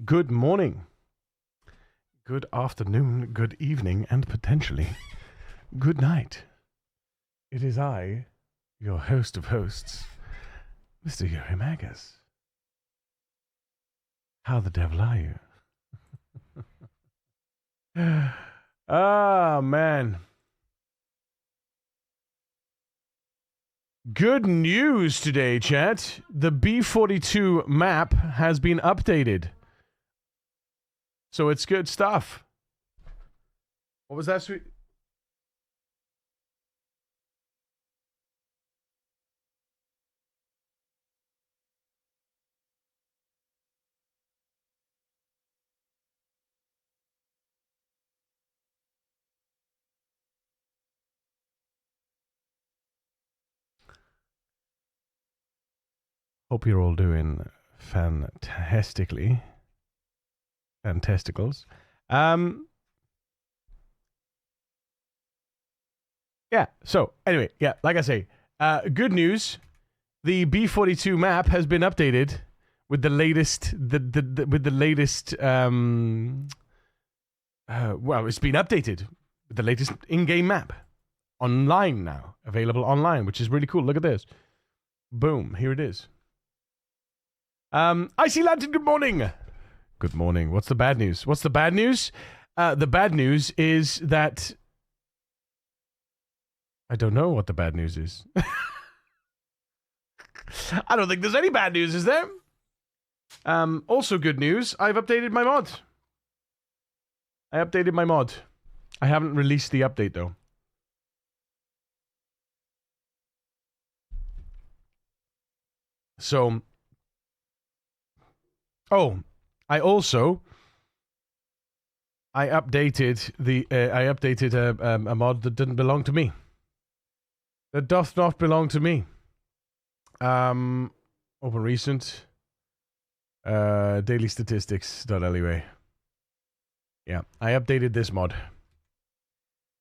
Good morning, good afternoon, good evening, and potentially good night. It is I, your host of hosts, Mr. Yuri Magus. How the devil are you? Ah, man. Good news today, chat. The B42 map has been updated. So it's good stuff. What was that, sweet? Hope you're all doing fantastically. Fantasticals. Yeah, so anyway, yeah, like I say, good news. The B42 map has been updated with the latest with the latest well, it's been updated with the latest in-game map. Online now. Available online, which is really cool. Look at this. Boom, here it is. Icy Lantern, good morning. Good morning. What's the bad news? What's the bad news? The bad news is that I don't know what the bad news is. I don't think there's any bad news, is there? Also good news, I've updated my mod. I updated my mod. I haven't released the update, though. So... Oh, I updated a mod that didn't belong to me. That doth not belong to me. Open recent. Daily statistics.lua. Yeah, I updated this mod.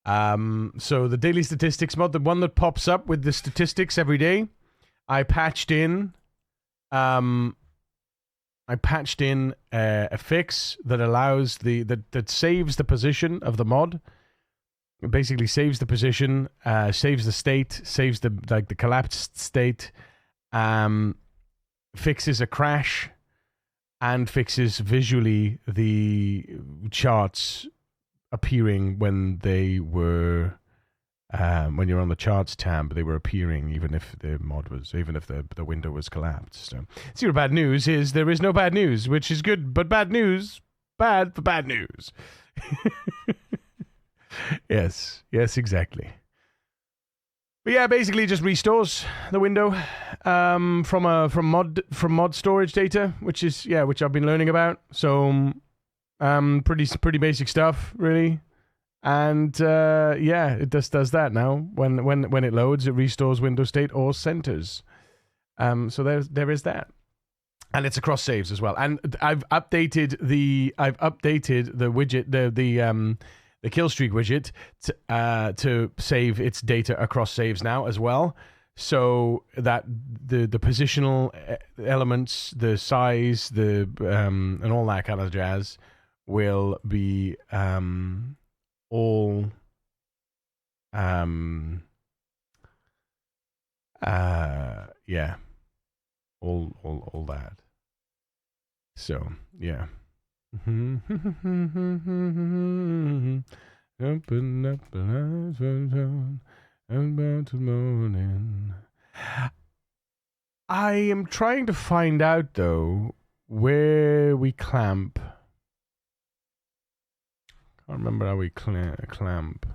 So the daily statistics mod, the one that pops up with the statistics every day, I patched in a fix that allows that saves the position of the mod. It basically saves the position, saves the state, saves the collapsed state, fixes a crash, and fixes visually the charts appearing when they were when you're on the charts tab, they were appearing even if the window was collapsed. So, zero bad news is there is no bad news, which is good, but bad news, bad for bad news. Yes, exactly. But yeah, basically just restores the window from mod storage data, which I've been learning about. So pretty basic stuff, really. And it just does that now. When it loads, it restores window state or centers. So there is that, and it's across saves as well. And I've updated the widget, the kill streak widget to save its data across saves now as well. So that the positional elements, the size, and all that kind of jazz will be all all that. So yeah. Open up the eyes about the morning. I am trying to find out though where we clamp. I remember how we clamp.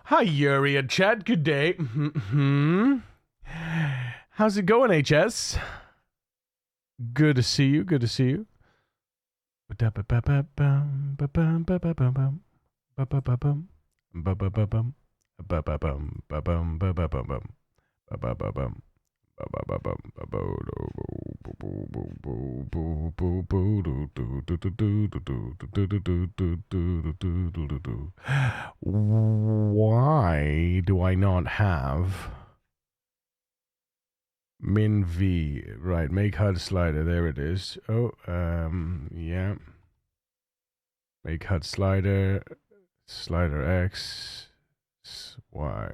Hi, Yuri and Chad. Good day. How's it going, HS? Good to see you. Good to see you. Ba-ba-bum, ba-bum, ba-ba-bum-bum. Ba-ba-ba-bum. Why do I not have min V? Right, make HUD slider. There it is. Oh, yeah. Make HUD slider. Slider X. Y.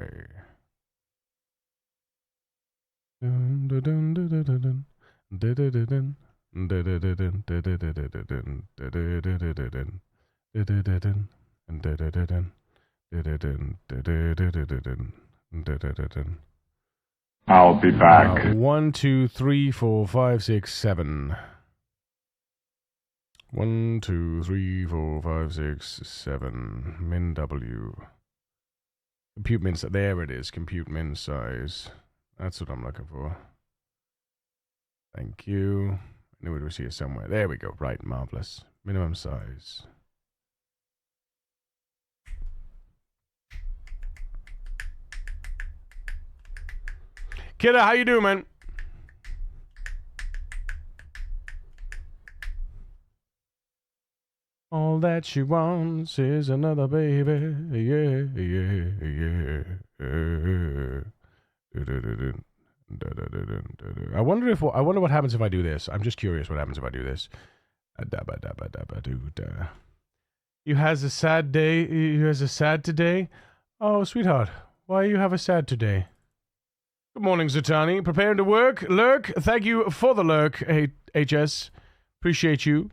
I'll be back. 1, 2, 3, 4, 5, 6, 7. 1, 2, 3, 4, 5, 6, 7. Min W. Compute min size. There it is. Compute min size. That's what I'm looking for. Thank you. I knew we'd see it somewhere. There we go. Right. Marvelous. Minimum size. Kidda, how you doing, man? All that she wants is another baby. Yeah, yeah, yeah. I wonder what happens if I do this. I'm just curious what happens if I do this. You has a sad day. You has a sad today. Oh, sweetheart, why you have a sad today? Good morning, Zutani. Preparing to work. Lurk. Thank you for the lurk, HS. Appreciate you.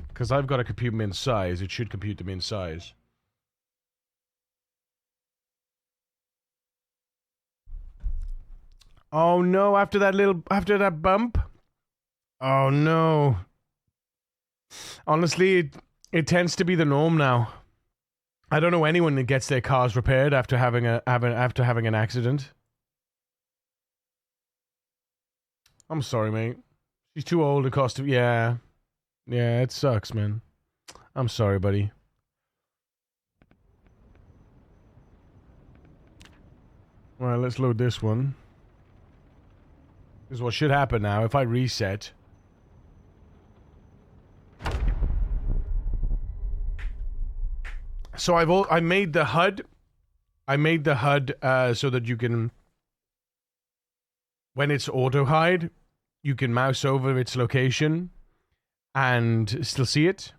Because I've got to compute min size. It should compute the min size. Oh no, after that bump? Oh no. Honestly, it tends to be the norm now. I don't know anyone that gets their cars repaired after having an accident. I'm sorry, mate. She's too old to cost of... Yeah. Yeah, it sucks, man. I'm sorry, buddy. Alright, let's load this one. This is what should happen now if I reset. So I made the HUD. I made the HUD so that you can, when it's auto hide, you can mouse over its location and still see it.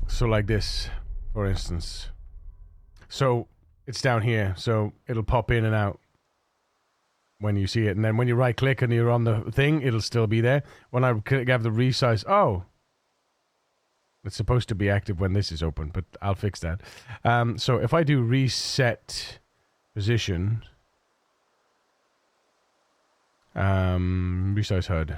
So like this, for instance. So it's down here, so it'll pop in and out when you see it, and then when you right click and you're on the thing, it'll still be there. When I have the resize, oh, it's supposed to be active when this is open, but I'll fix that. So if I do reset position, resize HUD.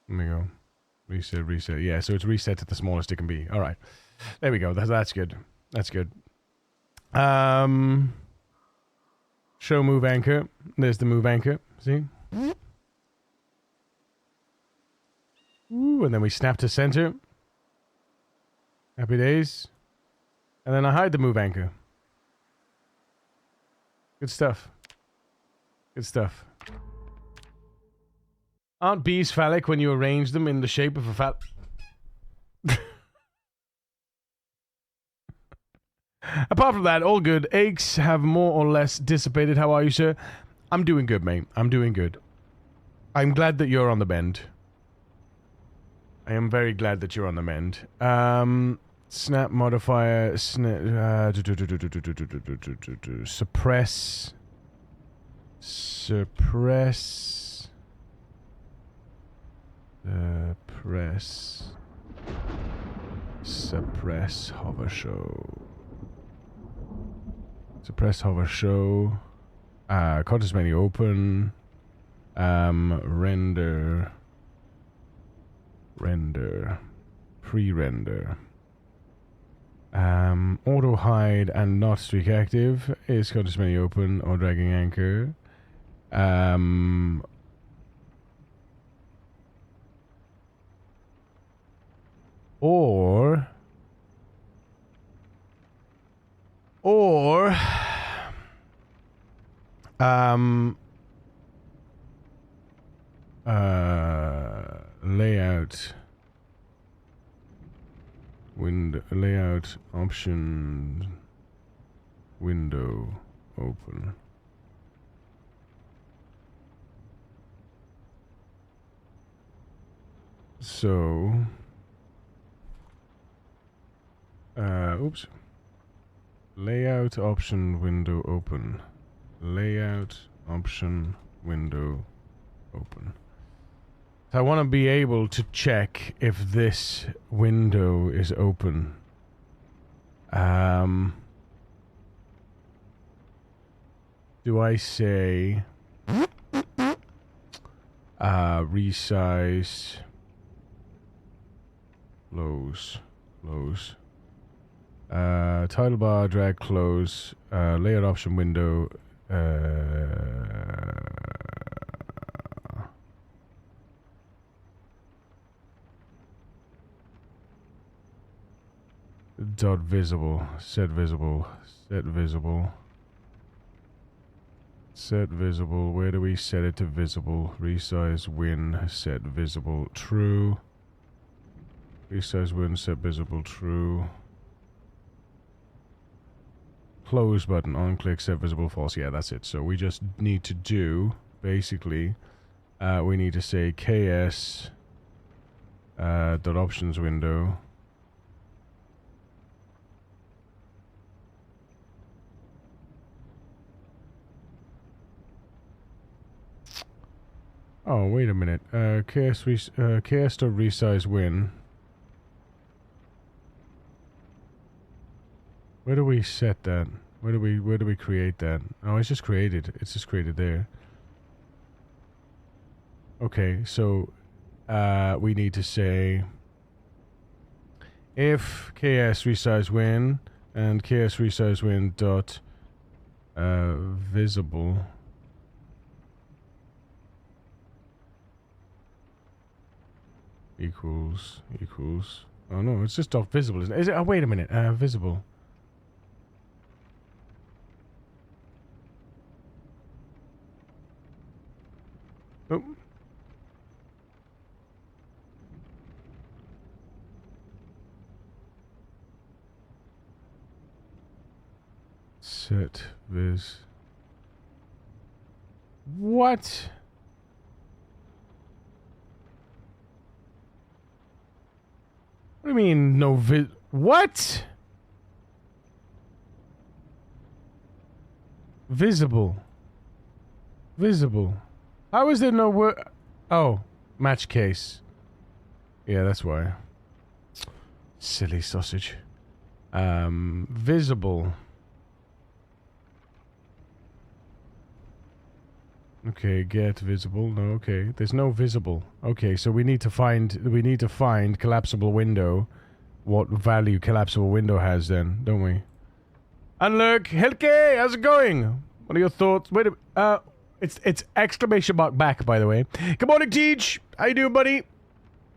Let me go. Reset. Yeah, so it's reset to the smallest it can be. All right. There we go. That's good. That's good. Show move anchor. There's the move anchor. See? Ooh, and then we snap to center. Happy days. And then I hide the move anchor. Good stuff. Good stuff. Aren't bees phallic when you arrange them in the shape of a phallic? Apart from that, all good. Aches have more or less dissipated. How are you, sir? I'm doing good, mate. I'm doing good. I'm glad that you're on the mend. I am very glad that you're on the mend. Snap modifier. Suppress. Suppress hover show. Suppress hover show. Context menu open. Render. Render. Pre-render. Auto hide and not streak active is context menu open or dragging anchor. Or layout window, layout option window open. So oops. Layout option window open. Layout option window open. So I want to be able to check if this window is open. Do I say resize close. Title bar, drag, close, layout option window, dot visible, set visible, where do we set it to visible? Resize win, set visible, true. Resize win, set visible, true. Close button, on click, set visible, false. Yeah, that's it. So we just need to do, basically, we need to say ks dot options window. Oh, wait a minute. ks dot resize win. Where do we set that? Where do we create that? Oh, it's just created. It's just created there. Okay, so we need to say if ks resize win and ks resize win dot visible equals. Oh no, it's just dot visible, isn't it? Is it? Oh, wait a minute. Visible. Oh. Set vis. What? What do you mean no what? Visible. How is there no word? Oh, match case. Yeah, that's why. Silly sausage. Visible. Okay, get visible. No, okay. There's no visible. Okay, so we need to find collapsible window. What value collapsible window has then, don't we? And look, Helke, how's it going? What are your thoughts? Wait a It's exclamation mark back, by the way. Good morning, Teach. How you doing, buddy?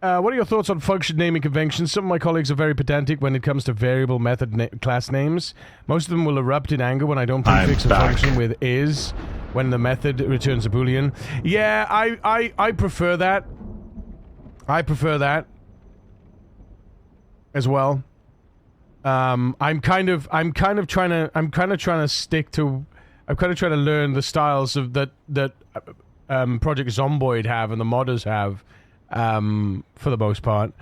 What are your thoughts on function naming conventions? Some of my colleagues are very pedantic when it comes to variable method class names. Most of them will erupt in anger when I don't prefix a function with is when the method returns a boolean. Yeah, I prefer that. I prefer that as well. I'm kind of trying to stick to. I'm kind of trying to learn the styles of that Project Zomboid have and the modders have, for the most part.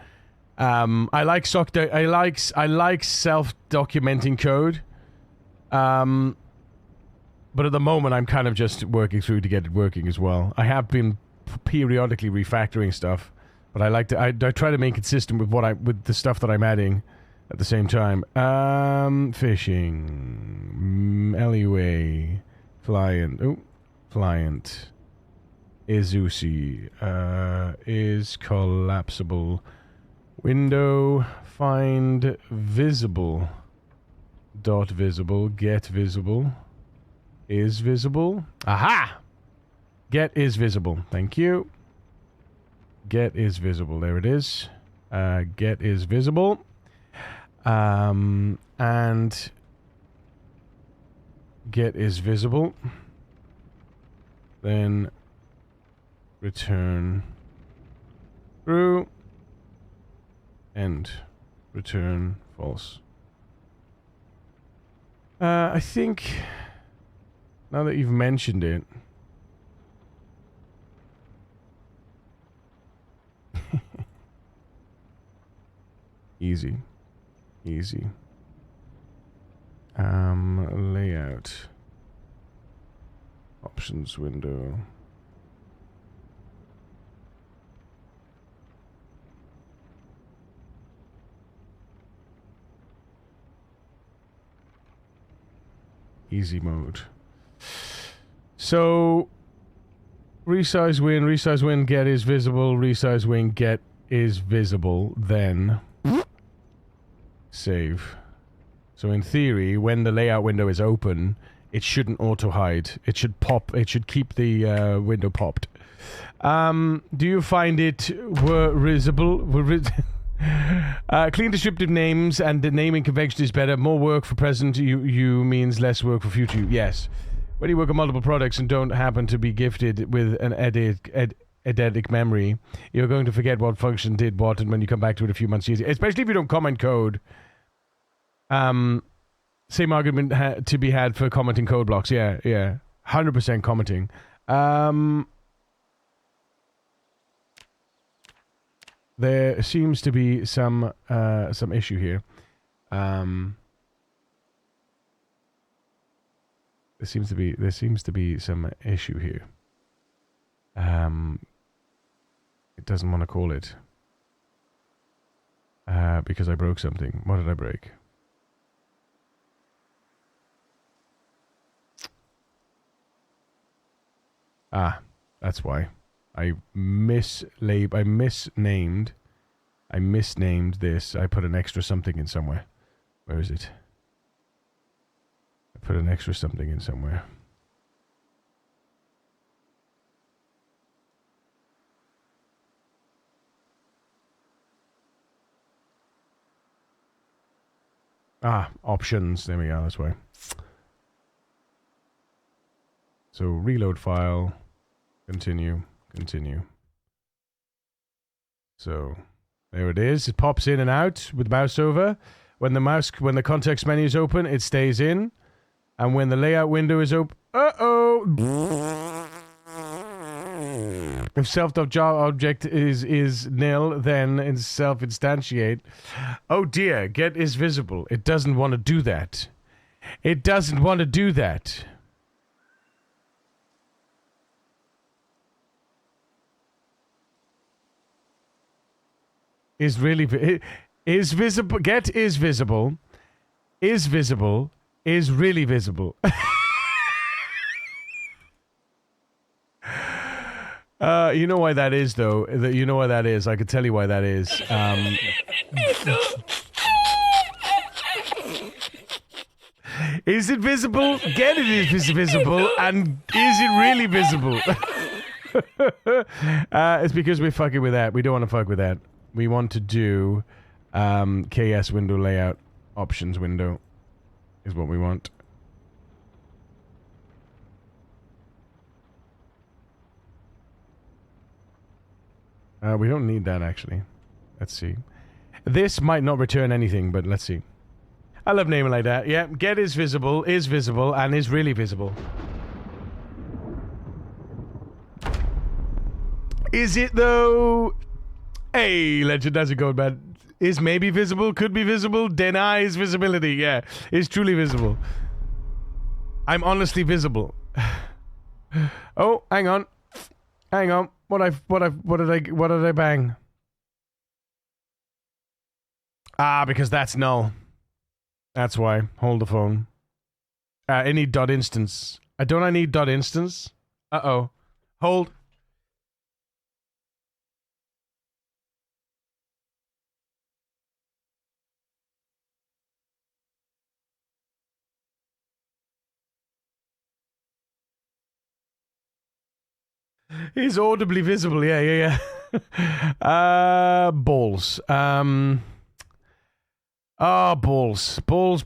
I like self-documenting code, but at the moment I'm kind of just working through to get it working as well. I have been periodically refactoring stuff, but I try to make consistent with the stuff that I'm adding at the same time. Phishing, LUA, client. Oh, client. Is Usi. Is collapsible. Window. Find visible. Dot visible. Get visible. Is visible. Aha! Get is visible. Thank you. Get is visible. There it is. Get is visible. And get is visible. Then return true. End. Return false. I think now that you've mentioned it, easy. Layout. Options window. Easy mode. So, resize win, get is visible, resize win, get is visible, then save. So in theory, when the layout window is open, it shouldn't auto-hide. It should pop, it should keep the window popped. Do you find it visible? Clean descriptive names and the naming convention is better. More work for present you means less work for future you. Yes. When you work on multiple products and don't happen to be gifted with an eidetic memory, you're going to forget what function did what, and when you come back to it a few months later, especially if you don't comment code. Same argument to be had for commenting code blocks. Yeah. 100% commenting. There seems to be some issue here. There seems to be some issue here. It doesn't want to call it. Because I broke something. What did I break? That's why. I misnamed this. I put an extra something in somewhere. Where is it? I put an extra something in somewhere. Options. There we go. That's why. So reload file. Continue. So there it is. It pops in and out with mouse over. When the context menu is open, it stays in, and when the layout window is open, if self.jar object is nil, then it's self-instantiate. Oh dear, get is visible. It doesn't want to do that. Is really is visible. Get is visible. Is visible. Is really visible. You know why that is, though. You know why that is. I could tell you why that is. Is it visible? Get it is visible, and is it really visible? It's because we're fucking with that. We don't want to fuck with that. We want to do KS window layout options window is what we want. We don't need that, actually. Let's see. This might not return anything, but let's see. I love naming like that. Yeah, get is visible, and is really visible. Is it, though? Hey, legend, how's it going, man? Is maybe visible, could be visible, denies visibility. Yeah, is truly visible. I'm honestly visible. Oh, hang on. What did I bang? Because that's null. That's why. Hold the phone. I need dot instance. Don't I need dot instance? Uh-oh. Hold. He's audibly visible. Yeah. Balls. Balls. Balls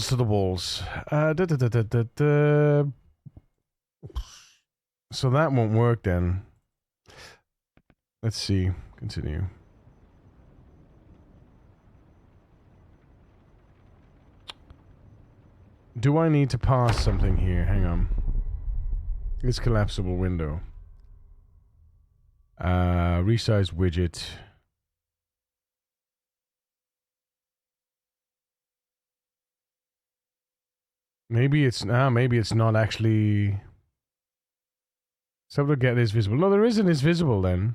to the walls. So that won't work then. Let's see. Continue. Do I need to pass something here? Hang on. This collapsible window. Resize widget. Maybe it's not actually. So to get is visible. No, there isn't is visible then.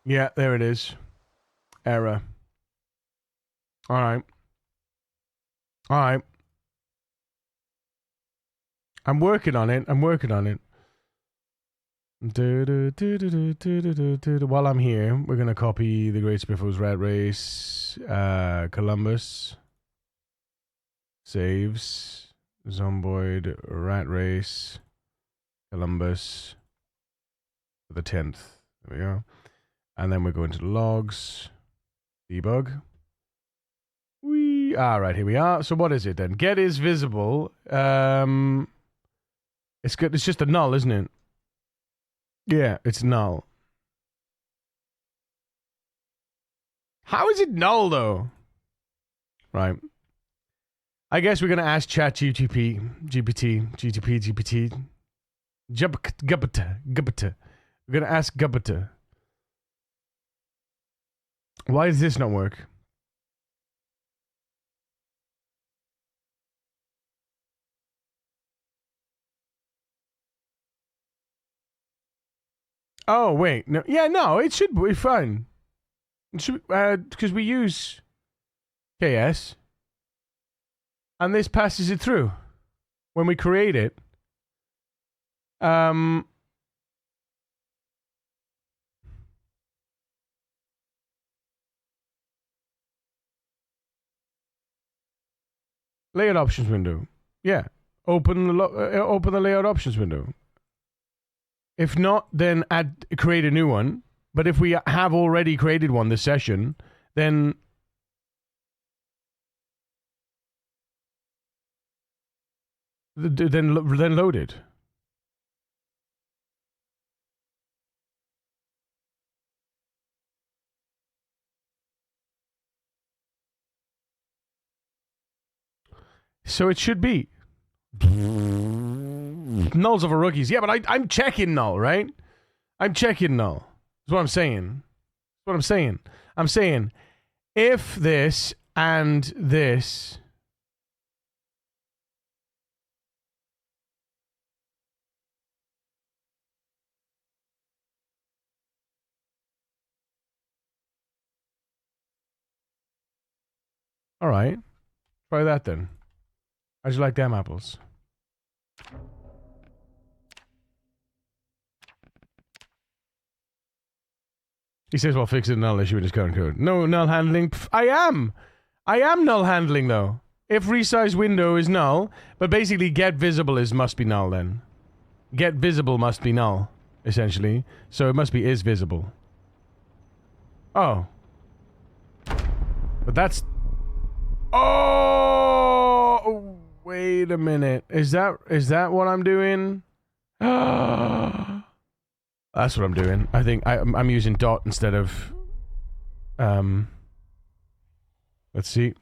Yeah, there it is. Error. Alright. I'm working on it. While I'm here, we're going to copy the Great Spiffles Rat Race Columbus. Saves. Zomboid Rat Race Columbus. For the 10th. There we go. And then we're going to the logs. Debug. Right, here we are. So what is it then? Get is visible. It's good. It's just a null, isn't it? Yeah, it's null. How is it null though? Right. I guess we're gonna ask GPT. Gubbata. We're gonna ask Gubbata. Why does this not work? Oh, wait. No. Yeah, no, it should be fine. It should, because we use KS. And this passes it through. When we create it. Layout options window. Yeah. Open the layout options window. If not, then create a new one. But if we have already created one this session, then load it. So it should be. Nulls over rookies. Yeah, but I'm checking null, right? I'm checking null. That's what I'm saying. I'm saying if this and this. All right. Try that then. How'd you like them apples? He says, well, fix it null issue in his current code. No null handling. I am null handling, though. If resize window is null, but basically get visible must be null, then. Get visible must be null, essentially. So it must be is visible. Oh. But that's... Oh! Wait a minute. Is that what I'm doing? That's what I'm doing. I think I'm using dot instead of... let's see.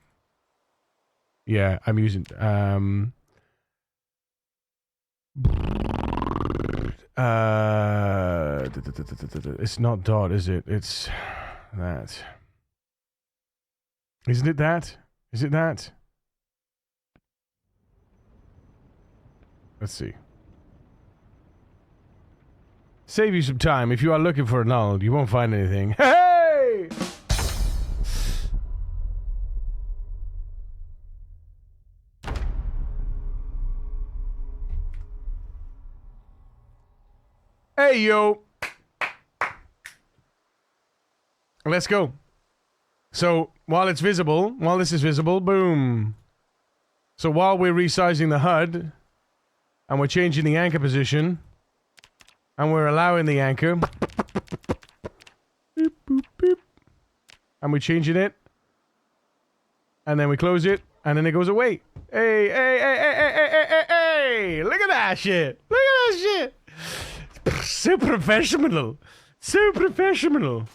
Yeah, I'm using... it's not dot, is it? It's that. Isn't it that? Is it that? Let's see. Save you some time. If you are looking for a null, you won't find anything. Hey! Hey, yo! Let's go. So, while it's visible, while this is visible, boom. So while we're resizing the HUD, and we're changing the anchor position, and we're allowing the anchor, boop, boop, boop, and we're changing it, and then we close it, and then it goes away. Hey, hey, hey, hey, hey, hey, hey, hey, hey! Look at that shit! Look at that shit! So professional! So professional!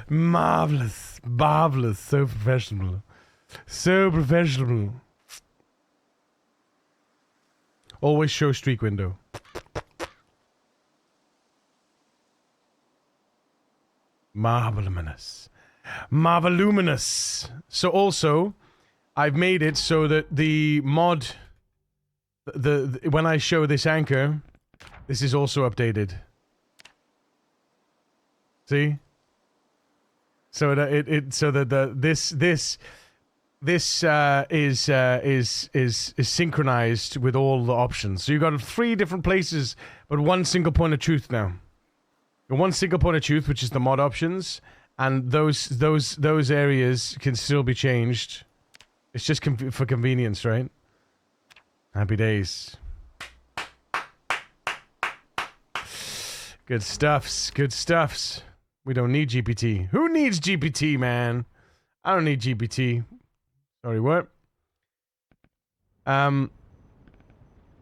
Marvelous! Marvelous! So professional! So professional! Always show streak window. Marvelous. Marveluminous. So also, I've made it so that the mod, when I show this anchor, this is also updated. See? So that this is synchronized with all the options. So you've got 3 different places, but one single point of truth now. One single point of truth, which is the mod options, and those areas can still be changed. It's just for convenience, right? Happy days. Good stuffs. Good stuffs. We don't need GPT. Who needs GPT, man? I don't need GPT. Sorry, what? The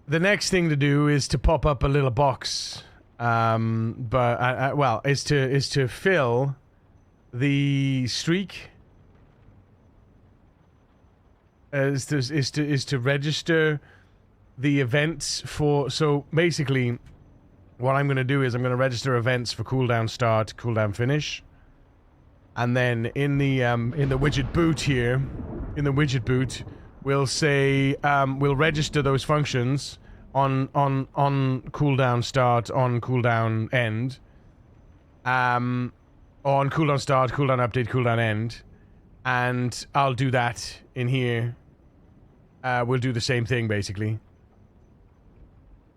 next thing to do is to pop up a little box. Well, is to fill the streak. Is to register the events for. So basically, what I'm going to do is I'm going to register events for cooldown start, cooldown finish, and then in the widget boot here, in the widget boot, we'll say we'll register those functions on cooldown start, on cooldown end, on cooldown start, cooldown update, cooldown end, and I'll do that in here. We'll do the same thing basically.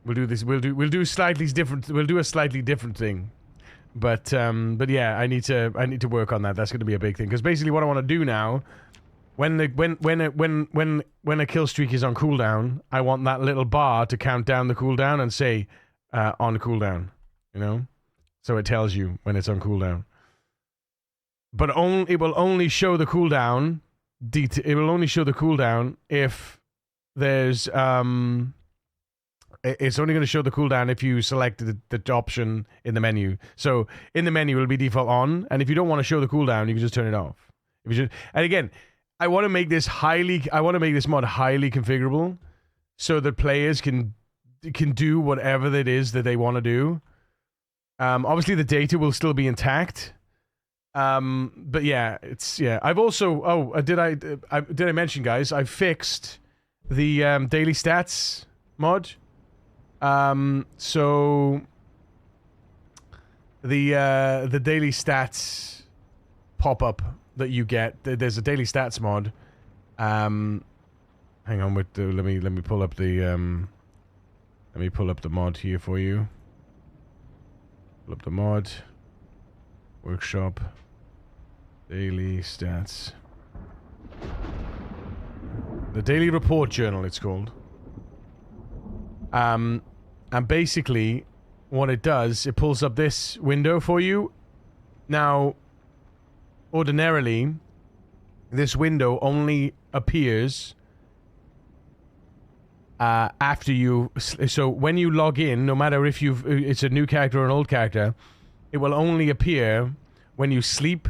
We'll do this. We'll do a slightly different thing, but yeah, I need to work on that. That's going to be a big thing because basically what I want to do now. When a kill streak is on cooldown, I want that little bar to count down the cooldown and say on cooldown, you know, so it tells you when it's on cooldown. But it will only show the cooldown. It will only show the cooldown if there's It's only going to show the cooldown if you select the option in the menu. So in the menu, it'll be default on, and if you don't want to show the cooldown, you can just turn it off. And again. I want to make this mod highly configurable so that players can do whatever it is that they want to do. Obviously the data will still be intact. But yeah, I've also did I mention, guys, I fixed the daily stats mod. So the daily stats pop up that you get. There's a daily stats mod. Hang on, let me pull up the mod here for you. Pull up the mod. Workshop. Daily stats. The daily report journal, it's called. And basically, what it does, it pulls up this window for you. Now, ordinarily, this window only appears after you. So when you log in, no matter if it's a new character or an old character, it will only appear when you sleep,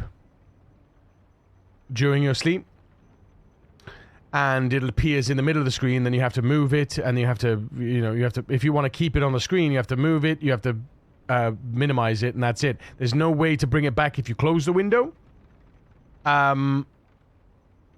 during your sleep. And it appears in the middle of the screen, then you have to move it, and you have to, if you want to keep it on the screen, you have to move it, you have to minimize it, and that's it. There's no way to bring it back if you close the window. And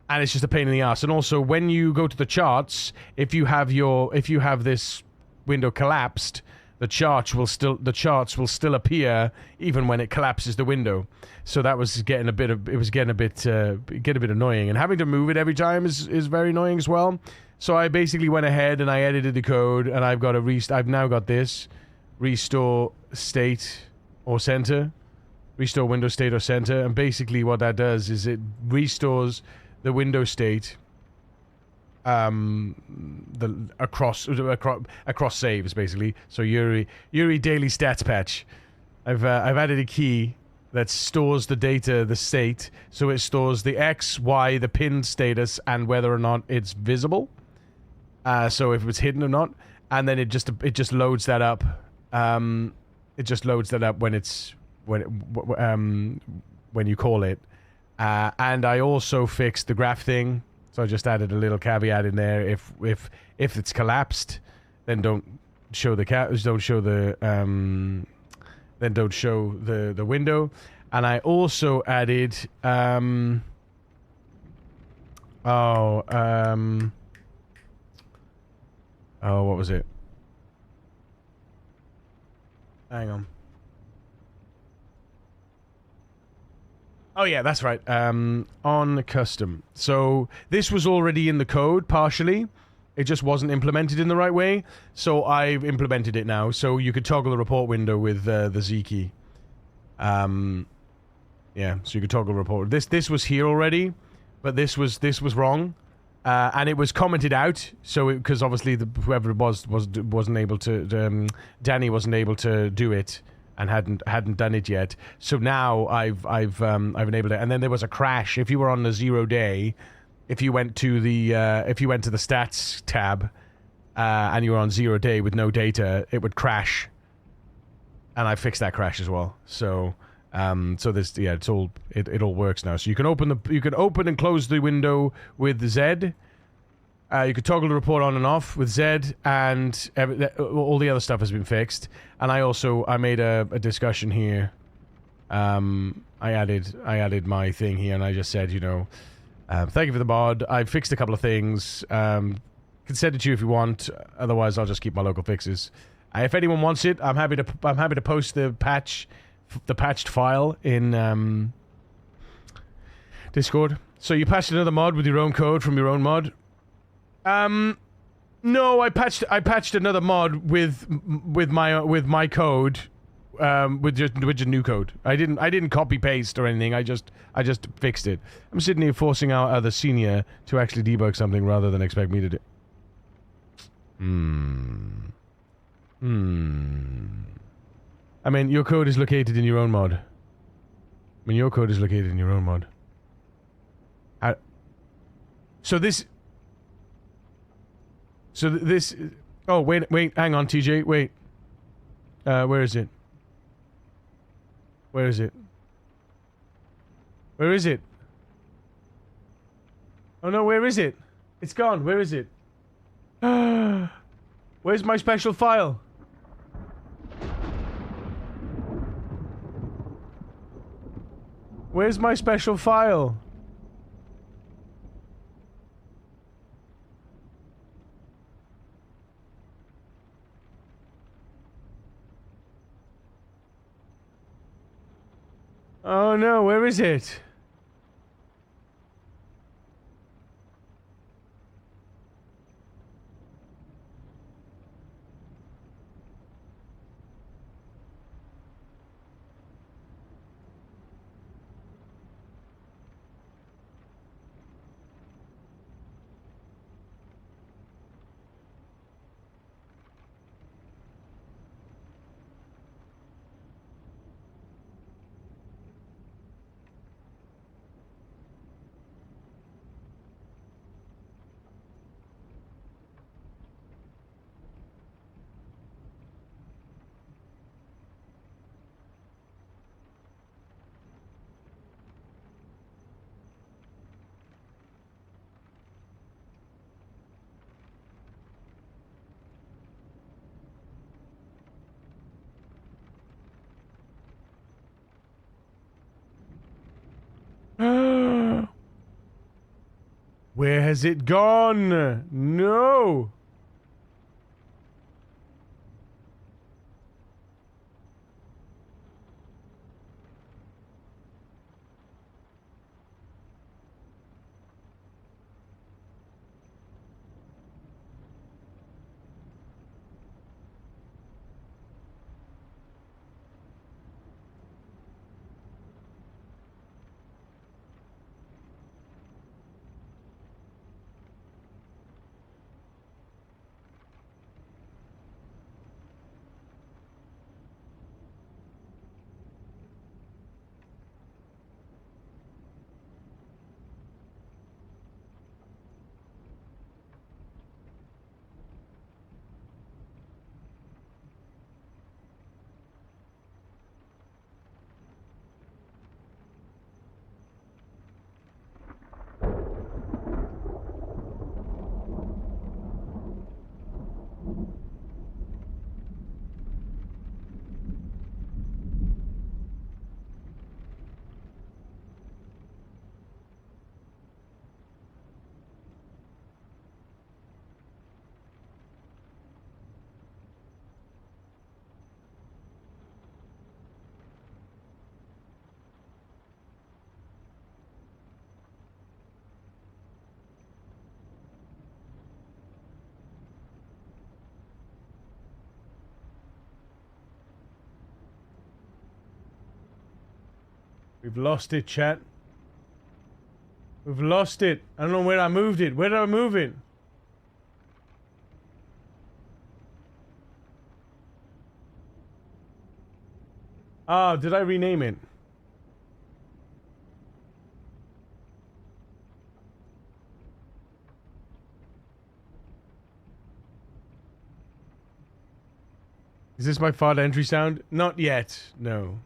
it's just a pain in the ass. And also, when you go to the charts, if you have this window collapsed, the charts will still appear even when it collapses the window. So that was getting a bit annoying, and having to move it every time is very annoying as well. So I basically went ahead and I edited the code, and I've now got this restore state or center, restore window state or center, and basically what that does is it restores the window state across saves, basically. So Yuri daily stats patch. I've added a key that stores the data, the state, so it stores the X, Y, the pin status, and whether or not it's visible. So if it's hidden or not, and then it just loads that up. It just loads that up when you call it. And I also fixed the graph thing. So I just added a little caveat in there. If it's collapsed, then don't show the window. And I also added what was it? Hang on. Oh yeah, that's right. On custom. So this was already in the code partially. It just wasn't implemented in the right way. So I've implemented it now. So you could toggle the report window with the Z key. Yeah, so you could toggle report. This was here already, but this was wrong, and it was commented out. So because obviously whoever it wasn't able to. Danny wasn't able to do it. And hadn't done it yet. So now I've enabled it. And then there was a crash. If you were on the 0 day, if you went to the stats tab, and you were on 0 day with no data, it would crash. And I fixed that crash as well. So this it all works now. So you can open and close the window with Z. You could toggle the report on and off with Z, and all the other stuff has been fixed. And I made a discussion here. I added my thing here, and I just said, thank you for the mod. I fixed a couple of things. Can send it to you if you want. Otherwise, I'll just keep my local fixes. If anyone wants it, I'm happy to post the patched file in Discord. So you patched another mod with your own code from your own mod. No, I patched another mod with my code, with just new code. I didn't copy paste or anything. I just fixed it. I'm sitting here forcing our other senior to actually debug something rather than expect me to do. I mean, your code is located in your own mod. So this... Oh, wait, hang on, TJ, wait. Where is it? Where is it? Oh no, where is it? It's gone, where is it? Where's my special file? Where's my special file? Oh no, where is it? Where has it gone? No! We've lost it, chat. We've lost it. I don't know where I moved it. Where did I move it? Ah, did I rename it? Is this my fart entry sound? Not yet, no.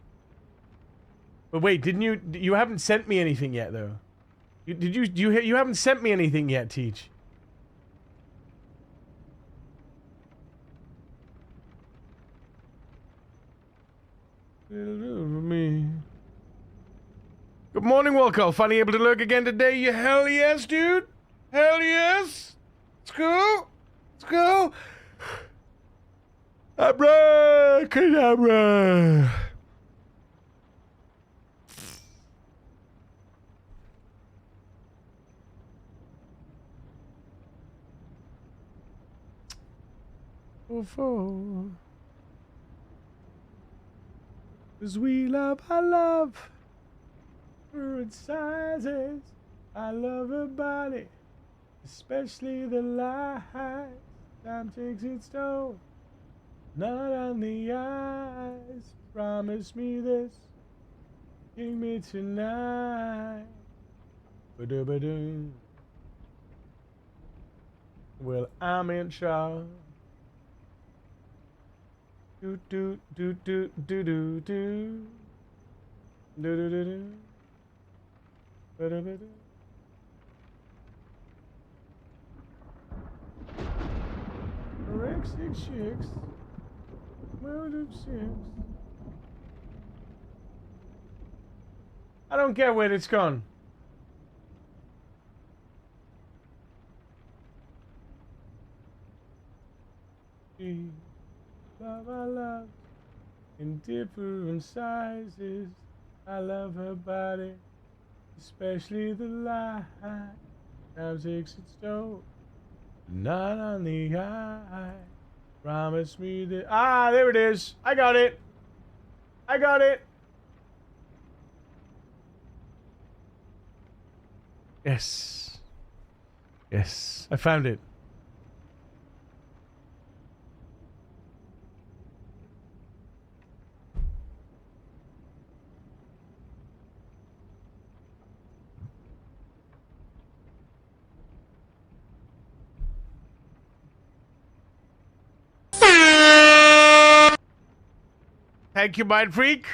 But wait, didn't you haven't sent me anything yet, though. You haven't sent me anything yet, Teach. Me. Good morning, Walco. Finally able to lurk again today. You hell yes, dude. Hell yes. Let's go. Let's go. Abracadabra. Oh, 'cause we love, I love her in sizes. I love her body, especially the light. Time takes its toll, not on the eyes. Promise me this, give me tonight. Ba-da-ba-doo. Well, I'm in charge. Do do do do do do do do do do do. Ba-da-ba-da. Rex 6 well do 6. I don't get where it's gone. Love, I love in different sizes. I love her body, especially the light. Now takes its toll, not on the eye. Promise me that. Ah, there it is. I got it. I got it. Yes. Yes, I found it. Thank you, Mind Freak.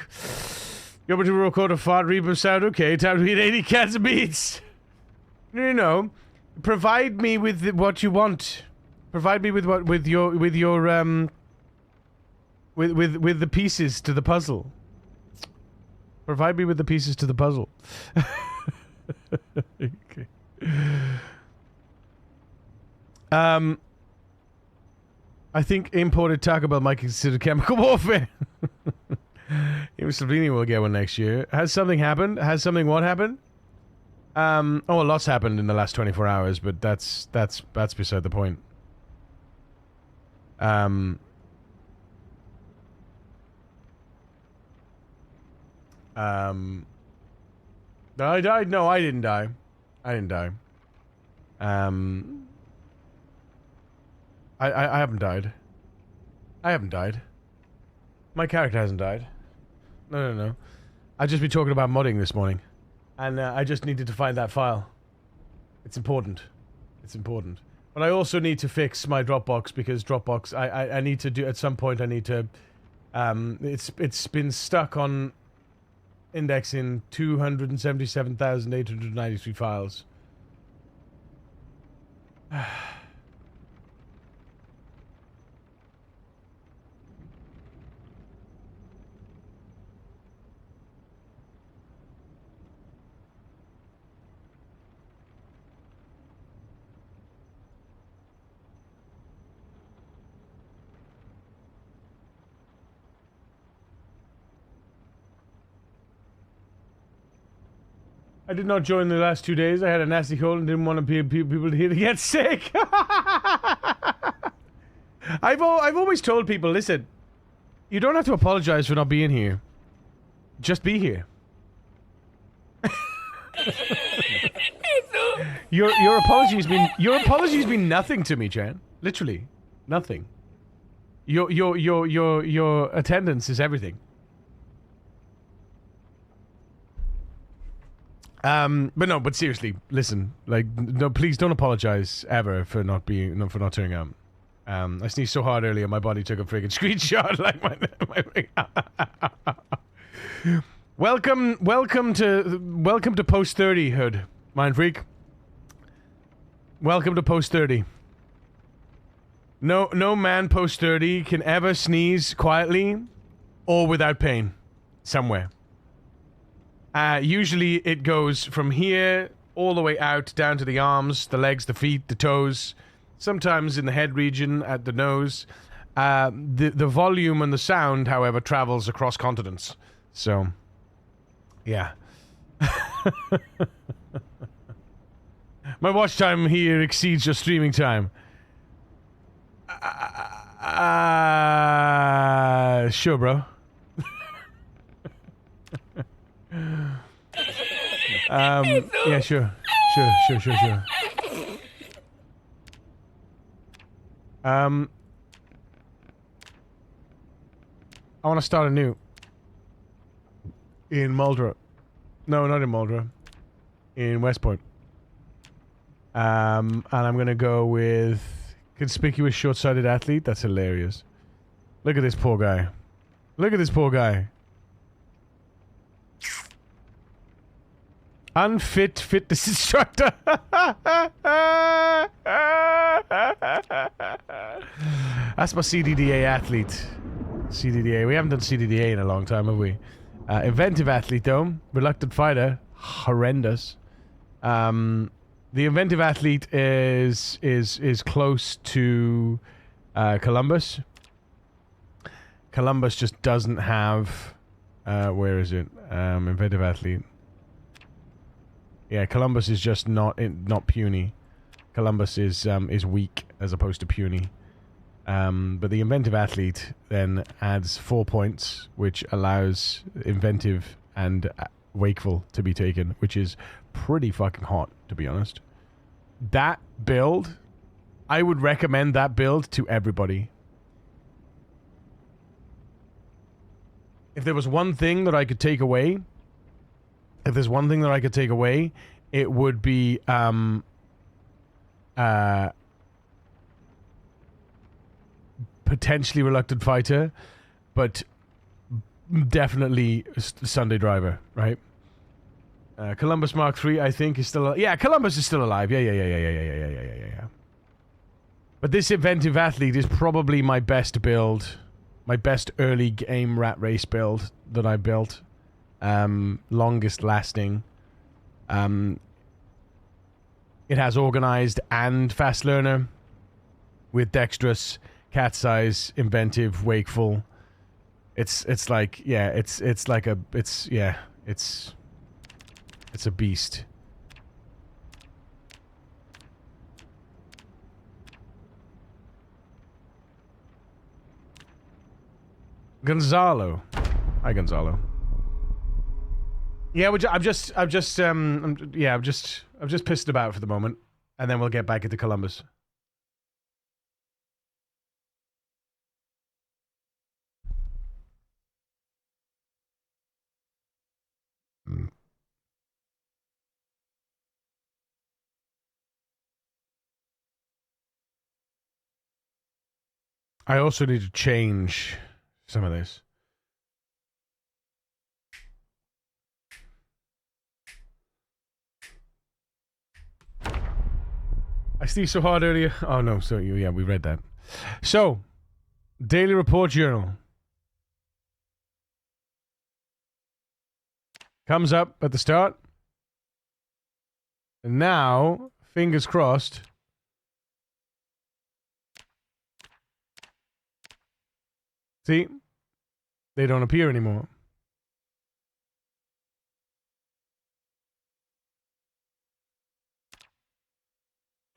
You're able to record a fart reaper sound. Okay, time to eat 80 cans of beats. No. Provide me with what you want. Provide me with what with your with the pieces to the puzzle. Provide me with the pieces to the puzzle. Okay. I think imported Taco Bell might consider chemical warfare. Even Slovenia will get one next year. Has something happened? Has something what happened? A lot's happened in the last 24 hours, but that's beside the point. I died? No, I didn't die. I didn't die. I haven't died. I haven't died. My character hasn't died. No. I've just been talking about modding this morning. And I just needed to find that file. It's important. It's important. But I also need to fix my Dropbox, because Dropbox, I need to do, at some point I need to, it's been stuck on indexing 277,893 files. I did not join the last 2 days. I had a nasty cold and didn't want people to get sick. I've always told people, listen, you don't have to apologize for not being here. Just be here. Your apologies mean nothing to me, Chan. Literally, nothing. Your attendance is everything. But seriously, listen, like, no, please don't apologize ever for not turning up. I sneezed so hard earlier, my body took a freaking screenshot, like my welcome to post 30, Hood, Mind Freak. Welcome to post 30. No man post 30 can ever sneeze quietly or without pain somewhere. Usually it goes from here all the way out, down to the arms, the legs, the feet, the toes, sometimes in the head region, at the nose. The volume and the sound, however, travels across continents. So, yeah. My watch time here exceeds your streaming time. Sure, bro. Yeah, sure. I want to start anew. In Muldra. No, not in Muldra. In West Point. And I'm going to go with conspicuous short-sighted athlete. That's hilarious. Look at this poor guy. Look at this poor guy. Unfit fitness instructor. That's my CDDA athlete. CDDA. We haven't done CDDA in a long time, have we? Inventive athlete, though. Reluctant fighter. Horrendous. The inventive athlete is close to Columbus. Columbus just doesn't have. Where is it? Inventive athlete. Yeah, Columbus is just not puny. Columbus is weak as opposed to puny. But the inventive athlete then adds 4 points, which allows inventive and wakeful to be taken, which is pretty fucking hot, to be honest. That build, I would recommend that build to everybody. If there was one thing that I could take away, it would be potentially reluctant fighter, but definitely Sunday driver, right? Columbus Mark III, I think, is still... Yeah, Columbus is still alive. Yeah. But this inventive athlete is probably my best build, my best early game rat race build that I built. Longest lasting. It has organized and fast learner. We're dexterous, cat's eyes, inventive, wakeful. It's like, yeah, it's a beast. Gonzalo. Hi, Gonzalo. Yeah, I've just pissed about for the moment, and then we'll get back into Columbus. I also need to change some of this. I sneezed so hard earlier. Oh no, so yeah, we read that. So, Daily Report Journal. Comes up at the start. And now, fingers crossed. See? They don't appear anymore.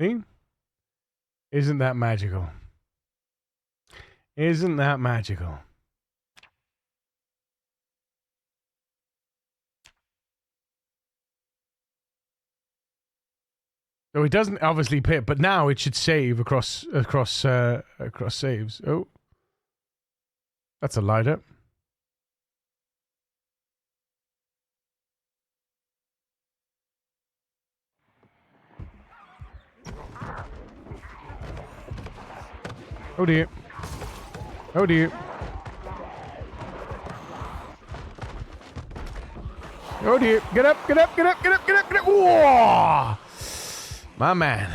See? Isn't that magical? Isn't that magical? So it doesn't obviously pit, but now it should save across saves. Oh, that's a lighter. Oh dear. Oh dear. Oh dear. Get up, get up, get up, get up, get up, get up. Whoa! My man.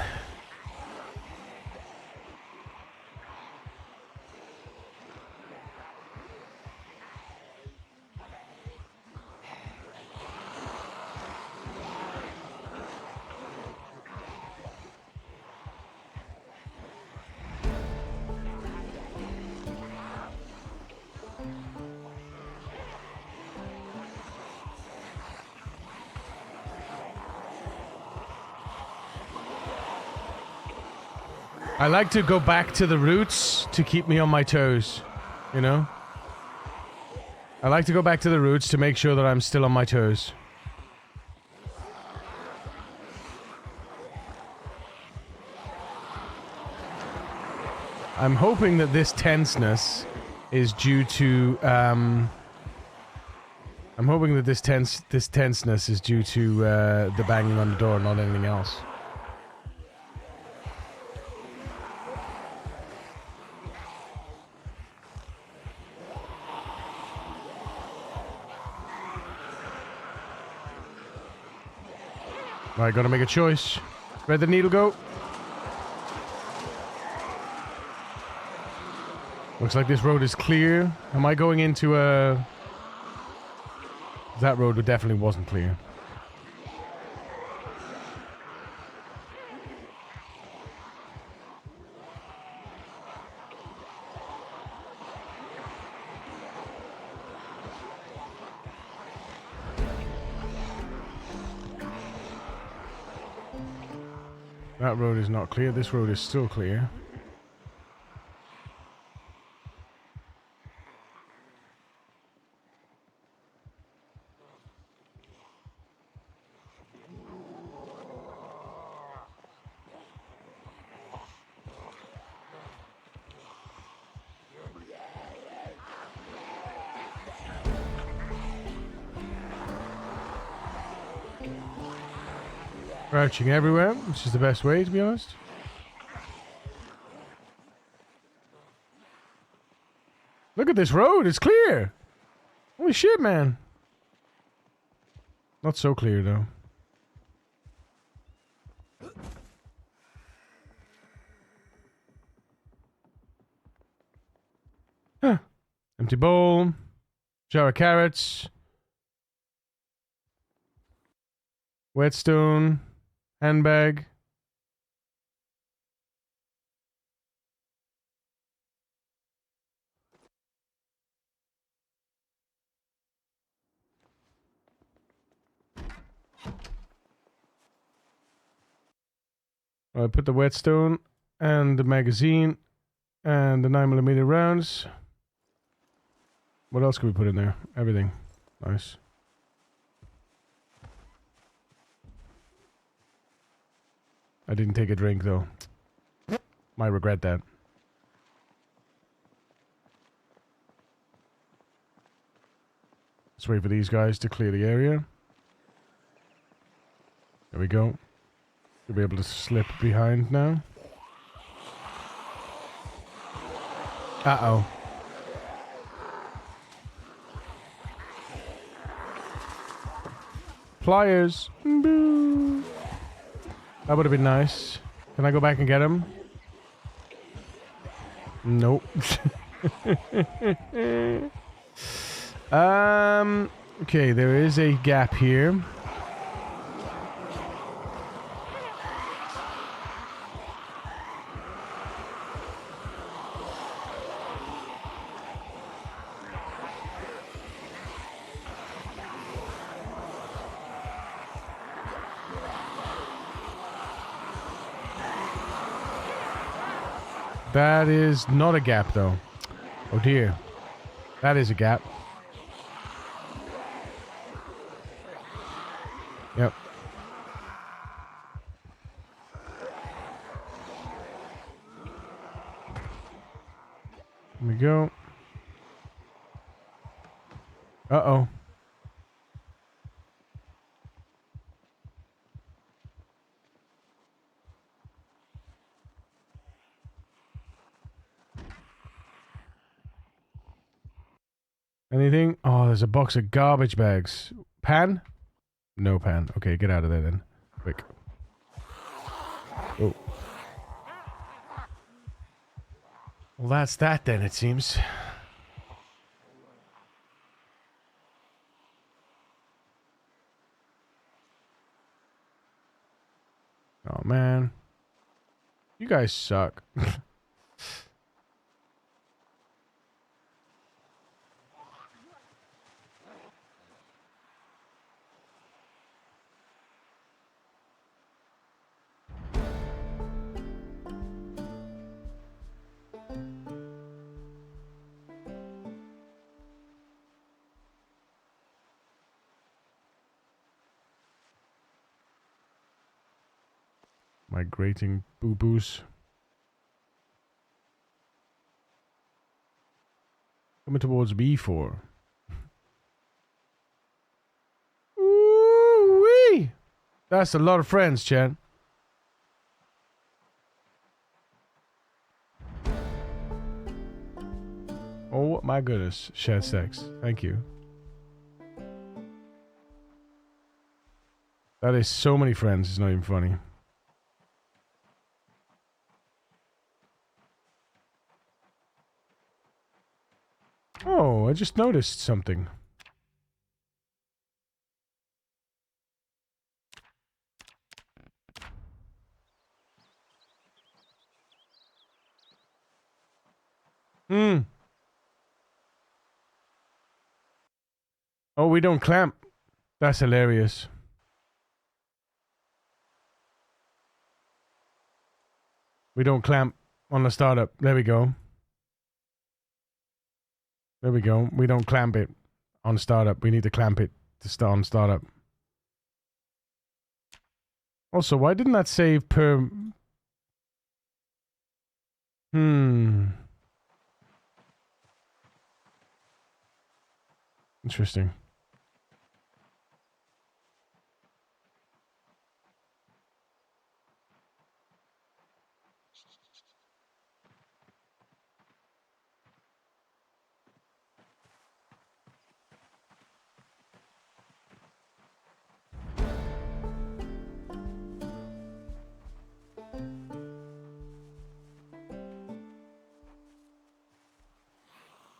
I like to go back to the roots to keep me on my toes, you know? I like to go back to the roots to make sure that I'm still on my toes. I'm hoping that this tenseness is due to, I'm hoping that this tenseness is due to the banging on the door, not anything else. Alright, gotta make a choice. Where'd the needle go? Looks like this road is clear. Am I going into a... That road definitely wasn't clear. That road is not clear. This road is still clear. Crouching everywhere, which is the best way, to be honest. Look at this road, it's clear! Holy shit, man. Not so clear, though. Huh. Empty bowl. Jar of carrots. Whetstone. Handbag. I put the whetstone and the magazine and the 9mm rounds. What else can we put in there? Everything. Nice. I didn't take a drink though. Might regret that. Let's wait for these guys to clear the area. There we go. You'll be able to slip behind now. Uh-oh. Pliers. Boo. That would have been nice. Can I go back and get him? Nope. Okay, there is a gap here. That is not a gap, though. Oh dear. That is a gap. Yep. Here we go. Uh-oh. Anything? Oh, there's a box of garbage bags. Pan? No pan. Okay, get out of there then. Quick. Oh. Well, that's that then, it seems. Oh, man. You guys suck. Migrating boo-boos. Coming towards B4. Ooh-wee! That's a lot of friends, Chan. Oh my goodness. Shared sex. Thank you. That is so many friends, it's not even funny. Oh, I just noticed something. Oh, we don't clamp. That's hilarious. We don't clamp on the startup. There we go. There we go. We don't clamp it on startup. We need to clamp it to start on startup. Also, why didn't that save per... Interesting.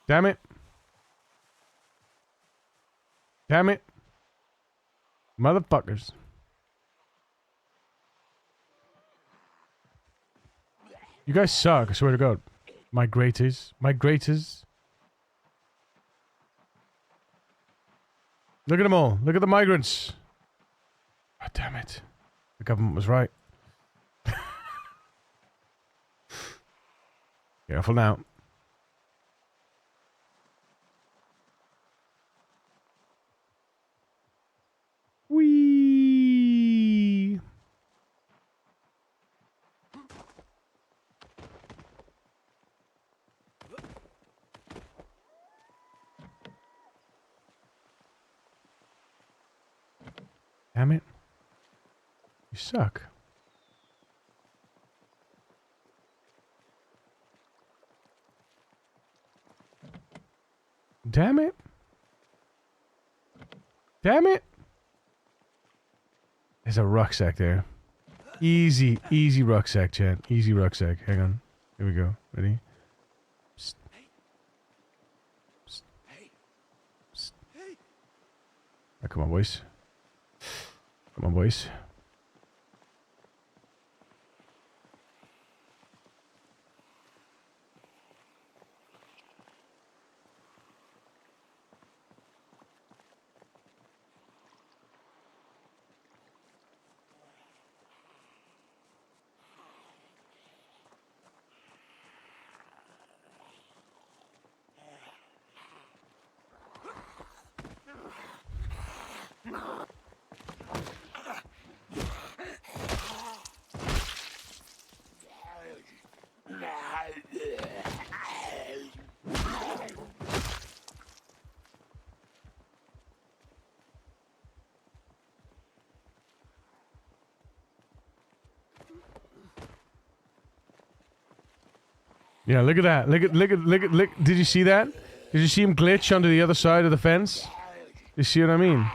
Damn it. Damn it. Motherfuckers. You guys suck, I swear to God. Migrators. Migrators. Look at them all. Look at the migrants. God damn it. The government was right. Careful now. Whee! Damn it. You suck. Damn it. Damn it. There's a rucksack there. Easy, easy rucksack, Chad. Easy rucksack. Hang on. Here we go. Ready? Psst. Psst. Psst. Oh, come on, boys. Come on, boys. Yeah, look at that. Look. Did you see that? Did you see him glitch onto the other side of the fence? You see what I mean?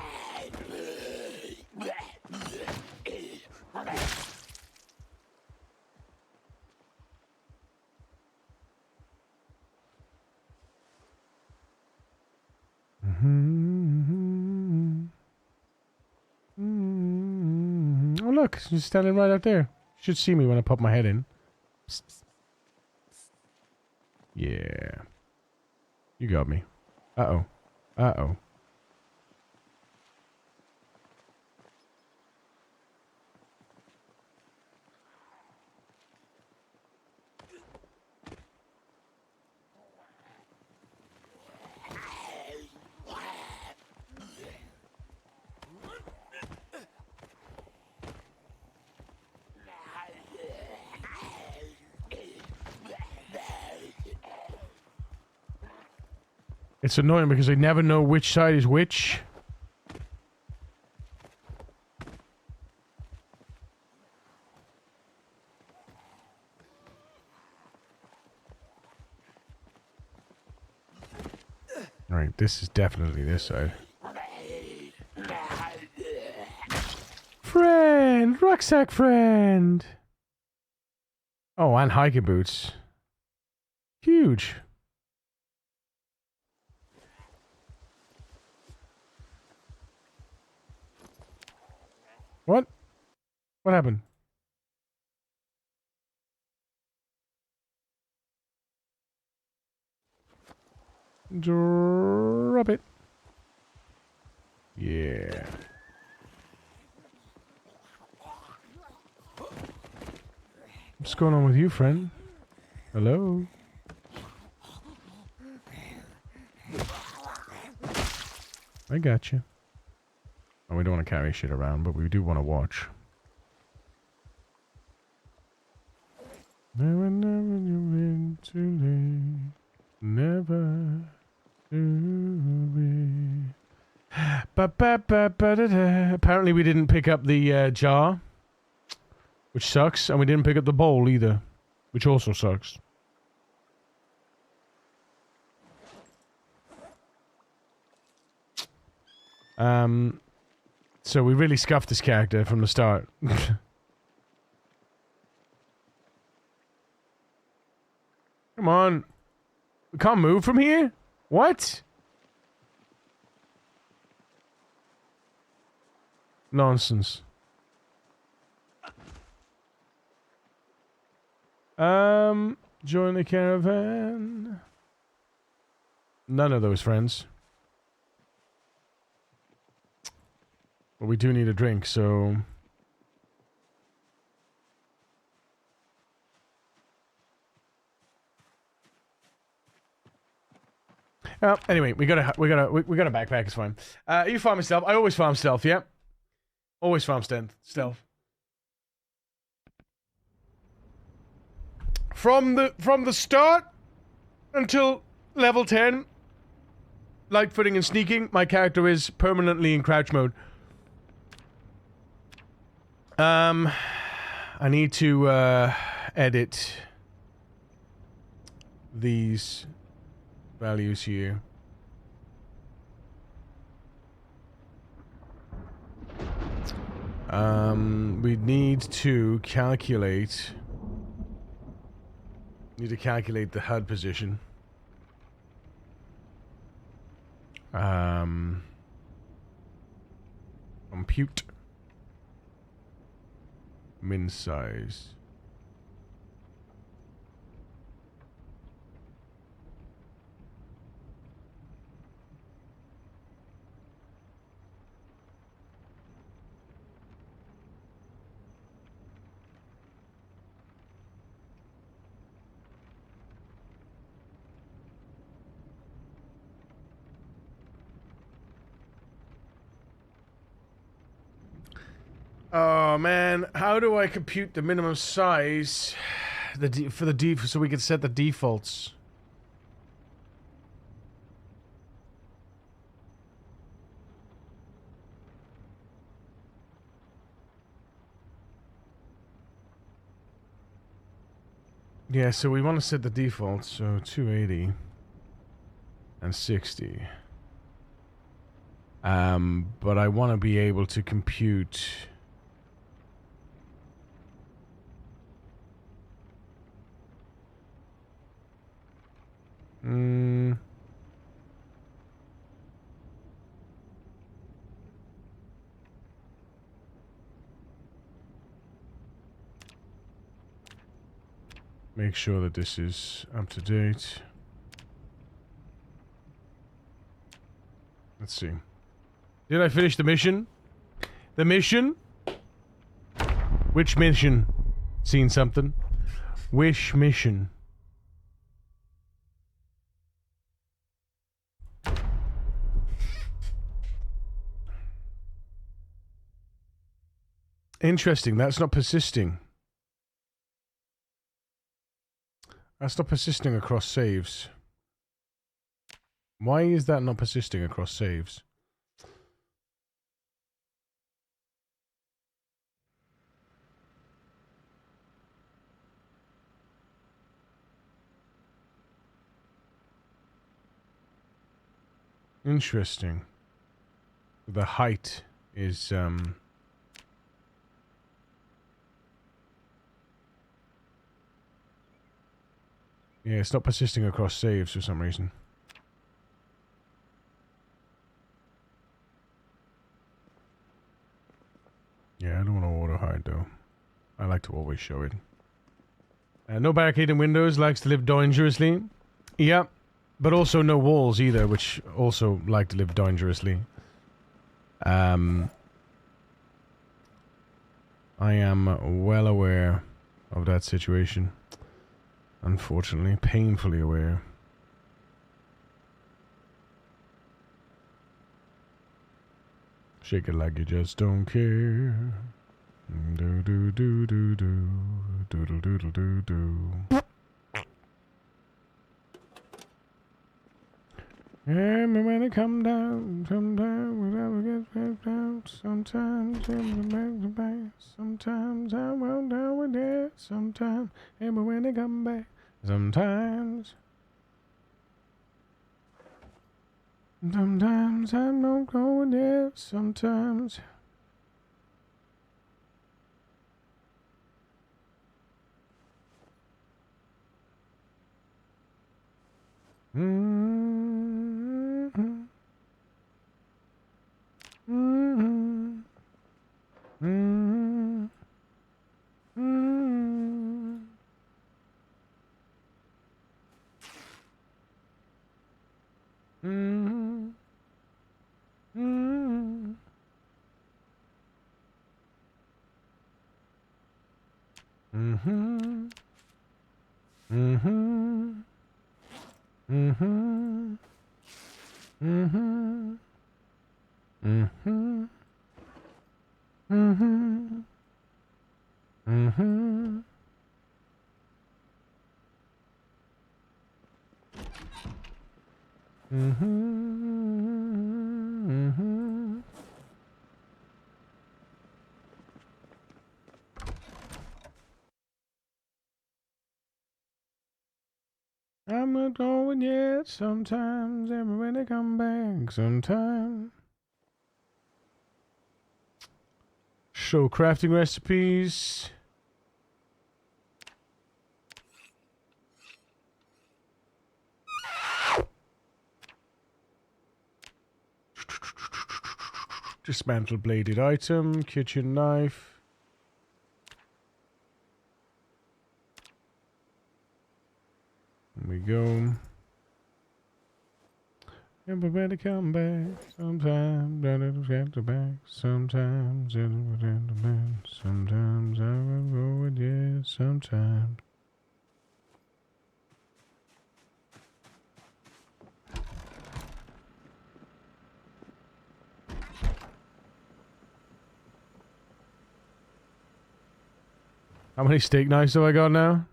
Oh, look. She's standing right out there. Should see me when I pop my head in. Psst. Yeah. You got me. Uh-oh. Uh-oh. It's annoying because I never know which side is which. Alright, this is definitely this side. Friend! Rucksack friend! Oh, and hiking boots. Huge. What? What happened? Drop it. Yeah. What's going on with you, friend? Hello? I got you. Oh, we don't want to carry shit around, but we do want to watch. Never, never you've been too late. Never to be. Apparently we didn't pick up the jar, which sucks, and we didn't pick up the bowl either, which also sucks. So we really scuffed this character from the start. Come on. We can't move from here? What? Nonsense. Join the caravan. None of those friends. But we do need a drink, so... Anyway, we got a backpack. It's fine. You farming stealth? I always farm stealth. Yeah, always farm stealth. From the start until level 10, light footing and sneaking, my character is permanently in crouch mode. I need to edit these values here. We need to calculate. Need to calculate the HUD position. Compute. Min size. Oh man, how do I compute the minimum size so we can set the defaults? Yeah, so we want to set the defaults, so 280 and 60. But I want to be able to compute. Make sure that this is up to date. Let's see. Did I finish the mission? The mission? Which mission? Seen something? Which mission? Interesting, that's not persisting. That's not persisting across saves. Why is that not persisting across saves? Interesting. The height is, yeah, it's not persisting across saves for some reason. Yeah, I don't want to auto hide though. I like to always show it. No barricade in windows, likes to live dangerously. Yeah, but also no walls either, which also like to live dangerously. I am well aware of that situation. Unfortunately, painfully aware. Shake it like you just don't care. Do do do do do doodle doodle do do. And when it come down, sometimes we never get back down. Sometimes I'm back to back. Sometimes I won't down with it. Sometimes, and when they come back, sometimes. Sometimes I don't go with it. Sometimes. Mm-hmm. Mm-hmm. Mm-hmm. Mm-hmm. I'm not going yet. Sometimes, every when they come back, sometimes. Show crafting recipes. Dismantle bladed item, kitchen knife. There we go. Everybody come back. Sometimes I don't have to back. Sometimes I don't have to back. Sometimes I will go with yeah. Sometimes. How many steak knives have I got now?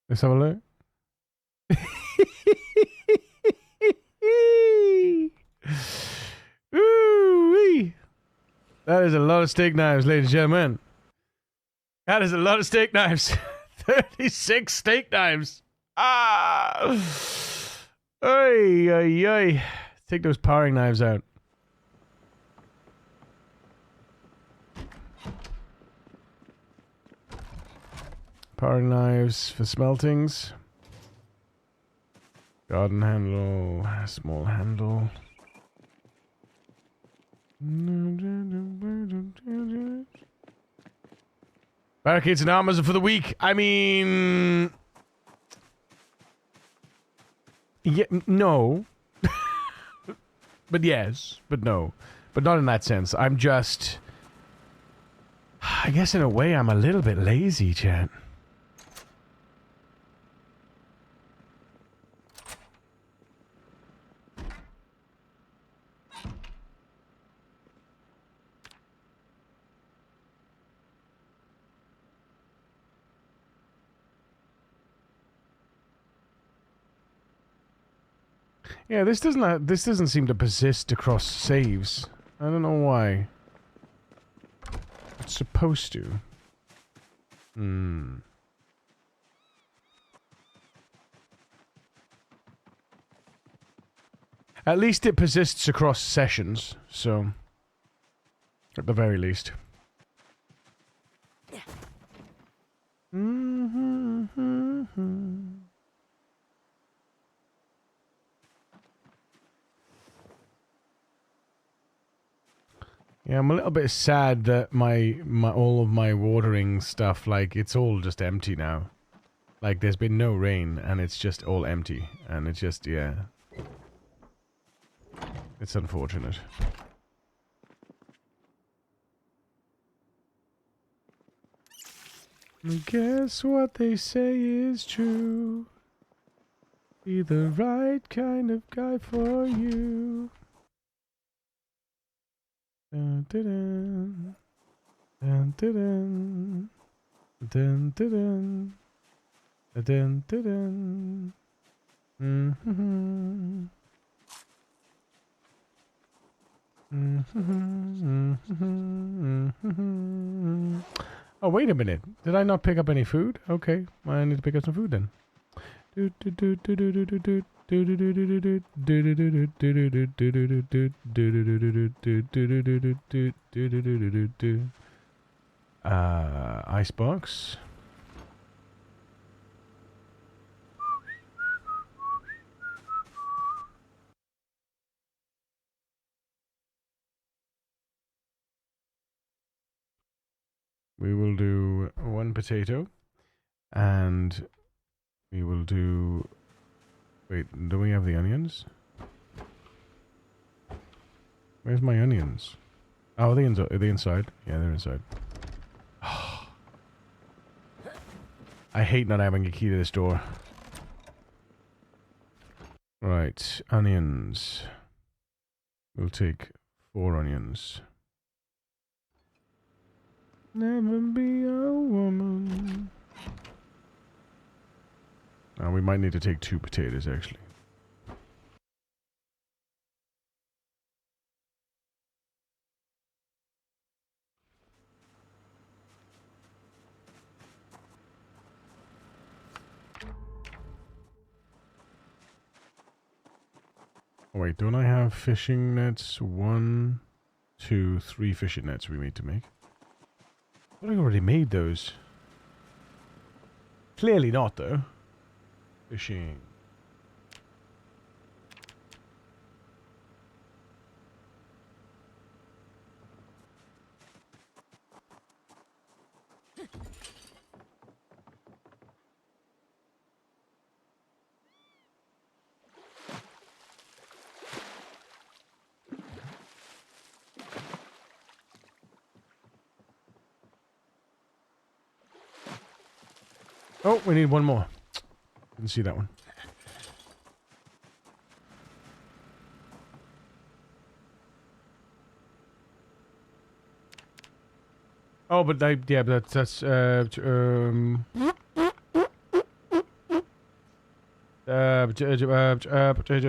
Let's have a look. Ooh-wee. That is a lot of steak knives, ladies and gentlemen. That is a lot of steak knives. 36 steak knives. Ah! Oy, oy, oy. Take those paring knives out. Paring knives for smeltings. Garden handle, small handle. Barricades and armors for the weak. I mean... Yeah, no. But yes, but no. But not in that sense. I'm just... I guess in a way I'm a little bit lazy, chat. Yeah, this doesn't seem to persist across saves. I don't know why. It's supposed to. At least it persists across sessions, so at the very least. Yeah, I'm a little bit sad that my all of my watering stuff, like, it's all just empty now. Like, there's been no rain, and it's just all empty. And it's just, yeah. It's unfortunate. Guess what they say is true. Be the right kind of guy for you. Dun, dun, dun. Dun, dun, dun. Dun, dun, dun. Dun, dun, dun. Mm-hmm. Mm-hmm. Mm-hmm. Oh, wait a minute. Did I not pick up any food? Okay. Well, I need to pick up some food then. Icebox. We will do one potato, and we will do... Wait, do we have the onions? Where's my onions? Oh, are they inside? Yeah, they're inside. I hate not having a key to this door. Right, onions. We'll take 4 onions. Never be a woman. We might need to take 2 potatoes, actually. Oh, wait, don't I have fishing nets? 1, 2, 3 fishing nets we need to make. I thought I already made those. Clearly not, though. Fishing. Oh, we need one more. Didn't see that one. Oh, but yeah, but that's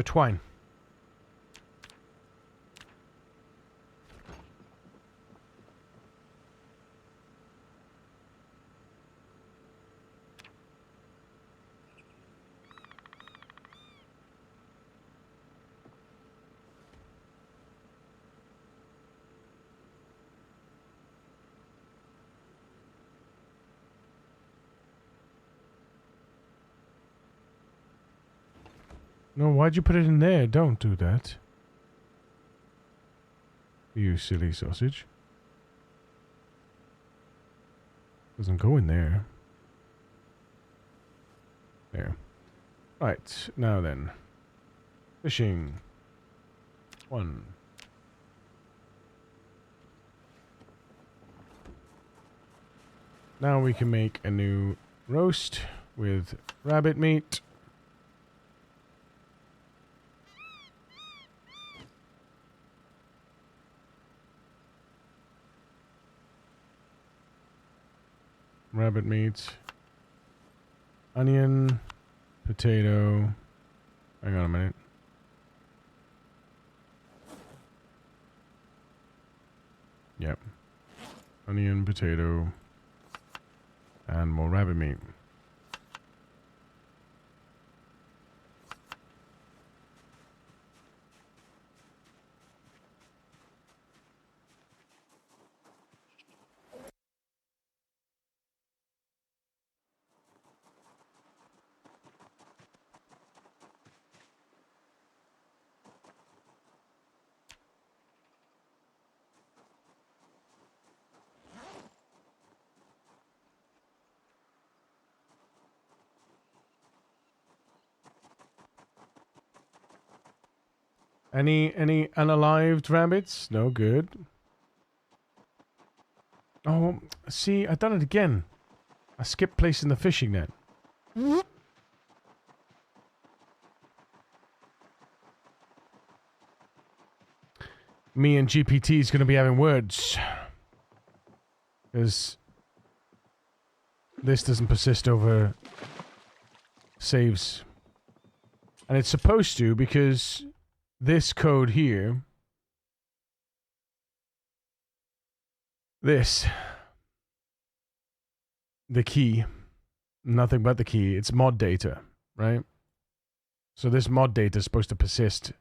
twine. No, why'd you put it in there? Don't do that. You silly sausage. Doesn't go in there. There. Right, now then. Fishing. 1. Now we can make a new roast with rabbit meat. Rabbit meat. Onion. Potato. Hang on a minute. Yep. Onion, potato, and more rabbit meat. Any unalived rabbits? No good. Oh, see, I've done it again. I skipped placing the fishing net. Me and GPT is going to be having words. Because this doesn't persist over saves. And it's supposed to, because this code here, this, the key, nothing but the key, it's mod data, right? So this mod data is supposed to persist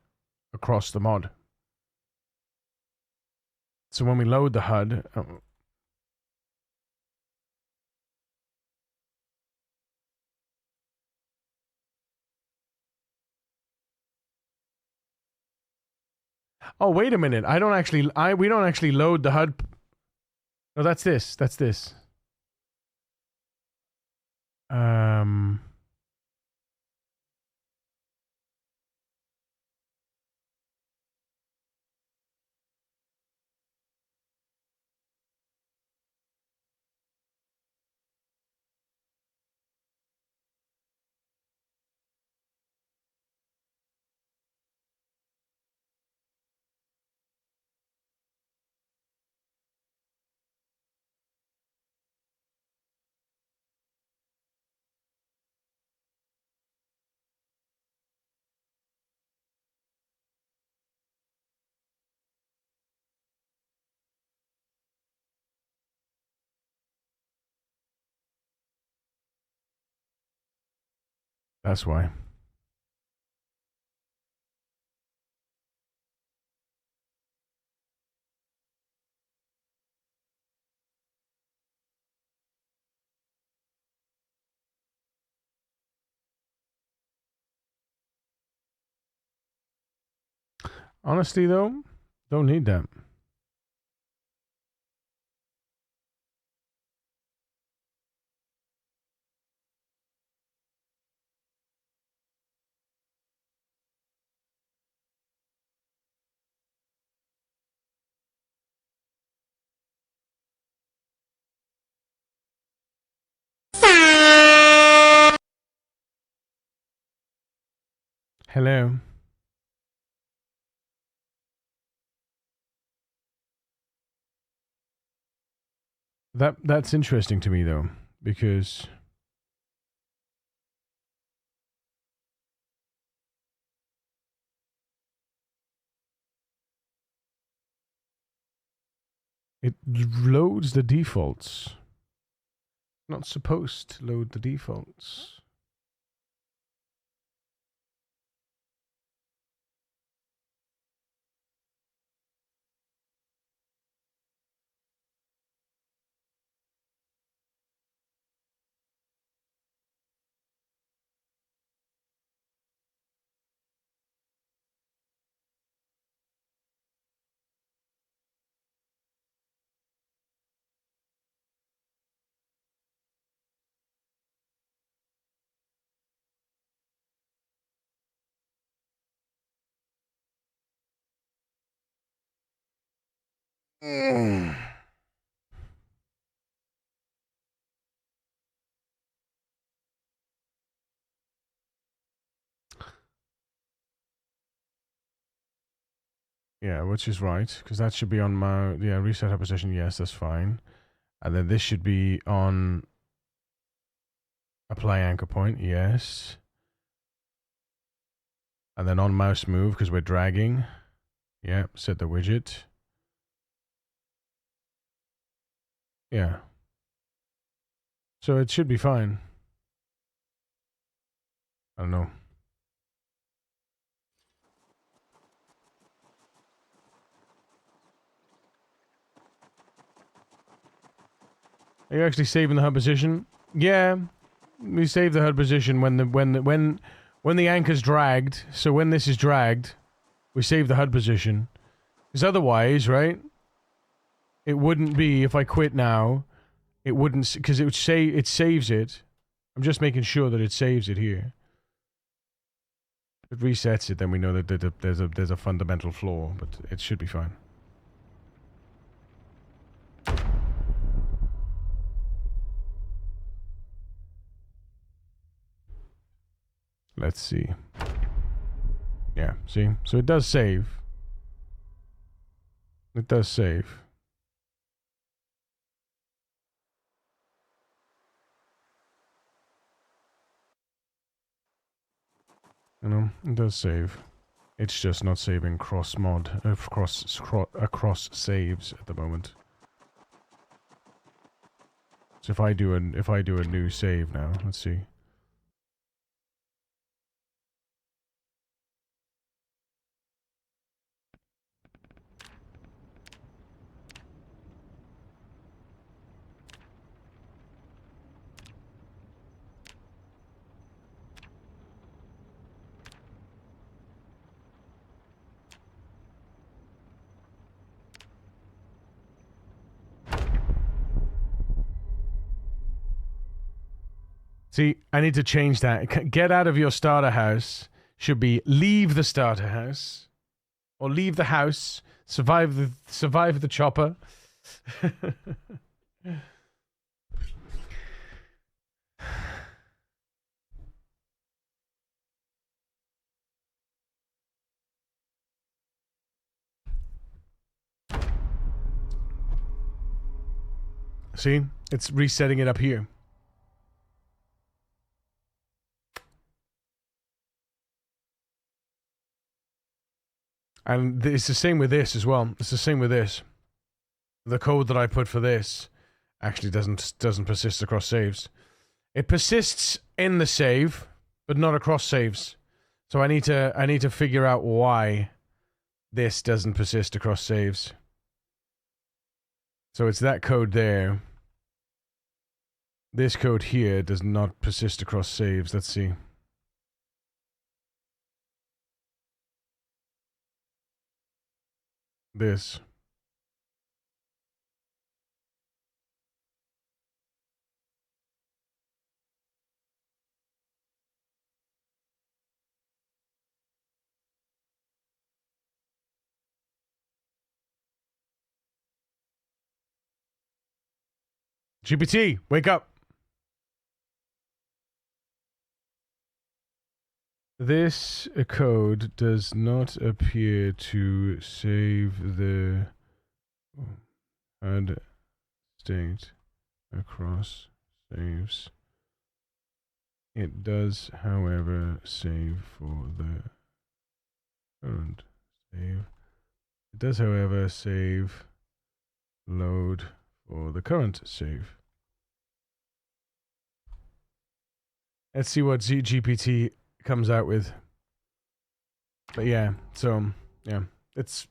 across the mod. So when we load the HUD, oh, wait a minute. We don't actually load the HUD. No, that's this. That's this. That's why. Honestly, though, don't need that. Hello. That's interesting to me though, because it loads the defaults. Not supposed to load the defaults. Yeah, which is right, because that should be on my reset her position. Yes, that's fine. And then this should be on apply anchor point. Yes. And then on mouse move because we're dragging. Yeah, set the widget. Yeah. So it should be fine. I don't know. Are you actually saving the HUD position? Yeah, we save the HUD position when the anchor's dragged. So when this is dragged, we save the HUD position. Because otherwise, right? It wouldn't be if I quit now. It wouldn't, because it would say it saves it. I'm just making sure that it saves it here. If it resets it, then we know that there's a fundamental flaw, but it should be fine. Let's see. Yeah, see? So it does save. It does save. You know, it does save. It's just not saving cross saves at the moment. So if I do a new save now, let's see. See, I need to change that. Get out of your starter house should be leave the starter house. Or leave the house. Survive the chopper. See? It's resetting it up here. And it's the same with this as well. It's the same with this. The code that I put for this actually doesn't persist across saves. It persists in the save, but not across saves. So I need to figure out why this doesn't persist across saves. So it's that code there. This code here does not persist across saves. Let's see. This. GPT, wake up. This code does not appear to save the hard state across saves. It does, however, save for the current save. It does, however, save load for the current save. Let's see what GPT comes out with. But yeah, so yeah, it's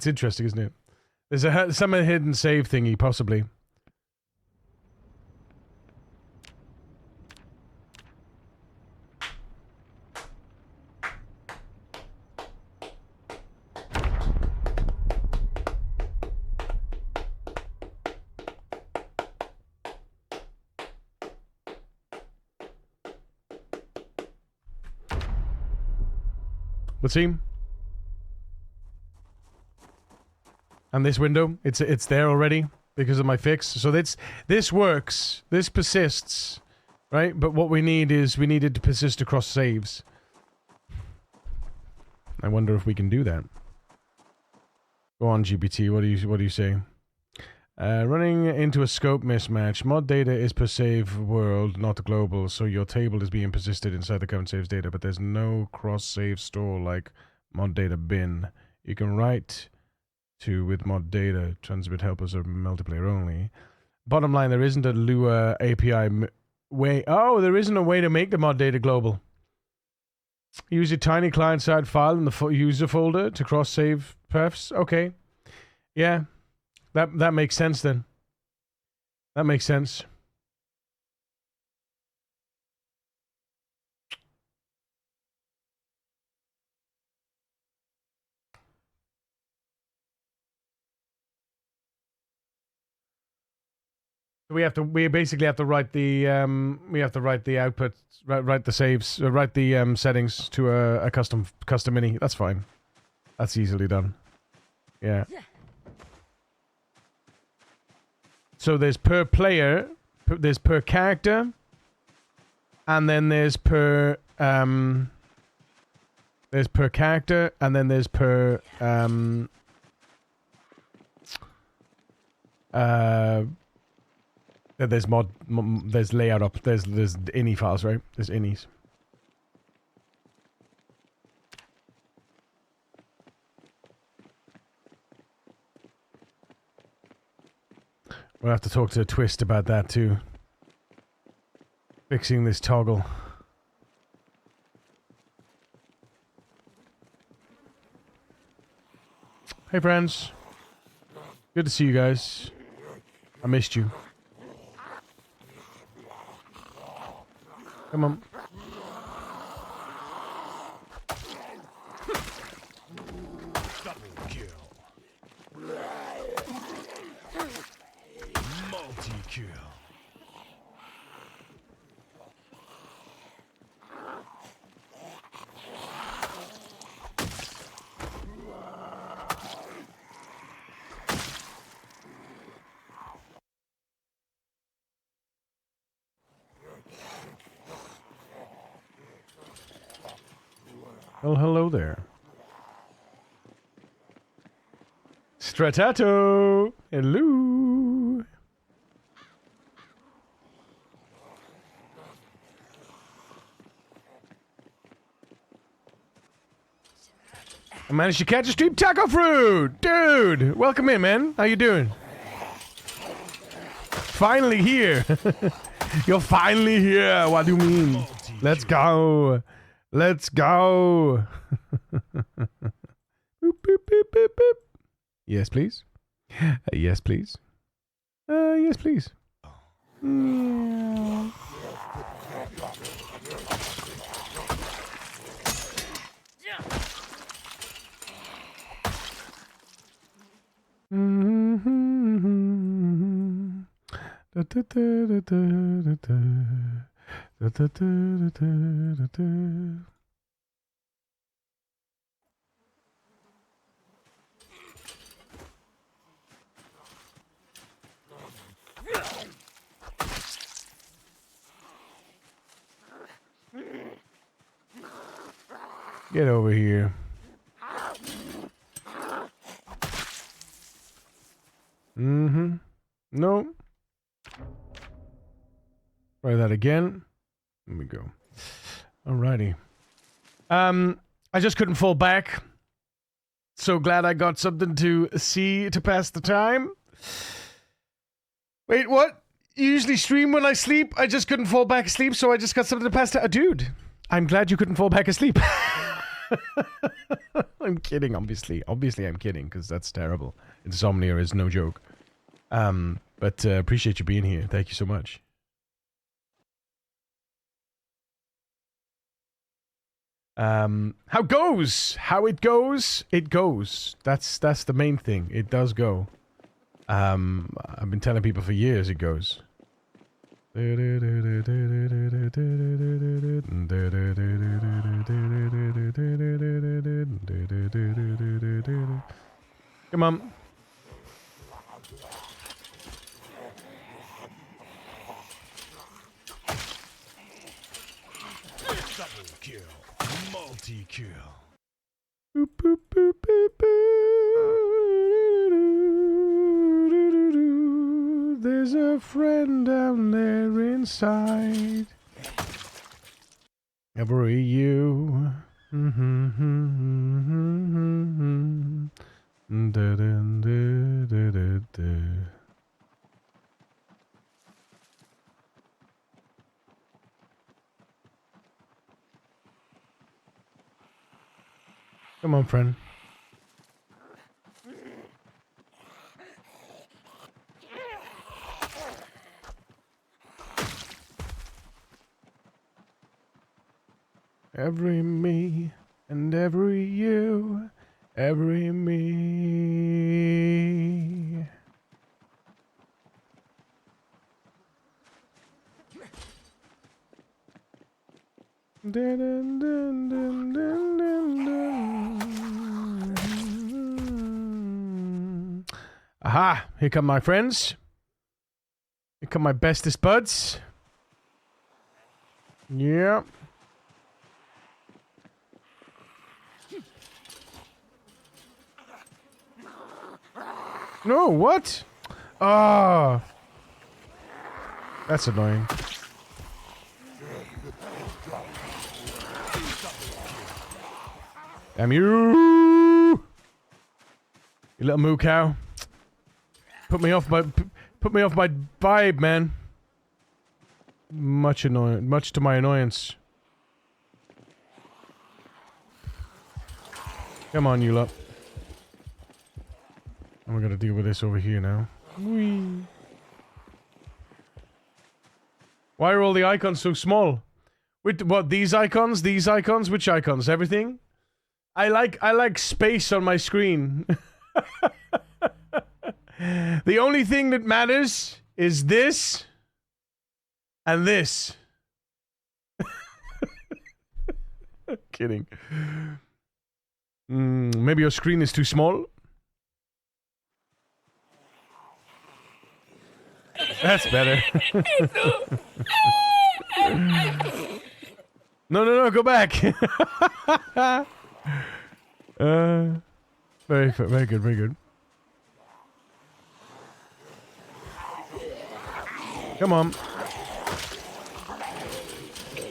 interesting, isn't it? There's some hidden save thingy possibly. Let's see. And this window, it's there already because of my fix. So this works. This persists, right? But what we need is we need it to persist across saves. I wonder if we can do that. Go on, GPT. What do you say? Running into a scope mismatch. Mod data is per save world, not global, so your table is being persisted inside the current saves data, but there's no cross-save store like mod data bin. You can write to with mod data, transmit helpers or multiplayer only. Bottom line, there isn't a Lua API way. Oh, there isn't a way to make the mod data global. Use a tiny client-side file in the user folder to cross-save perfs. Okay. Yeah. That makes sense then. That makes sense. We basically have to write the output, write the saves, write the settings to a custom mini. That's fine. That's easily done. Yeah. So there's per player, there's per character, and then there's per character, and then there's per there's there's layout up, there's ini files, right? There's inis. We'll have to talk to Twist about that too. Fixing this toggle. Hey friends. Good to see you guys. I missed you. Come on. Double kill. Multi-kill. Well, hello there. Stratato! Hello! I managed to catch a stream taco fruit! Dude! Welcome in, man. How you doing? Finally here! You're finally here! What do you mean? Let's go. Let's go. Boop, boop, boop, boop, boop. Yes, please. Yes, please. Yes, please. Mm. Get over here. Mm-hmm. No. Try that again. Let me go. Alrighty. I just couldn't fall back. So glad I got something to see to pass the time. Wait, what? You usually stream when I sleep? I just couldn't fall back asleep, so I just got something to pass to... dude, I'm glad you couldn't fall back asleep. I'm kidding, obviously. Obviously, I'm kidding, because that's terrible. Insomnia is no joke. But appreciate you being here. Thank you so much. How goes? How it goes? It goes. That's the main thing. It does go. I've been telling people for years it goes. Come on. Double kill. Multi-kill. Boop, boop, boop, boop, boop. There's a friend down there inside. Every you. Come on, friend. Every me and every you, every me. Dun, dun, dun, dun, dun, dun, dun. Aha! Here come my friends. Here come my bestest buds. Yep. No, what? Ah. That's annoying. Damn you! You little moo cow. Put me off my vibe, man. Much to my annoyance. Come on, you lot. And we're gonna deal with this over here now. Whee. Why are all the icons so small? With what, these icons? These icons? Which icons? Everything? I like space on my screen. The only thing that matters is this and this. Kidding. Maybe your screen is too small. That's better. No, go back. Very good, very good. Come on.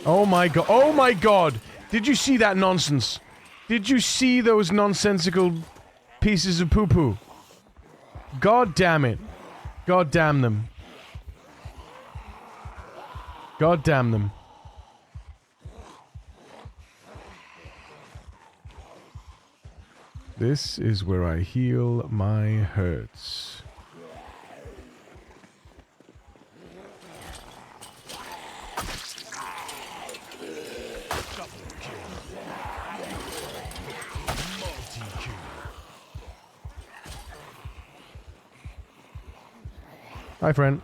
Oh my god. Oh my god. Did you see that nonsense? Did you see those nonsensical pieces of poo-poo? God damn it. God damn them. God damn them. This is where I heal my hurts. Hi, friend.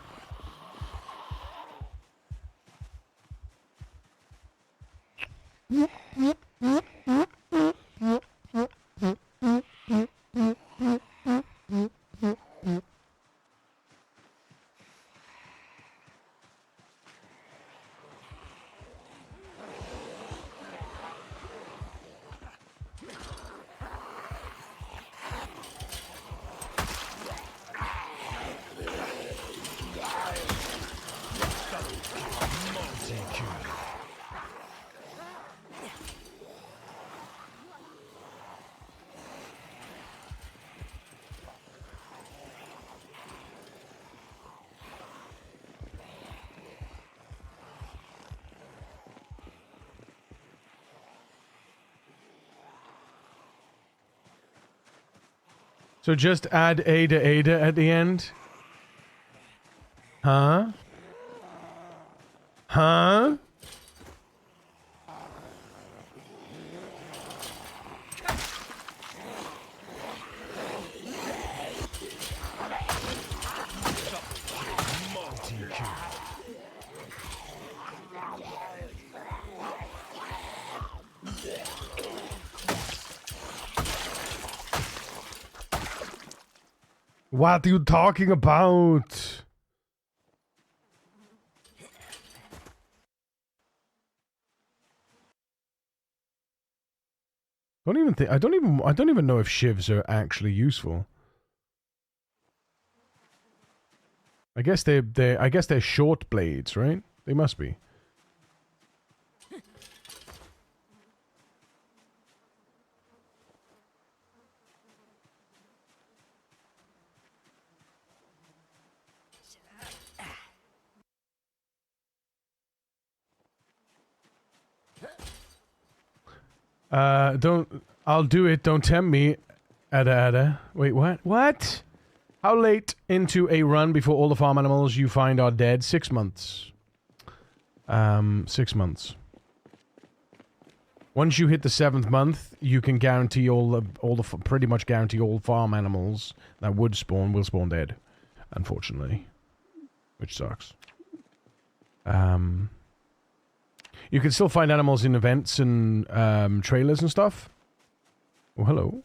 So just add Ada at the end? Huh? Huh? What are you talking about? I don't even know if shivs are actually useful. I guess they're short blades, right? They must be. I'll do it. Don't tempt me. Ada. Wait, what? What? How late into a run before all the farm animals you find are dead? 6 months. 6 months. Once you hit the 7th month, you can guarantee pretty much guarantee all farm animals that would spawn will spawn dead. Unfortunately. Which sucks. You can still find animals in events and trailers and stuff. Oh, hello.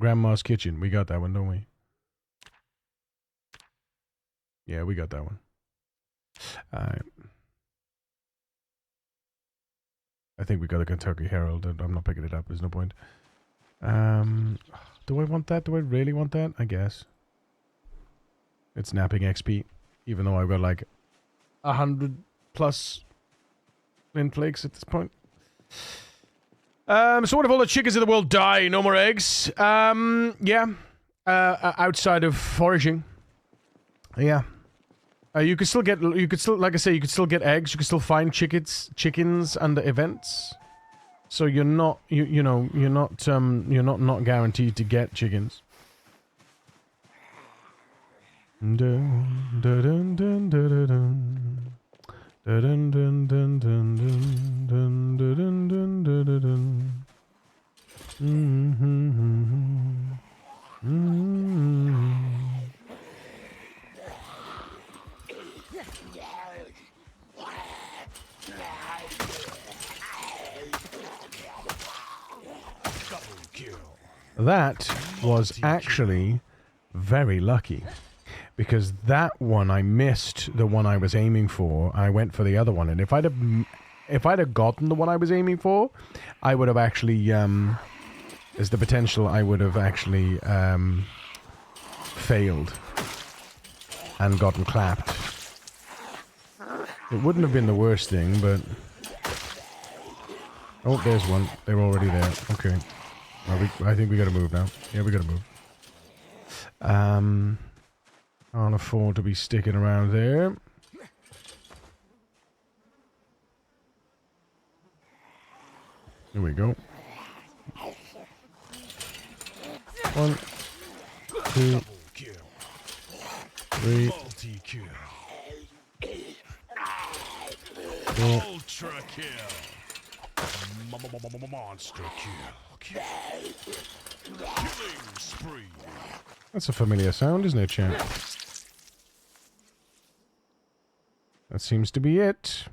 Grandma's Kitchen. We got that one, don't we? Yeah, we got that one. Alright. I think we got a Kentucky Herald. I'm not picking it up. There's no point. Do I want that? Do I really want that? I guess. It's napping XP. Even though I've got like 100 plus flint flakes at this point. So what if all the chickens in the world die? No more eggs? Yeah. Outside of foraging. Yeah. You could still, like I say, you could still get eggs. You could still find chickens under events. So you're not, you're not guaranteed to get chickens. Dun, dun, dun, dun, dun, dun. Dun, dun, dun, dun, dun, dun, dun, dun, dun, dun, dun. That was actually very lucky. Because that one, I missed the one I was aiming for. I went for the other one. And if I'd have gotten the one I was aiming for, I would have actually, there's the potential I would have actually, failed. And gotten clapped. It wouldn't have been the worst thing, but... Oh, there's one. They're already there. Okay. Well, I think we gotta move now. Yeah, we gotta move. Can't afford to be sticking around there. Here we go. 1, 2, 3, 4. Ultra kill. Monster kill. Killing spree. That's a familiar sound, isn't it, champ? That seems to be it.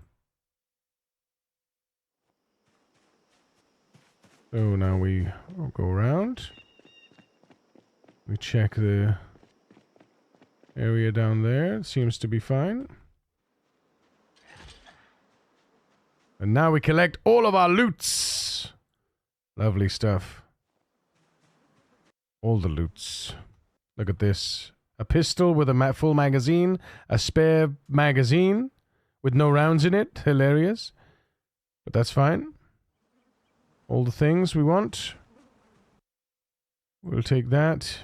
So now we go around. We check the area down there. It seems to be fine. And now we collect all of our loots. Lovely stuff. All the loots. Look at this. A pistol with a full magazine. A spare magazine with no rounds in it. Hilarious. But that's fine. All the things we want. We'll take that.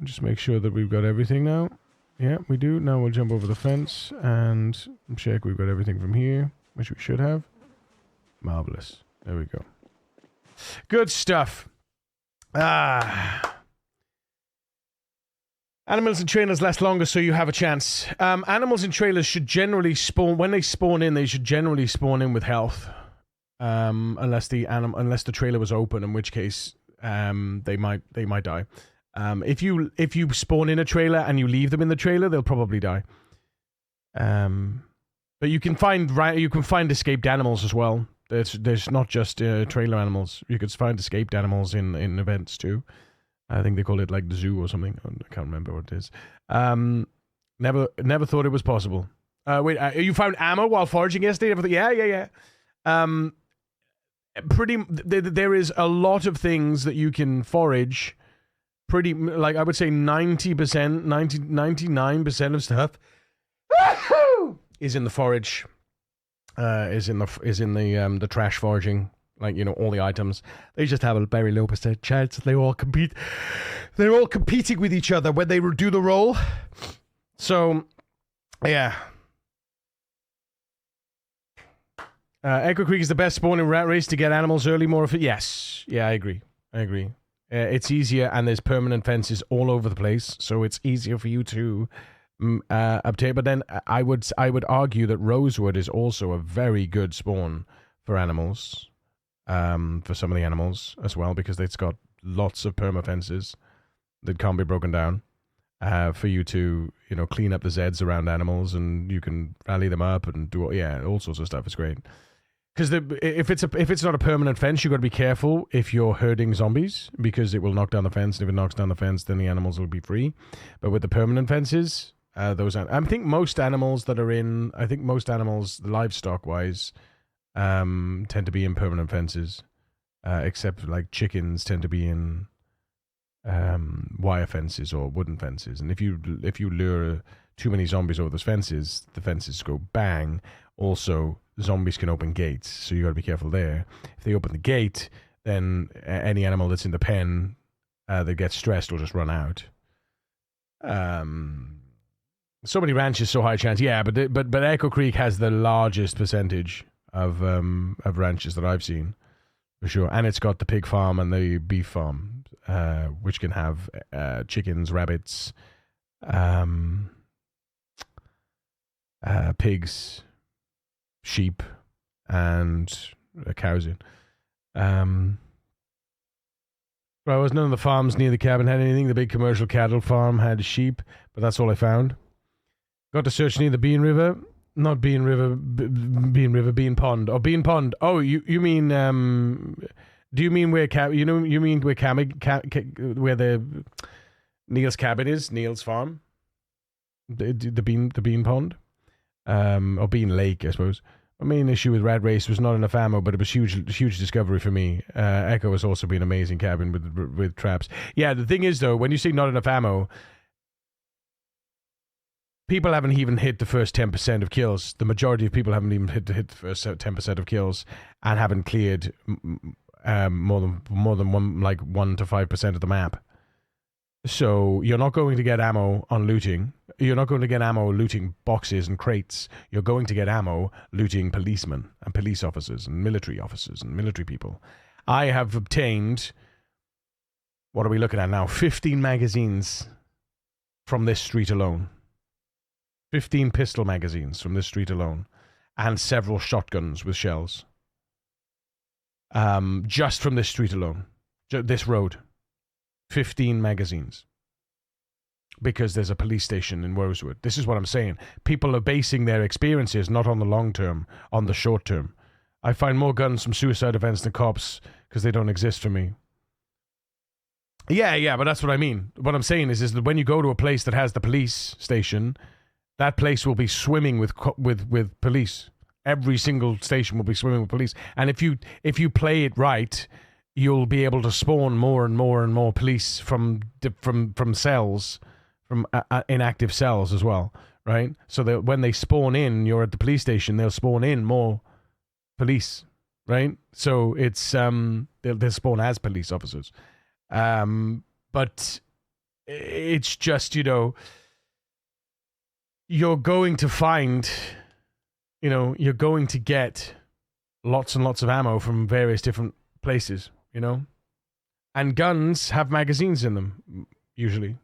Just make sure that we've got everything now. Yeah, we do. Now we'll jump over the fence and check we've got everything from here, which we should have. Marvelous. There we go. Good stuff. Animals and trailers last longer, so you have a chance. Animals and trailers should generally spawn, when they spawn in, they should generally spawn in with health. Unless the trailer was open, in which case they might die. If you spawn in a trailer and you leave them in the trailer, they'll probably die. But you can find escaped animals as well. There's not just trailer animals. You could find escaped animals in events too. I think they call it like the zoo or something. I can't remember what it is. Never thought it was possible. Wait, you found ammo while foraging yesterday? Yeah. There is a lot of things that you can forage. Pretty, like I would say 90%, 99% of stuff is in the forage. Is in the trash foraging. Like, you know, all the items. They just have a very low percent chance. They all compete. They're all competing with each other when they do the roll. So, yeah. Echo Creek is the best spawn in Rat Race to get animals early more. Yes. Yeah, I agree. It's easier, and there's permanent fences all over the place, so it's easier for you to obtain. But then I would argue that Rosewood is also a very good spawn for animals. For some of the animals as well, because it's got lots of perma fences that can't be broken down. For you to, you know, clean up the Zeds around animals, and you can rally them up and do all sorts of stuff. It's great. Because if it's not a permanent fence, you've got to be careful if you're herding zombies, because it will knock down the fence, and if it knocks down the fence, then the animals will be free. But with the permanent fences, I think most animals, livestock-wise, tend to be in permanent fences, except like chickens tend to be in wire fences or wooden fences. And if you lure too many zombies over those fences, the fences go bang. Also, zombies can open gates, so you got to be careful there. If they open the gate, then any animal that's in the pen that gets stressed will just run out. So many ranches, so high chance. Yeah, but Echo Creek has the largest percentage of ranches that I've seen, for sure. And it's got the pig farm and the beef farm, which can have chickens, rabbits, pigs, sheep, and cows in. Well, none of the farms near the cabin had anything. The big commercial cattle farm had sheep, but that's all I found. Got to search near the Bean River. Not Bean River, Bean Pond. Oh, Bean Pond. Oh, you mean, do you mean where, where the Neil's cabin is? Neil's farm? The Bean Pond? Or Bean Lake, I suppose. My main issue with Rat Race was not enough ammo, but it was huge discovery for me. Echo has also been an amazing cabin with traps. Yeah, the thing is, though, when you say not enough ammo, people haven't even hit the first 10% of kills. The majority of people haven't even hit the first 10% of kills, and haven't cleared more than 1 to 5% of the map. So you're not going to get ammo on looting. You're not going to get ammo looting boxes and crates. You're going to get ammo looting policemen and police officers and military people. I have obtained What are we looking at now? 15 magazines from this street alone. 15 pistol magazines from this street alone. And several shotguns with shells. Just from this street alone. This road. 15 magazines. Because there's a police station in Rosewood. This is what I'm saying. People are basing their experiences not on the long term, on the short term. I find more guns from suicide events than cops because they don't exist for me. Yeah, but that's what I mean. What I'm saying is that when you go to a place that has the police station, that place will be swimming with police. Every single station will be swimming with police. And if you play it right, you'll be able to spawn more and more and more police from cells, from inactive cells as well, right? So that when they spawn in, you're at the police station, they'll spawn in more police, right? So it's they'll spawn as police officers. But it's just, you're going to find, you're going to get lots and lots of ammo from various different places, and guns have magazines in them, usually.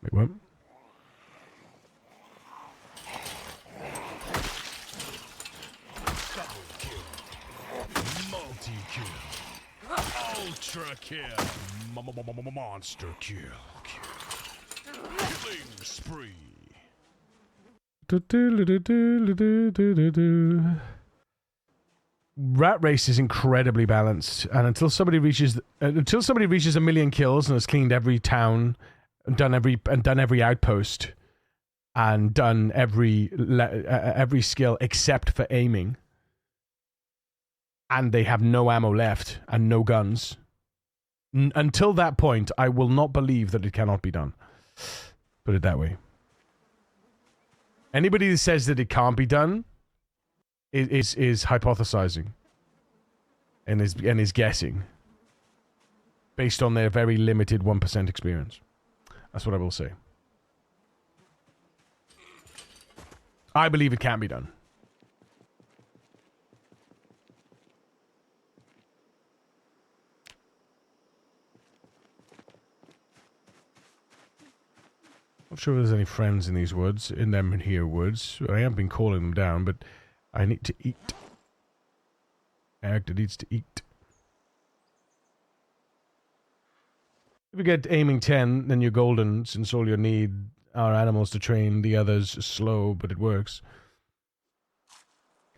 Wait, what? Ultra kill. Monster kill. Killing spree. Rat Race is incredibly balanced, and until somebody reaches a million kills and has cleaned every town, done every outpost, and done every skill except for aiming, and they have no ammo left and no guns. Until that point, I will not believe that it cannot be done. Put it that way. Anybody that says that it can't be done is hypothesizing and is guessing based on their very limited 1% experience. That's what I will say. I believe it can be done. Not sure if there's any friends in these woods, in them here woods. I have been calling them down, but I need to eat. Character needs to eat. If you get aiming 10, then you're golden, since all you need are animals to train. The others slow, but it works.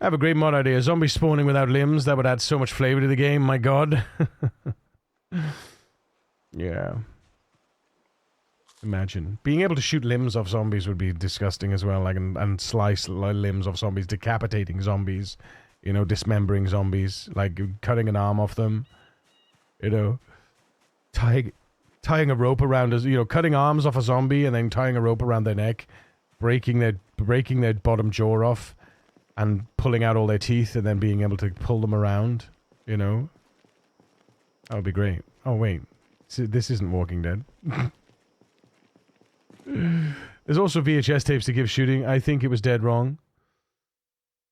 I have a great mod idea. Zombie spawning without limbs. That would add so much flavor to the game, my god. Yeah. Imagine. Being able to shoot limbs off zombies would be disgusting as well, like, and slice limbs off zombies, decapitating zombies, dismembering zombies, like cutting an arm off them, tying a rope around us, cutting arms off a zombie and then tying a rope around their neck, breaking their bottom jaw off, and pulling out all their teeth, and then being able to pull them around, That would be great. Oh wait, this isn't Walking Dead. There's also VHS tapes to give shooting. I think it was dead wrong.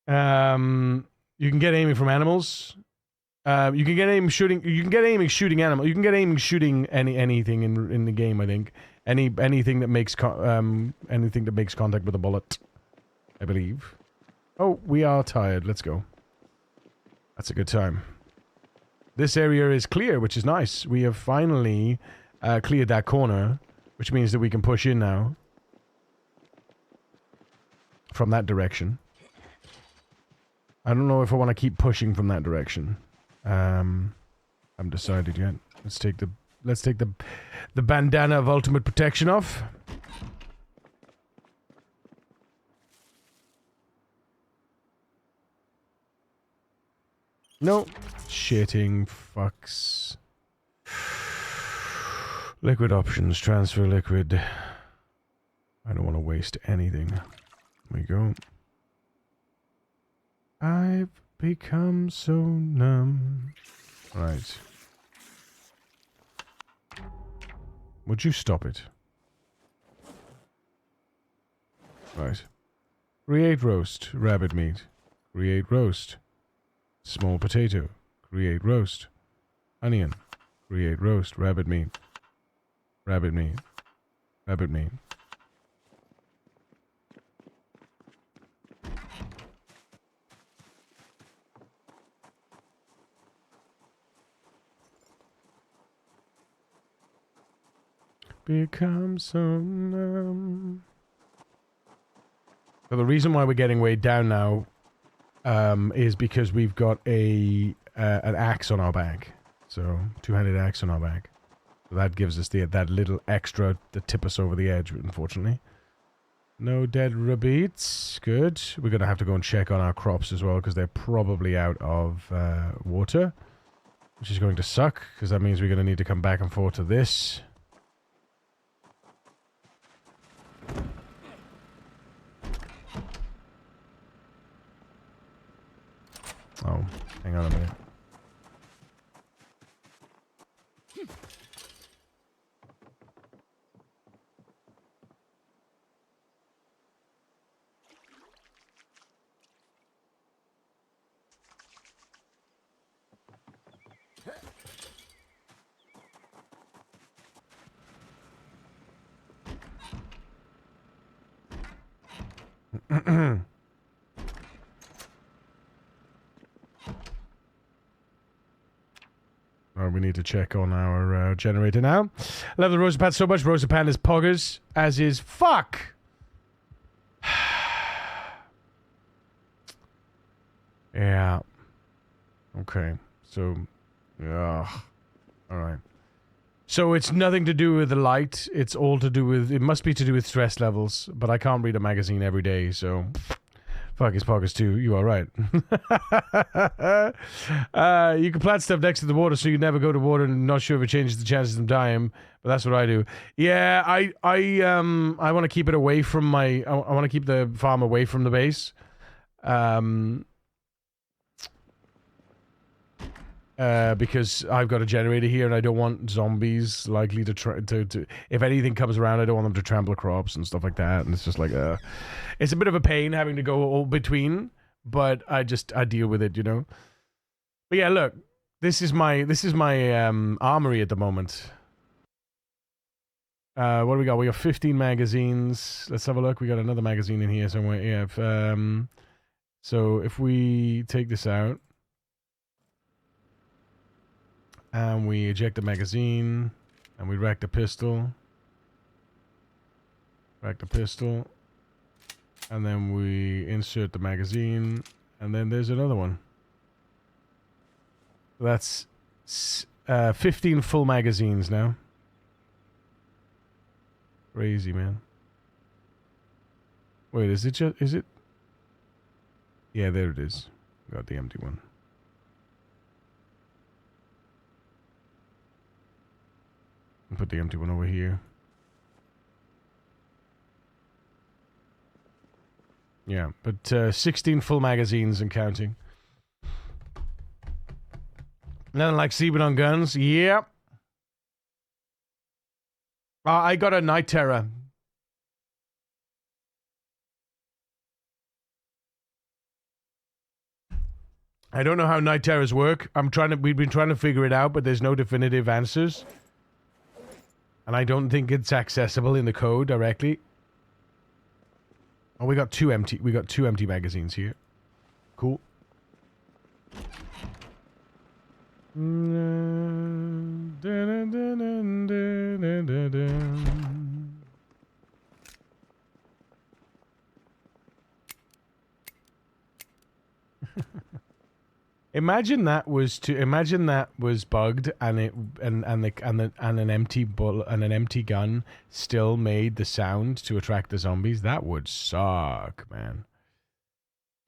You can get aiming from animals. You can get aiming shooting. You can get aiming shooting animal. You can get aiming shooting anything in the game. I think anything that makes contact with a bullet. I believe. Oh, we are tired. Let's go. That's a good time. This area is clear, which is nice. We have finally cleared that corner. Which means that we can push in now. From that direction. I don't know if I want to keep pushing from that direction. I haven't decided yet. Let's take the bandana of ultimate protection off. No. Shitting fucks. Liquid options, transfer liquid. I don't want to waste anything. There we go. I've become so numb. Right. Would you stop it? Right. Create roast. Rabbit meat. Create roast. Small potato. Create roast. Onion. Create roast. Rabbit meat. Rabbit meat. Rabbit meat. Become so numb. So the reason why we're getting weighed down now is because we've got an axe on our back. So, two-handed axe on our back. So that gives us that little extra to tip us over the edge, unfortunately. No dead rabbits. Good. We're going to have to go and check on our crops as well, because they're probably out of water. Which is going to suck, because that means we're going to need to come back and forth to this. Oh, hang on a minute. We need to check on our generator now. I love the Rosapan so much. Rosapan is poggers, as is fuck. Yeah. Okay. So, yeah. All right. So it's nothing to do with the light. It's all to do with. It must be to do with stress levels. But I can't read a magazine every day, so. Fuck his pockets too. You are right. You can plant stuff next to the water so you never go to water, and not sure if it changes the chances of dying. But that's what I do. Yeah, I want to keep it away from my. I want to keep the farm away from the base. Because I've got a generator here, and I don't want zombies likely to try to. If anything comes around, I don't want them to trample crops and stuff like that. And it's just like it's a bit of a pain having to go all between, but I deal with it, you know. But yeah, look, this is my armory at the moment. What do we got? We got 15 magazines. Let's have a look. We got another magazine in here somewhere. Yeah. So if we take this out. And we eject the magazine, and we rack the pistol. Rack the pistol. And then we insert the magazine, and then there's another one. That's 15 full magazines now. Crazy, man. Wait, is it? Yeah, there it is. Got the empty one. Put the empty one over here. Yeah, but 16 full magazines and counting. Nothing like sleeping on guns. Yeah. I got a night terror. I don't know how night terrors work. We've been trying to figure it out, but there's no definitive answers. And I don't think it's accessible in the code directly. Oh, we got two empty magazines here. Cool. Imagine that was bugged, and an empty gun still made the sound to attract the zombies. That would suck, man.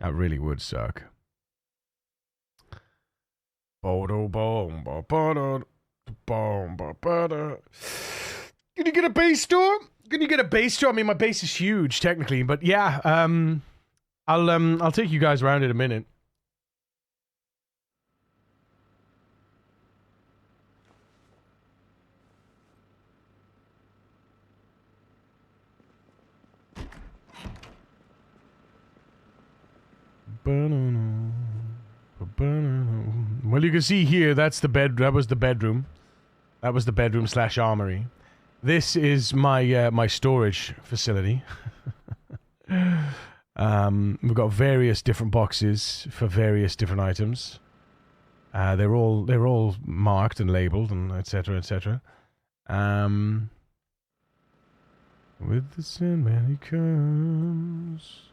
That really would suck. Can you get a base door? Can you get a base door? I mean, my base is huge technically, but yeah. I'll take you guys around in a minute. Well, you can see here, that's the bed. That was the bedroom. That was the bedroom / armory. This is my my storage facility. We've got various different boxes for various different items. They're all marked and labeled and etc. etc. With the Sandman he comes,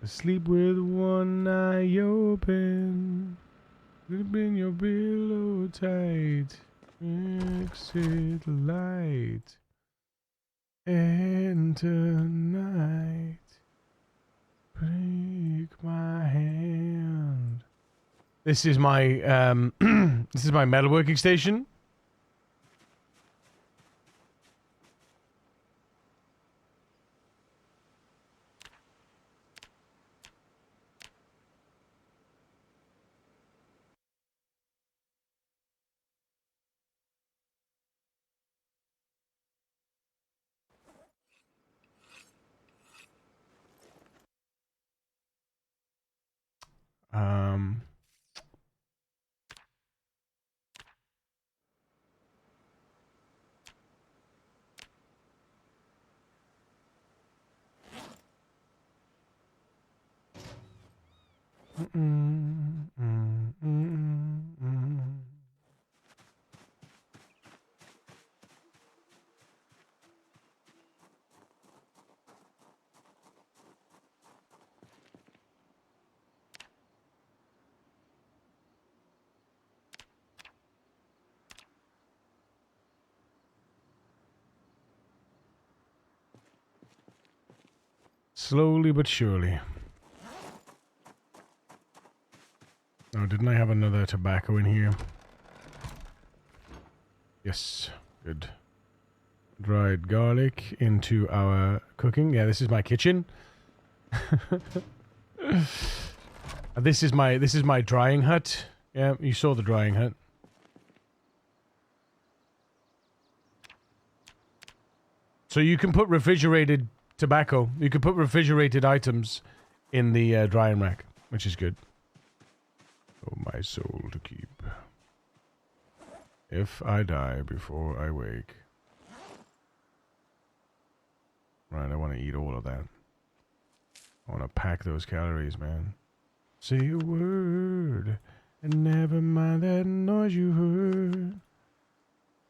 asleep with one eye open, slip in your pillow tight, exit light, enter night, break my hand. This is my this is my metalworking station. Slowly but surely. Oh, didn't I have another tobacco in here? Yes, good. Dried garlic into our cooking. Yeah, this is my kitchen. This is my drying hut. Yeah, you saw the drying hut. So you can put refrigerated tobacco. You can put refrigerated items in the drying rack, which is good. Oh, my soul to keep. If I die before I wake. Right, I want to eat all of that. I want to pack those calories, man. Say a word, and never mind that noise you heard.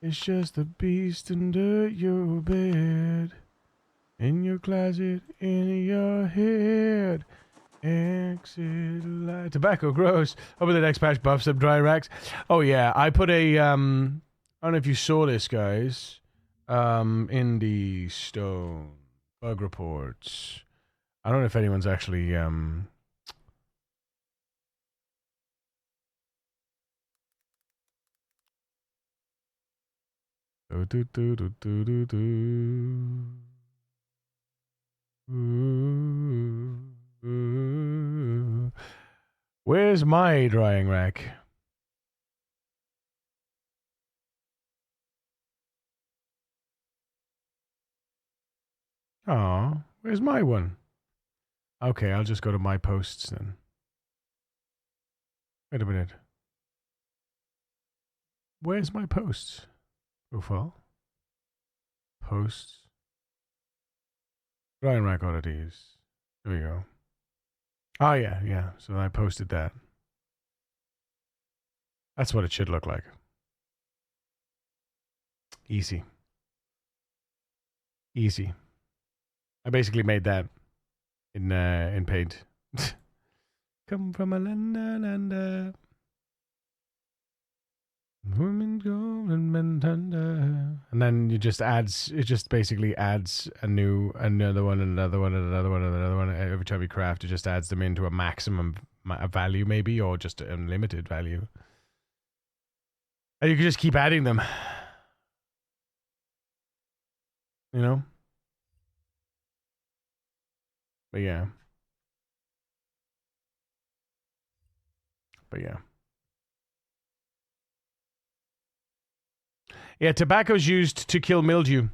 It's just the beast under your bed. In your closet, in your head. Exit light. Tobacco, gross. Over the next patch, buffs up dry racks. Oh yeah, I put a I don't know if you saw this, guys. Indie Stone bug reports. I don't know if anyone's actually Where's my drying rack? Oh, where's my one? Okay, I'll just go to my posts then. Wait a minute. Where's my posts? Profile. Posts. Drying rack oddities. There we go. Oh, yeah. So I posted that. That's what it should look like. Easy. Easy. I basically made that in Paint. Come from a land under. Women go and men thunder. And then it just basically adds another one and another one and another one and another one. Every time you craft, it just adds them into a maximum value maybe, or just an unlimited value. And you can just keep adding them. You know? But yeah. Yeah, tobacco's used to kill mildew.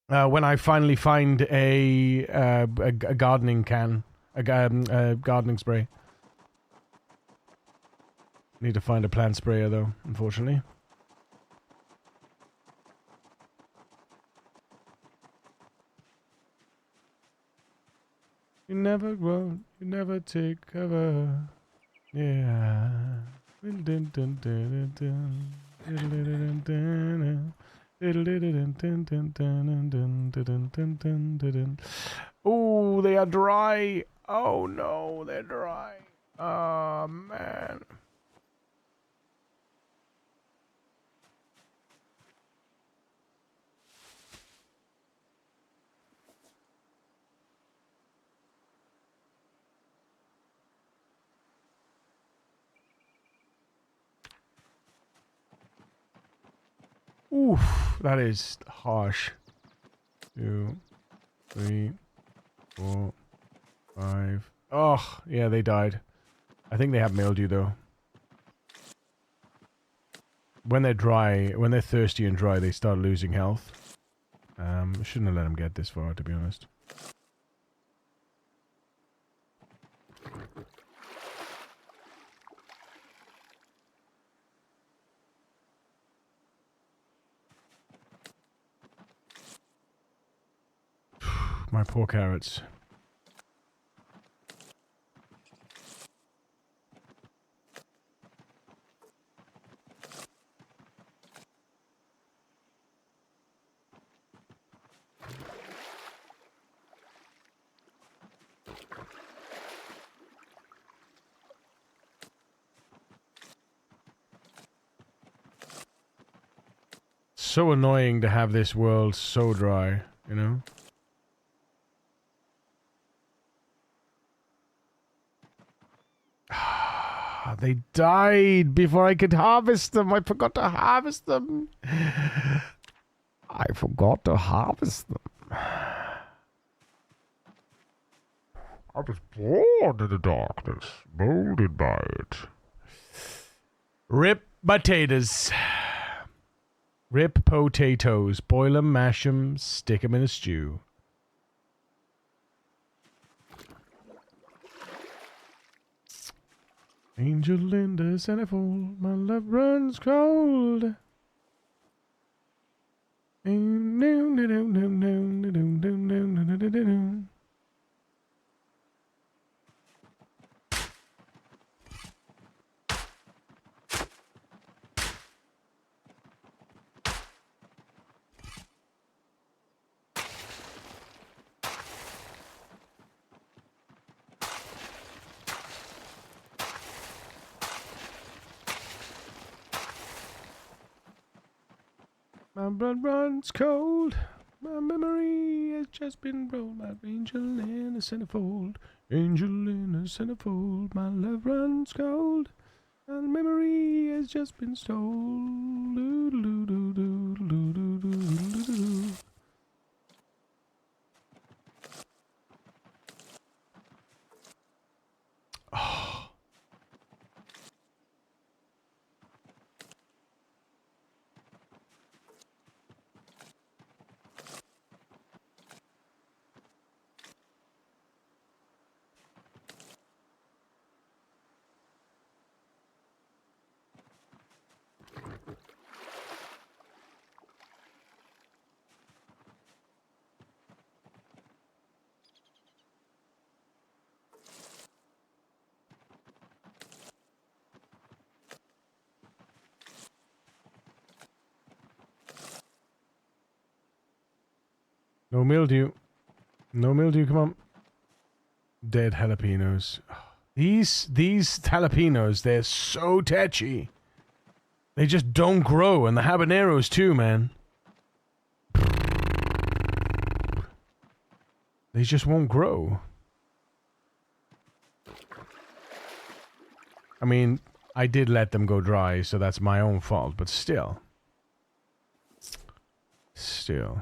When I finally find a gardening can, gardening spray. Need to find a plant sprayer though, unfortunately. You never grow, you never take cover. Yeah. Oh, they are dry. Oh no, they're dry. Oh man. Oof, that is harsh. 2, 3, 4, 5. Oh, yeah, they died. I think they have mildew though. When they're dry, when they're thirsty and dry, they start losing health. Shouldn't have let them get this far, to be honest. My poor carrots. So annoying to have this world so dry, you know? They died before I could harvest them. I forgot to harvest them. I forgot to harvest them. I was born in the darkness, molded by it. Rip potatoes. Rip potatoes. Boil them, mash them, stick them in a stew. Angel in the centerfold, my love runs cold. My blood runs cold. My memory has just been rolled. My angel in a centerfold. Angel in a centerfold. My love runs cold. My memory has just been stole. Oh. No mildew. No mildew, come on. Dead jalapenos. These jalapenos, they're so tetchy. They just don't grow, and the habaneros too, man. They just won't grow. I mean, I did let them go dry, so that's my own fault, but still. Still.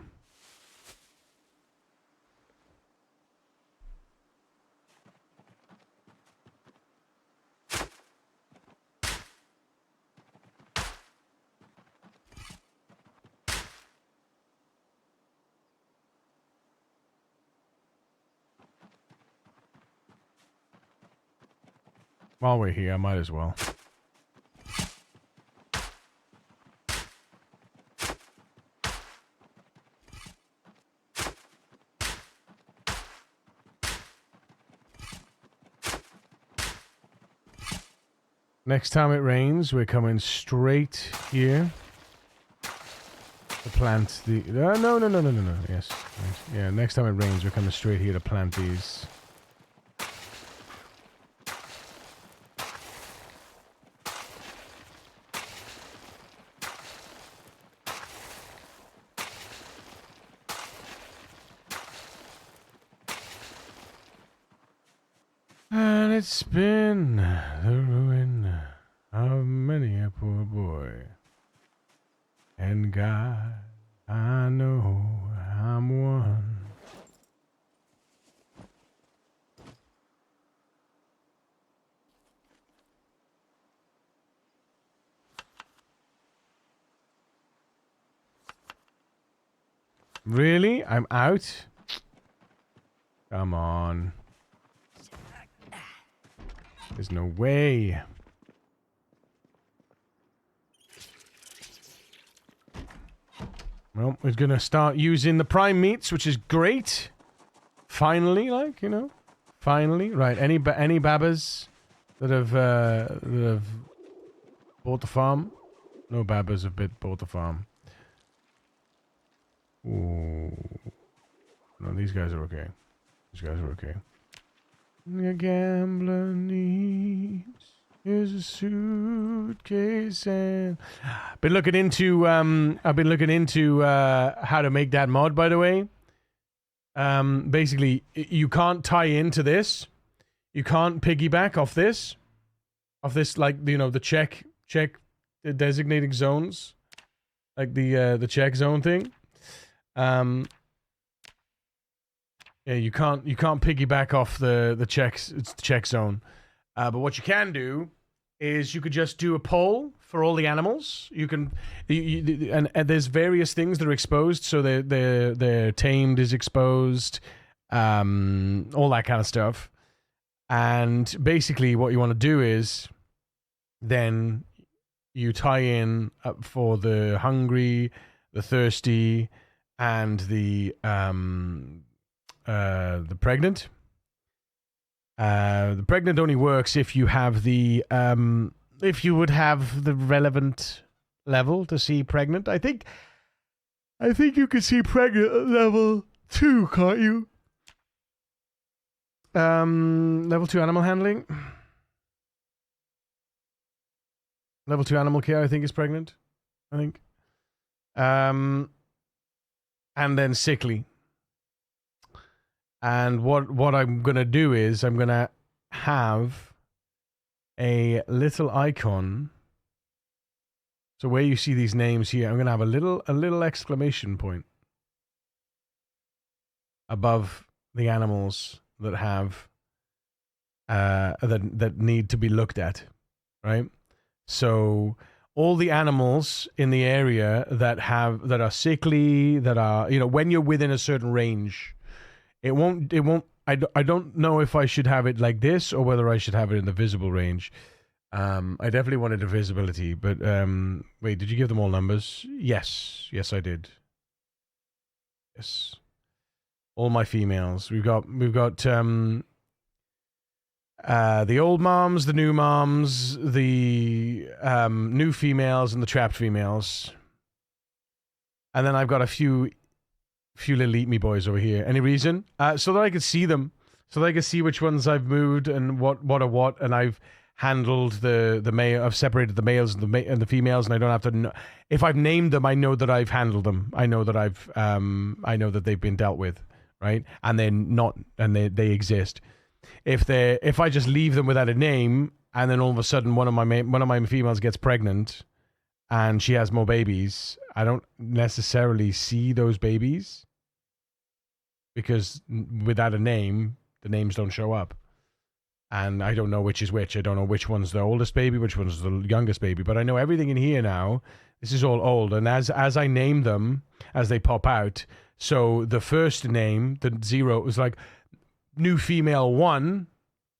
While we're here, I might as well. Next time it rains, we're coming straight here to plant the... no. Yes. Yeah, next time it rains, we're coming straight here to plant these. And it's been the ruin of many a poor boy. And God, I know I'm one. Really? I'm out? Come on. There's no way. Well, we're gonna start using the prime meats, which is great. Finally, like, you know, finally. Right? Any babbas that have bought the farm? No babbas have bought the farm. Ooh. No, these guys are okay. These guys are okay. A gambler needs is a suitcase and I've been looking into how to make that mod, by the way. Basically you can't tie into this. You can't piggyback off this, like, you know, the check the designating zones, like the check zone thing. Yeah, you can't piggyback off the checks. It's the check zone. But what you can do is you could just do a poll for all the animals. You can, and there's various things that are exposed. So they're tamed is exposed, all that kind of stuff. And basically, what you want to do is then you tie in for the hungry, the thirsty, and the pregnant. The pregnant only works if you have the if you would have the relevant level to see pregnant. I think you can see pregnant at level 2, can't you? Level 2 animal handling. Level 2 animal care, I think, is pregnant. I think. And then sickly. And what I'm going to do is I'm going to have a little icon. So where you see these names here, I'm going to have a little exclamation point above the animals that have that need to be looked at, right? So all the animals in the area that are sickly, that are, you know, when you're within a certain range, it won't, I don't know if I should have it like this or whether I should have it in the visible range. I definitely wanted a visibility, but wait, did you give them all numbers? Yes, I did. Yes. All my females. We've got the old moms, the new moms, the new females, and the trapped females. And then I've got a few little eat me boys over here. Any reason? So that I could see them. So that I could see which ones I've moved and what are what, and I've handled the male. I've separated the males and the females, and I don't have to know. If I've named them, I know that I've handled them. I know that I know that they've been dealt with, right? And they're not, and they exist. If I just leave them without a name, and then all of a sudden one of my females gets pregnant, and she has more babies, I don't necessarily see those babies because without a name, the names don't show up. And I don't know which is which. I don't know which one's the oldest baby, which one's the youngest baby. But I know everything in here now. This is all old. And as I name them, as they pop out, so the first name, the 0, was like new female 1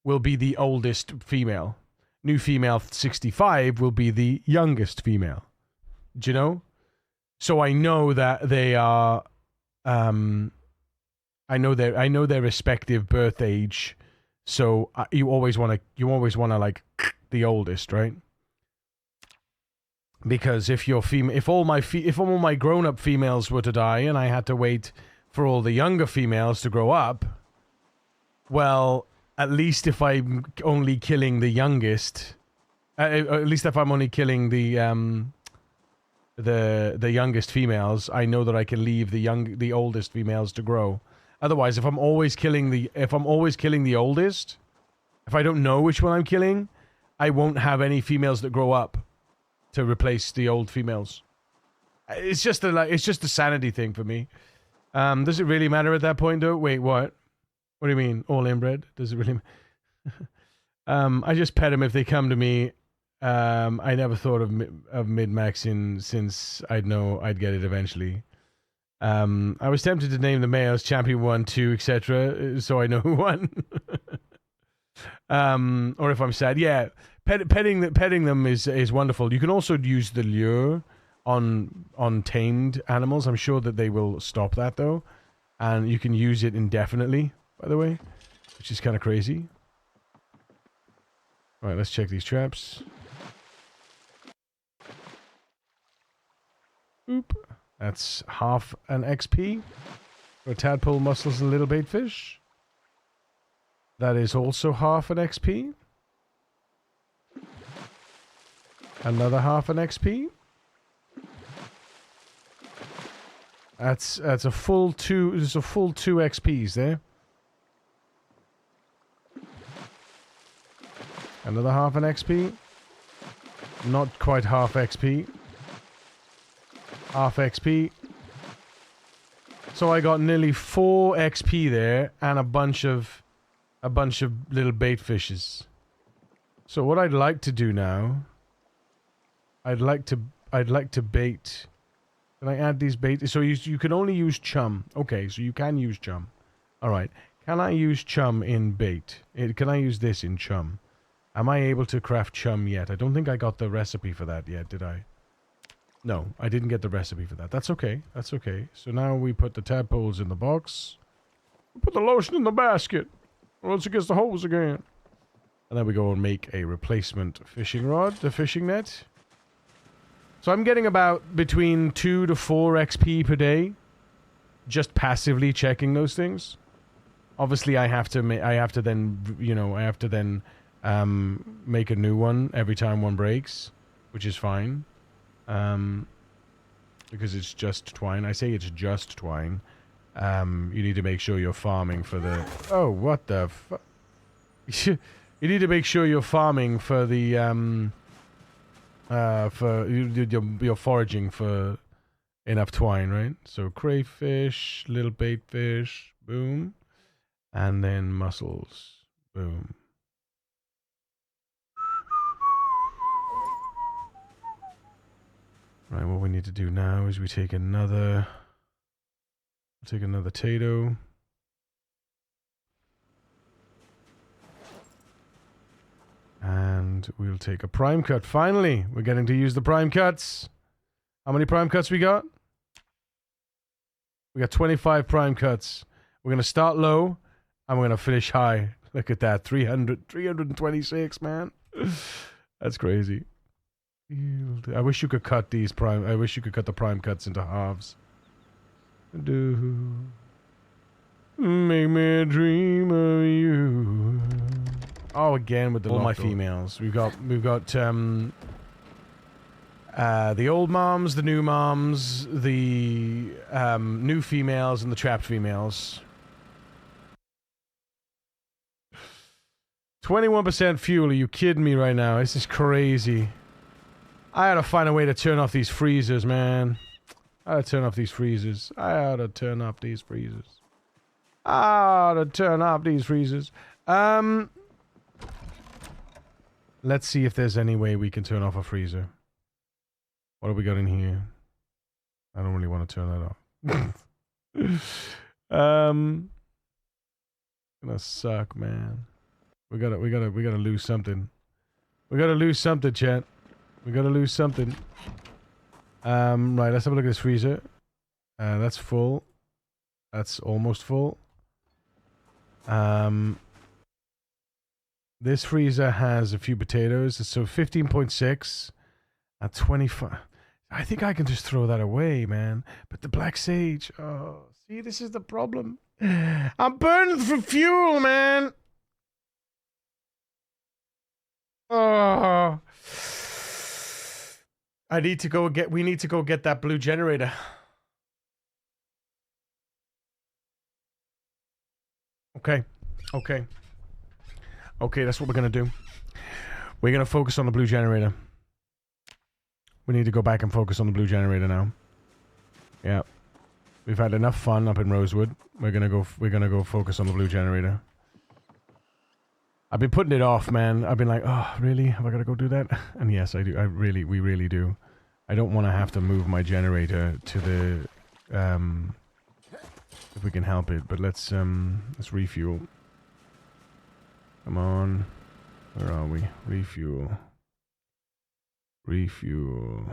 will be the oldest female. new female 65 will be the youngest female. Do you know? So I know that they are. I know their respective birth age. So you always want to like the oldest, right? Because if all my grown-up females were to die and I had to wait for all the younger females to grow up, well, at least if I'm only killing the youngest, at least if I'm only killing the youngest females, I know that I can leave the oldest females to grow. Otherwise, if I'm always killing the oldest, if I don't know which one I'm killing, I won't have any females that grow up to replace the old females. It's just a sanity thing for me. Does it really matter at that point, though? Wait, what? What do you mean, all inbred? Does it really? I just pet them if they come to me. I never thought of mid-maxing since I'd know I'd get it eventually. I was tempted to name the males Champion 1, 2, etc., so I know who won. Or if I'm sad, yeah, petting them is wonderful. You can also use the lure on tamed animals. I'm sure that they will stop that though, and you can use it indefinitely. By the way, which is kind of crazy. All right, let's check these traps. Oop. That's half an XP for tadpole, mussels, and little bait fish. That is also half an XP. Another half an XP. That's a full two. There's a full 2 XPs there. Another half an XP. Not quite half XP. Half XP. So I got nearly 4 XP there and a bunch of little bait fishes. So what I'd like to do now, I'd like to bait. Can I add these bait? So you can only use chum. Okay, so you can use chum. All right. Can I use chum in bait? Can I use this in chum? Am I able to craft chum yet? I don't think I got the recipe for that yet, did I? No, I didn't get the recipe for that. That's okay. That's okay. So now we put the tadpoles in the box. We put the lotion in the basket. Or else it gets the holes again. And then we go and make a replacement fishing rod, the fishing net. So I'm getting about between 2 to 4 XP per day. Just passively checking those things. Obviously, I have to then make a new one every time one breaks, which is fine. Because it's just twine. I say it's just twine. You need to make sure you're farming for the... Oh, what the fuck? You need to make sure you're farming for the, you're foraging for enough twine, right? So crayfish, little bait fish, boom. And then mussels, boom. Right, what we need to do now is we take another tato. And we'll take a prime cut. Finally, we're getting to use the prime cuts. How many prime cuts we got? We got 25 prime cuts. We're going to start low, and we're going to finish high. Look at that, 326, man. That's crazy. I wish you could cut these prime. I wish you could cut the prime cuts into halves. Do make me dream of you. Oh, again with all my females. We've got the old moms, the new moms, the new females, and the trapped females. 21% fuel. Are you kidding me right now? This is crazy. I gotta find a way to turn off these freezers, man. I gotta turn off these freezers. Let's see if there's any way we can turn off a freezer. What have we got in here? I don't really want to turn that off. Gonna suck, man. We gotta lose something. We gotta lose something, chat. We gotta lose something. Right, let's have a look at this freezer. That's full. That's almost full. This freezer has a few potatoes. So 15.6 at 25. I think I can just throw that away, man. But the black sage. Oh, see, this is the problem. I'm burning for fuel, man. Oh. We need to go get that blue generator. Okay, that's what we're gonna do. We're gonna focus on the blue generator. We need to go back and focus on the blue generator now. Yeah. We've had enough fun up in Rosewood. We're gonna go focus on the blue generator. I've been putting it off, man. I've been like, oh, really? Have I got to go do that? And yes, I do. We really do. I don't want to have to move my generator to the, if we can help it. But let's refuel. Come on. Where are we? Refuel. Refuel.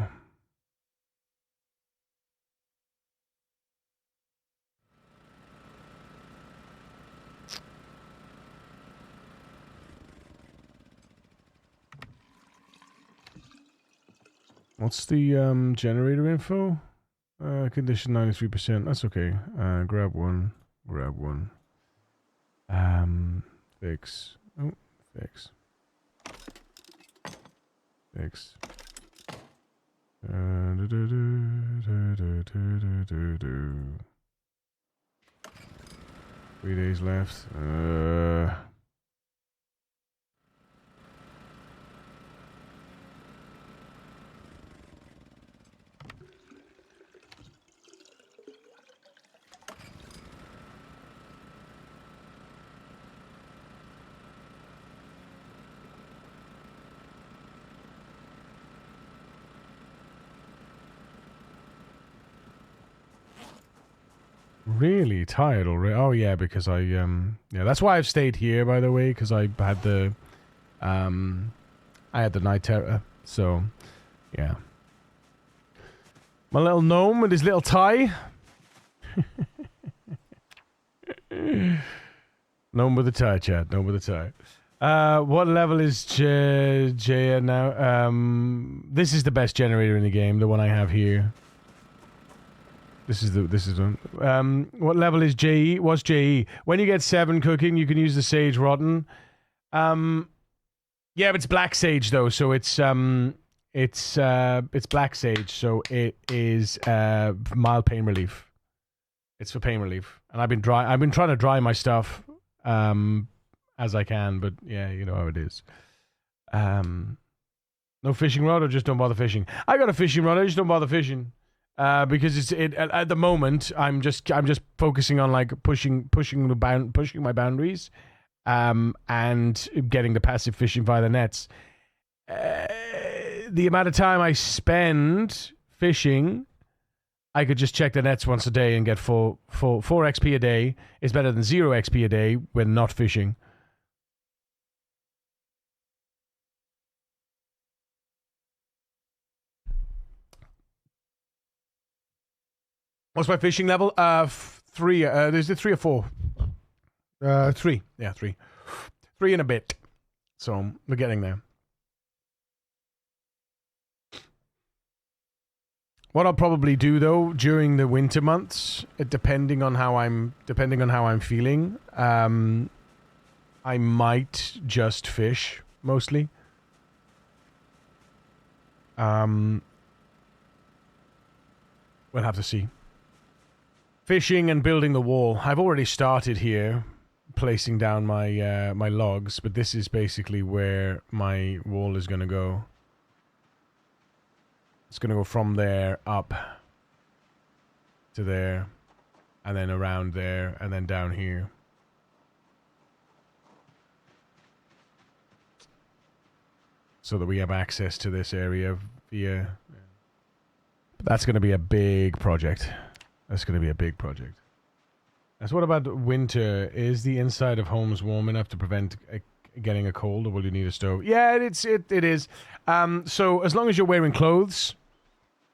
What's the generator info? Condition 93%. That's okay. Grab one. Grab one. Fix. Oh, fix. Fix. 3 days left. Really tired already. Oh yeah, because I yeah, that's why I've stayed here, by the way, because I had the night terror. So yeah, my little gnome with his little tie. Gnome with a tie, chat. Gnome with a tie. What level is Jaya now? This is the best generator in the game, the one I have here. This is one. What level is JE? What's JE? When you get 7 cooking, you can use the sage rotten. Yeah, but it's black sage though, so it's black sage, so it is mild pain relief. It's for pain relief, and I've been trying to dry my stuff as I can, but yeah, you know how it is. No fishing rod, or just don't bother fishing. I got a fishing rod, I just don't bother fishing. Because at the moment I'm just focusing on like pushing my boundaries, and getting the passive fishing via the nets. The amount of time I spend fishing, I could just check the nets once a day and get 4 XP a day. Is better than 0 XP a day when not fishing. What's my fishing level? 3. Is it 3 or 4? 3. Yeah, 3. 3 and a bit. So we're getting there. What I'll probably do though during the winter months, depending on how I'm feeling, I might just fish mostly. We'll have to see. Fishing and building the wall. I've already started here, placing down my my logs, but this is basically where my wall is going to go. It's going to go from there up to there, and then around there, and then down here. So that we have access to this area via... But that's going to be a big project. That's going to be a big project. So what about winter? Is the inside of homes warm enough to prevent getting a cold, or will you need a stove? Yeah, it is. So as long as you're wearing clothes,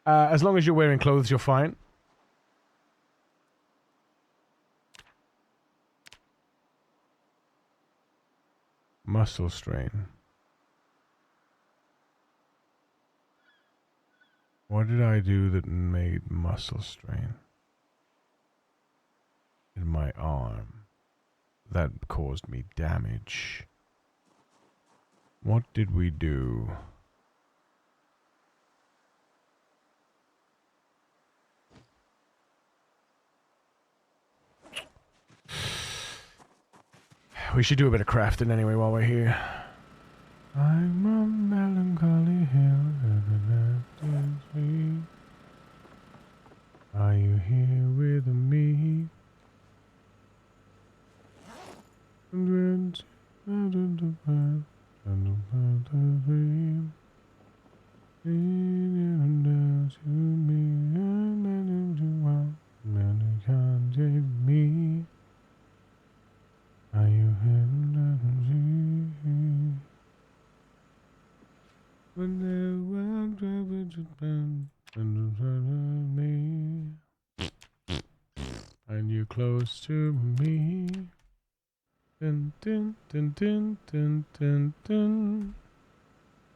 you're fine. Muscle strain. What did I do that made muscle strain? In my arm. That caused me damage. What did we do? We should do a bit of crafting anyway while we're here. I'm a melancholy hill. Are you here with me? Are you and you close to me? Dun, dun, dun, dun, dun, dun, dun.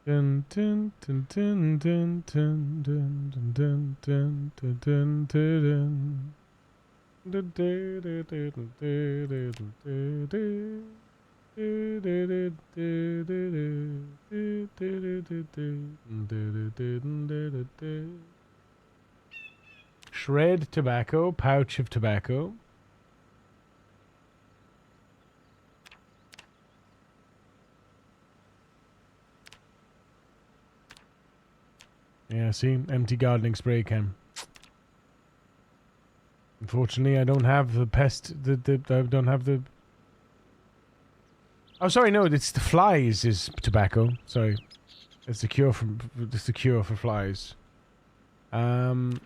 Dun, dun, dun, dun, dun, dun, dun, dun, dun, dun, dun, dun. Shred tobacco, pouch of tobacco. Yeah, see? Empty gardening spray can. Unfortunately, I don't have the pest... I don't have the... Oh, sorry, no, it's the flies is tobacco. Sorry. It's the cure for flies. The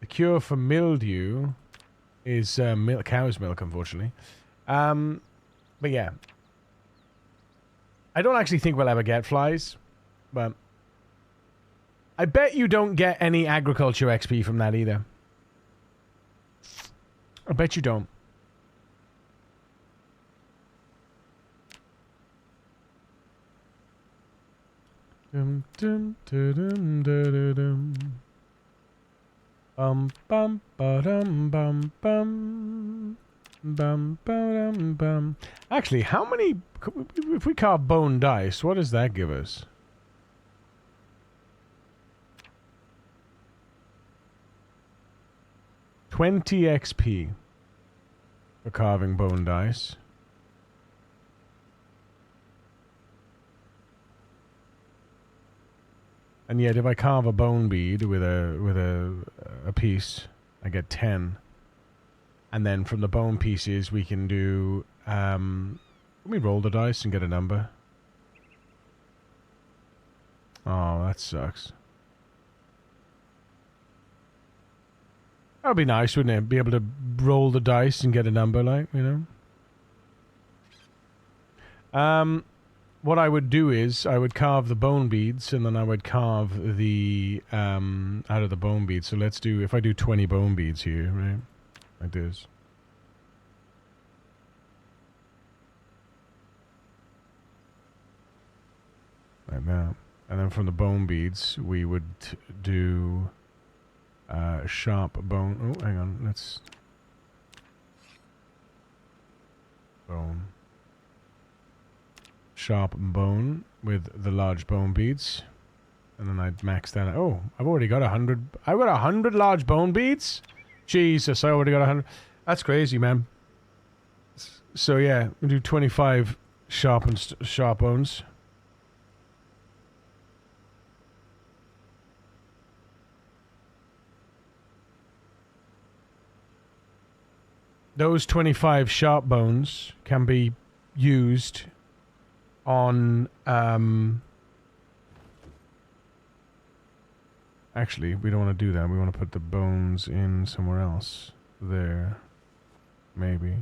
cure for mildew is cow's milk, unfortunately. But yeah. I don't actually think we'll ever get flies, but... I bet you don't get any agriculture XP from that either. I bet you don't. Dum dum dum dum dum. Bum bum ba-dum bum bum. Bum ba-dum bum. Actually, how many... If we carve bone dice, what does that give us? $20 XP for carving bone dice. And yet, if I carve a bone bead with a piece, I get 10. And then from the bone pieces, we can do. Let me roll the dice and get a number. Oh, that sucks. That would be nice, wouldn't it? Be able to roll the dice and get a number, like, you know? What I would do is, I would carve the bone beads, and then I would carve the, out of the bone beads. So let's do, if I do 20 bone beads here, right? Like this. Like that. And then from the bone beads, we would do... sharp bone. Oh, hang on. Let's... Bone. Sharp bone with the large bone beads. And then I'd max that out. Oh, I've already got 100. I've got 100 large bone beads? Jesus, I already got 100. That's crazy, man. So yeah, we do 25 sharp bones. Those 25 sharp bones can be used on, actually, we don't want to do that. We want to put the bones in somewhere else. There. Maybe.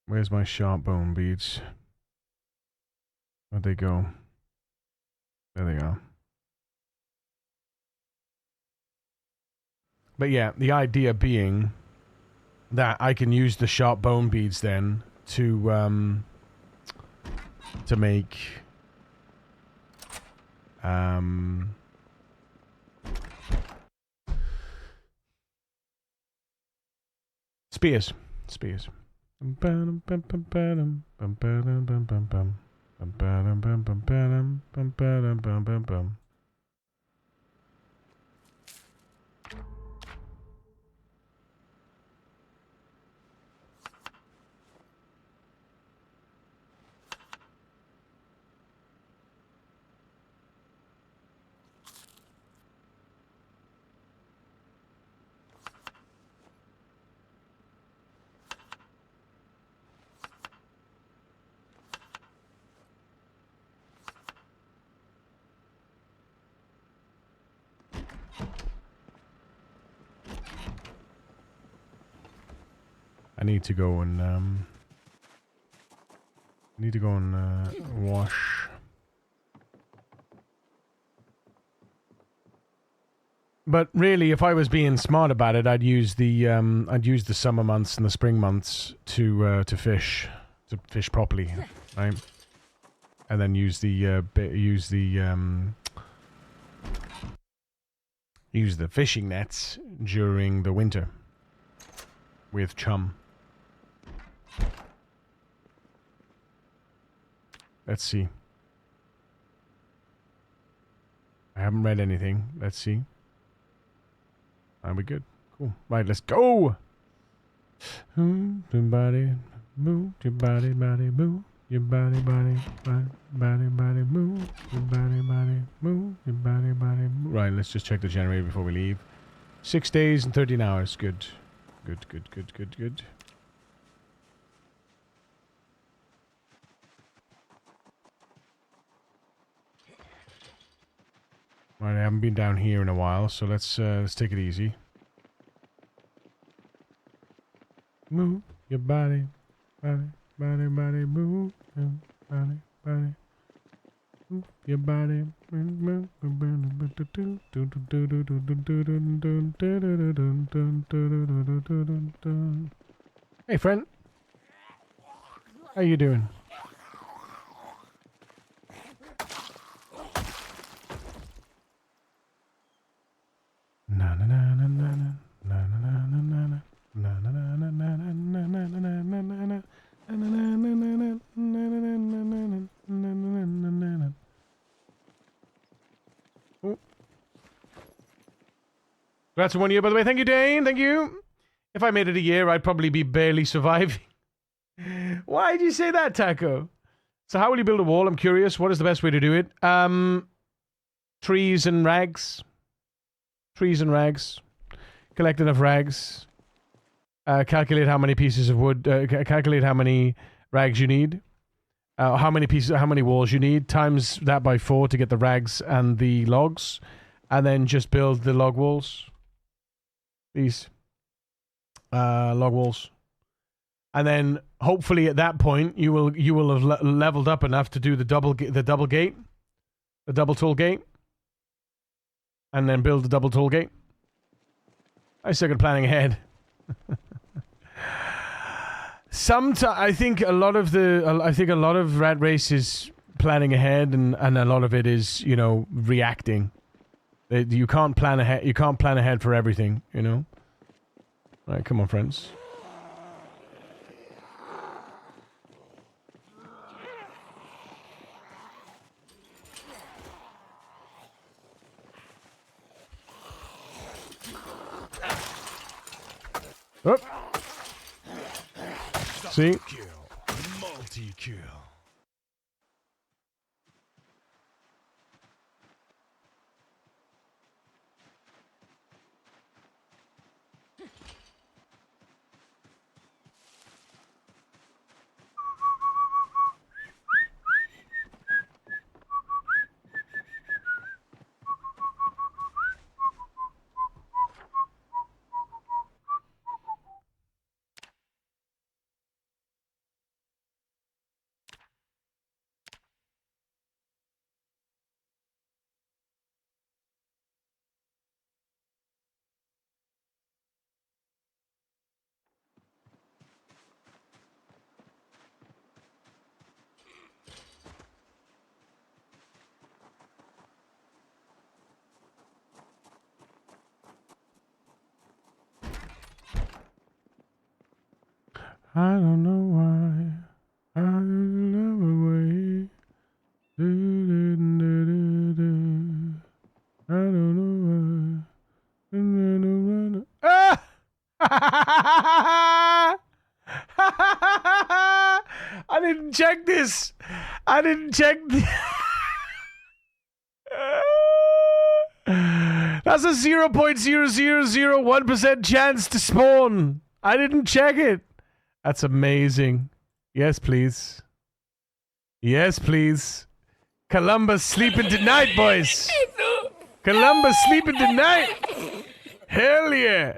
Where's my sharp bone beads? Where'd they go? There they are. But yeah, the idea being that I can use the sharp bone beads then to make spears. Spears. I need to go and wash. But really, if I was being smart about it, I'd use the summer months and the spring months to fish properly, right? And then use the fishing nets during the winter with chum. Let's see. I haven't read anything. Let's see. Are we good? Cool. Right, let's go! Move your body, move your body, body, move your body, body, body, body, body, move your body, body, move your body, body. Right, let's just check the generator before we leave. 6 days and 13 hours. Good. Good, good, good, good, good. Right, I haven't been down here in a while, so let's take it easy. Move your body, body, body, body, move your body, body, move your body. Hey, friend. How you doing? Na na na na na na na na na na na. Congrats on 1 year, by the way. Thank you, Dane. Thank you. If I made it a year, I'd probably be barely surviving. Why'd you say that, Taco? So how will you build a wall? I'm curious. What is the best way to do it? Trees and rags. Trees and rags. Collect enough rags. Calculate how many pieces of wood. Calculate how many rags you need. How many walls you need. Times that by 4 to get the rags and the logs, and then just build the log walls. These log walls, and then hopefully at that point you will have leveled up enough to do the double gate, the double toll gate, and then build the double toll gate. I suck at planning ahead. I think a lot of Rat Race is planning ahead, and a lot of it is, you know, reacting. You can't plan ahead. You can't plan ahead for everything, you know. Right, come on, friends. Oh. See? Kill. Multi-kill. I don't know why. I love away. I don't know why. Ah! I didn't check this. I didn't check. That's a 0.0001% chance to spawn. I didn't check it. That's amazing. Yes, please. Yes, please. Columbus sleeping tonight, boys. Columbus sleeping tonight. Hell yeah.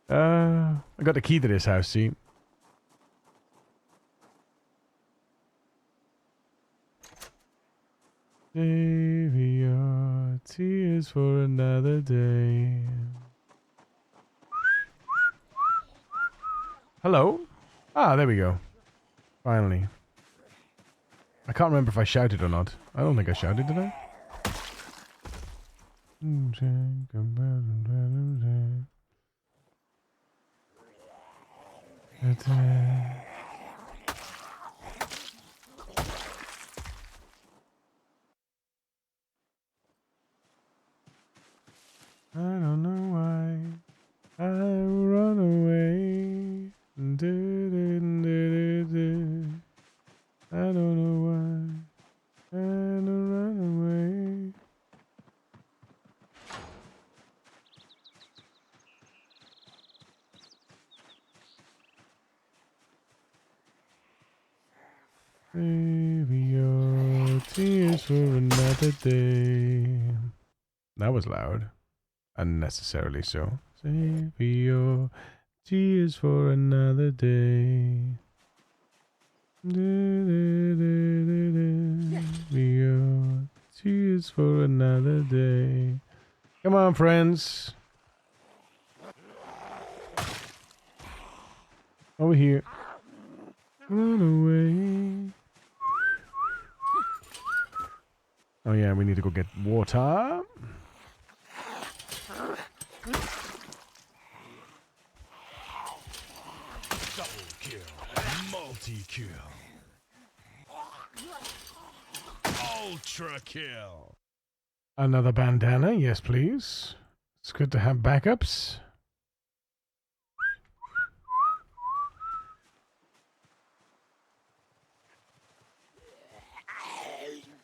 I got the key to this house, see? Save your tears for another day. Hello? Ah, there we go. Finally. I can't remember if I shouted or not. I don't think I shouted, did I? I don't know why I run away. I don't know why I run away. Save your tears for another day. That was loud. Unnecessarily so. Save your tears for another day. Save your tears for another day. Come on, friends. Over here. Run away. Oh yeah, we need to go get water. Double kill. Multi-kill. Ultra kill. Another bandana, yes please. It's good to have backups.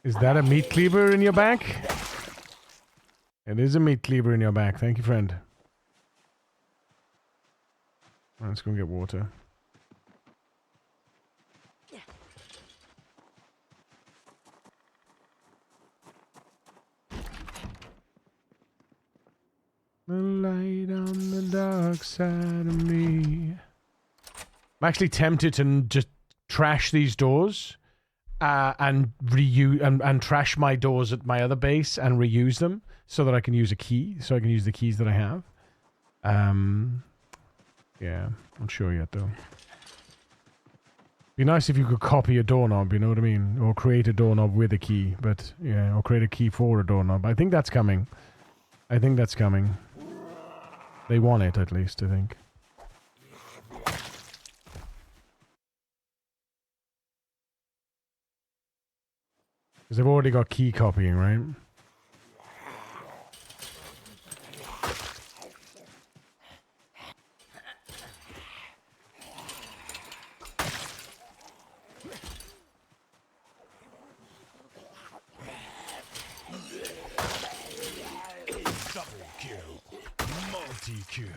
Is that a meat cleaver in your back? It is a meat cleaver in your back. Thank you, friend. Let's go get water. The light on the dark side of me. I'm actually tempted to just trash these doors. And reuse and trash my doors at my other base and reuse them so that I can use a key, so I can use the keys that I have. Yeah, not sure yet though. Be nice if you could copy a doorknob, you know what I mean, or create a doorknob with a key, but yeah, or create a key for a doorknob. I think that's coming. I think that's coming. They want it at least, I think. Because they've already got key copying, right? Double kill. Multi-kill.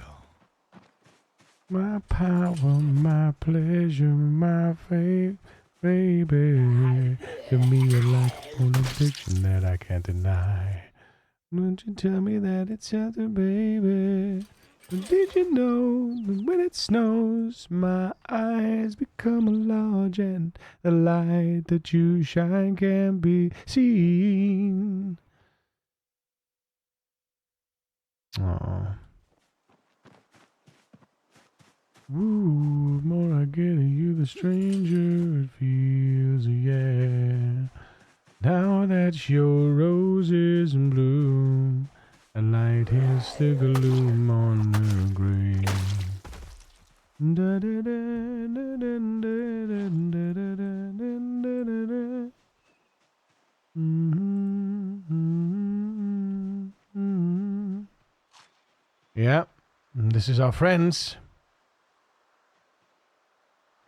My power, my pleasure, my faith, baby. To me, you're like an addiction that I can't deny. Won't you tell me that it's other, baby? But did you know that when it snows, my eyes become large and the light that you shine can be seen? Aww. Ooh, the more I get of you, the stranger it feels, yeah. Now that your rose is in bloom, a light in Stick a loom on the grave. Yeah, this is our friends.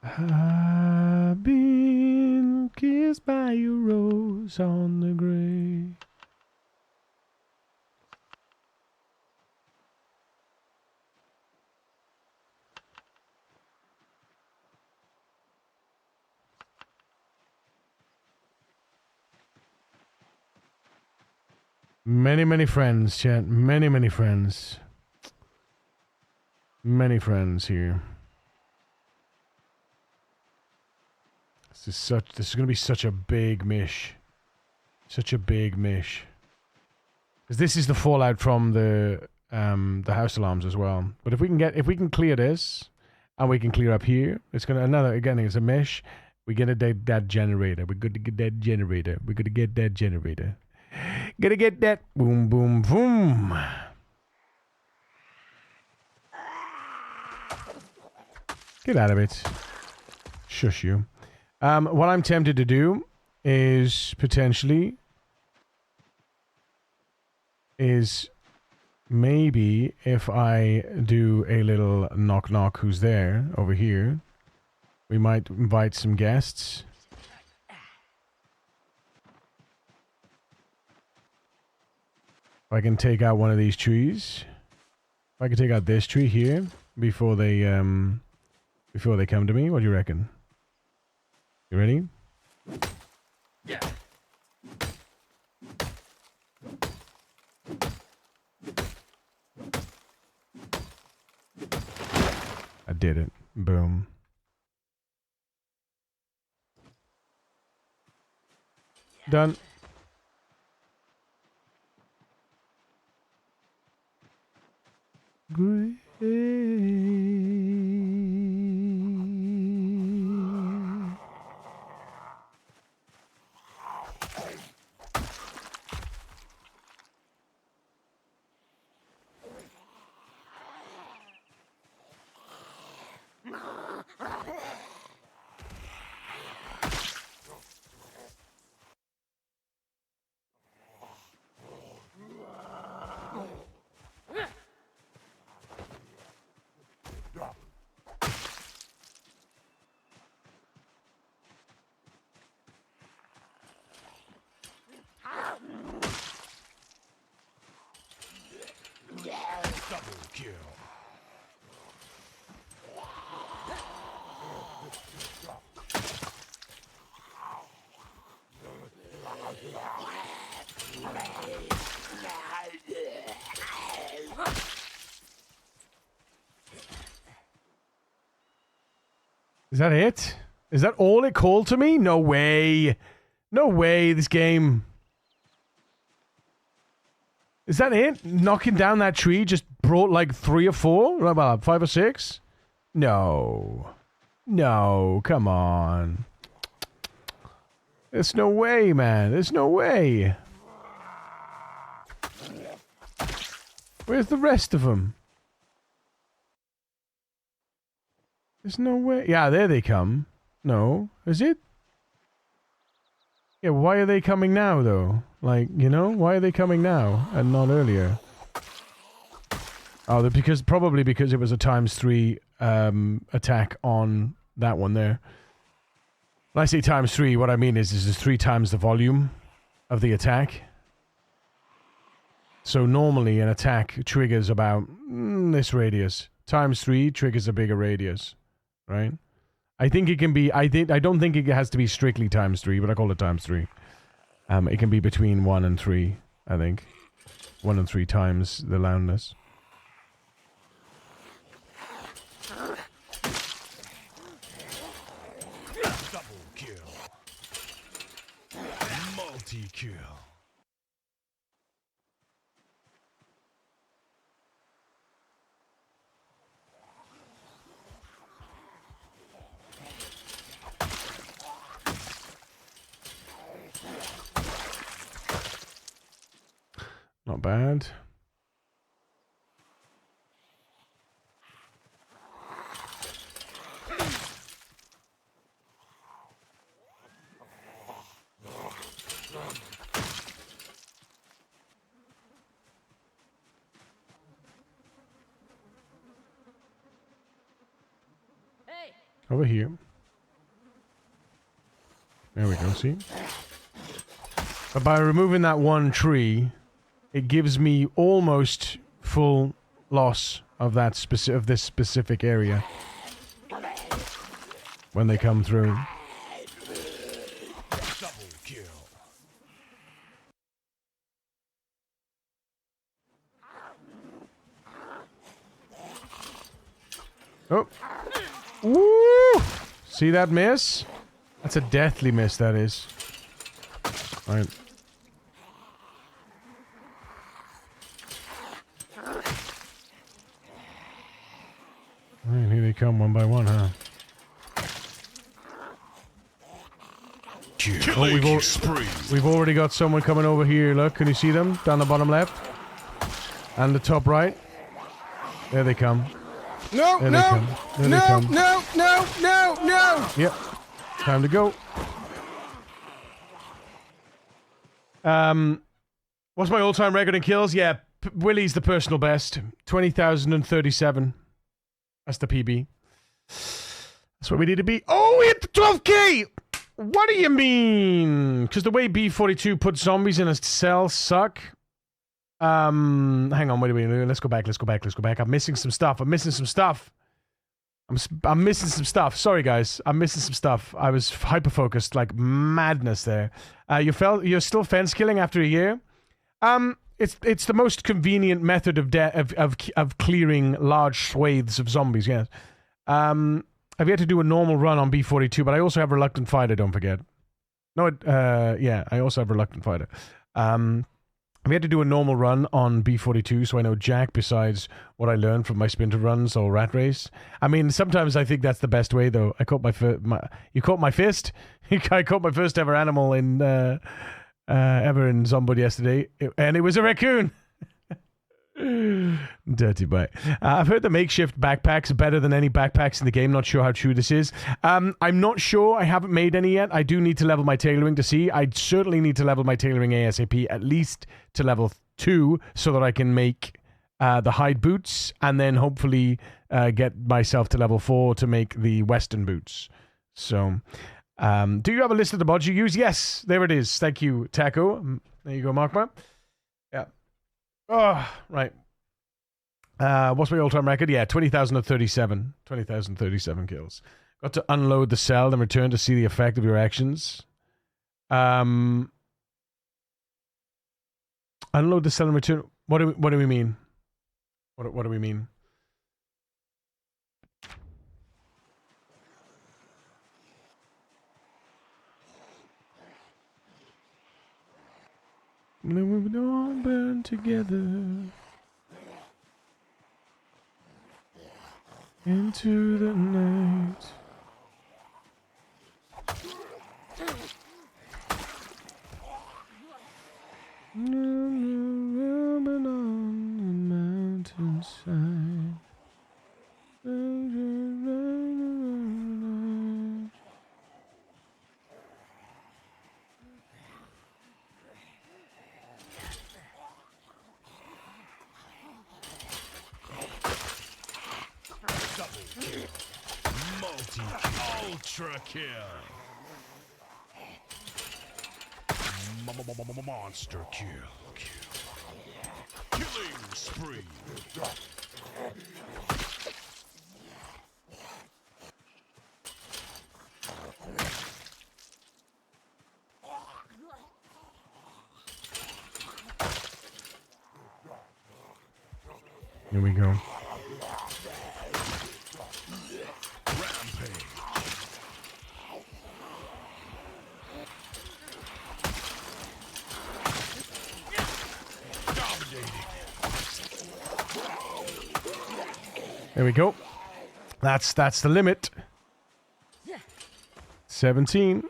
I've been kissed by a rose on the grave. Many, many friends, chat. Many, many friends. Many friends here. This is gonna be such a big mish. Such a big mish. Because this is the fallout from the house alarms as well. But if we can clear this, and we can clear up here, it's gonna it's a mesh. We get that generator. We're good to get that generator. We're gonna get that generator. Gotta get that boom boom boom. Get out of it. Shush you. What I'm tempted to do is potentially maybe if I do a little knock knock who's there over here, we might invite some guests. If I can take out one of these trees. If I can take out this tree here before they come to me, what do you reckon? You ready? Yeah. I did it. Boom. Done. Great. Double kill. Is that it? Is that all it called to me? No way. No way, this game. Is that it? Knocking down that tree just brought like 3 or 4? About 5 or 6? No. No, come on. There's no way, man. There's no way. Where's the rest of them? There's no way. Yeah, there they come. No. Is it? Yeah, why are they coming now, though? Like, you know, why are they coming now and not earlier? Oh, probably because it was a ×3 attack on that one there. When I say ×3, what I mean is it's 3 times the volume of the attack. So normally an attack triggers about this radius. ×3 triggers a bigger radius, right? I think it can be. I don't think it has to be strictly ×3, but I call it ×3. It can be between 1 and 3. I think 1 and 3 times the loudness. Double kill. Multi-kill. Not bad. Over here. There we go, see? But by removing that one tree, it gives me almost full loss of that of this specific area when they come through. Double kill. Oh. Woo! See that miss? That's a deathly miss, that is. Alright. Alright, here they come one by one, huh? We've already got someone coming over here, look. Can you see them? Down the bottom left. And the top right. There they come. No, There no, they come. There they come. no. Yep. Time to go. What's my all-time record in kills? Yeah, Willie's the personal best. 20,037. That's the PB. That's what we need to be. Oh, we hit the 12K! What do you mean? Because the way B42 put zombies in a cell suck. Hang on, wait a minute. Let's go back. I'm missing some stuff. I'm missing some stuff. Sorry, guys. I'm missing some stuff. I was hyper-focused like madness there. You're still fence killing after a year? It's the most convenient method of clearing large swathes of zombies, yes. I've yet to do a normal run on B42, but I also have Reluctant Fighter, don't forget. No, yeah, I also have Reluctant Fighter. I've yet to do a normal run on B42, so I know jack besides what I learned from my sprinter runs or rat race. I mean, sometimes I think that's the best way, though. I caught you caught my fist? I caught my first ever animal in ever in Zombod yesterday, and it was a raccoon. Dirty bite. I've heard the makeshift backpacks are better than any backpacks in the game. Not sure how true this is. I'm not sure. I haven't made any yet. I do need to level my tailoring to see. I certainly need to level my tailoring ASAP, at least to level 2, so that I can make the hide boots, and then hopefully get myself to level 4 to make the western boots. So, do you have a list of the mods you use? Yes, there it is. Thank you, Taco. There you go, Markma. Yeah. Oh, right. What's my all-time record? Yeah, 20,037. 20,037 kills. Got to unload the cell and return to see the effect of your actions. Unload the cell and return. What do we mean? What do we mean? And then we would all burn together into the night. Roaming on the mountainside. Ultra kill. Monster kill. Killing spree. Here we go. There we go. That's the limit. 17.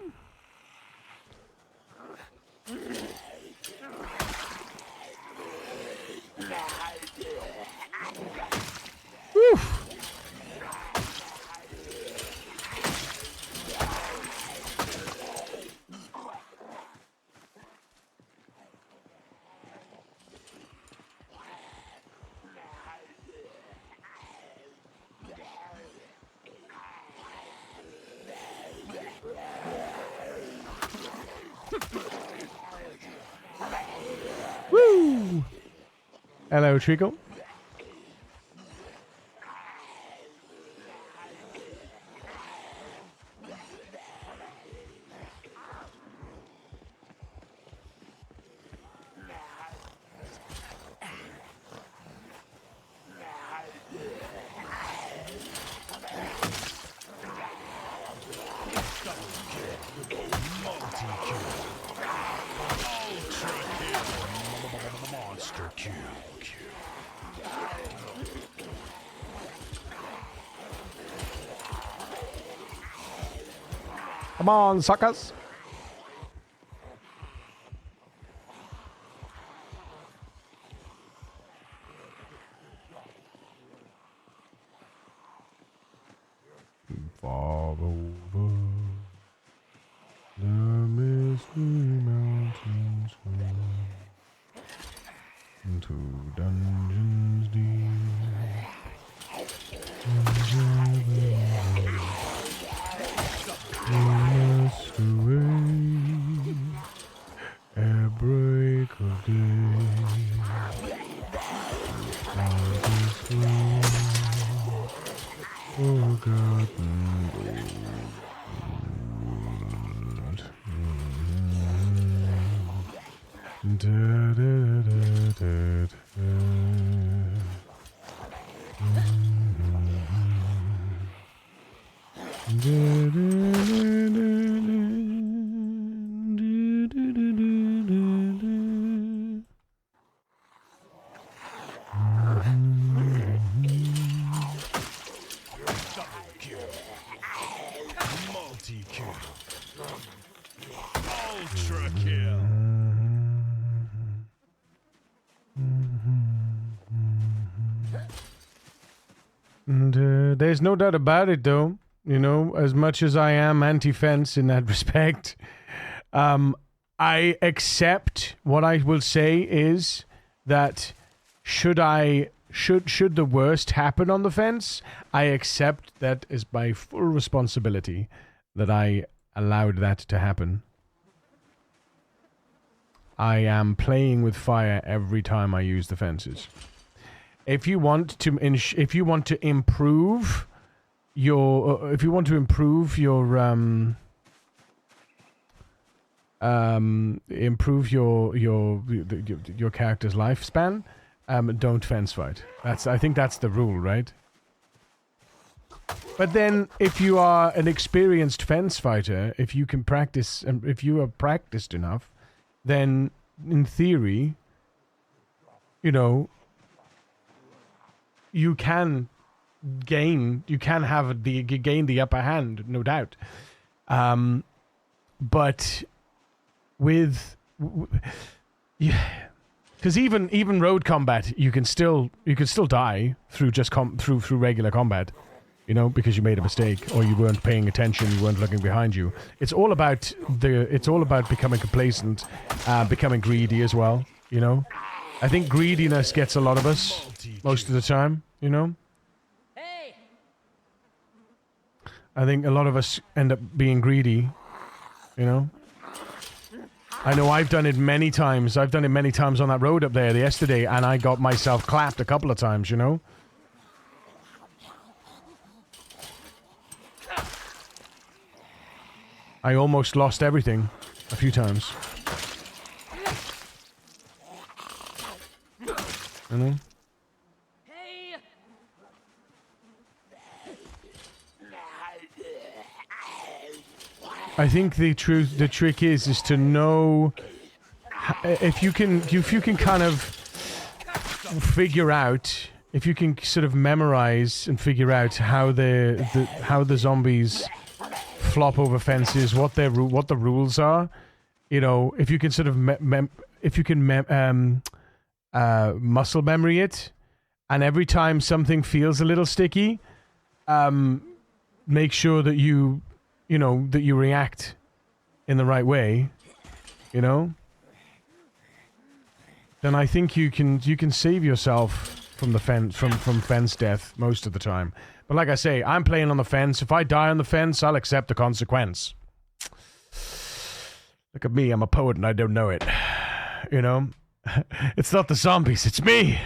Whew. Hello, Treacle. Monster kill. Come on, suckers. Far over the misty mountains, into dungeons deep. Must away at break of day. Forgotten gold. Da, da, da, da, da. Multi-kill. Ultra kill. And there's no doubt about it, though. You know, as much as I am anti-fence in that respect, I accept. What I will say is that should the worst happen on the fence, I accept that is my full responsibility that I allowed that to happen. I am playing with fire every time I use the fences. If you want to improve your your character's lifespan, don't fence fight. I think that's the rule, right? But then, if you are an experienced fence fighter, if you can practice, if you are practiced enough, then in theory, you know, you can gain the upper hand, no doubt. But with yeah, because even road combat, you can still die through through regular combat, you know, because you made a mistake or you weren't paying attention, you weren't looking behind you. It's all about becoming complacent, becoming greedy as well, you know. I think greediness gets a lot of us most of the time, you know. I think a lot of us end up being greedy, you know. I know I've done it many times. I've done it many times on that road up there yesterday, and I got myself clapped a couple of times, you know. I almost lost everything a few times. You know? I think the trick is to know if you can kind of figure out, if you can sort of memorize and figure out how the zombies flop over fences, what the rules are, you know, if you can sort of muscle memory it, and every time something feels a little sticky, make sure that you react in the right way, you know, then I think you can save yourself from the from fence death most of the time. But like I say, I'm playing on the fence. If I die on the fence, I'll accept the consequence. Look at me, I'm a poet and I don't know it, you know. It's not the zombies, it's me.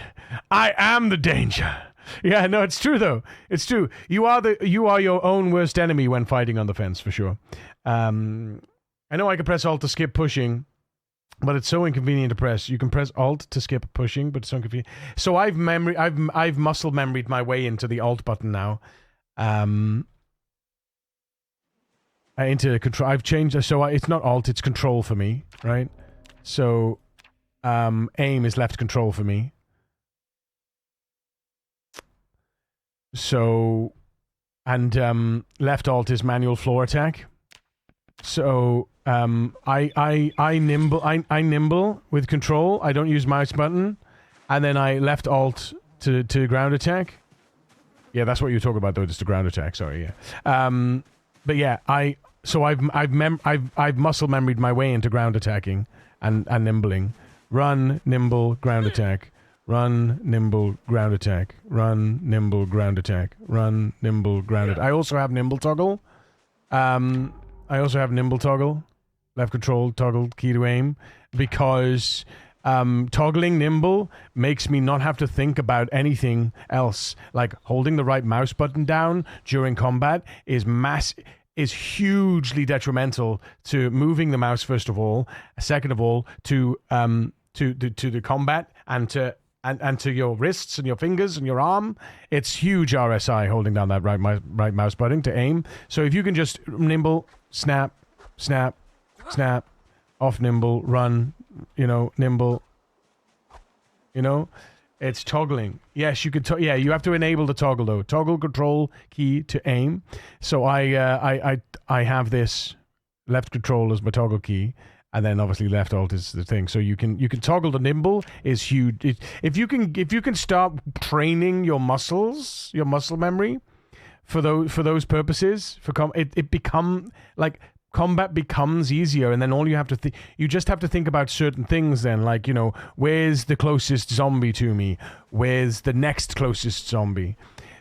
I am the danger. Yeah, no, it's true though. It's true. You are your own worst enemy when fighting on the fence for sure. I know I can press Alt to skip pushing, but it's so inconvenient to press. You can press Alt to skip pushing, but it's so inconvenient. So I've muscle memoried my way into the Alt button now. Into control. I've changed, so it's not Alt, it's Control for me, right? So aim is left control for me. So, and left Alt is manual floor attack. So I nimble with Control. I don't use mouse button, and then I left Alt to ground attack. Yeah, that's what you talk about though. Just the ground attack. Sorry, yeah. But yeah, I've muscle memoried my way into ground attacking and nimbling. Run, nimble, ground attack. Run, nimble, ground attack. Run, nimble, ground attack. Run, nimble, ground attack. I also have nimble toggle. Left control, toggle, key to aim. Because toggling nimble makes me not have to think about anything else. Like holding the right mouse button down during combat is hugely detrimental to moving the mouse, first of all. Second of all, to the combat and to your wrists and your fingers and your arm. It's huge RSI holding down that right mouse button to aim. So if you can just nimble, snap, snap, snap, off nimble, run, nimble, it's toggling. Yes, you could. Yeah, you have to enable the toggle though. Toggle control key to aim. So I have this left control as my toggle key, and then obviously left alt is the thing. So you can toggle the nimble is huge. If you can start training your muscles, your muscle memory, for those purposes, it become like. Combat becomes easier, and then all you have to you just have to think about certain things then, like, where's the closest zombie to me? Where's the next closest zombie?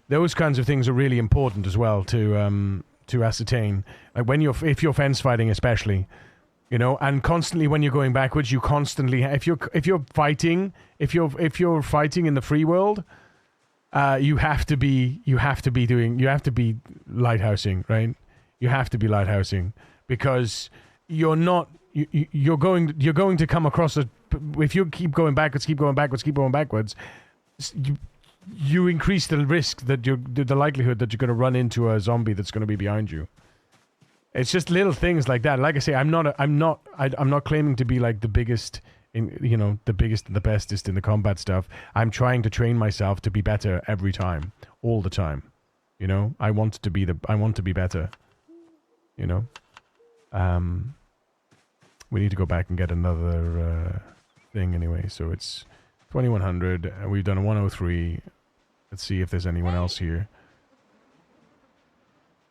Those kinds of things are really important as well to ascertain. Like if you're fence fighting especially, and constantly when you're going backwards, you constantly if you're fighting in the free world, you have to be lighthousing, right? You have to be lighthousing. Because you're going to come across if you keep going backwards, you increase the risk that the likelihood that you're going to run into a zombie that's going to be behind you. It's just little things like that. Like I say, I'm not claiming to be like the biggest the biggest and the bestest in the combat stuff. I'm trying to train myself to be better every time, all the time. I want to be better. We need to go back and get another thing anyway. So it's 2100. We've done a 103. Let's see if there's anyone else here.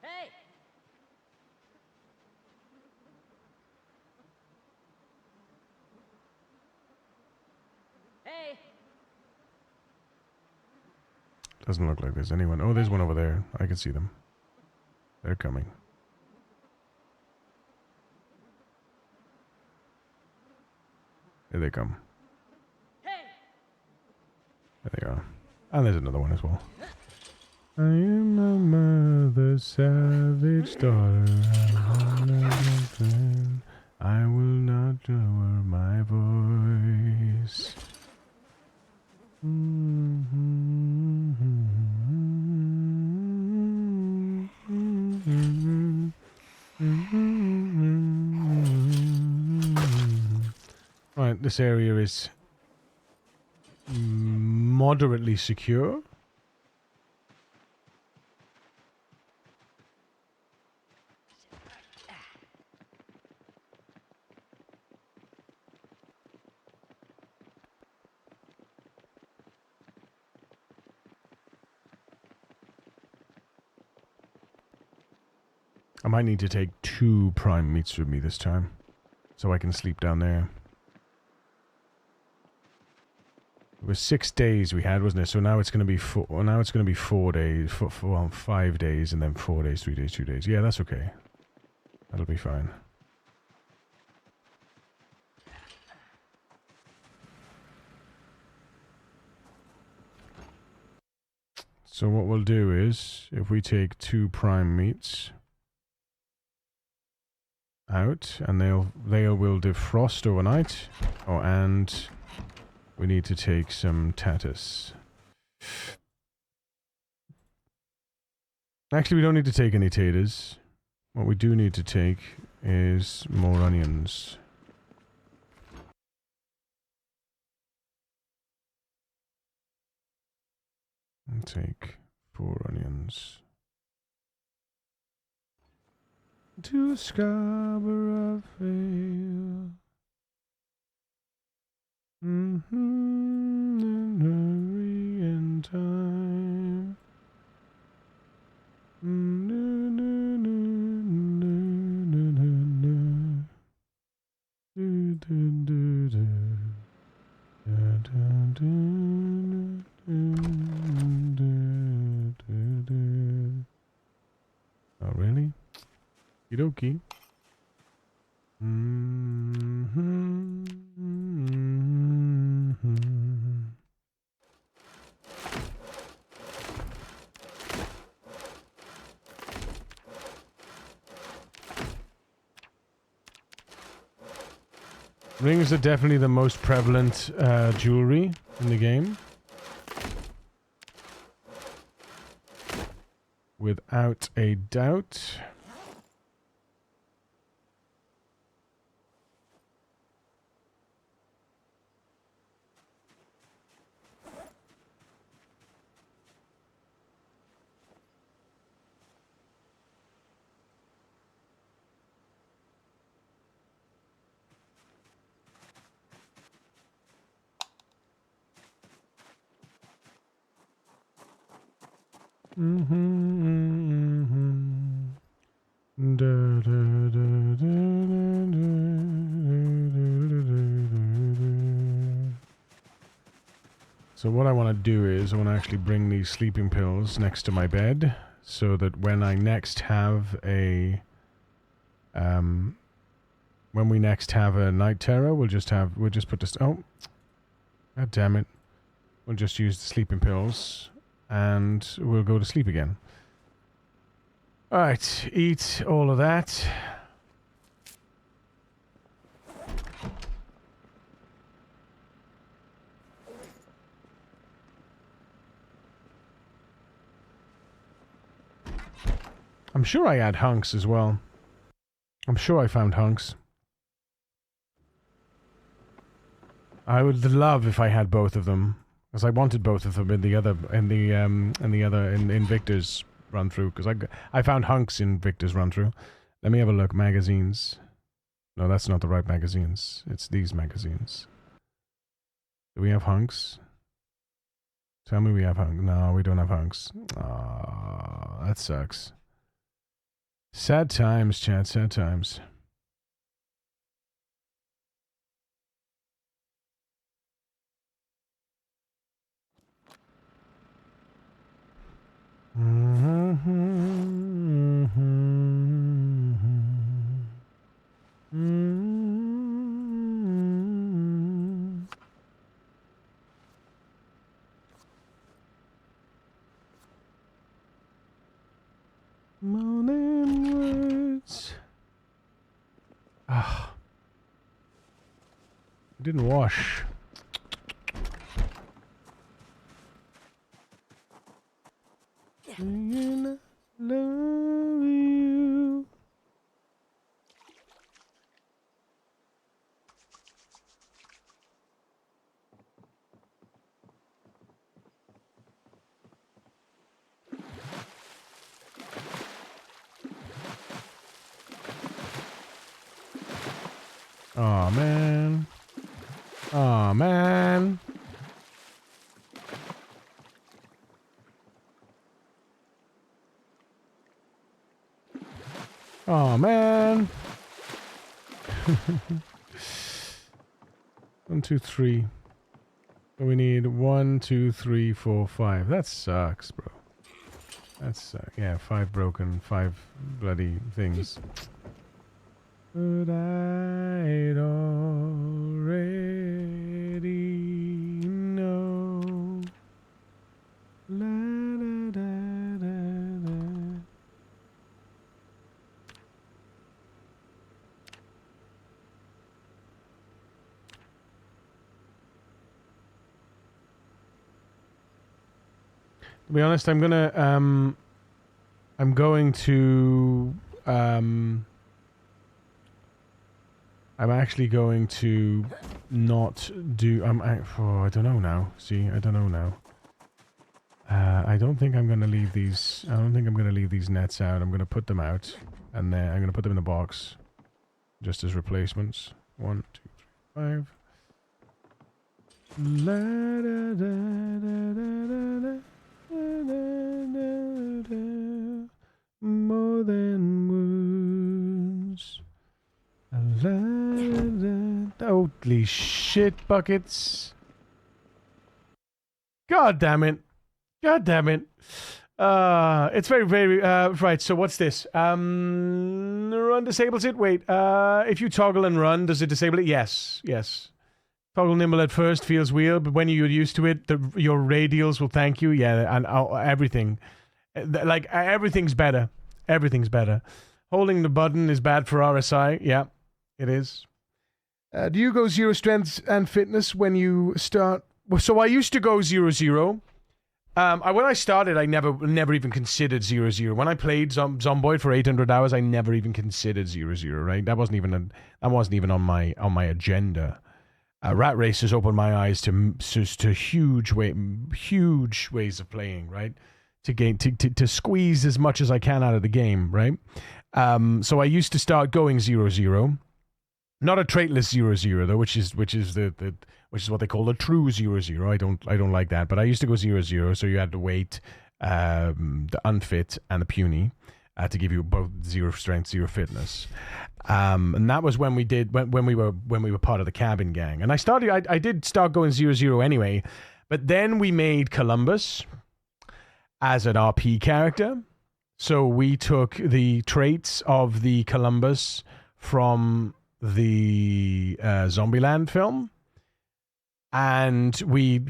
Hey. Hey. Doesn't look like there's anyone. Oh, there's one over there. I can see them. They're coming. Here they come. Hey. There they are. And there's another one as well. I am my mother's savage daughter. I will not lower my voice. Right, this area is moderately secure. I might need to take 2 prime meats with me this time, so I can sleep down there. It was 6 days we had, wasn't it? So now it's going to be 4. Well, now it's going to be 4 days, 5 days, and then 4 days, 3 days, 2 days. Yeah, that's okay. That'll be fine. So what we'll do is, if we take 2 prime meats out, and they will defrost overnight. Oh, and we need to take some tatus. Actually, we don't need to take any taters. What we do need to take is more onions. And take 4 onions. To Scarborough Vale. And hurry in time. Oh, really? Okie Rings are definitely the most prevalent jewelry in the game. Without a doubt. So what I want to do is I want to actually bring these sleeping pills next to my bed so that when I next have a when we next have a night terror, we'll just put this. Oh, god damn it! We'll just use the sleeping pills and we'll go to sleep again. All right, eat all of that. I'm sure I had hunks as well. I'm sure I found hunks. I would love if I had both of them, because I wanted both of them in Victor's run through. Because I found hunks in Victor's run through. Let me have a look. Magazines. No, that's not the right magazines. It's these magazines. Do we have hunks? Tell me we have hunks. No, we don't have hunks. Ah, that sucks. Sad times, chat. Sad times. Morning words. Ah, I didn't wash. I love you. Aw, man. Aw, man. Aw, man. 1, 2, 3. So we need 1, 2, 3, 4, 5. That sucks, bro. That's yeah, 5 broken, 5 bloody things. But I'd already know. La, da, da, To be honest, I'm going to I'm actually going to not do. I don't know now. See, I don't know now. I don't think I'm gonna leave these. I don't think I'm gonna leave these nets out. I'm gonna put them out, and then I'm gonna put them in the box, just as replacements. 1, 2, 3, 5. La, da, da, da, da, da, da, more than words. Holy shit buckets. God damn it. God damn it. It's very, very, right, so what's this? Run disables it? Wait, if you toggle and run, does it disable it? Yes, yes. Toggle nimble at first feels weird, but when you're used to it, your radials will thank you. Yeah, and everything. Like, everything's better. Everything's better. Holding the button is bad for RSI. Yeah, it is. Do you go 0 strength and fitness when you start? So I used to go 0-0. When I started, I never even considered 0-0. When I played Zomboid for 800 hours, I never even considered 0-0. Right? That wasn't even on my agenda. Rat Race has opened my eyes to huge ways of playing. Right? To squeeze as much as I can out of the game. Right? So I used to start going 0-0. Not a traitless 0-0 though, which is what they call a true 0-0. I don't like that, but I used to go 0-0, so you had to wait the unfit and the puny to give you both 0 strength, 0 fitness. And that was when we were part of the cabin gang. And I did start going 0-0 anyway, but then we made Columbus as an RP character. So we took the traits of the Columbus from the Zombieland film, and we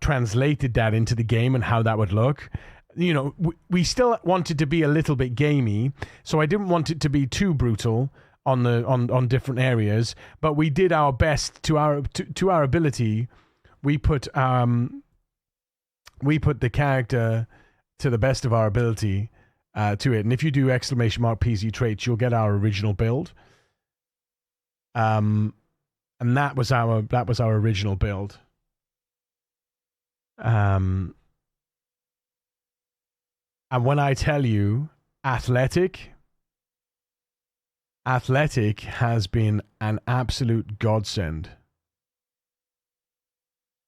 translated that into the game and how that would look. We still wanted to be a little bit gamey, so I didn't want it to be too brutal on different areas, but we did our best to our ability. We put the character to the best of our ability to it. And if you do !PZ traits, you'll get our original build. And that was our original build. And when I tell you athletic has been an absolute godsend.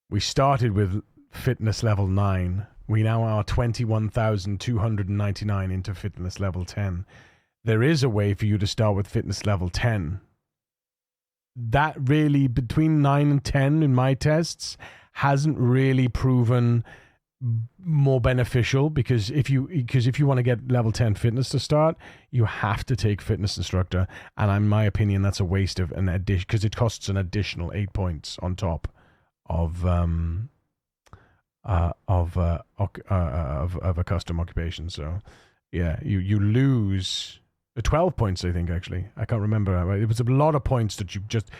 We started with fitness level 9. We now are 21,299 into fitness level 10. There is a way for you to start with fitness level 10. That really, between 9 and 10 in my tests, hasn't really proven more beneficial, because if you want to get level 10 fitness to start, you have to take fitness instructor, and in my opinion that's a waste of an addition, because it costs an additional 8 points on top of a custom occupation. So yeah, you lose 12 points, I think, actually. I can't remember. It was a lot of points that you just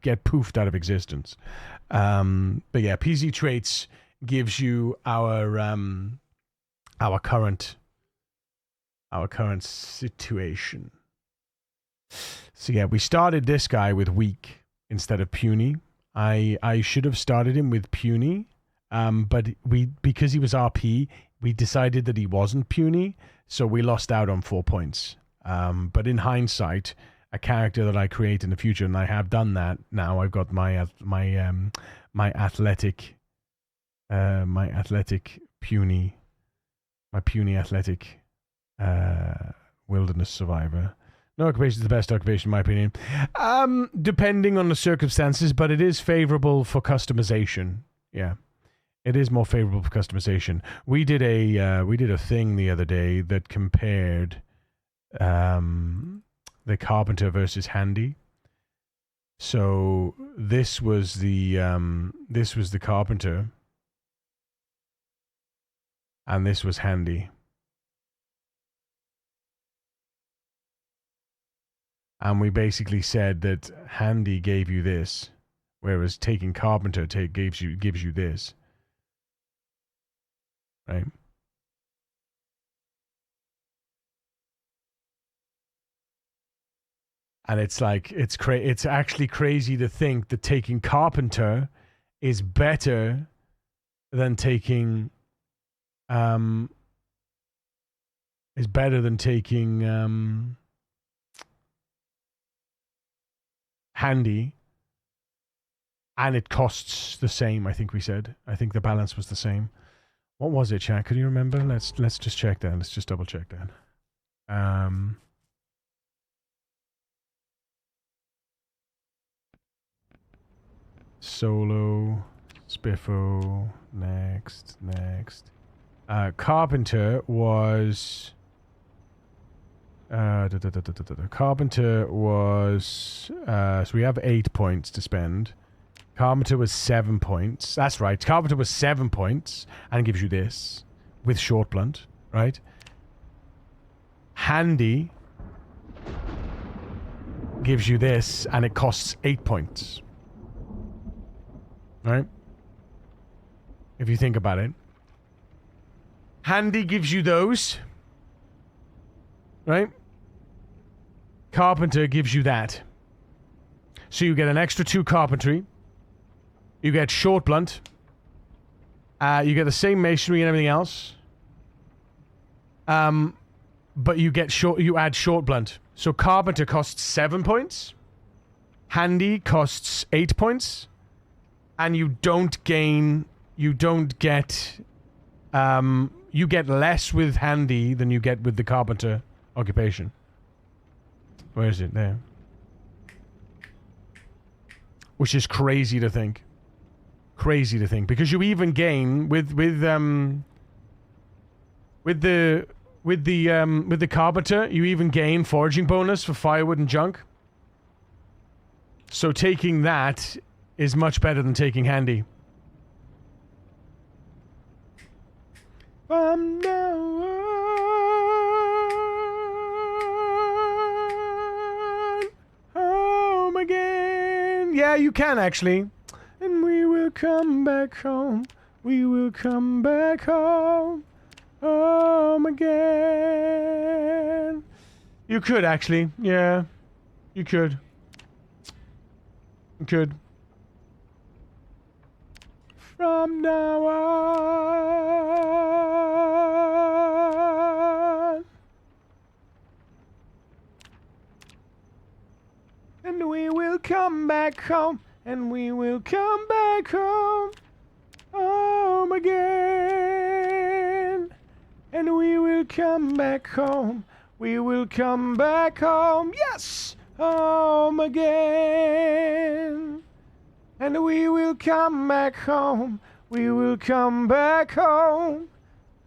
get poofed out of existence. But yeah, PZ traits gives you our current situation. So yeah, we started this guy with weak instead of puny. I should have started him with puny. But because he was RP, we decided that he wasn't puny, so we lost out on 4 points. But in hindsight, a character that I create in the future, and I have done that now. I've got my athletic puny athletic wilderness survivor. No occupation is the best occupation, in my opinion. Depending on the circumstances, but it is favorable for customization. Yeah. It is more favorable for customization. We did a thing the other day that compared the Carpenter versus Handy. So this was the Carpenter, and this was Handy. And we basically said that Handy gave you this, whereas taking Carpenter gives you this. right? And it's like it's actually crazy to think that taking carpenter is better than taking handy, and it costs the same. I think we said. I think the balance was the same. What was it, chat? Can you remember? Let's just check that. Let's just double check that. Solo, Spiffo, next. Carpenter was. Carpenter was. So we have 8 points to spend. Carpenter was 7 points. That's right. Carpenter was 7 points and gives you this with short blunt, right? Handy gives you this and it costs 8 points. Right? If you think about it. Handy gives you those. Right? Carpenter gives you that. So you get an extra 2 carpentry. You get short blunt. You get the same masonry and everything else. But you add short blunt. So carpenter costs 7 points. Handy costs 8 points. And you get less with handy than you get with the carpenter occupation. Where is it? There. Which is crazy to think. Crazy to think, because you even gain with the carpenter, you even gain foraging bonus for firewood and junk. So taking that is much better than taking handy. From now on, home again. Yeah, you can actually. And we will come back home. We will come back home. Home again. You could actually. Yeah. You could. You could. From now on. And we will come back home. And we will come back home, home again. And we will come back home. We will come back home. Yes, home again. And we will come back home. We will come back home,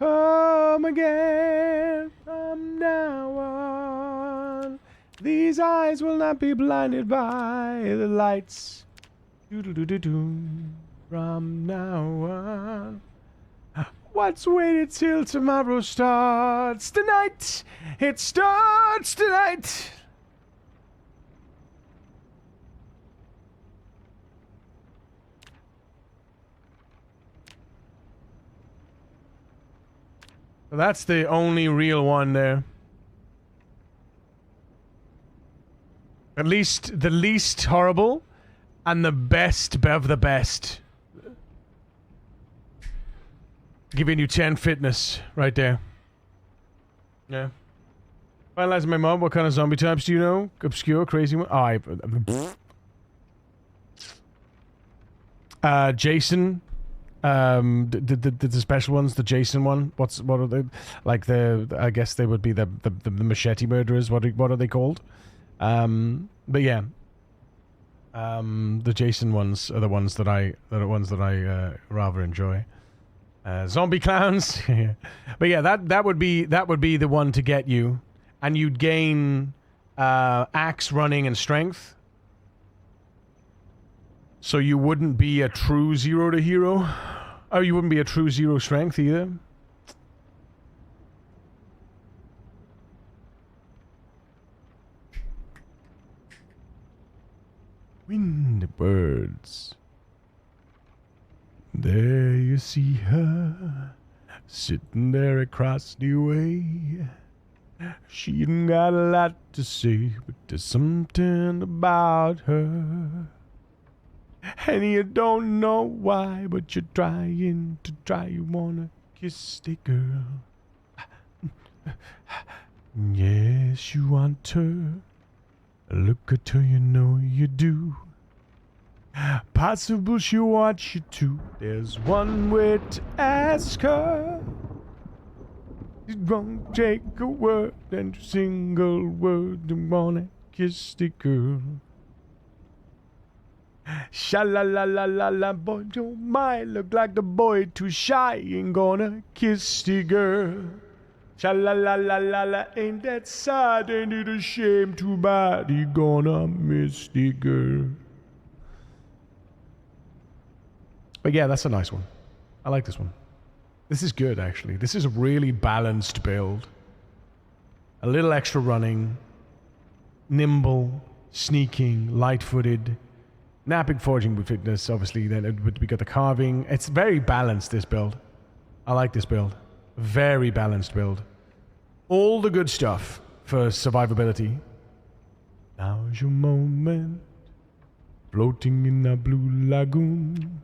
home again. From now on, these eyes will not be blinded by the lights. From now on, what's waited till tomorrow starts tonight? It starts tonight. That's the only real one there. At least the least horrible. And the best of the best. Giving you 10 fitness right there. Yeah. Finalizing my mob. What kind of zombie types do you know? Obscure, crazy one. Jason. The special ones. The Jason one. What are they? Like I guess they would be the machete murderers. What are they called? But yeah. The Jason ones are the ones that I rather enjoy. Zombie clowns, but yeah, that would be the one to get you, and you'd gain axe, running, and strength. So you wouldn't be a true 0 to hero, or you wouldn't be a true 0 strength either. Wind birds. There you see her, sitting there across the way. She ain't got a lot to say, but there's something about her. And you don't know why, but you're trying to try. You wanna kiss the girl. Yes, you want her. Look at her, you know you do. Possible she wants you to. There's one way to ask her. It won't take a word and a single word to wanna kiss the girl. Sha-la-la-la-la-la, boy, don't mind. Look like the boy too shy. Ain't gonna kiss the girl. Sha-la-la-la-la-la, ain't that sad? Ain't it a shame? Too bad he gonna miss the girl. But yeah, that's a nice one. I like this one. This is good, actually. This is a really balanced build. A little extra running. Nimble. Sneaking. Light-footed. Napping, forging with fitness, obviously. Then we got the carving. It's very balanced, this build. I like this build. Very balanced build. All the good stuff for survivability. Now's your moment. Floating in a blue lagoon.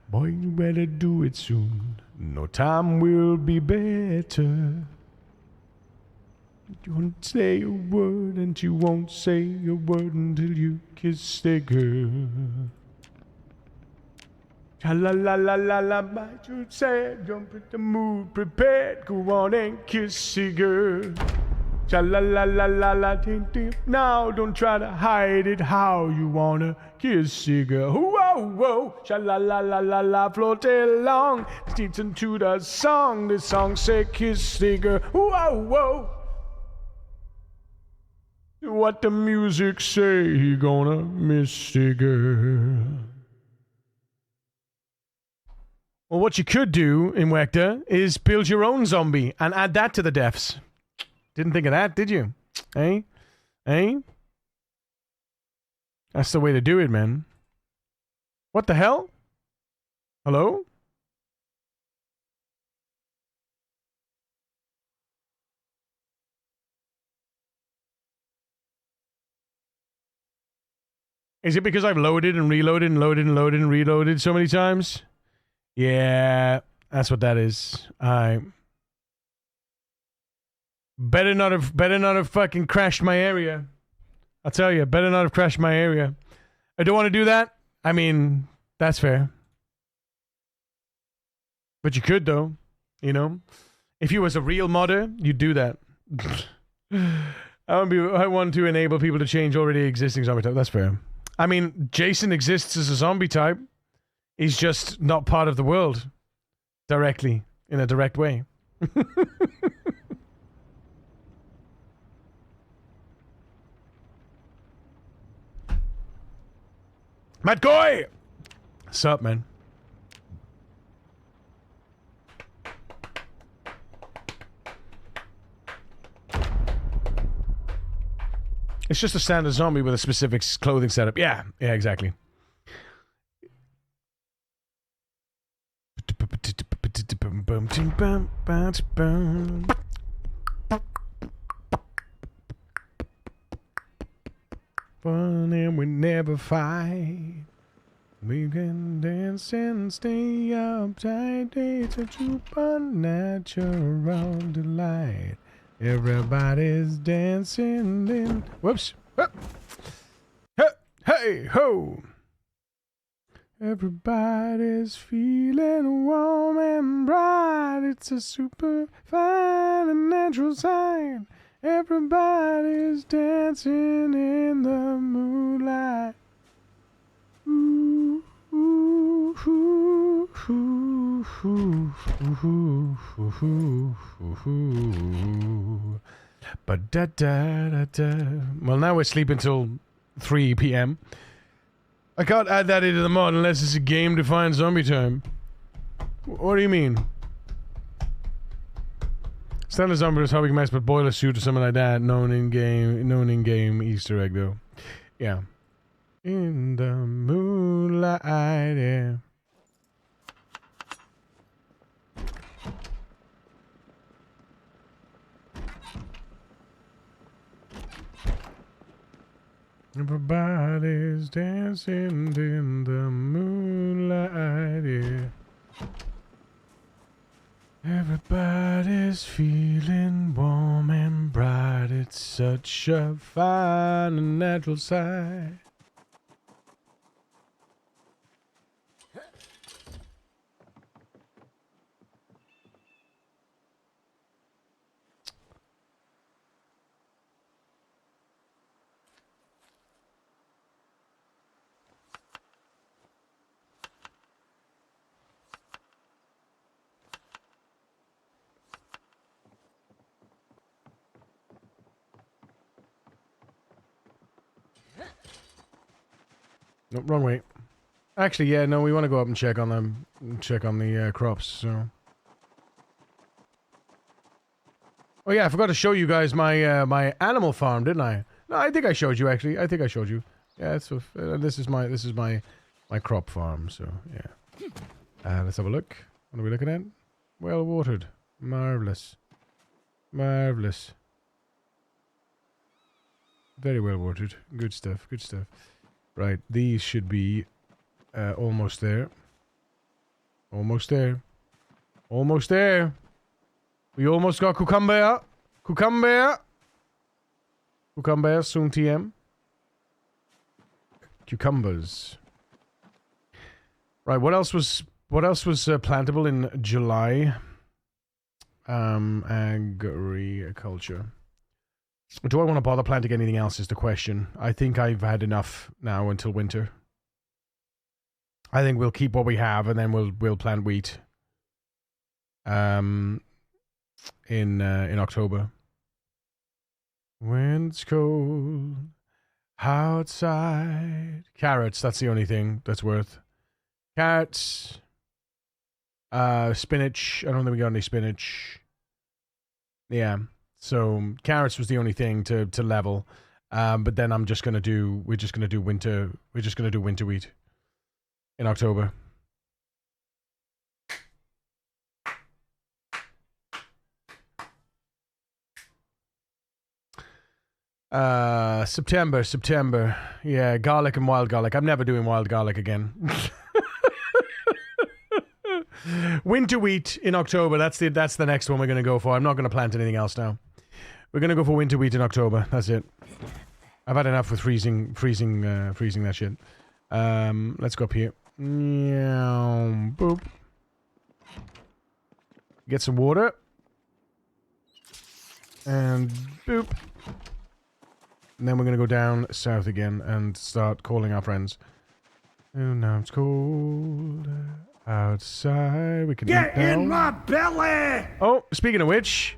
Boy, you better do it soon. No time will be better. You won't say a word, and you won't say a word until you kiss the girl. La la la la la, might you say, jump in the mood, prepared, go on and kiss the girl. Cha la la la la la, now don't try to hide it. How you wanna kiss the girl? Whoa whoa, cha la la la la la, float along, listen to the song. The song say kiss the girl. Whoa whoa. What the music say? He gonna miss the girl. Well, what you could do in Vector is build your own zombie and add that to the deaths. Didn't think of that, did you? Eh? Eh? That's the way to do it, man. What the hell? Hello? Is it because I've loaded and reloaded and loaded and loaded and reloaded so many times? Yeah, that's what that is. Better not have fucking crashed my area. I'll tell you, better not have crashed my area. I don't want to do that. I mean, that's fair. But you could, though. You know? If you was a real modder, you'd do that. I want to enable people to change already existing zombie type. That's fair. I mean, Jason exists as a zombie type. He's just not part of the world. Directly. In a direct way. Matt Goy! What's up, man? It's just a standard zombie with a specific clothing setup. Yeah, exactly. Fun and we never fight. We can dance and stay uptight. It's a supernatural delight. Everybody's dancing in. Whoops. Hey, ho. Everybody's feeling warm and bright. It's a super fine and natural sign. Everybody's dancing in the moonlight. Ooh, ooh, ooh, ooh, ooh, ooh, ooh, ooh. But da da da da. Well, now we're sleeping till 3 p.m. I can't add that into the mod unless it's a game-defined zombie time. What do you mean? Standard zombie is how we can mess with boiler suit or something like that. Known in-game Easter egg though. Yeah. In the moonlight, yeah. Everybody's dancing in the moonlight, yeah. Everybody's feeling warm and bright. It's such a fine and natural sight. Nope, wrong way. Actually, yeah, no, we want to go up and check on them, check on the crops. So, oh yeah, I forgot to show you guys my my animal farm, didn't I? No, I think I showed you actually. I think I showed you. Yeah, so this is my crop farm. So yeah, let's have a look. What are we looking at? Well watered, marvelous, marvelous, very well watered. Good stuff. Good stuff. Right, these should be almost there. Almost there. Almost there. We almost got cucumber. Cucumber. Cucumber, soon TM. Cucumbers. Right, what else was plantable in July? Agriculture. Do I want to bother planting anything else is the question. I think I've had enough now until winter. I think we'll keep what we have and then we'll plant wheat. In October. When it's cold outside. Carrots, that's the only thing that's worth. Carrots. Spinach. I don't think we got any spinach. Yeah. So carrots was the only thing to level. But then we're just gonna do winter wheat in October. September. Yeah, garlic and wild garlic. I'm never doing wild garlic again. Winter wheat in October. That's the next one we're gonna go for. I'm not gonna plant anything else now. We're gonna go for winter wheat in October. That's it. I've had enough with freezing that shit. Let's go up here. Boop. Get some water. And boop. And then we're gonna go down south again and start calling our friends. Oh, now it's cold outside. We can Get eat now. in my belly! Oh, speaking of which,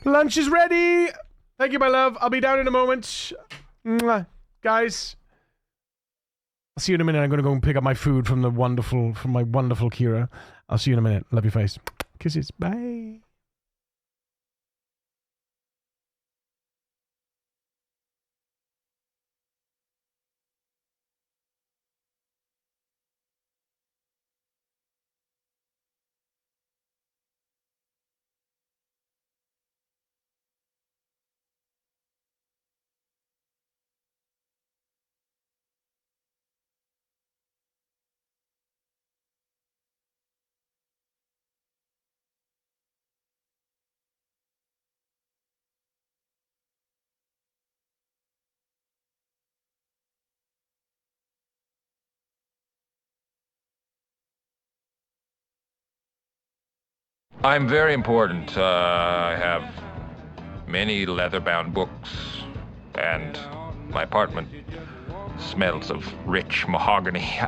lunch is ready. Thank you, my love. I'll be down in a moment. Mwah. Guys, I'll see you in a minute. I'm gonna go and pick up my food from my wonderful Kira. I'll see you in a minute. Love your face. Kisses. Bye. I'm very important. I have many leather-bound books, and my apartment smells of rich mahogany.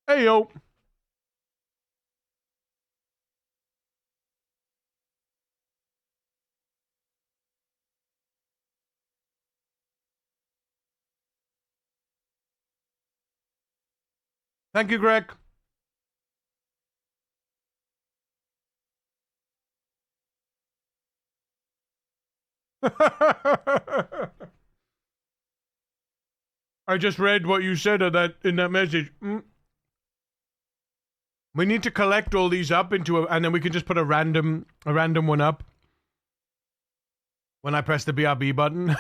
Hey, yo. Thank you, Greg. I just read what you said in that message. We need to collect all these up and then we can just put a random one up when I press the BRB button.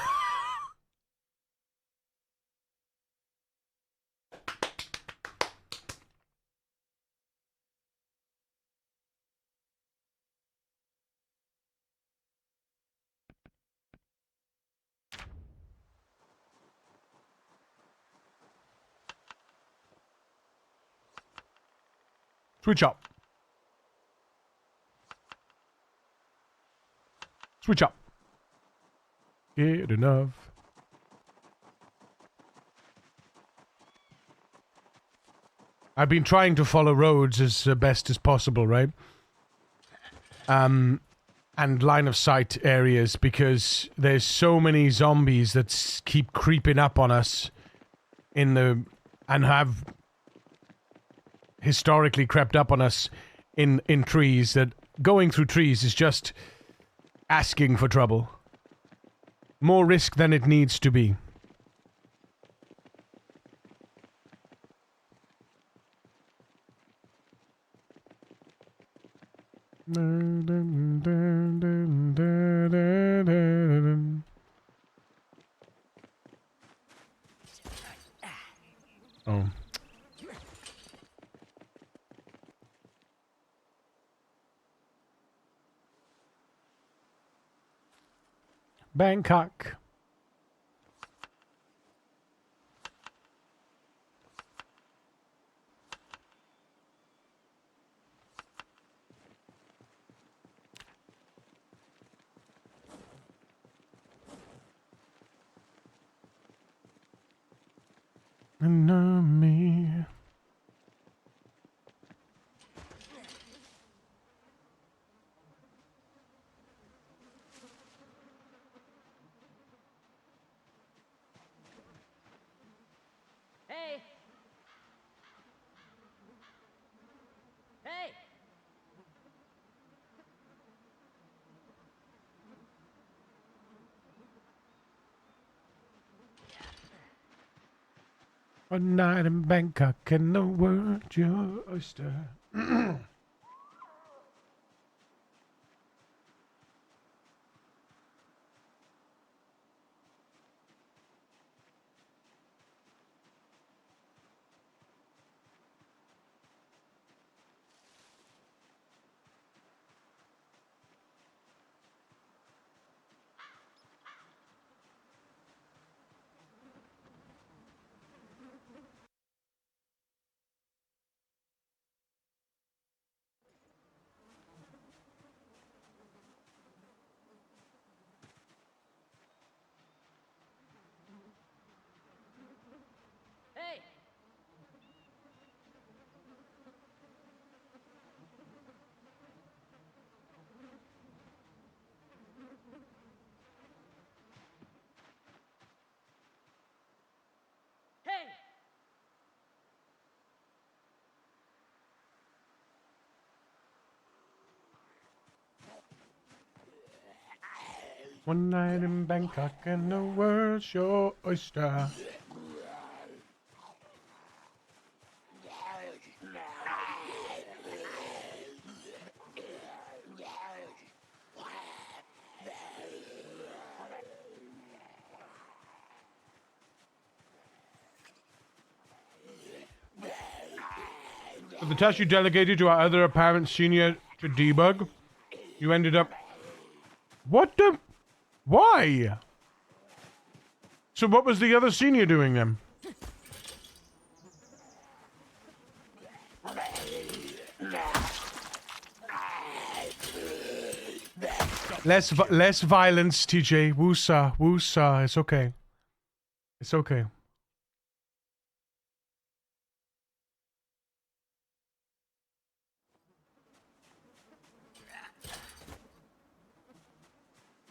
Switch up. Switch up. Good enough. I've been trying to follow roads as best as possible, right? And line of sight areas because there's so many zombies that keep creeping up on us and have historically crept up on us in trees, that going through trees is just asking for trouble. More risk than it needs to be. Oh. Bangkok. Enemy. Hey! Hey! One night in Bangkok and the world your oyster. Hey! Hey! One night in Bangkok and the world's your oyster. The task you delegated to our other apparent senior to debug, you ended up... What the... Why? So what was the other senior doing then? Less violence, TJ. Woosa, woosa. It's okay. It's okay.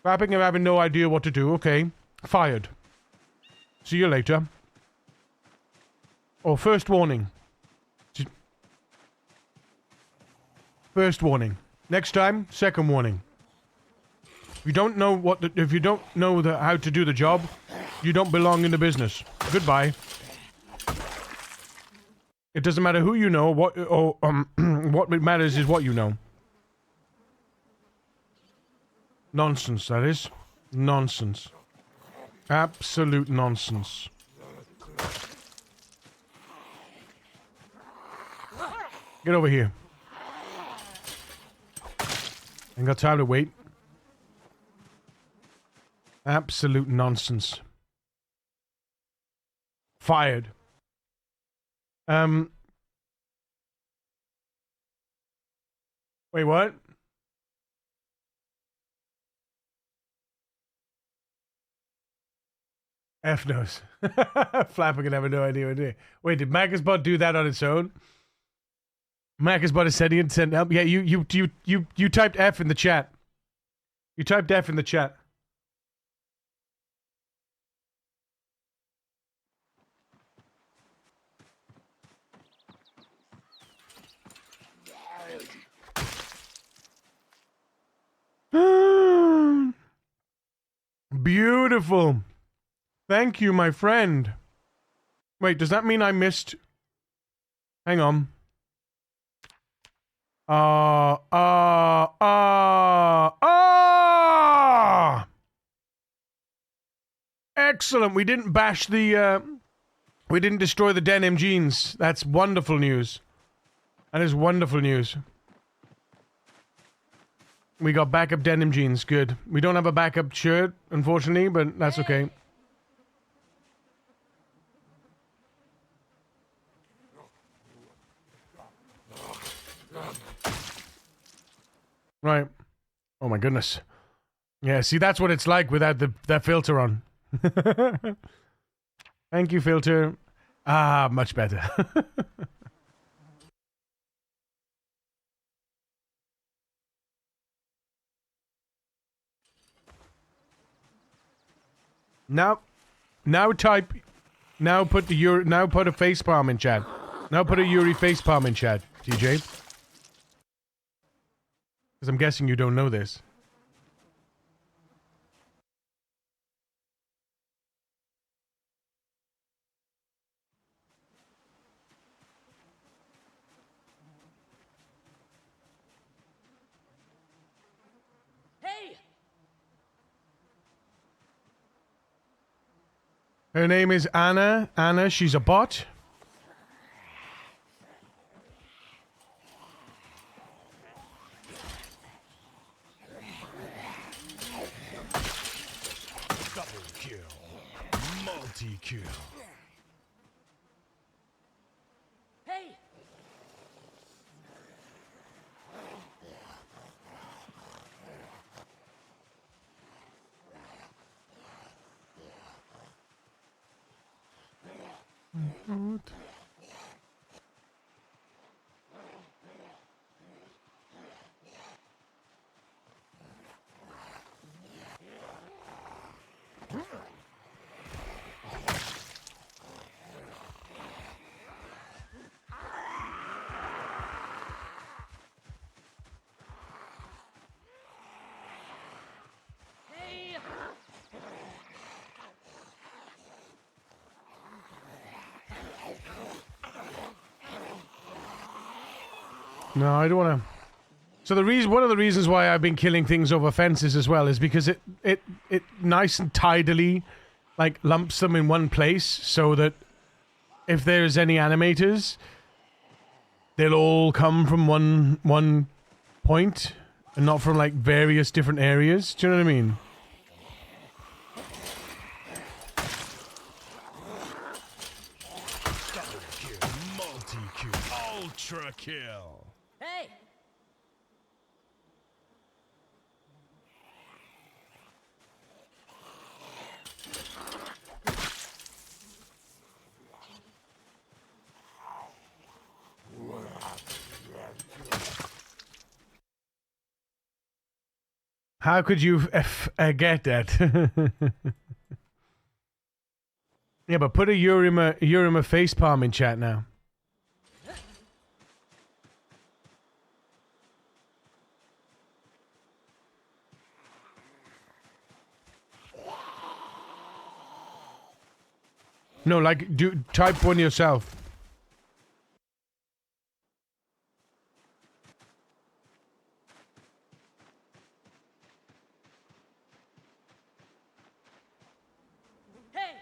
Flapping and having no idea what to do. Okay. Fired. See you later. Oh, first warning. First warning. Next time, second warning. If you don't know how to do the job, you don't belong in the business. Goodbye. It doesn't matter who you know, what matters is what you know. Nonsense, that is. Nonsense. Absolute nonsense. Get over here. Ain't got time to wait. Absolute nonsense. Fired. Wait, what? F knows. Flapper can have no idea what to do. Wait, did Macusbot do that on its own? Macusbot is sending send help. Yeah, you typed F in the chat. You typed F in the chat. Beautiful. Thank you, my friend. Wait, does that mean I missed? Hang on. Excellent. We didn't bash the, we didn't destroy the denim jeans. That's wonderful news. That is wonderful news. We got backup denim jeans. Good. We don't have a backup shirt, unfortunately, but that's okay. Right. Oh my goodness. Yeah, see, that's what it's like without that filter on. Thank you, filter. Ah, much better. Now type. Now put a facepalm in chat. Now put a Yuri facepalm in chat, TJ. Because I'm guessing you don't know this. Hey! Her name is Anna. Anna, she's a bot. Double kill. Multi-kill. Hey! Hey! No, I don't want to. So one of the reasons why I've been killing things over fences as well is because it nice and tidily, like, lumps them in one place so that if there's any animators, they'll all come from one point and not from, like, various different areas. Do you know what I mean? Double kill. Multi-kill. Ultra kill. Hey! How could you get that? Yeah, but put a Urima facepalm in chat now. No, like, type one yourself. Hey!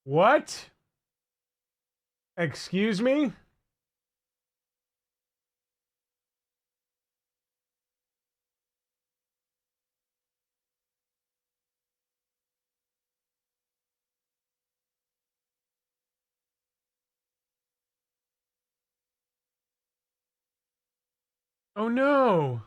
What? Excuse me? Oh no.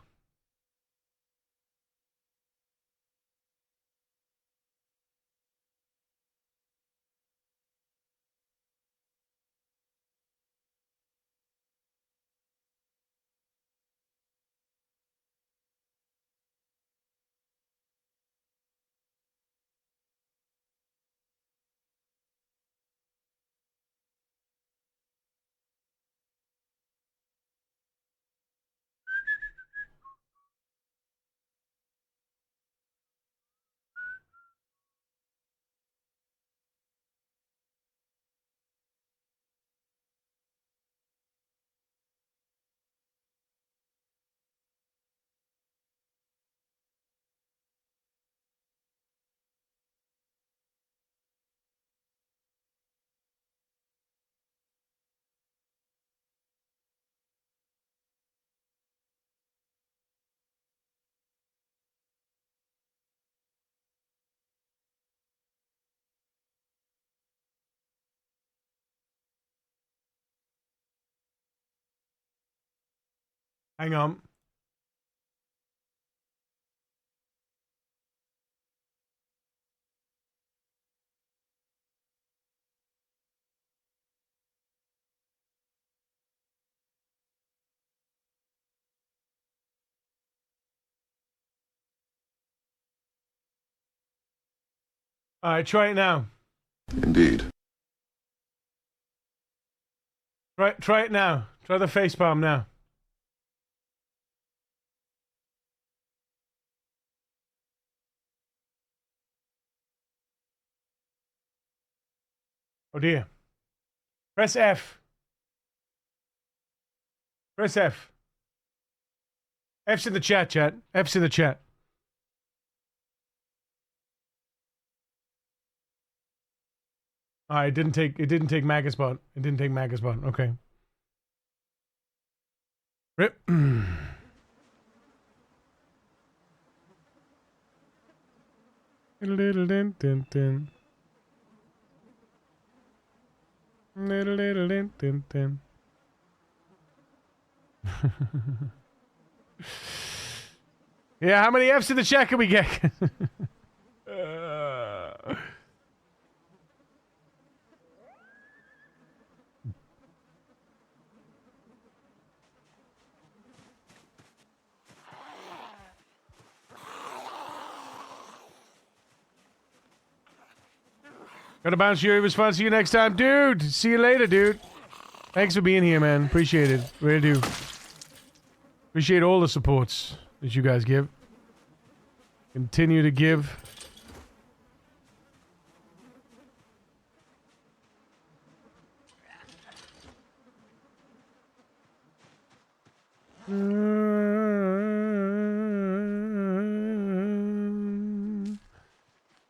Hang on. All right, try it now. Indeed. Try it now. Try the facepalm now. Oh dear. Press F. Press F. F's in the chat, chat. F's in the chat. It didn't take Magaspot. It didn't take Magaspot. Okay. Rip. Little din din din. Little din din din. Yeah, how many F's in the chat can we get? Gotta bounce your response. See you next time, dude. See you later, dude. Thanks for being here, man. Appreciate it. Really do. Appreciate all the supports that you guys give. Continue to give.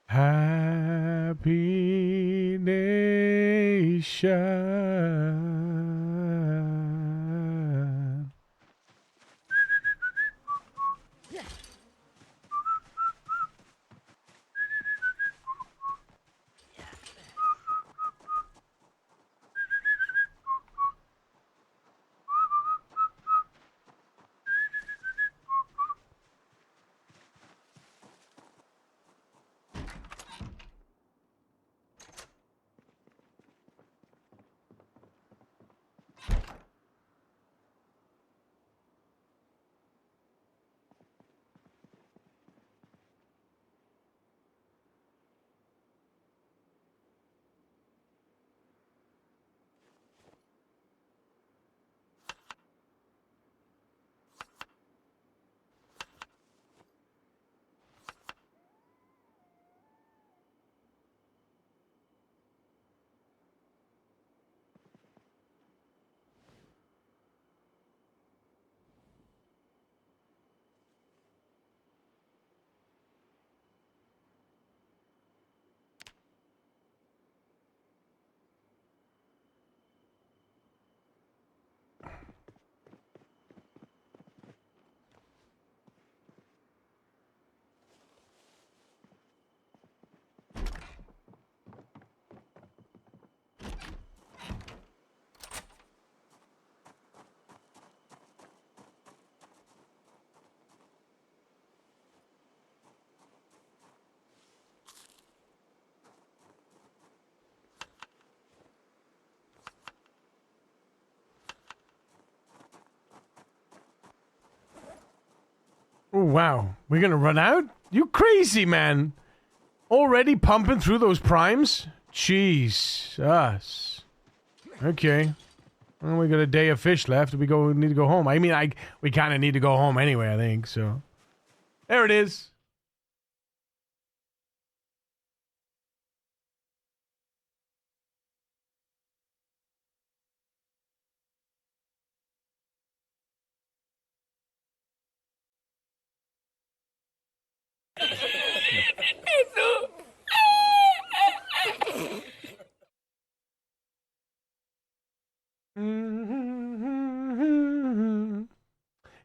Happy nation. Oh, wow. We're going to run out? You crazy, man. Already pumping through those primes? Jesus. Okay. Well, we got a day of fish left. We need to go home. I mean, we kind of need to go home anyway, I think, so. There it is.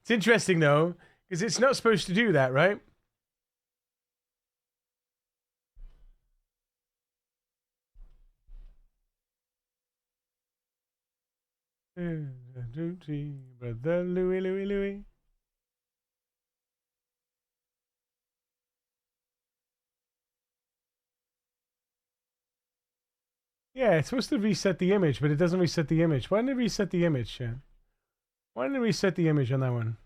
It's interesting, though, because it's not supposed to do that, right? Brother Louie, Louie, Louie. Yeah, it's supposed to reset the image, but it doesn't reset the image. Why didn't it reset the image, Shan? Why didn't it reset the image on that one?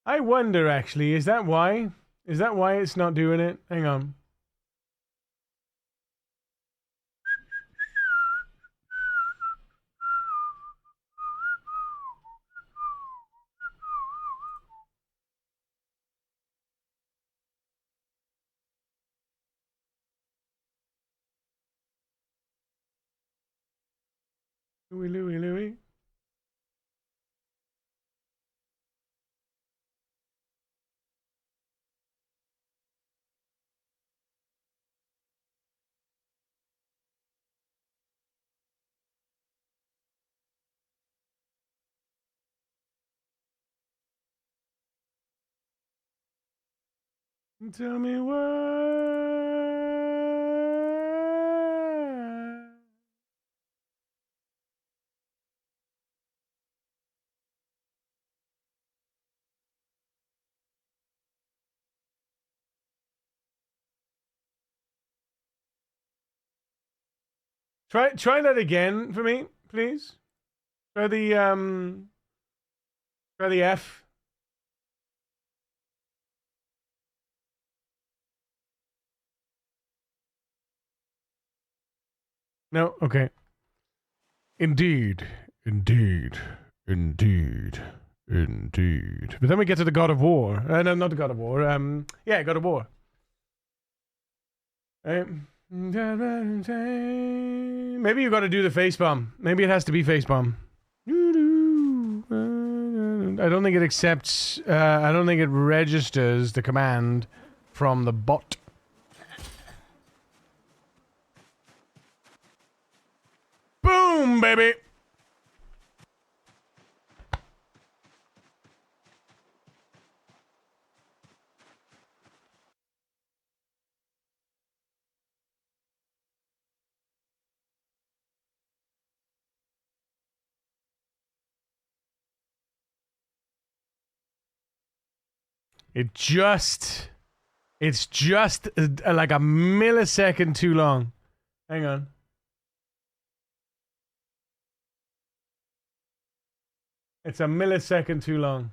I wonder, actually, is that why? Is that why it's not doing it? Hang on. Louie, Louie, Louie. Tell me why. Try that again for me, please. Try the F. No, okay. Indeed, indeed, indeed, indeed. But then we get to the God of War. No, not the God of War. Yeah, God of War. Maybe you got to do the face bomb. Maybe it has to be face bomb. I don't think it accepts. I don't think it registers the command from the bot. Boom, baby. It's just like a millisecond too long. Hang on. It's a millisecond too long.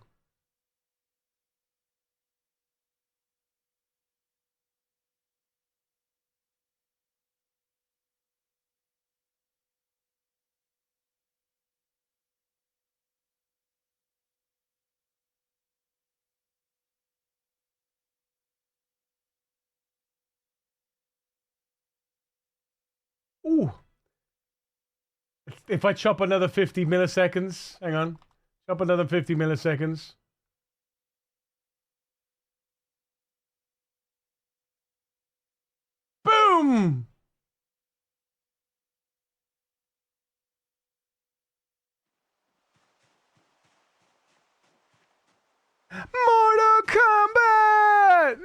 Ooh. If I chop another 50 milliseconds, hang on. Chop another 50 milliseconds. Boom! Mortal Kombat!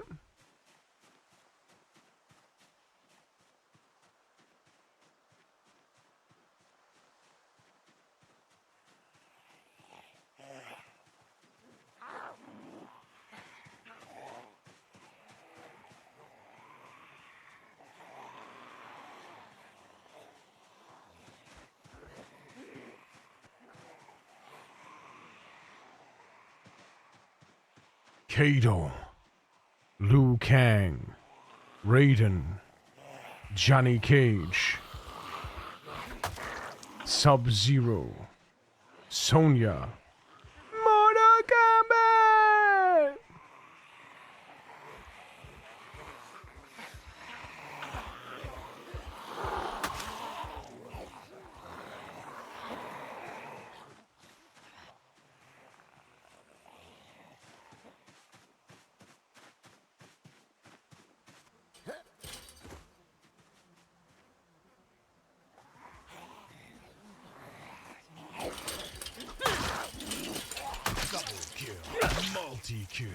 Kado, Liu Kang, Raiden, Johnny Cage, Sub-Zero, Sonya, Mortal Kombat! Double kill. Multi-kill.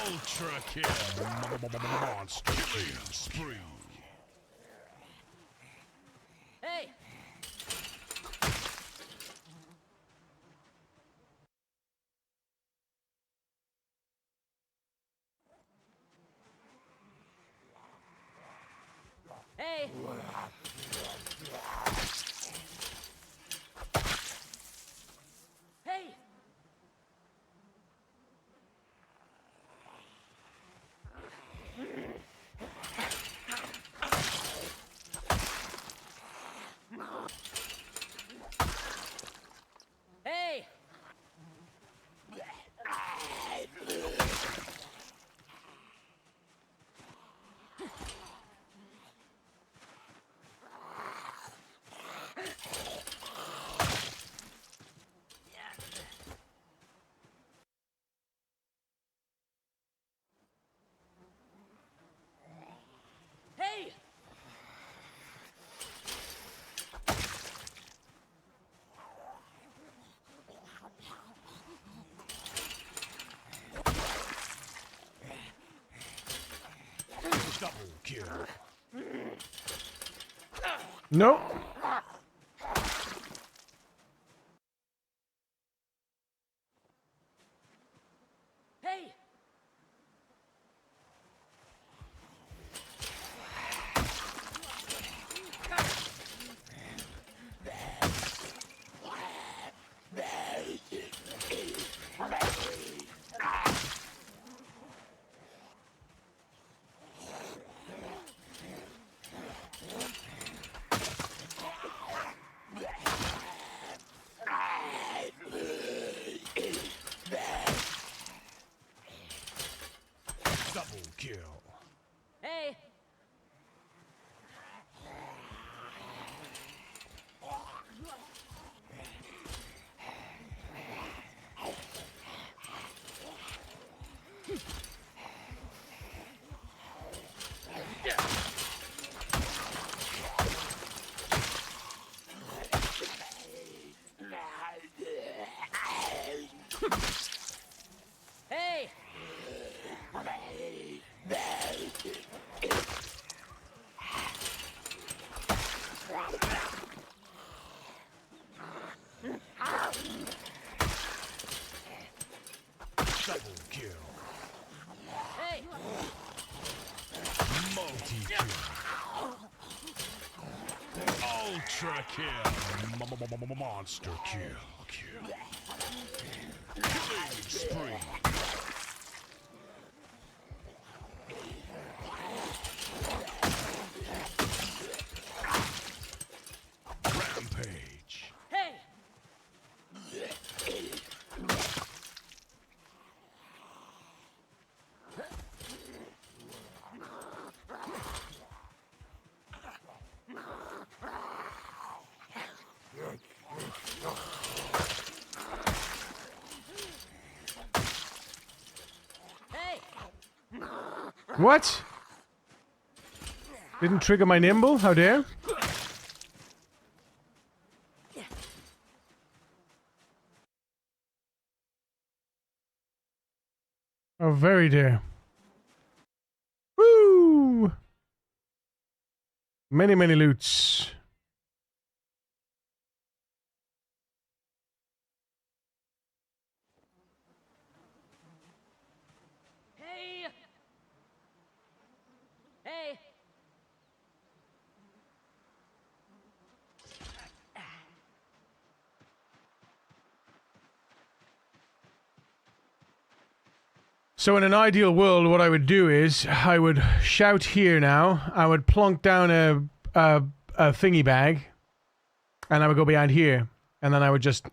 Ultra kill. Monster killing spree. Hey! Hey! Hey! Hey! Hey! Double kill. No. Hey! Double kill. Hey! Hey! Double kill. Hey! Multi-kill. Ultra kill. Monster kill. Killing spree. Rampage. Hey! Hey! What? Didn't trigger my nimble? How dare? Oh, very dare. Woo! Many, many loots. Hey! Hey! So in an ideal world, what I would do is I would shout here now. I would plonk down a thingy bag, and I would go behind here, and then I would just.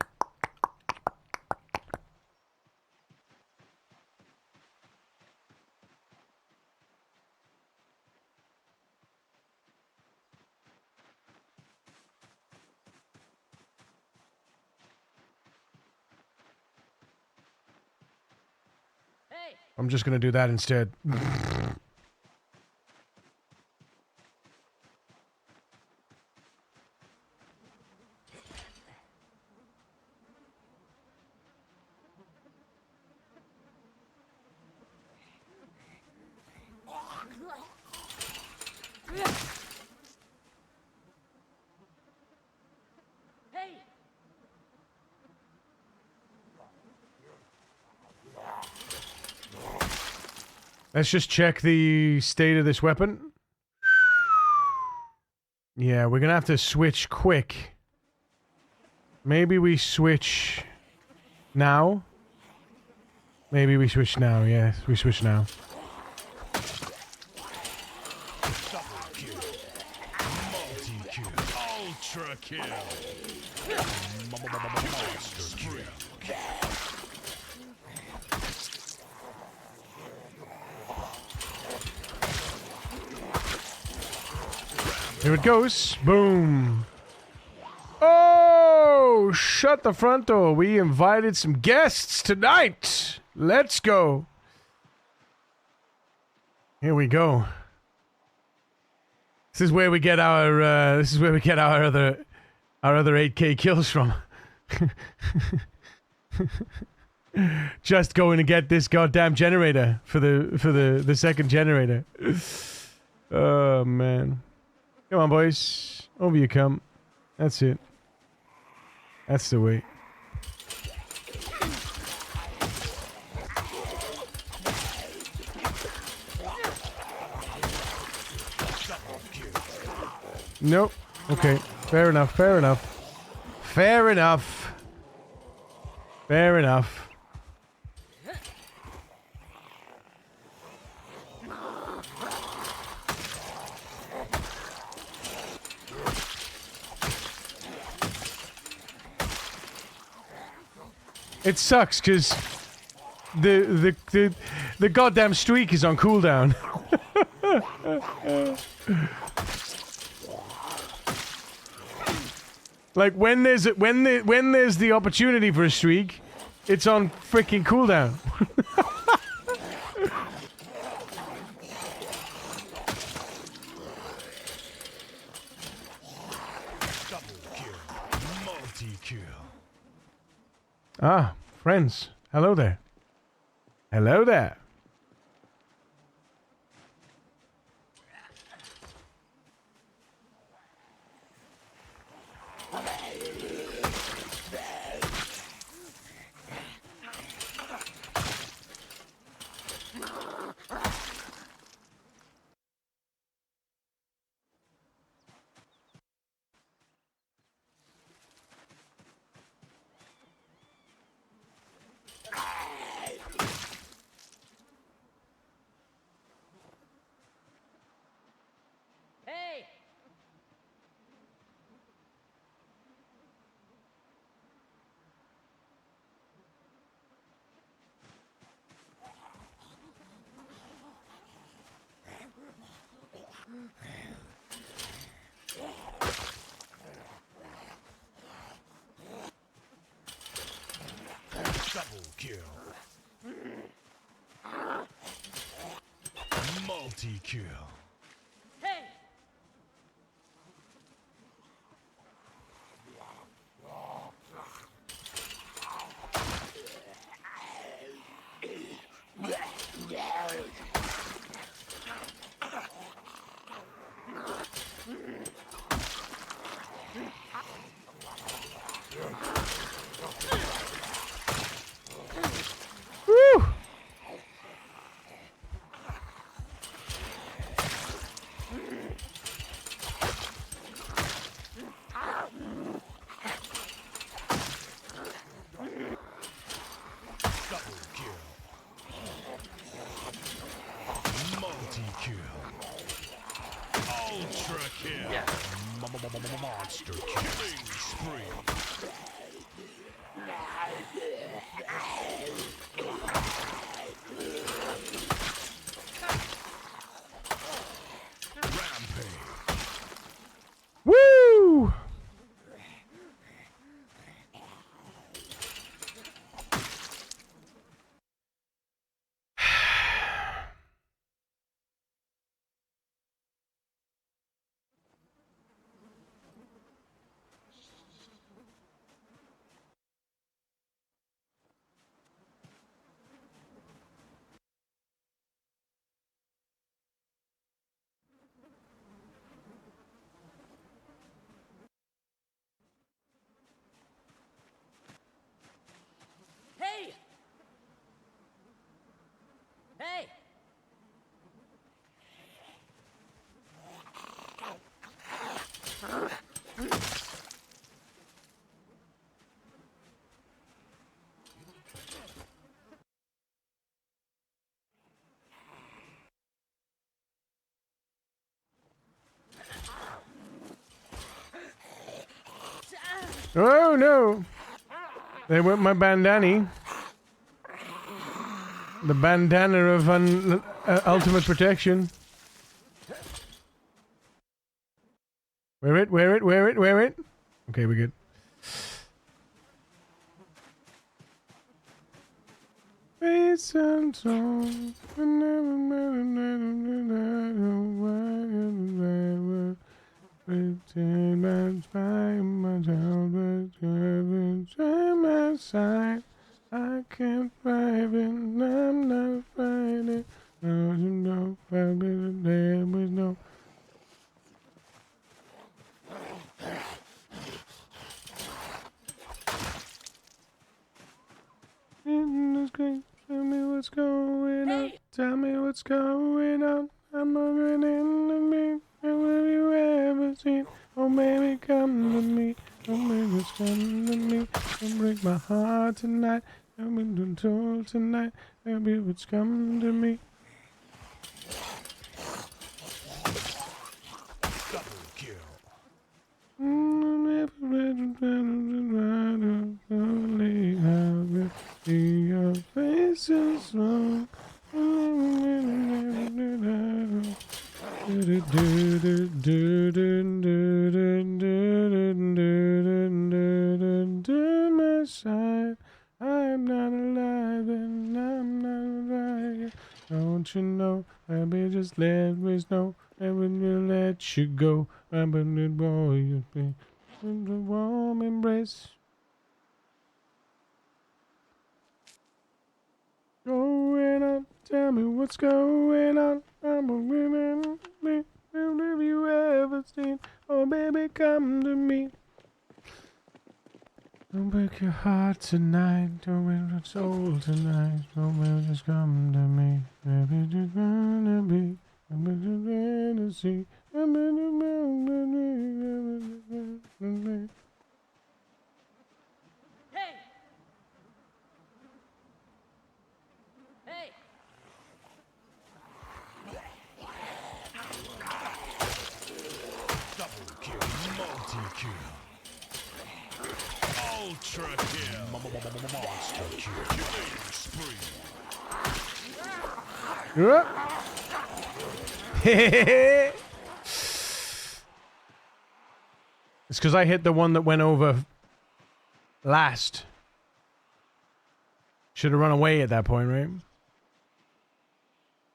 Hey! I'm just gonna do that instead. Hey! Let's just check the state of this weapon. Yeah, we're gonna have to switch quick. Maybe we switch now. Maybe we switch now. Yes, we switch now. Double kill. Multi-kill. Ultra kill. Monster kill. Here it goes. Boom. Oh, shut the front door. We invited some guests tonight. Let's go. Here we go. This is where we get our other 8K kills from. Just going to get this goddamn generator for the second generator. Oh man. Come on, boys. Over you come. That's it. That's the way. Nope. Okay. Fair enough. Fair enough. Fair enough. Fair enough. It sucks because the goddamn streak is on cooldown. Like when there's the opportunity for a streak, it's on freaking cooldown. Double kill. Multi-kill. Ah, friends. Hello there. Hello there. Hey! Double kill. Multi-kill. Hey! Woo! Monster killing spree. Rampage. Woo! Hey! Hey! Oh no! They went my bandana. The bandana of ultimate protection. Wear it, wear it, wear it, wear it. Okay, we're good. Face and soul. My side. I can't fight it, I'm not fighting. No, you know, there was no. In the screen, tell me what's going on. Hey! Tell me what's going on. I'm moving in the me. And have you ever seen? Oh, baby, come to me. Oh, baby, just come to me. Don't break my heart tonight. I'm in the door tonight. Baby, what's come to me? Double kill. Only I will see your faces wrong. My side, I'm not alive and I'm not alive. Don't you know? Baby, just let me know. And when you let you go, I'm a new boy. You be in the warm embrace. Going on, tell me what's going on. I'm a woman, me. Have you ever seen? Oh, baby, come to me. Don't break your heart tonight. Don't break your soul tonight. Don't baby, just come to me. Baby, just wanna be. I'm in the see. I'm in the mountain. Hey! Hey! Double kill. Multi-kill. Ultra kill. Monster kill. Killing spree. You're up. It's because I hit the one that went over last. Should have run away at that point, right?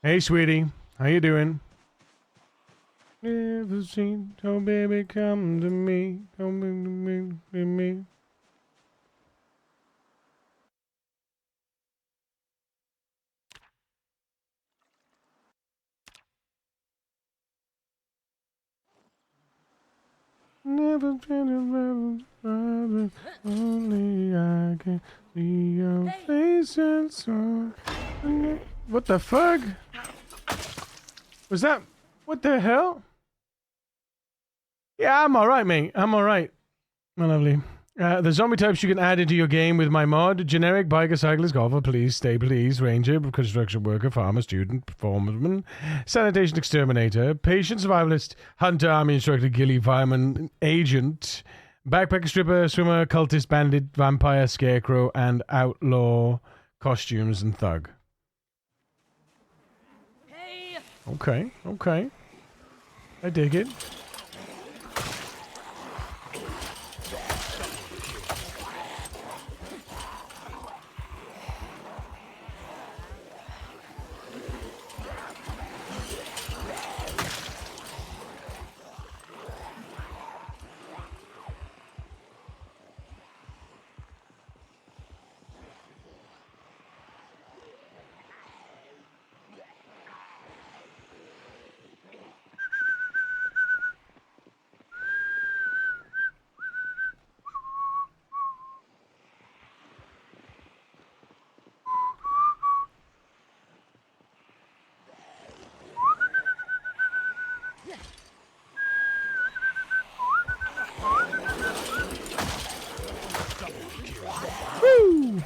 Hey, sweetie. How you doing? Never seen, oh baby, come to me. Come to me, to me. Never been around, only I can see your face and soul. What the fuck? Was that? What the hell? Yeah, I'm alright, mate. I'm alright. My lovely. The zombie types you can add into your game with my mod: generic, biker, cyclist, golfer, police, stay police, ranger, construction worker, farmer, student, performerman, sanitation exterminator, patient, survivalist, hunter, army instructor, ghillie, fireman, agent, backpacker, stripper, swimmer, cultist, bandit, vampire, scarecrow, and outlaw costumes and thug. Hey! Okay, okay. I dig it. Woo!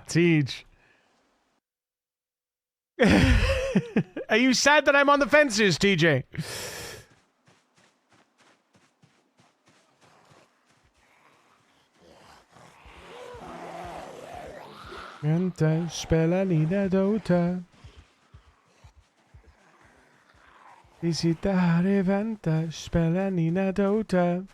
Teach. Are you sad that I'm on the fences, TJ? Vänta, spela lite Dota. Vi sitter här och väntar, spela Nina Dota.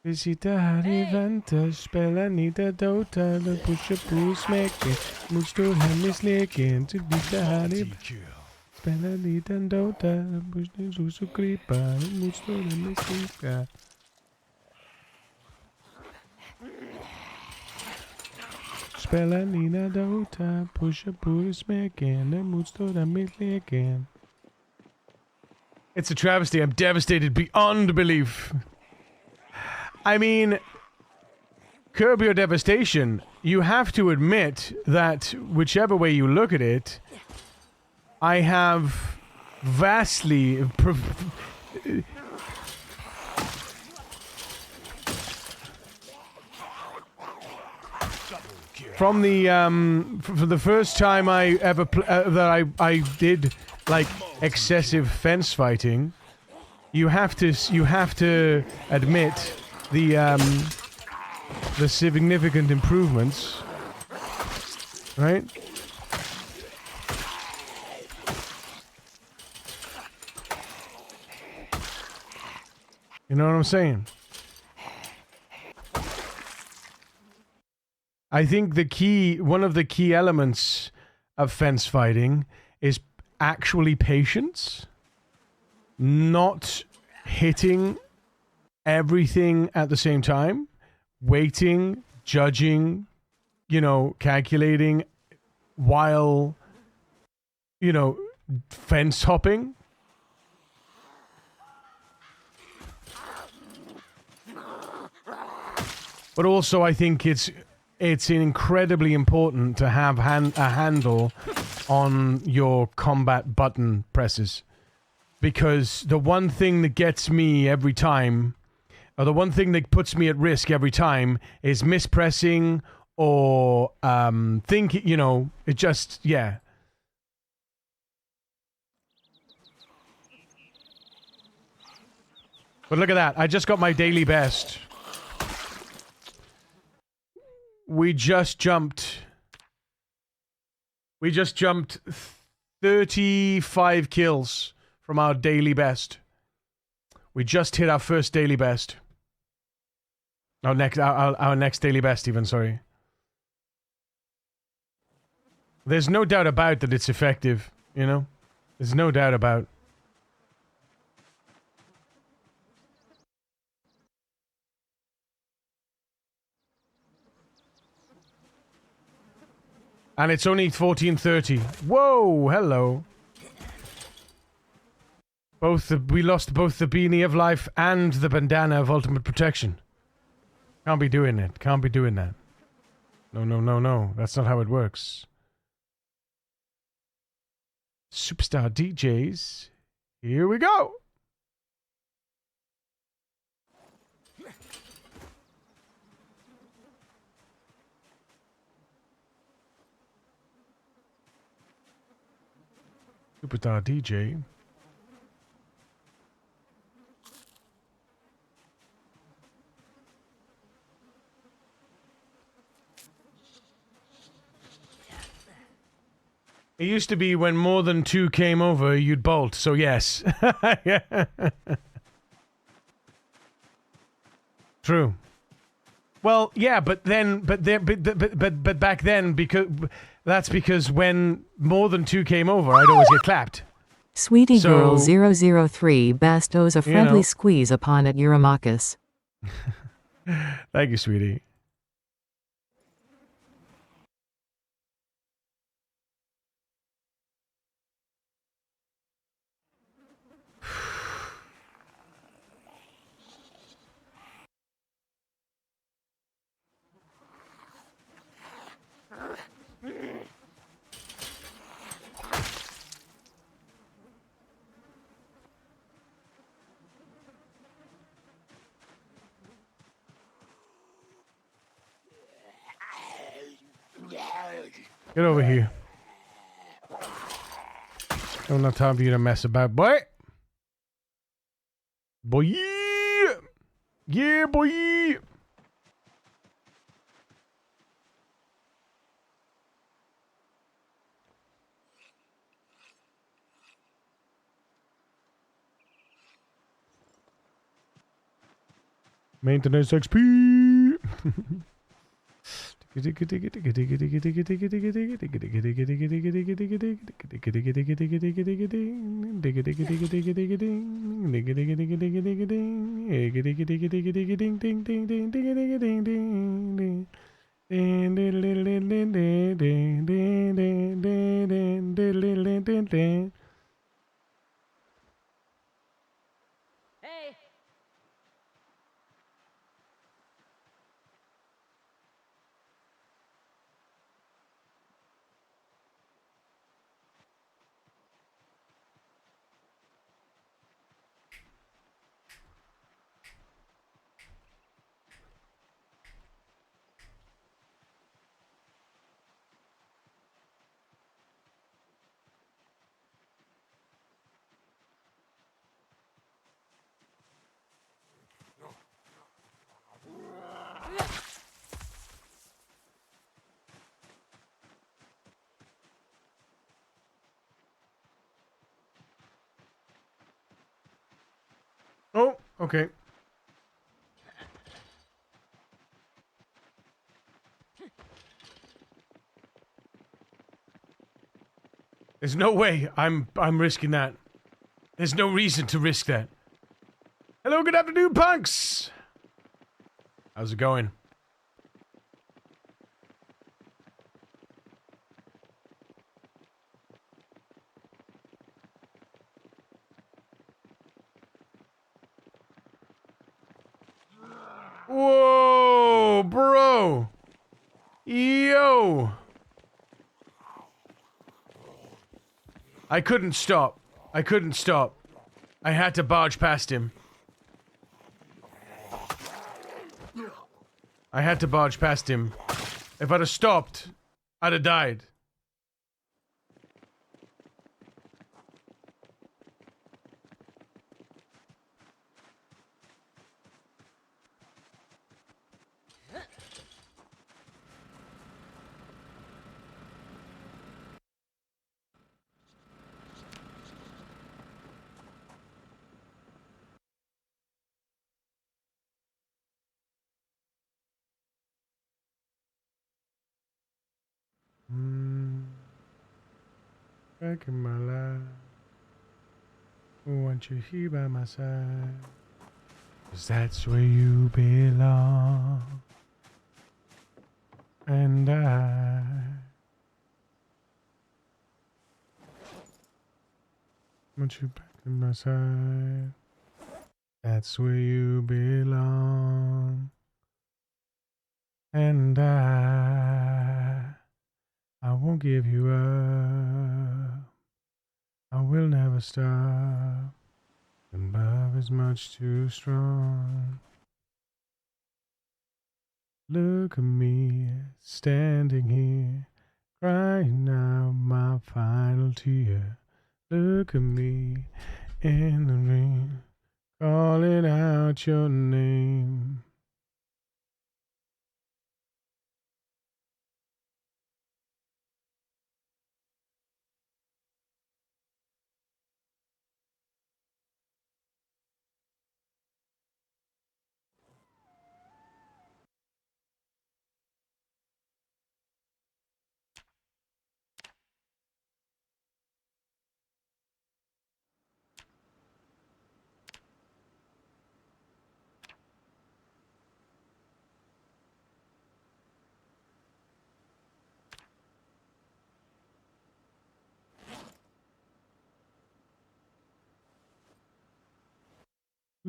Vi sitter här och väntar, spela Nina Dota. Och pushar på smäcken, motstår hemmisleken. Så vi sitter här och TQ. spela lite Dota. Och pushar så krypar, motstår hemmisleken. Spela Nina Dota, pusha på smäcken, den motstår hemmisleken. It's a travesty. I'm devastated beyond belief. I mean, curb your devastation. You have to admit that whichever way you look at it, I have vastly from the for the first time I ever that I did like excessive fence fighting. You have to admit the significant improvements, right? You know what I'm saying? I think one of the key elements of fence fighting is actually patience, not hitting everything at the same time, waiting, judging, calculating while, fence hopping. But also, I think it's incredibly important to have a handle on your combat button presses. Because the one thing that gets me every time, or the one thing that puts me at risk every time, is mispressing or it just, yeah. But look at that, I just got my daily best. We just jumped 35 kills from our daily best. We just hit our first daily best. Our next daily best, even, sorry. There's no doubt about that it's effective, There's no doubt about. And it's only 14:30. Whoa, hello. We lost both the beanie of life and the bandana of ultimate protection. Can't be doing it. Can't be doing that. No. That's not how it works. Superstar DJs. Here we go. Superstar DJ. It used to be when more than 2 came over, you'd bolt. So yes. Yeah. True. Well, yeah, but back then, because when more than 2 came over, I'd always get clapped. Sweetie Girl 003 bestows a friendly squeeze upon at Eurymachus. Thank you, sweetie. Get over here. Don't have time for you to mess about, boy. Boy. Yeah, boy. Maintenance XP. Hey! Oh, okay. There's no way I'm risking that. There's no reason to risk that. Hello, good afternoon, punks! How's it going? Whoa, bro! Yo! I couldn't stop. I couldn't stop. I had to barge past him. I had to barge past him. If I'd have stopped, I'd have died. Back in my life, I want you here by my side, 'cause that's where you belong. And I want you back in my side, that's where you belong. And I won't give you up. I will never stop. And love is much too strong. Look at me standing here, crying out my final tear. Look at me in the rain, calling out your name.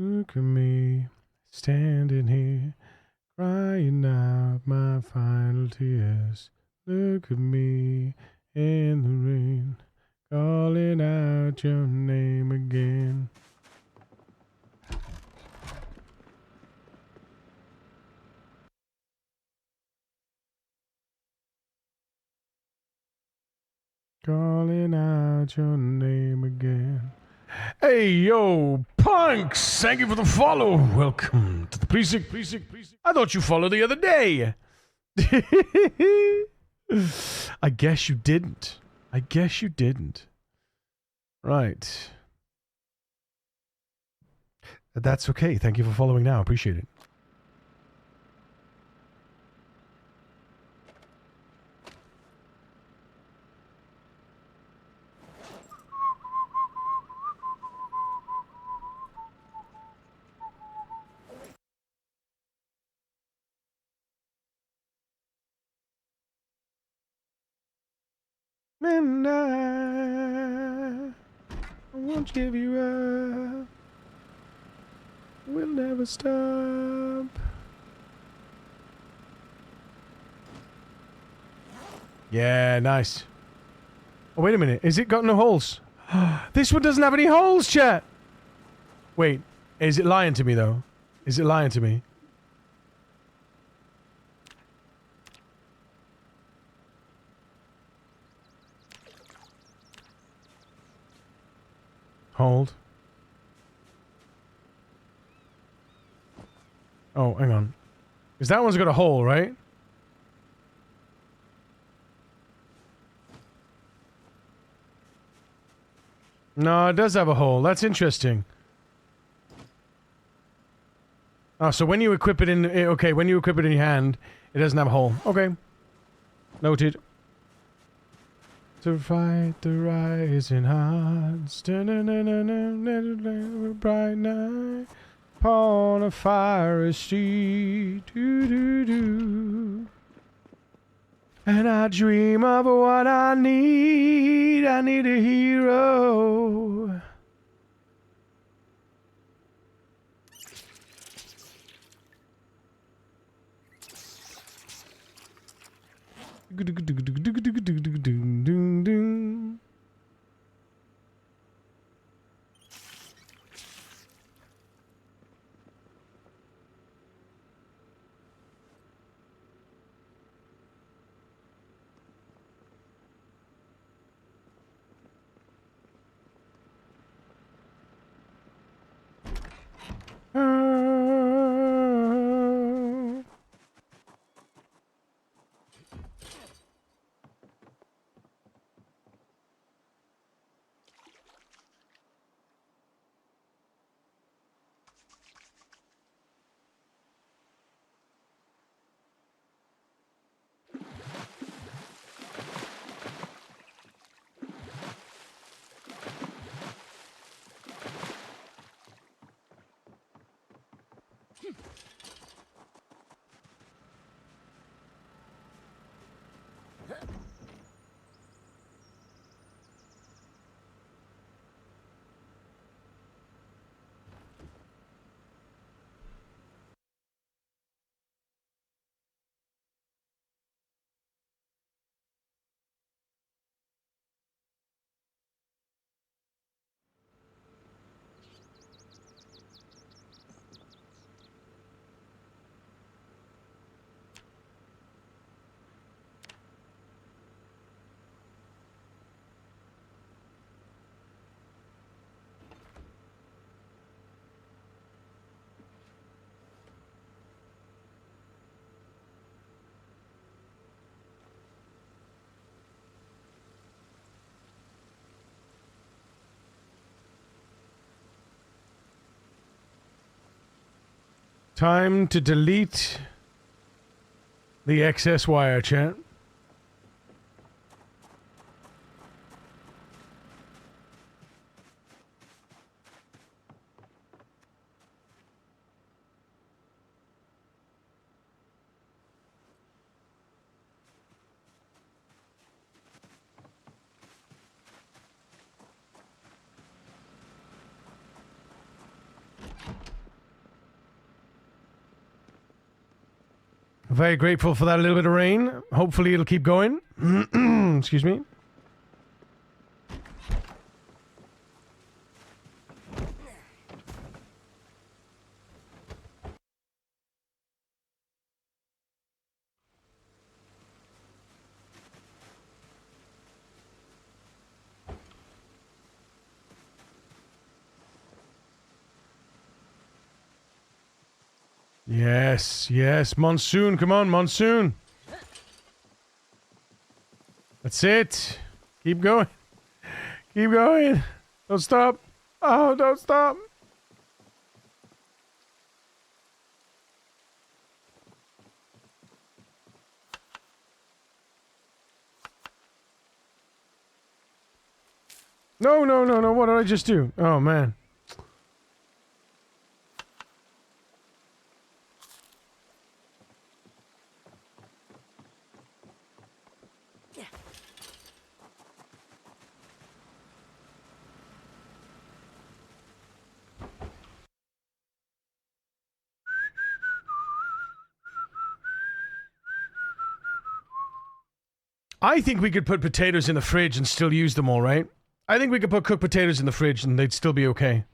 Look at me, standing here, crying out my final tears. Look at me in the rain, calling out your name again. Calling out your name again. Hey, yo, punks! Thank you for the follow. Welcome to the precinct. I thought you followed the other day. I guess you didn't. Right. That's okay. Thank you for following now. Appreciate it. And I won't give you up. We'll never stop. Yeah, nice. Oh, wait a minute. Is it got no holes? This one doesn't have any holes, chat. Wait, is it lying to me, though? Is it lying to me? Hold. Oh, hang on. Because that one's got a hole, right? No, it does have a hole. That's interesting. Oh, so when you equip it in... Okay, when you equip it in your hand, it doesn't have a hole. Okay. Noted. to fight the rising hearts. Bright night upon a fiery street. Do. And I dream of what I need. I need a hero. Time to delete the excess wire, chat. Very grateful for that little bit of rain. Hopefully it'll keep going. Excuse me. Yes, yes, monsoon, come on, monsoon. That's it. Keep going. Keep going. Don't stop. Oh, don't stop. No, no, no, no, what did I just do? Oh, man. I think we could put potatoes in the fridge and still use them all right. I think we could put cooked potatoes in the fridge and they'd still be okay.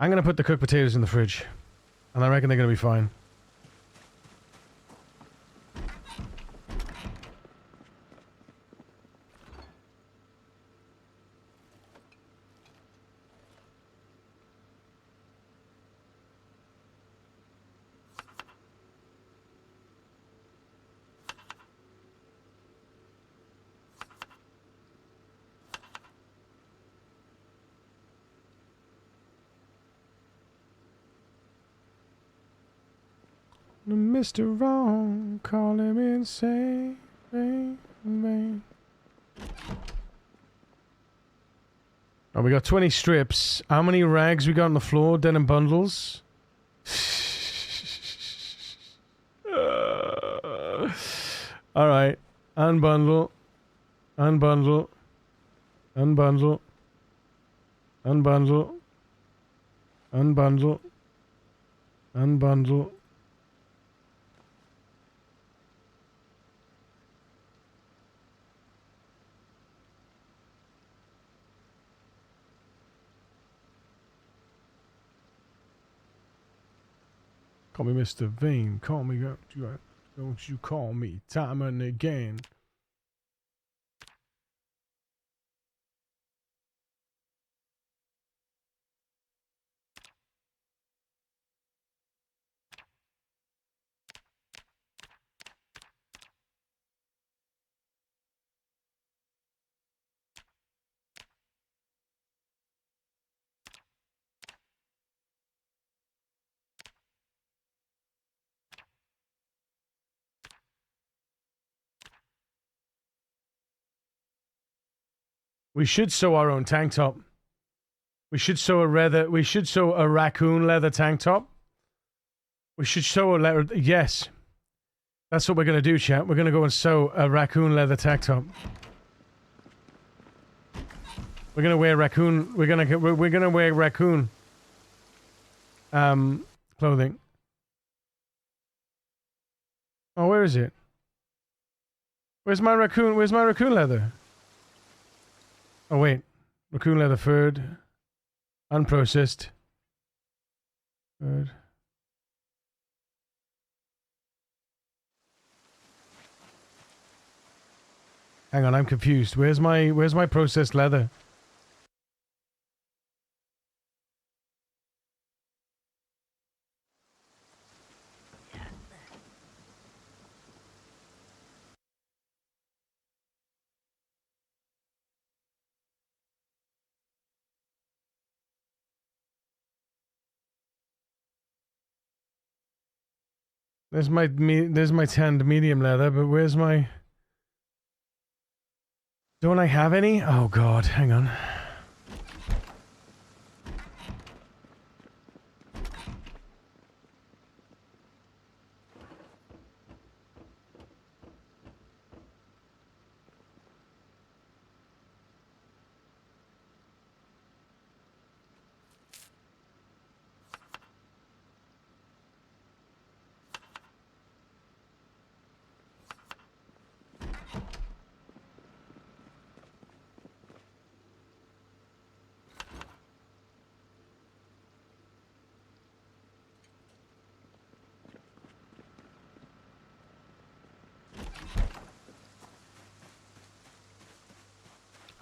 I'm going to put the cooked potatoes in the fridge. And I reckon they're going to be fine. Mr. Wrong, call him insane. Oh, we got 20 strips. How many rags we got on the floor? Denim bundles. All right. Unbundle. Unbundle. Unbundle. Unbundle. Unbundle. Unbundle. Call me Mr. Vane. Call me. Don't you call me time and again. We should sew our own tank top. We should sew a raccoon leather tank top. We should sew a leather. Yes, that's what we're gonna do, chat. We're gonna go and sew a raccoon leather tank top. We're gonna wear raccoon. We're gonna wear raccoon. Clothing. Oh, where is it? Where's my raccoon? Where's my raccoon leather? Oh wait, raccoon leather furred, unprocessed. Furred. Hang on, I'm confused. Where's my processed leather? There's my tanned medium leather, but where's my... Don't I have any? Oh god, hang on.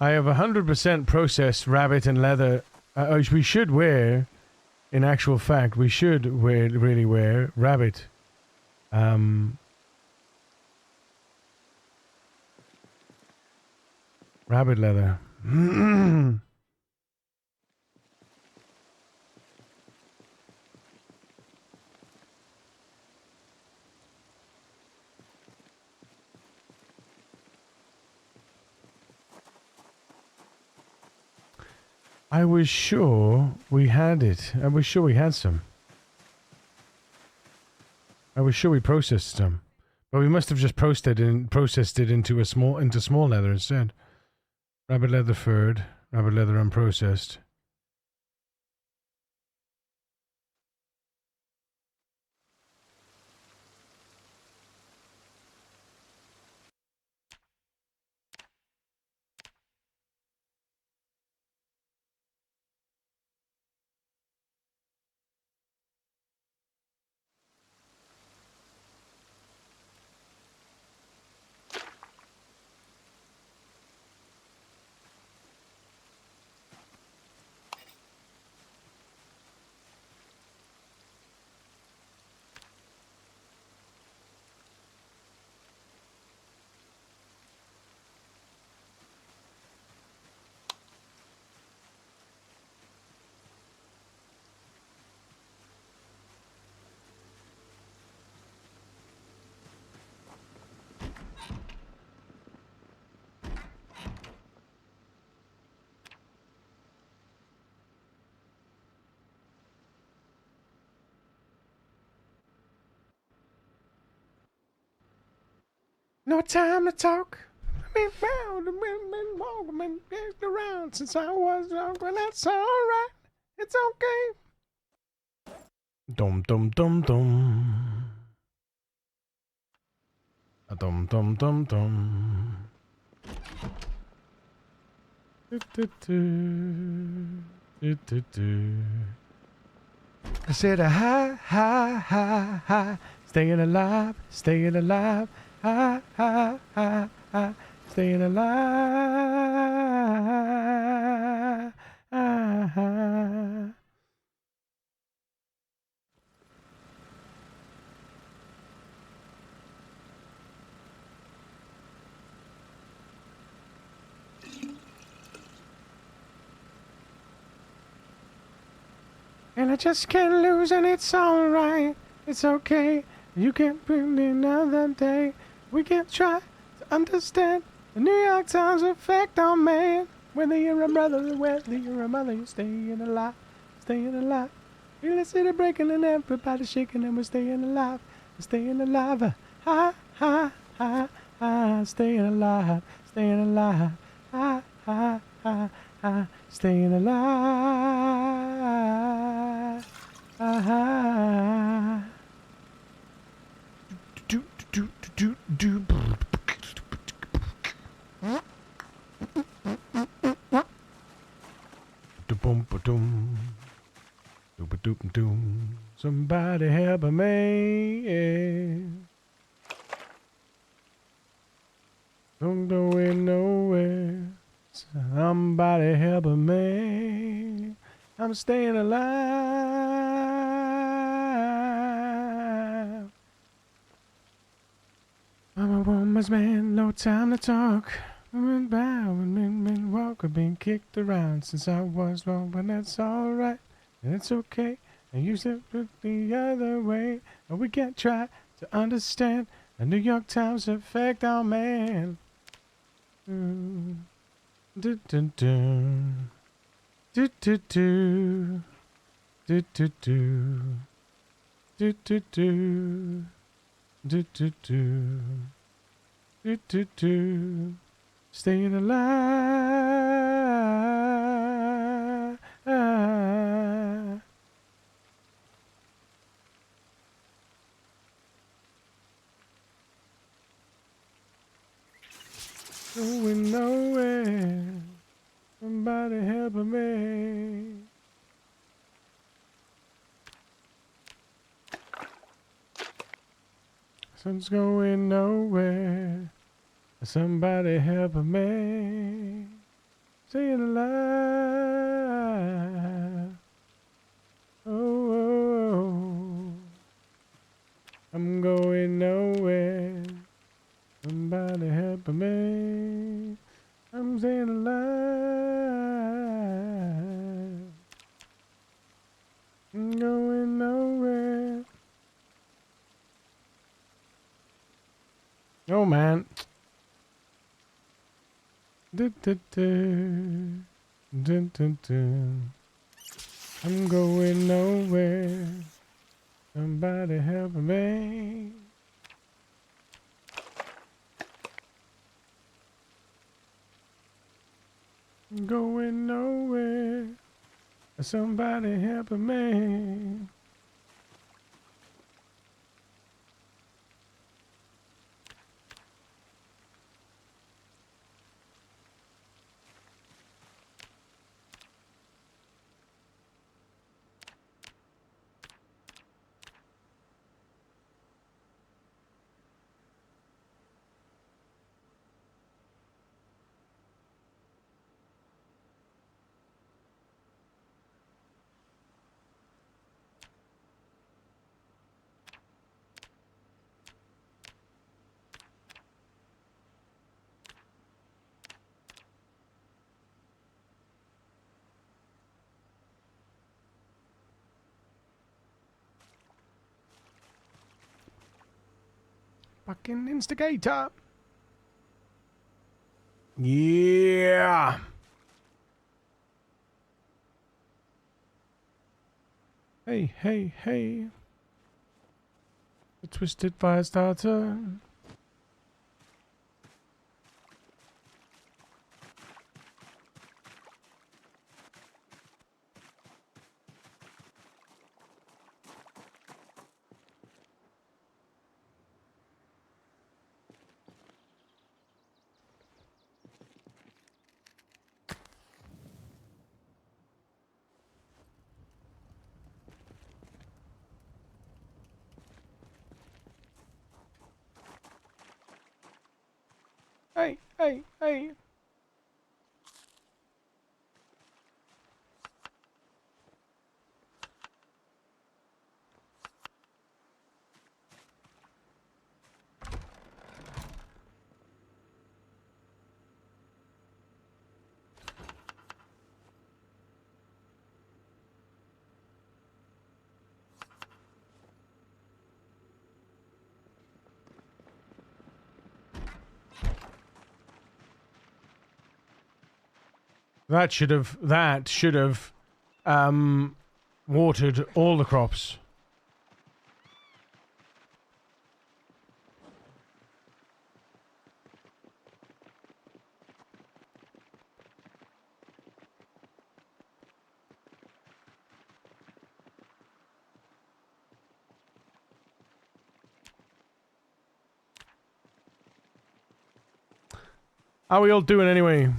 I have 100% processed rabbit and leather. We should wear, in actual fact, we should really wear rabbit. Rabbit leather. I was sure we had it. I was sure we had some. I was sure we processed some. But we must have just processed it into small leather instead. Rabbit leather furred, rabbit leather unprocessed. No time to talk. I've been round and been walking, been kicked around since I was young, but that's alright. It's okay. Dum dum dum dum. A dum dum dum dum. Do, do, do. Do, do, do. I said a hi, hi, hi, hi. Staying alive, staying alive. Hi, hi, hi, hi. Staying alive. Hi, hi. And I just can't lose, and it's alright. It's okay. You can bring me another day. We can try to understand the New York Times effect on man. Whether you're a brother, whether you're a mother, you're staying alive, staying alive. Feel the city breaking and everybody shaking, and we're staying alive, staying alive. Ha ha ha ha, staying alive, staying alive. Ha ha ha ha, staying alive. Ha. Do do do do do. Boom boom. Doom doom. Somebody help me. Don't go in nowhere. Somebody help me. I'm staying alive. I'm a woman's man, no time to talk. I've been bound, been walk, I've been kicked around since I was wrong, but that's alright, and it's okay. And you said look the other way, and we can't try to understand the New York Times effect on man. Dun, dun, dun, dun. Do, do, do. Do, do, do. Do, do, do. Do, do, do. Do, do, do. Staying alive. Going nowhere. Somebody help me. Sun's going nowhere. Somebody help me. Staying alive. Oh, oh, oh. I'm going nowhere. Somebody help me. I'm staying alive. I'm going nowhere. Oh man. Dun, dun, dun. Dun, dun, dun. I'm going nowhere. Somebody help me. I'm going nowhere. Somebody help me. Fucking instigator. Yeah. Hey, hey, hey. The twisted fire starter. hey, hey, hey. That should have watered all the crops. How are we all doing anyway?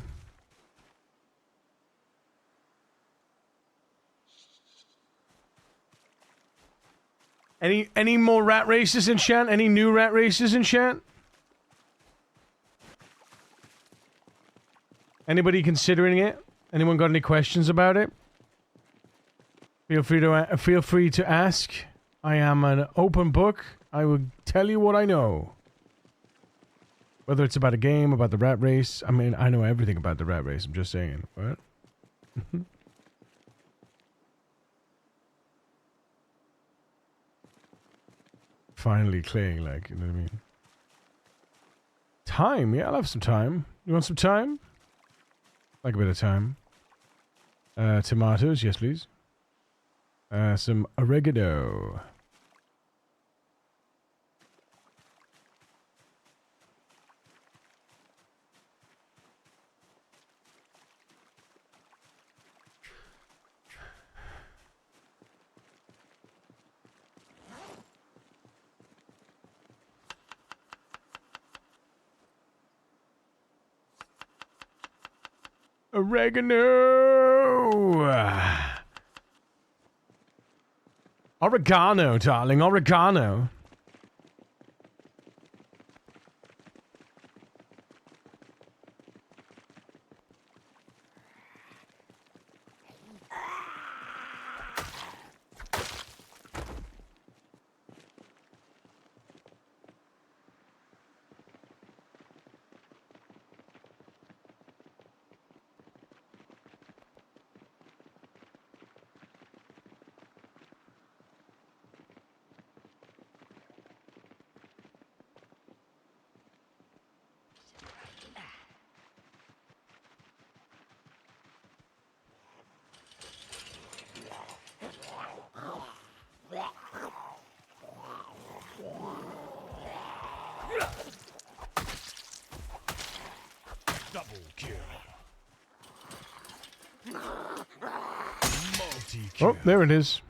Any more rat races in chat? Any new rat races in chat? Anybody considering it? Anyone got any questions about it? Feel free to ask. I am an open book. I will tell you what I know. Whether it's about a game, about the rat race. I mean, I know everything about the rat race. I'm just saying. What? Finally claying, like, you know what I mean? Time? Yeah, I'll have some time. You want some time? Like a bit of time. Tomatoes, yes please. Some oregano. Oregano! Oregano, darling, oregano. Double kill. Multi-kill. Oh, there it is.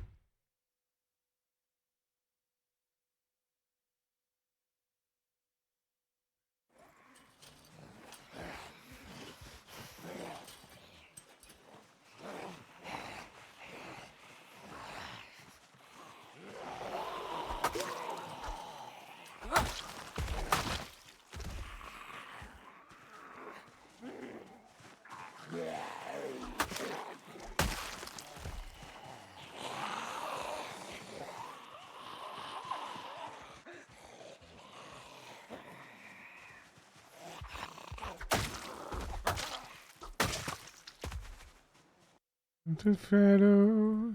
The shadows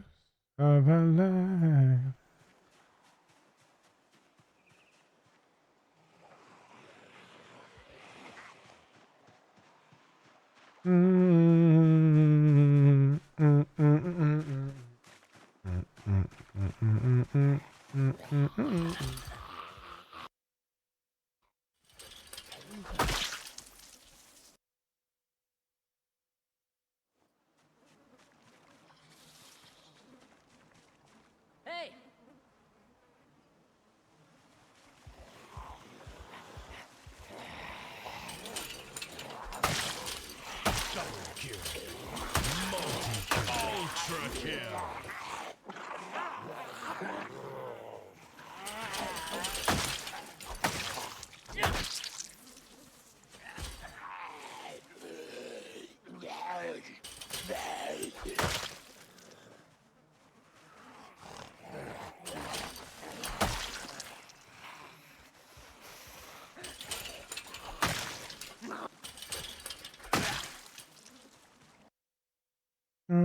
of our life. Hey! Double kill. Multi-kill. Ultra kill.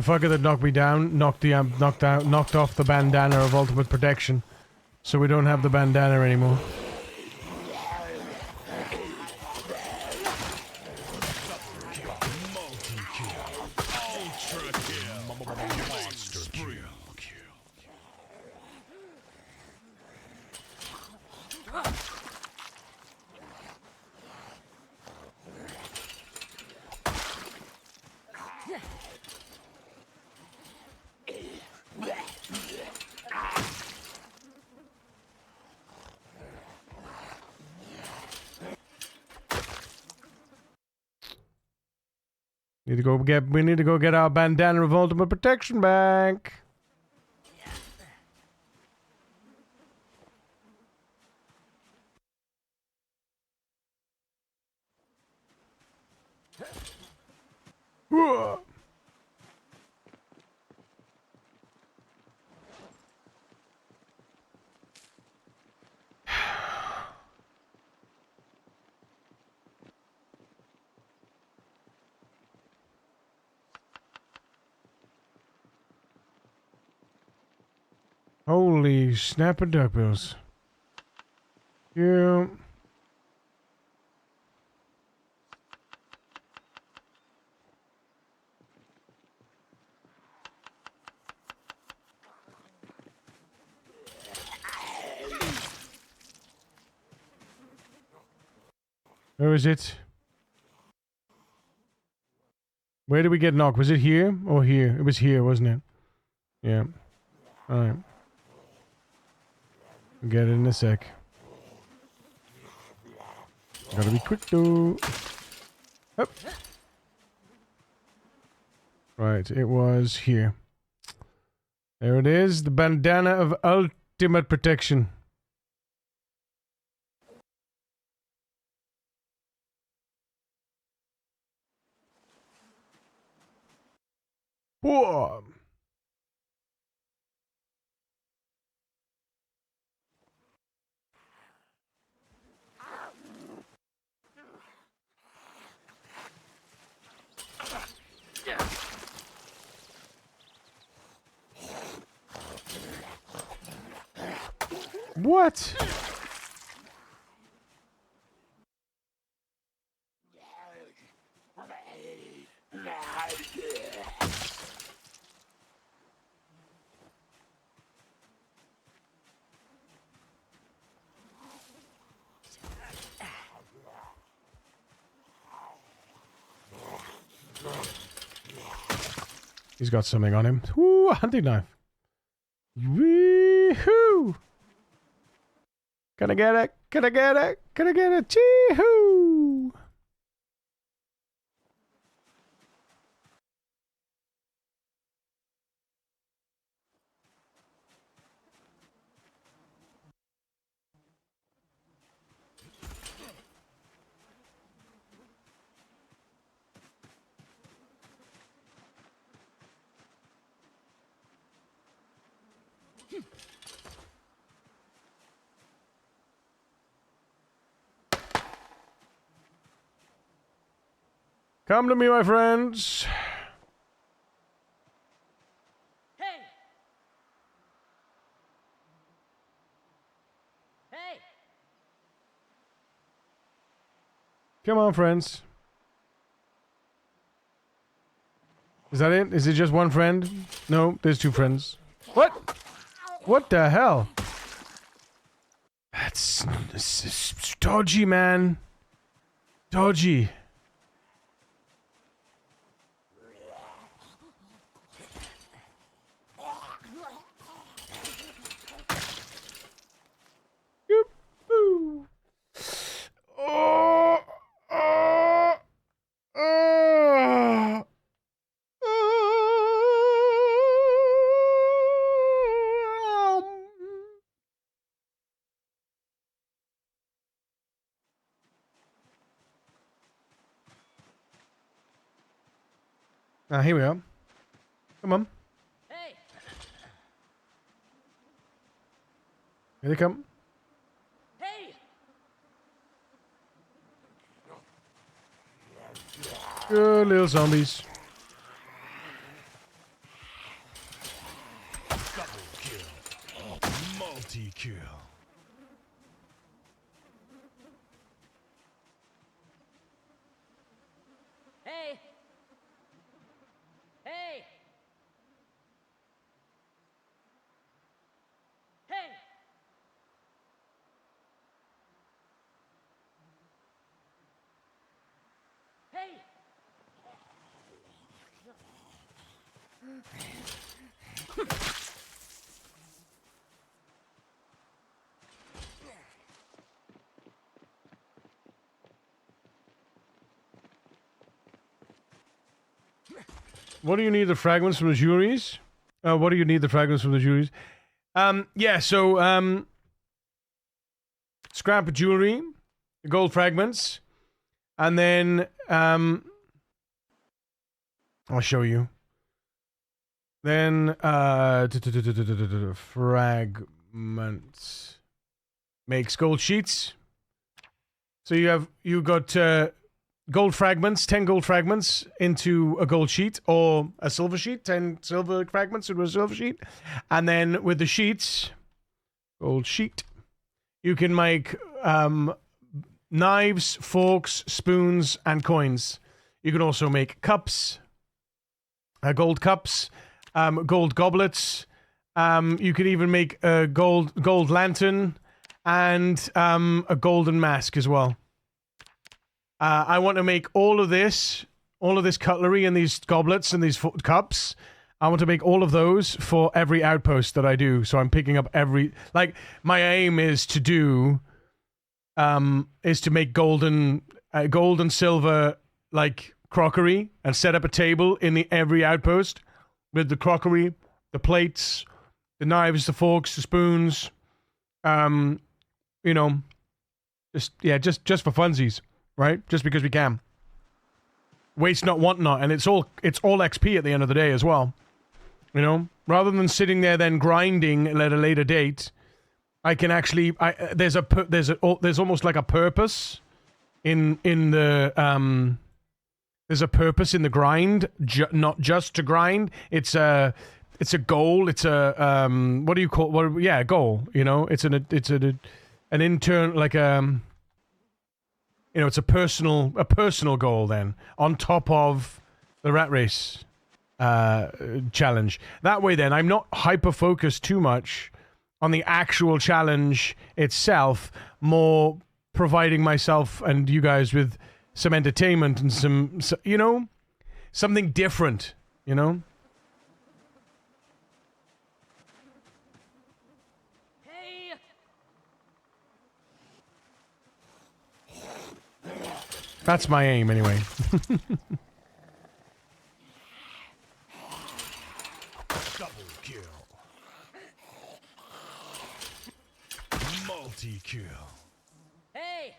The fucker that knocked me down knocked off the bandana of ultimate protection, so we don't have the bandana anymore. Ultra kill. Monster kill. We need to go get our bandana of ultimate protection back. Whoa. Holy snap and duckbills. Yeah. Where is it? Where did we get knocked? Was it here or here? It was here, wasn't it? Yeah. Alright. We'll get it in a sec. Gotta be quick though. Up. Right, it was here. There it is, the bandana of ultimate protection. Whoa. What? He's got something on him. Woo, a hunting knife. Wee-hoo! Can I get it? Can I get it? Can I get it? Chee-hoo! Come to me, my friends. Hey! Hey! Come on, friends. Is that it? Is it just one friend? No, there's two friends. What? What the hell? That's dodgy, man. Dodgy. Yoo-hoo. Oh, oh, oh. Here we are. Come on. Hey! Here they come. Hey! Good little zombies. What do you need the fragments from the juries? What do you need the fragments from the juries? Yeah, so, scrap jewelry, gold fragments, and then, I'll show you. Then, fragments makes gold sheets. So you got, gold fragments, 10 gold fragments into a gold sheet, or a silver sheet, 10 silver fragments into a silver sheet. And then with the sheets, gold sheet, you can make knives, forks, spoons, and coins. You can also make cups, gold cups, gold goblets. You can even make a gold lantern and a golden mask as well. I want to make all of this cutlery and these goblets and these cups. I want to make all of those for every outpost that I do. So I'm picking up my aim is to do, is to make gold and silver, like, crockery and set up a table in every outpost with the crockery, the plates, the knives, the forks, the spoons, just for funsies. Right? Just because we can. Waste not, want not. And it's all XP at the end of the day as well. You know? Rather than sitting there then grinding at a later date, I can actually... there's almost like a purpose in the... there's a purpose in the grind, not just to grind. It's a goal. It's a... what do you call... a goal. You know? It's an intern... like you know, it's a personal goal then, on top of the rat race challenge. That way then, I'm not hyper-focused too much on the actual challenge itself, more providing myself and you guys with some entertainment and some you know, something different, you know? That's my aim, anyway. Double kill. Multi-kill. Hey!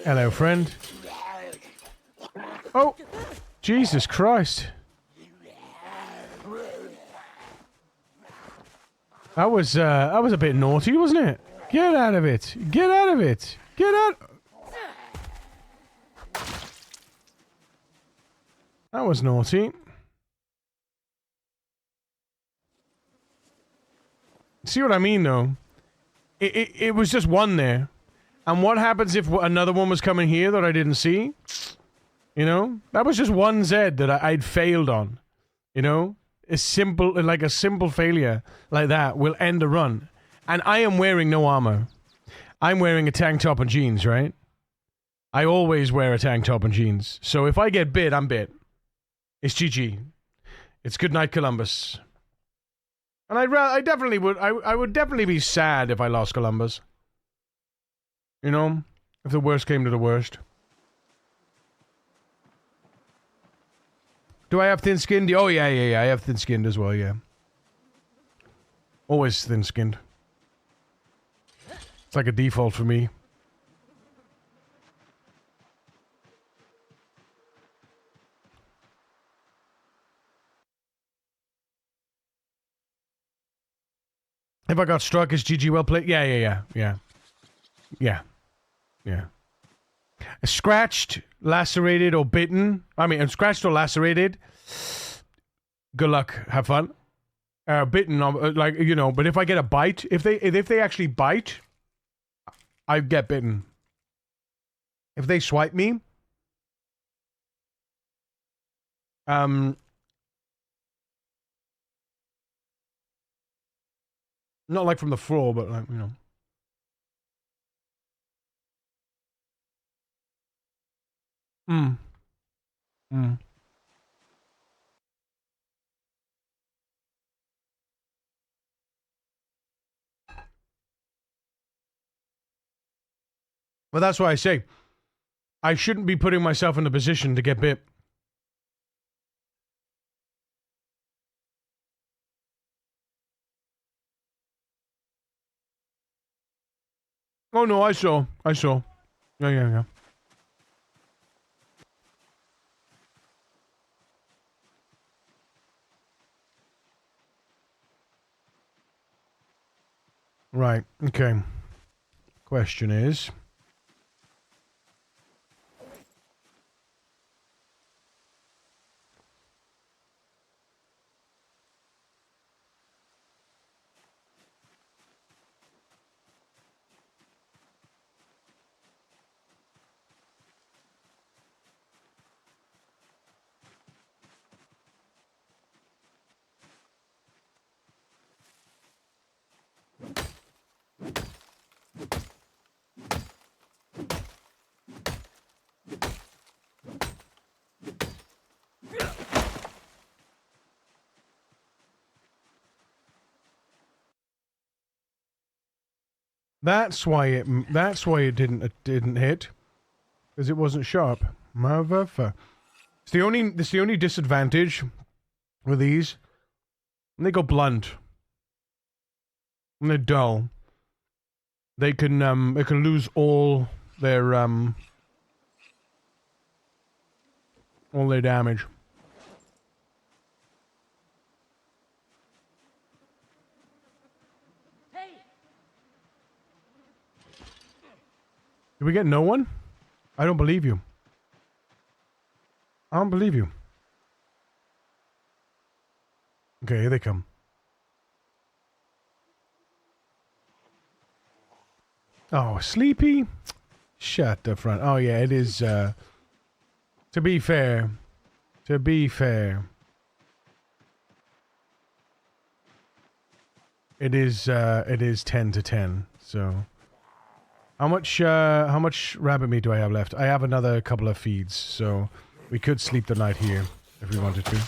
Hello, friend. Oh! Jesus Christ. That was a bit naughty, wasn't it? Get out of it! Get out of it! Get out! That was naughty. See what I mean, though? It was just one there. And what happens if another one was coming here that I didn't see? You know? That was just one Z that I'd failed on. You know? A simple failure like that will end a run. And I am wearing no armor. I'm wearing a tank top and jeans, right? I always wear a tank top and jeans. So if I get bit, I'm bit. It's GG. It's good night, Columbus. And I definitely would. I would definitely be sad if I lost Columbus. You know, if the worst came to the worst. Do I have thin-skinned? Oh yeah. I have thin-skinned as well. Yeah. Always thin-skinned. It's like a default for me. If I got struck, is GG well played? Yeah. Scratched, lacerated, or bitten. I mean, scratched or lacerated. Good luck. Have fun. Bitten, like, you know, but if I get a bite, if they actually bite, I get bitten. If they swipe me, not like from the floor, but like, you know. Mm. Well, that's why I say I shouldn't be putting myself in a position to get bit. Oh no, I saw. Yeah. Right, okay. Question is... That's why it didn't hit. Because it wasn't sharp. Motherfucker. It's the only disadvantage with these. When they go blunt. When they're dull. They can lose all their damage. Hey! Did we get no one? I don't believe you. I don't believe you. Okay, here they come. Oh, sleepy? Shut the front. Oh yeah, it is, to be fair. It is 10 to 10, so... How much rabbit meat do I have left? I have another couple of feeds, so we could sleep the night here if we wanted to.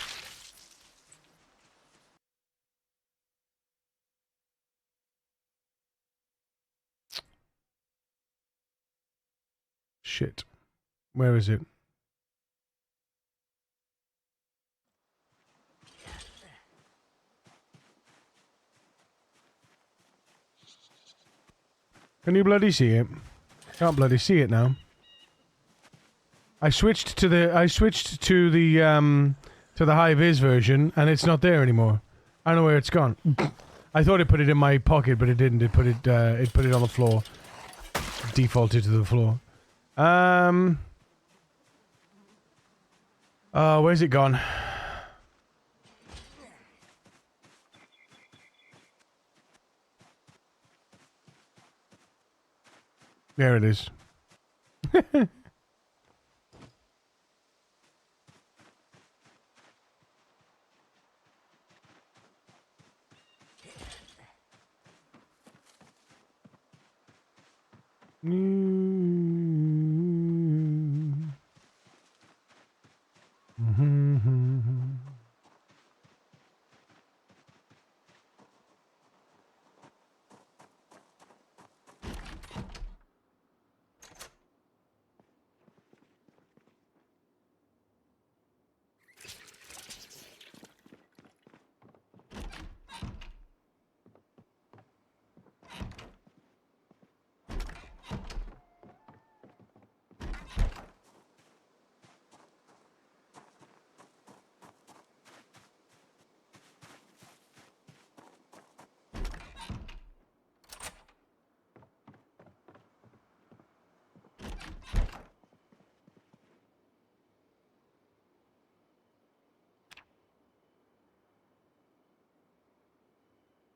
Shit. Where is it? Can you bloody see it? Can't bloody see it now. I switched to the high vis version and it's not there anymore. I don't know where it's gone. I thought it put it in my pocket, but it didn't. It put it on the floor. Defaulted to the floor. Where's it gone? There it is.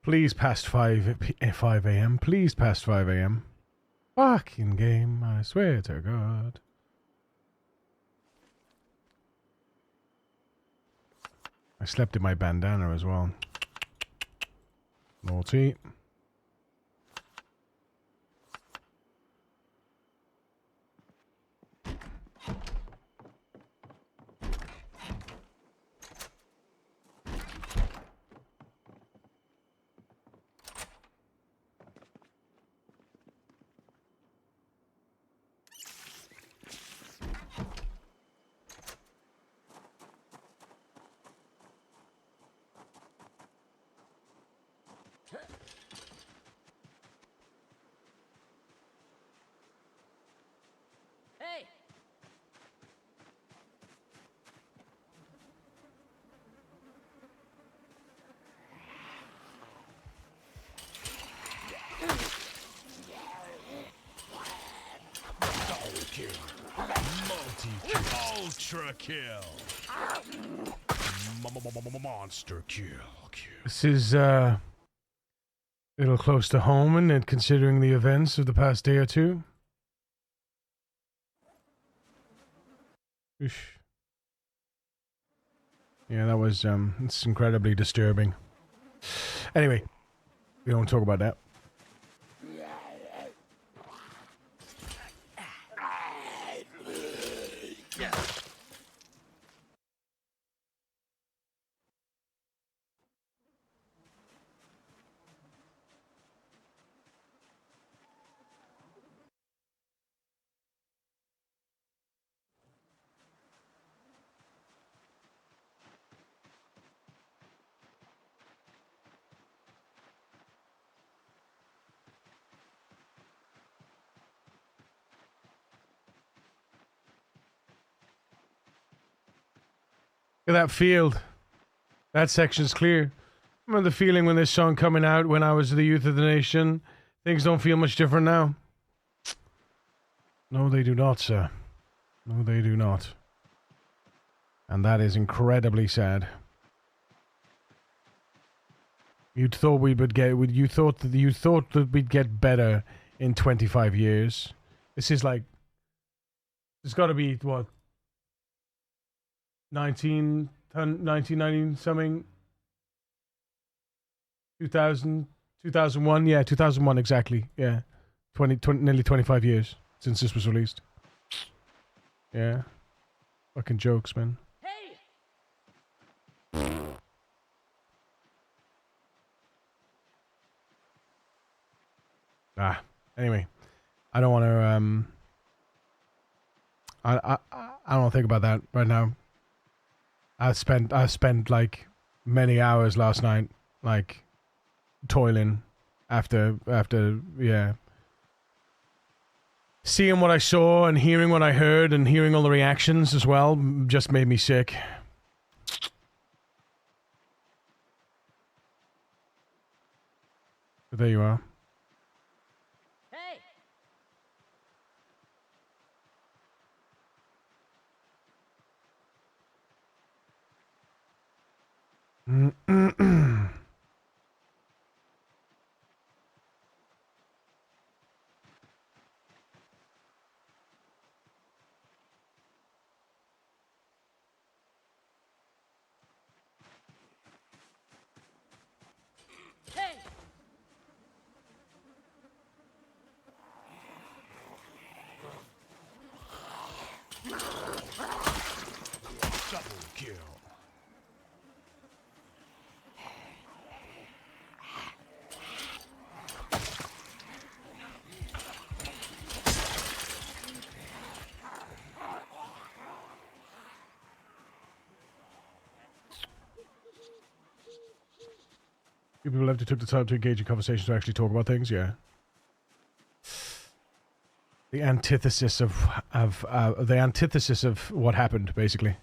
Please past 5 a.m. Please past 5 a.m. Fucking game, I swear to God. I slept in my bandana as well. Naughty. Ultra kill. Monster kill. This is a little close to home, and considering the events of the past day or two. Oosh. Yeah, that was it's incredibly disturbing. Anyway, we don't talk about that. Look at that field. That section's clear. Remember the feeling when this song coming out when I was the youth of the nation? Things don't feel much different now. No, they do not, sir. No, they do not. And that is incredibly sad. You thought we would get. You thought that we'd get better in 25 years. This is like. It's got to be what. 1990 something. 2000, 2001, yeah, 2001 exactly, yeah. 20, nearly 25 years since this was released. Yeah. Fucking jokes, man. Anyway. I don't want to, I don't think about that right now. I spent like many hours last night, like, toiling after yeah, seeing what I saw and hearing what I heard and hearing all the reactions as well just made me sick. But there you are. Hey! Hey! Double kill. People have to took the time to engage in conversations to actually talk about things, yeah. The antithesis of what happened, basically.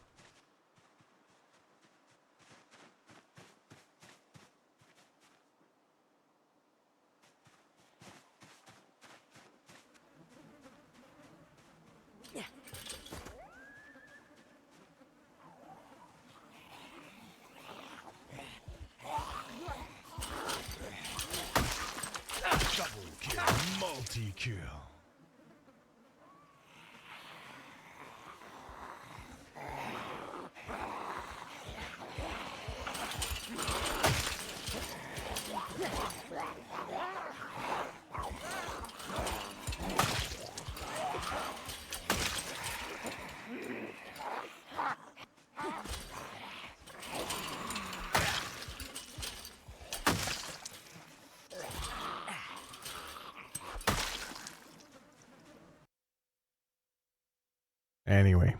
Double kill. Multi-kill. Anyway.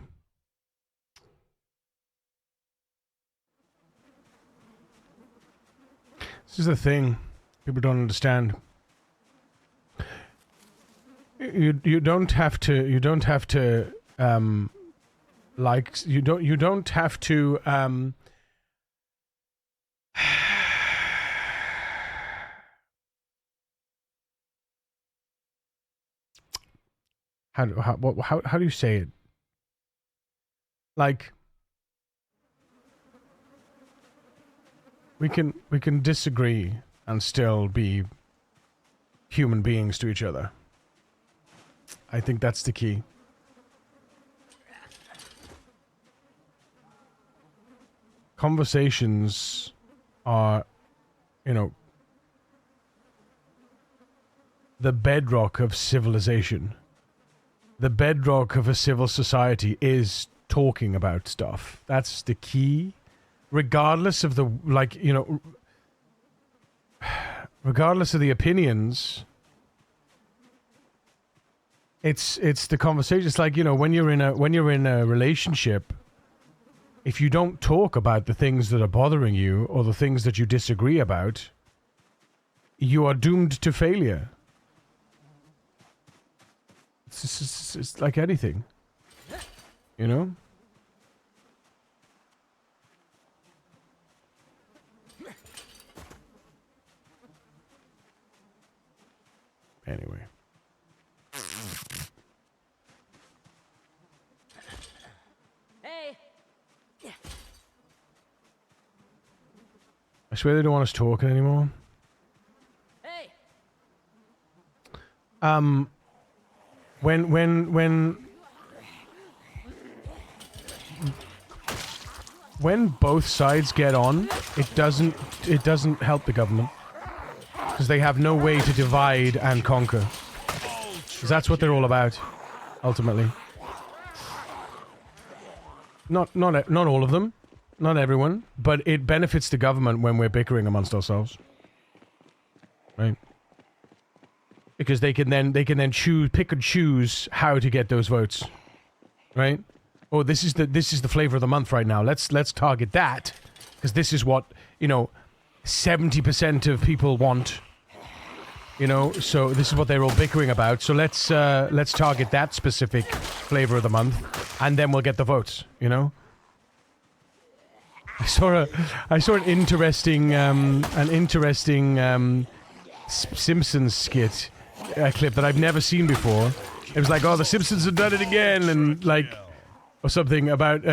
This is the thing people don't understand. You don't have to like you don't have to how do you say it? Like, we can disagree and still be human beings to each other. I think that's the key. Conversations are, the bedrock of civilization. The bedrock of a civil society is talking about stuff. That's the key. Regardless of the, regardless of the opinions, it's the conversation. It's like, when you're in a relationship, if you don't talk about the things that are bothering you or the things that you disagree about, you are doomed to failure. It's like anything, Anyway. Hey. I swear they don't want us talking anymore. Hey. When both sides get on, it doesn't help the government, because they have no way to divide and conquer. 'Cause that's what they're all about, ultimately. Not all of them, not everyone, but it benefits the government when we're bickering amongst ourselves, right? Because they can then pick and choose how to get those votes, right? Oh, this is the flavor of the month right now. Let's target that, because this is what 70% of people want. So this is what they're all bickering about. So let's target that specific flavor of the month, and then we'll get the votes. I saw an interesting Simpsons skit clip that I've never seen before. It was like, oh, the Simpsons have done it again, and or something about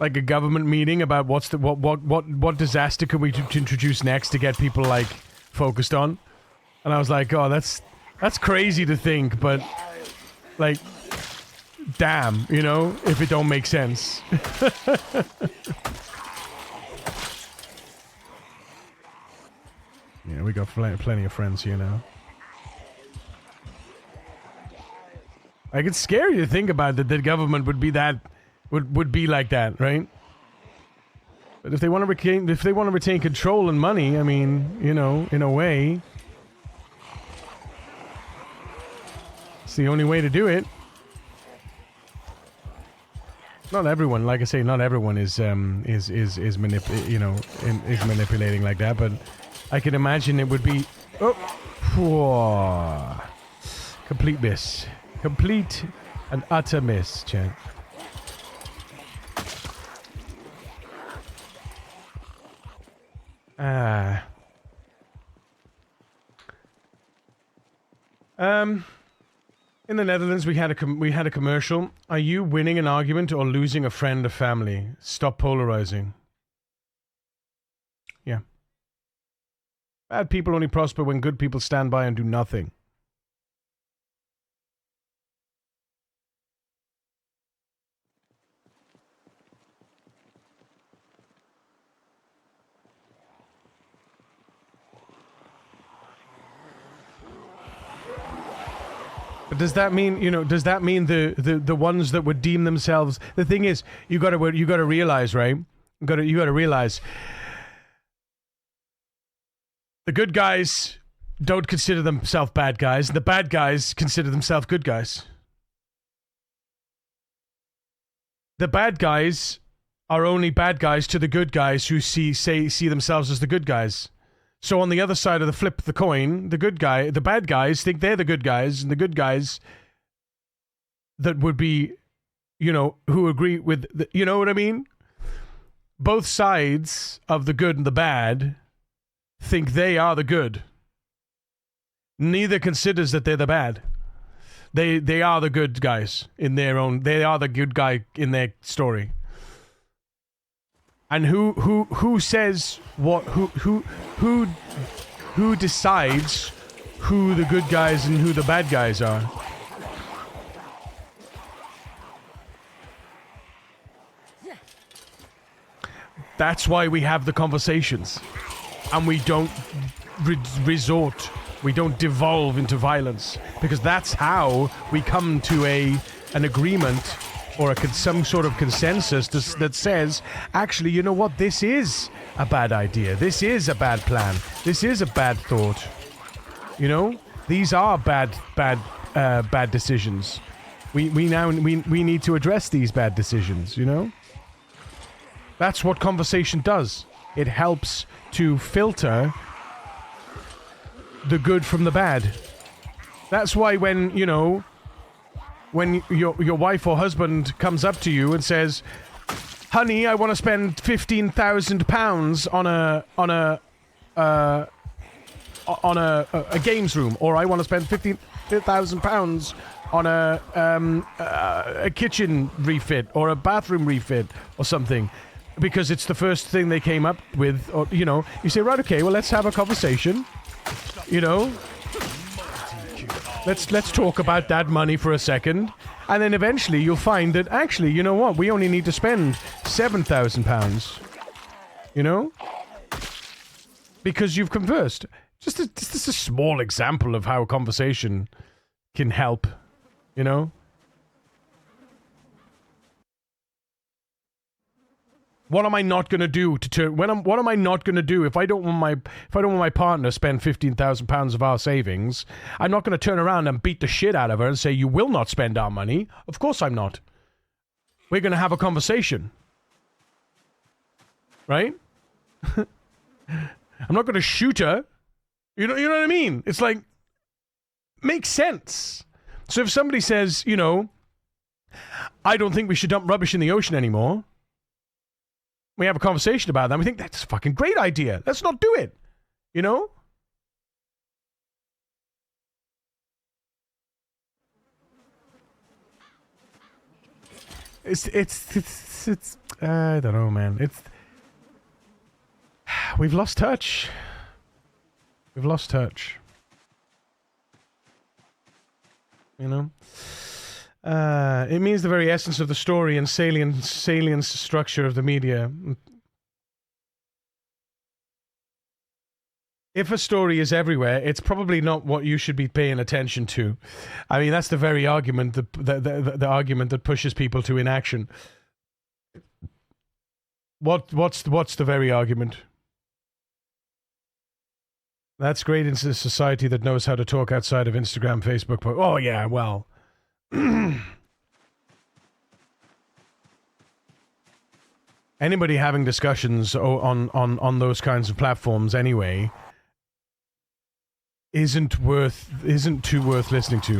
like a government meeting about what disaster can we introduce next to get people focused on. And I was like, oh, that's crazy to think, but damn, if it don't make sense. Yeah, we got plenty of friends here now. It's scary to think about that the government would be like that, right? But if they want to retain control and money, I mean, in a way, it's the only way to do it. Not everyone, like I say, not everyone is manipulating like that, but I can imagine it would be complete miss. Complete and utter miss, chat. In the Netherlands, we had a commercial. Are you winning an argument or losing a friend or family? Stop polarizing. Yeah. Bad people only prosper when good people stand by and do nothing. But does that mean, the ones that would deem themselves? The thing is, you got to realize, right? You got to realize the good guys don't consider themselves bad guys. The bad guys consider themselves good guys. The bad guys are only bad guys to the good guys who see themselves as the good guys. So on the other side of the flip of the coin, the bad guys think they're the good guys, and the good guys that would be, who agree with, you know what I mean? Both sides of the good and the bad think they are the good. Neither considers that they're the bad. They are the good guys in their own. They are the good guy in their story. And who says what? Who decides who the good guys and who the bad guys are? That's why we have the conversations, and we don't resort. We don't devolve into violence, because that's how we come to an agreement or some sort of consensus that says, actually, you know what? This is a bad idea. This is a bad plan. This is a bad thought. You know, these are bad decisions. We need to address these bad decisions. You know, that's what conversation does. It helps to filter the good from the bad. That's why when your wife or husband comes up to you and says, "Honey, I want to spend £15,000 on a games room," or "I want to spend £15,000 on a kitchen refit or a bathroom refit or something," because it's the first thing they came up with, or you say, right, okay, well, let's have a conversation. Let's talk about that money for a second, and then eventually you'll find that actually, you know what, we only need to spend £7,000. Because you've conversed. Just a small example of how a conversation can help. What am I not going to do what am I not going to do if I don't want my partner to spend £15,000 of our savings? I'm not going to turn around and beat the shit out of her and say, "You will not spend our money." Of course I'm not. We're going to have a conversation. Right? I'm not going to shoot her. You know what I mean? It's like, makes sense. So if somebody says, "I don't think we should dump rubbish in the ocean anymore," we have a conversation about that. We think that's a fucking great idea. Let's not do it. It's I don't know, man. We've lost touch. We've lost touch. It means the very essence of the story and salient structure of the media. If a story is everywhere, it's probably not what you should be paying attention to. I mean, that's the very argument, the argument that pushes people to inaction. What's the very argument? That's great in a society that knows how to talk outside of Instagram, Facebook. Oh yeah, well. Anybody having discussions on those kinds of platforms anyway isn't too worth listening to.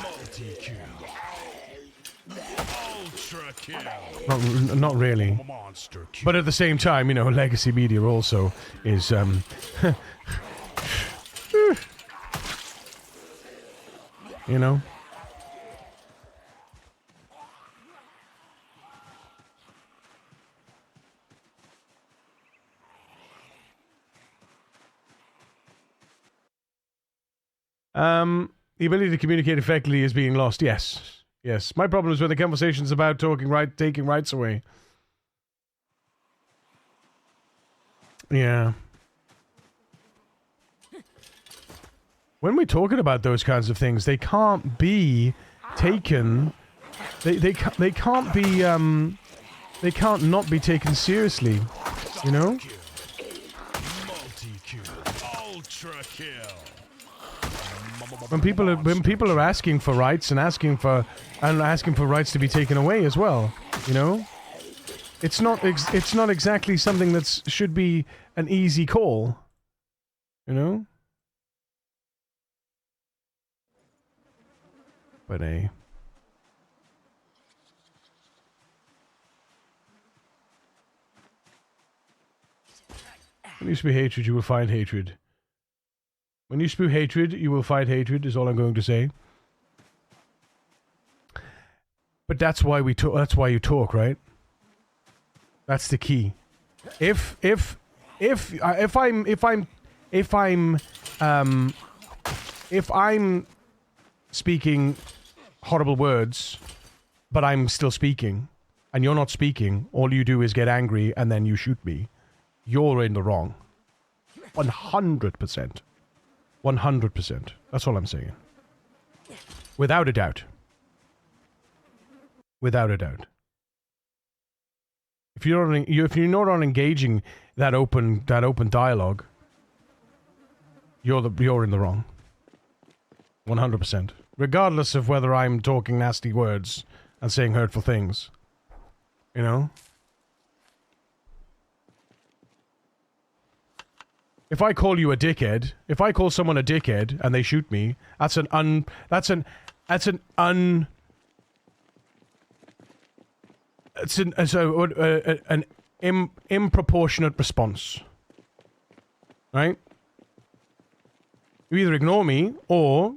Multi-kill. Ultra kill. Not really. Monster kill. But at the same time, legacy media also is the ability to communicate effectively is being lost. Yes. My problem is when the conversation's about taking rights away. Yeah. When we're talking about those kinds of things, they can't be taken. They can't be. They can't not be taken seriously. Multi-kill. Ultra kill. When people are asking for rights and asking for rights to be taken away as well, it's not exactly something that should be an easy call, But when used to be hatred, you will find hatred. When you spew hatred, you will fight hatred, is all I'm going to say. But that's why we talk. That's why you talk, right? That's the key. If I'm speaking horrible words, but I'm still speaking, and you're not speaking, all you do is get angry and then you shoot me. You're in the wrong. 100%. 100%. That's all I'm saying. Without a doubt. Without a doubt. If you're not engaging that open dialogue, you're in the wrong. 100%. Regardless of whether I'm talking nasty words and saying hurtful things. You know? If I call you a dickhead, if I call someone a dickhead and they shoot me, that's an improportionate response. Right? You either ignore me, or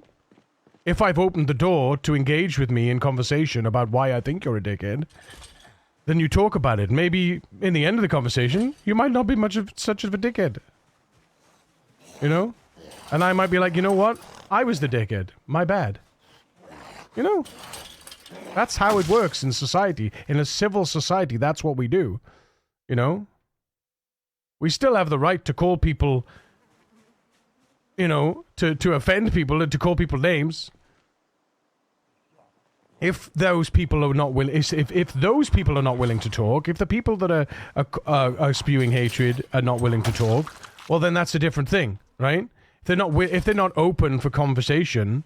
if I've opened the door to engage with me in conversation about why I think you're a dickhead, then you talk about it. Maybe in the end of the conversation, you might not be such of a dickhead. You know? And I might be like, you know what? I was the dickhead. My bad. You know? That's how it works in society. In a civil society, that's what we do. You know? We still have the right to call people, you know, to offend people and to call people names. If those people are not willing, if those people are not willing to talk, if the people that are spewing hatred are not willing to talk, well, then that's a different thing, right? If they're not open for conversation,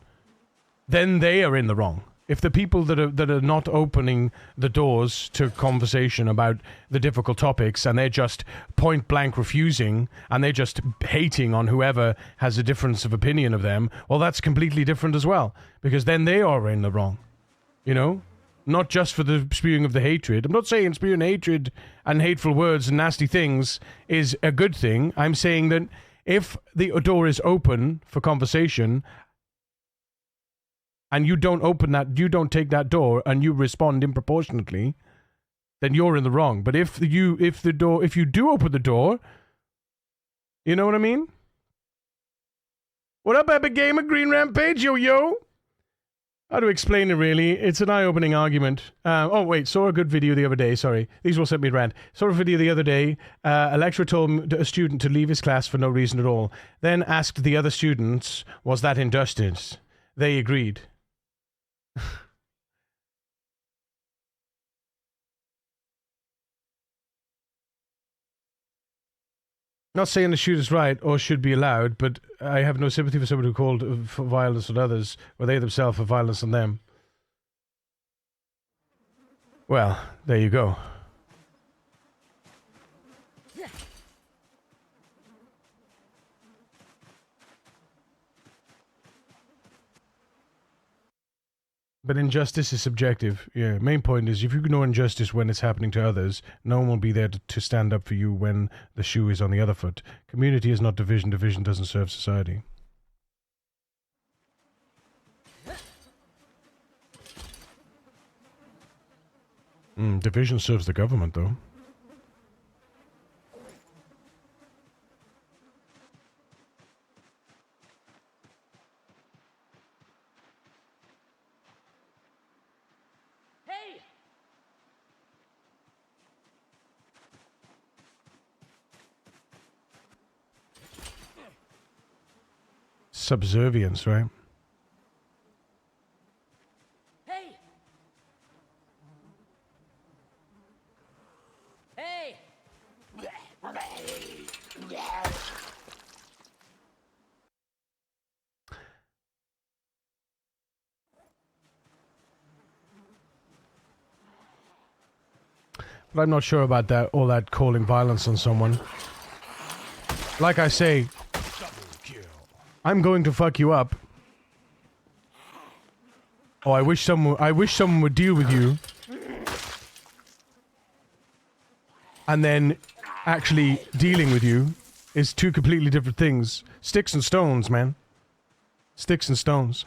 then they are in the wrong. If the people that are not opening the doors to conversation about the difficult topics, and they're just point blank refusing, and they're just hating on whoever has a difference of opinion of them, well, that's completely different as well, because then they are in the wrong. You know? Not just for the spewing of the hatred. I'm not saying spewing hatred and hateful words and nasty things is a good thing. I'm saying that if the door is open for conversation and you don't you don't take that door and you respond improportionately, then you're in the wrong. But if you do open the door, you know what I mean? What up, Epic Gamer? Green Rampage, yo. How to explain it, really? It's an eye-opening argument. Oh, wait, saw a good video the other day, sorry. These will send me a rant. Saw a video the other day. A lecturer told a student to leave his class for no reason at all. Then asked the other students, was that injustice? They agreed. Not saying the shoot is right or should be allowed, but I have no sympathy for someone who called for violence on others, or they themselves for violence on them. Well, there you go. But injustice is subjective. Yeah, main point is if you ignore injustice when it's happening to others, no one will be there to stand up for you when the shoe is on the other foot. Community is not division. Division doesn't serve society. Division serves the government, though. Subservience, right? Hey! Hey! But I'm not sure about that, all that calling violence on someone. Like I say, I'm going to fuck you up. Oh, I wish someone would deal with you. And then actually dealing with you is two completely different things. Sticks and stones, man. Sticks and stones.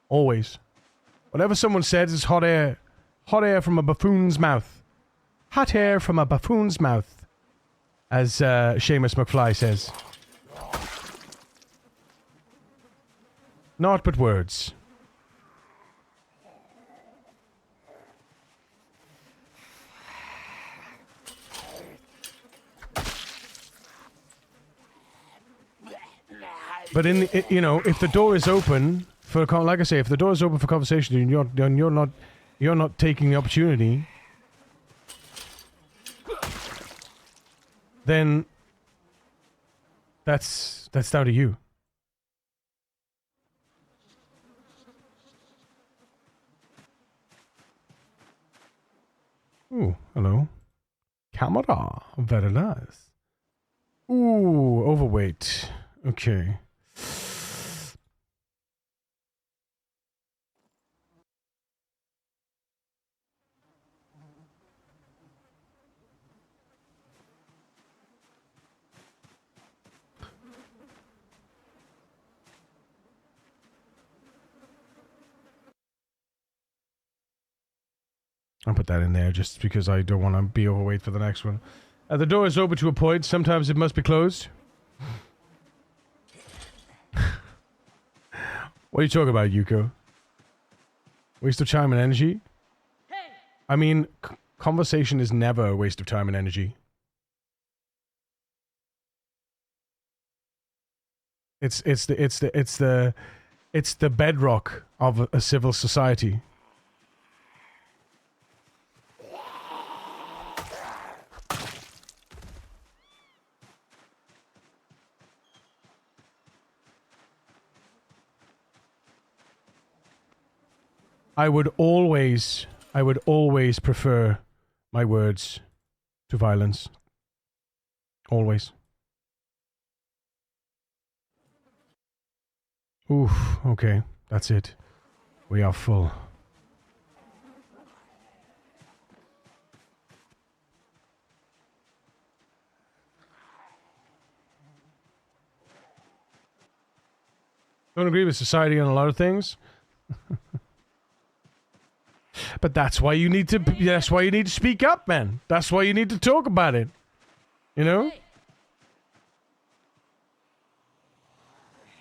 Always. Whatever someone says is hot air. Hot air from a buffoon's mouth. Hot air from a buffoon's mouth. As Seamus McFly says. Naught but words. But if the door is open for like I say, if the door is open for conversation, and you're not taking the opportunity, then that's down to you. Ooh, hello. Camera. Very nice. Ooh, overweight. Okay. I'll put that in there just because I don't want to be overweight for the next one. The door is open to a point. Sometimes it must be closed. What are you talking about, Yuko? Waste of time and energy? Hey! I mean, conversation is never a waste of time and energy. It's the bedrock of a civil society. I would always prefer my words to violence. Always. Oof, okay, that's it. We are full. Don't agree with society on a lot of things. But that's why you need to speak up, man. That's why you need to talk about it. You know?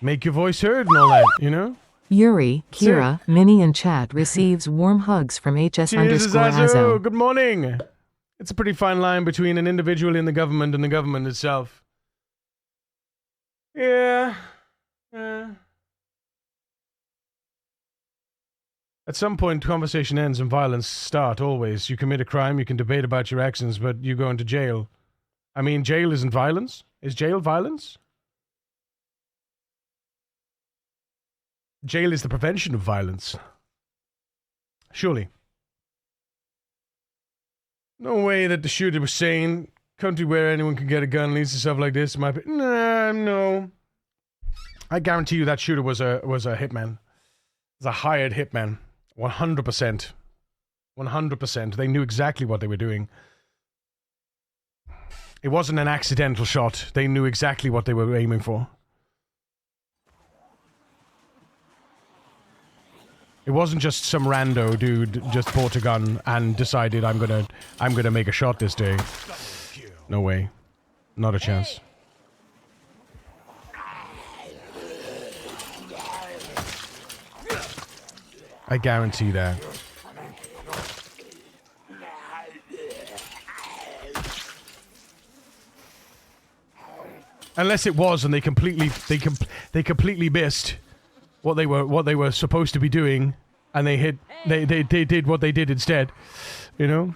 Make your voice heard and all that, you know? Yuri, Kira, Minnie and chat receives warm hugs from HS_Azo. Good morning. It's a pretty fine line between an individual in the government and the government itself. Yeah. At some point, conversation ends and violence start, always. You commit a crime, you can debate about your actions, but you go into jail. I mean, jail isn't violence. Is jail violence? Jail is the prevention of violence. Surely. No way that the shooter was saying, country where anyone can get a gun leads to stuff like this. No. I guarantee you that shooter was a hitman. It was a hired hitman. 100%. 100%. They knew exactly what they were doing. It wasn't an accidental shot. They knew exactly what they were aiming for. It wasn't just some rando dude just bought a gun and decided I'm gonna make a shot this day. No way. Not a chance. I guarantee that. Unless it was, and they completely missed what they were supposed to be doing, and they did what they did instead, you know.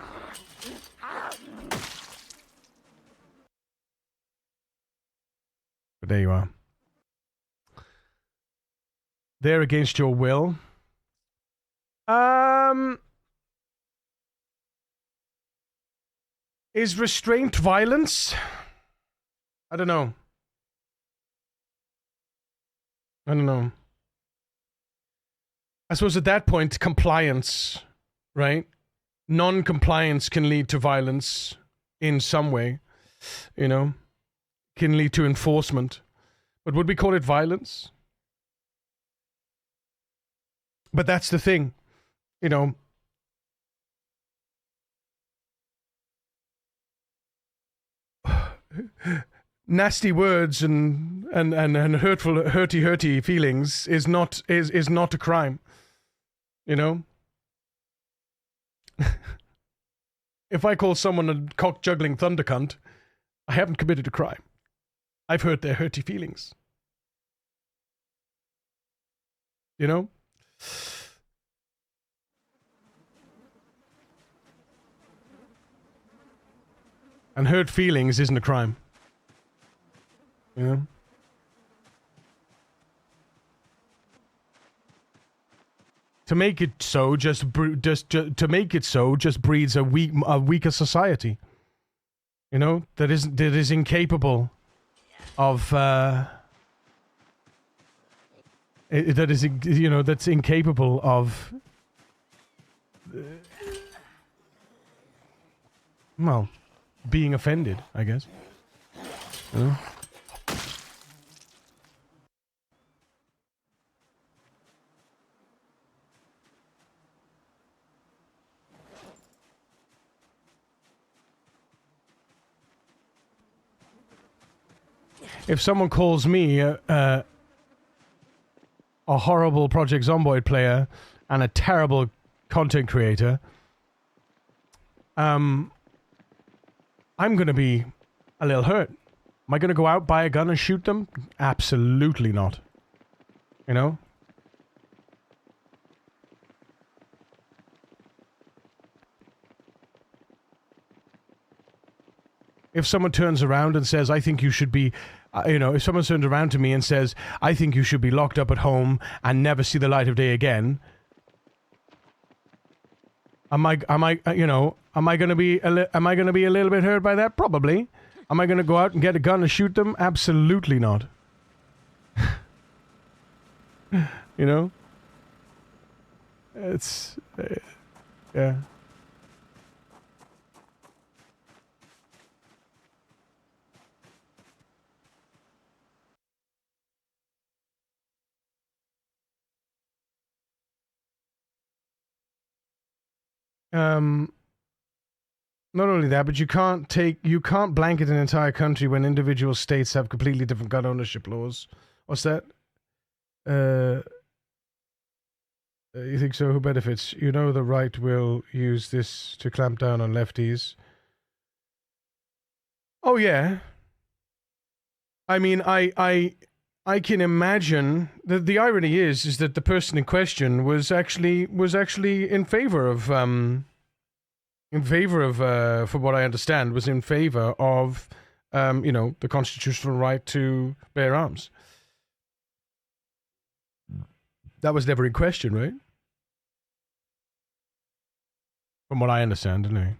But there you are. There against your will. Is restraint violence? I don't know. I suppose at that point, compliance, right? Non-compliance can lead to violence in some way, you know? can lead to enforcement. But would we call it violence? But that's the thing, you know. Nasty words and hurtful, hurty feelings is not a crime, you know. If I call someone a cock-juggling thunder cunt, I haven't committed a crime. I've hurt their hurty feelings. You know? And hurt feelings isn't a crime. You know? To make it so just breeds a weaker society. You know, that is incapable of that's incapable of well, being offended, I guess. You know? If someone calls me a horrible Project Zomboid player and a terrible content creator, I'm going to be a little hurt. Am I going to go out, buy a gun and shoot them? Absolutely not. You know? If someone turns around and says, I think you should be, if someone turns around to me and says, I think you should be locked up at home and never see the light of day again, am I going to be a little bit hurt by that? Probably. Am I going to go out and get a gun and shoot them? Absolutely not. You know? It's, yeah. Not only that, but you can't blanket an entire country when individual states have completely different gun ownership laws. What's that? You think so? Who benefits? You know the right will use this to clamp down on lefties. Oh yeah. I mean, I can imagine that the irony is that the person in question was actually in favor of from what I understand, was in favor of the constitutional right to bear arms. That was never in question, right? From what I understand, anyway.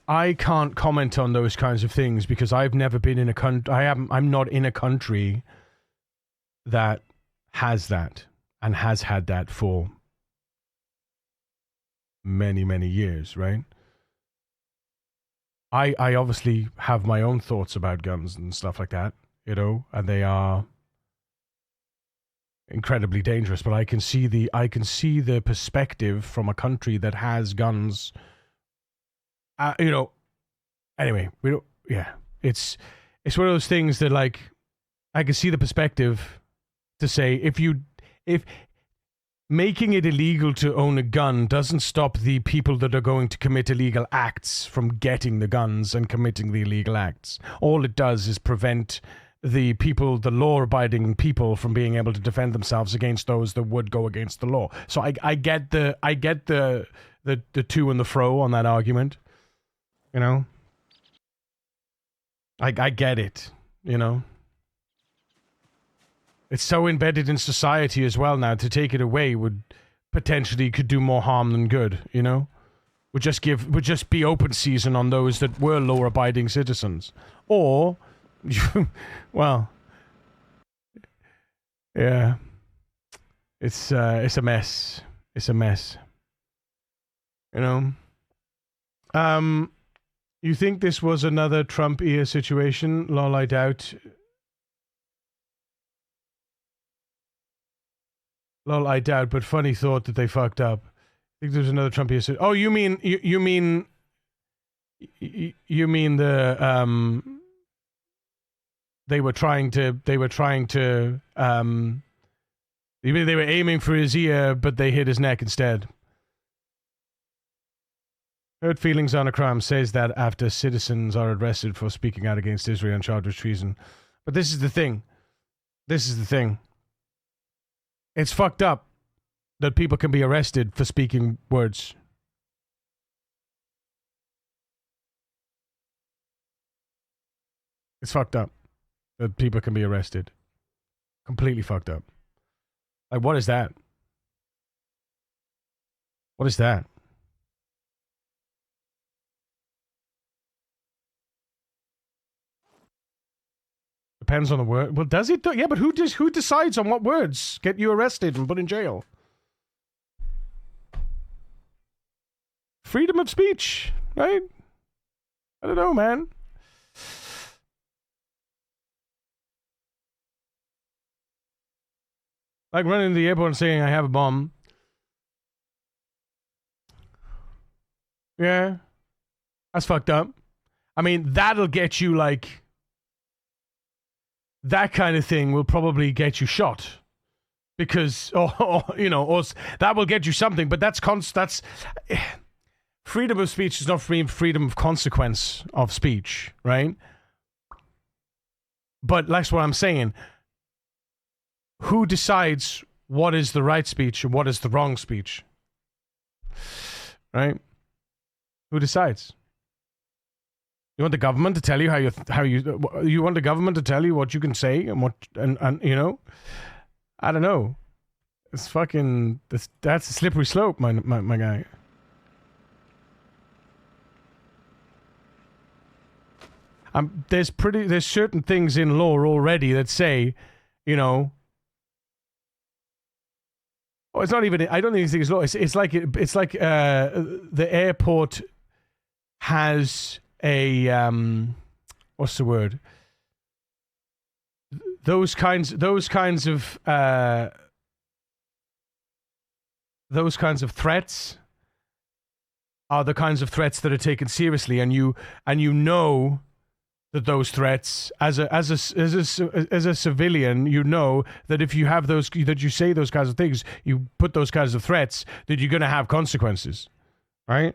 I can't comment on those kinds of things because I've never been in a country. I'm not in a country that has that and has had that for many, many years, right? I obviously have my own thoughts about guns and stuff like that, and they are incredibly dangerous, but I can see the perspective from a country that has guns. Anyway, we don't. Yeah, it's one of those things that, like, I can see the perspective to say if making it illegal to own a gun doesn't stop the people that are going to commit illegal acts from getting the guns and committing the illegal acts. All it does is prevent the law-abiding people from being able to defend themselves against those that would go against the law. So I get the to and the fro on that argument. I get it, It's so embedded in society as well now. To take it away could do more harm than good, Would just be open season on those that were law-abiding citizens. Or, well, Yeah. It's a mess. It's a mess. You know? You think this was another Trump ear situation? Lol, I doubt. Lol, I doubt, but funny thought that they fucked up. I think there's another Trump ear situation. Oh, you mean the they were trying to you mean they were aiming for his ear, but they hit his neck instead. Hurt feelings on a crime says that after citizens are arrested for speaking out against Israel and charged with treason. But this is the thing. It's fucked up that people can be arrested for speaking words. It's fucked up that people can be arrested. Completely fucked up. Like, what is that? What is that? Depends on the word. Well, does it? Yeah, but who decides on what words get you arrested and put in jail? Freedom of speech, right? I don't know, man. Like running to the airport and saying I have a bomb. Yeah. That's fucked up. I mean, that'll get you, like... That kind of thing will probably get you shot. Because, or that will get you something, but that's... Freedom of speech is not freedom of consequence of speech, right? But that's what I'm saying. Who decides what is the right speech and what is the wrong speech? Right? Who decides? You want the government to tell you how you want the government to tell you what you can say and what and you know? I don't know. It's fucking that's a slippery slope, my guy. There's certain things in law already that say, you know. Oh, it's not even. I don't even think it's law. It's like the airport has a what's the word? Those kinds of threats are the kinds of threats that are taken seriously, and you know that those threats, as a civilian, you know that if you have those, that you say those kinds of things, you put those kinds of threats, that you're going to have consequences, right?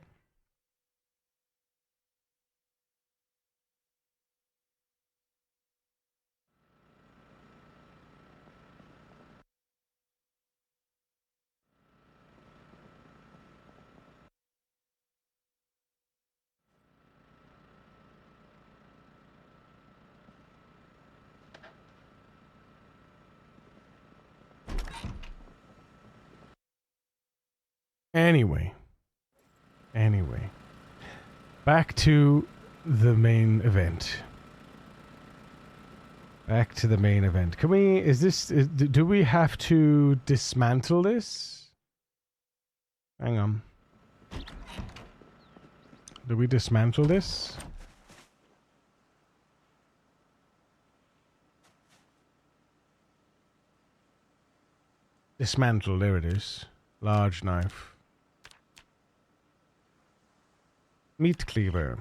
Anyway, back to the main event. Can we, do we have to dismantle this? Hang on. Do we dismantle this? Dismantle, there it is. Large knife. Meat cleaver.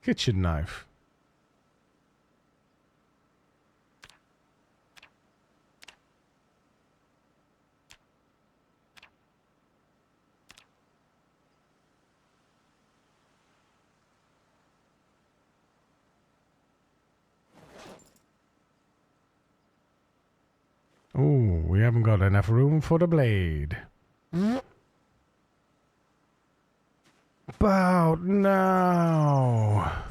Kitchen knife. Oh, we haven't got enough room for the blade. About now.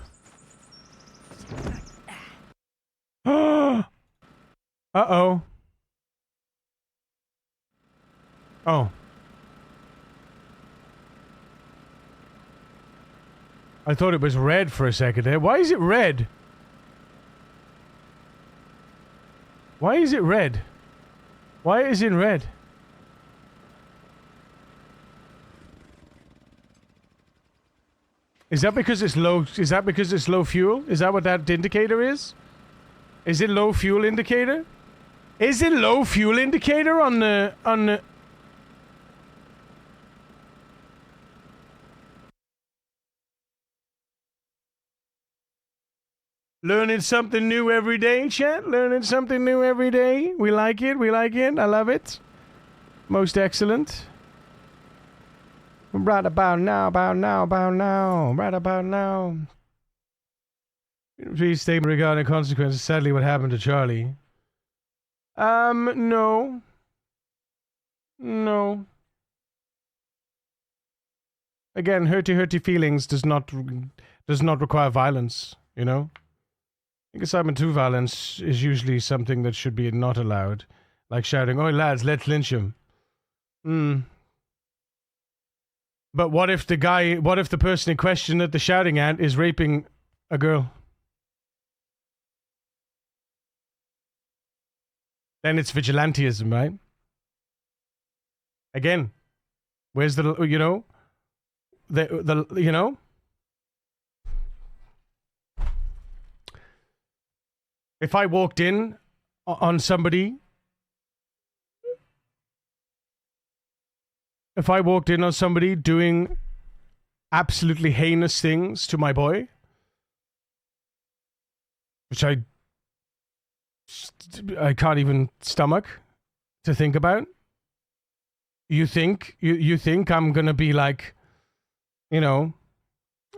Uh-oh. Oh. I thought it was red for a second there. Why is it red? Why is it red? Why is it red? Is that because it's low? Is that because it's low fuel? Is that what that indicator is? Is it low fuel indicator? Is it low fuel indicator on the Learning something new every day, chat? Learning something new every day. We like it, we like it. I love it. Most excellent. Right about now, right about now. Please statement regarding consequences. Sadly, what happened to Charlie? No. No. Again, hurty feelings does not require violence, you know? Incitement to violence is usually something that should be not allowed. Like shouting, "Oi lads, let's lynch him." But what if the person in question that they're shouting at is raping a girl? Then it's vigilantism, right? Again, where's the, you know? The you know? If I walked in on somebody, doing absolutely heinous things to my boy, which I can't even stomach to think about, you think I'm gonna be like, you know,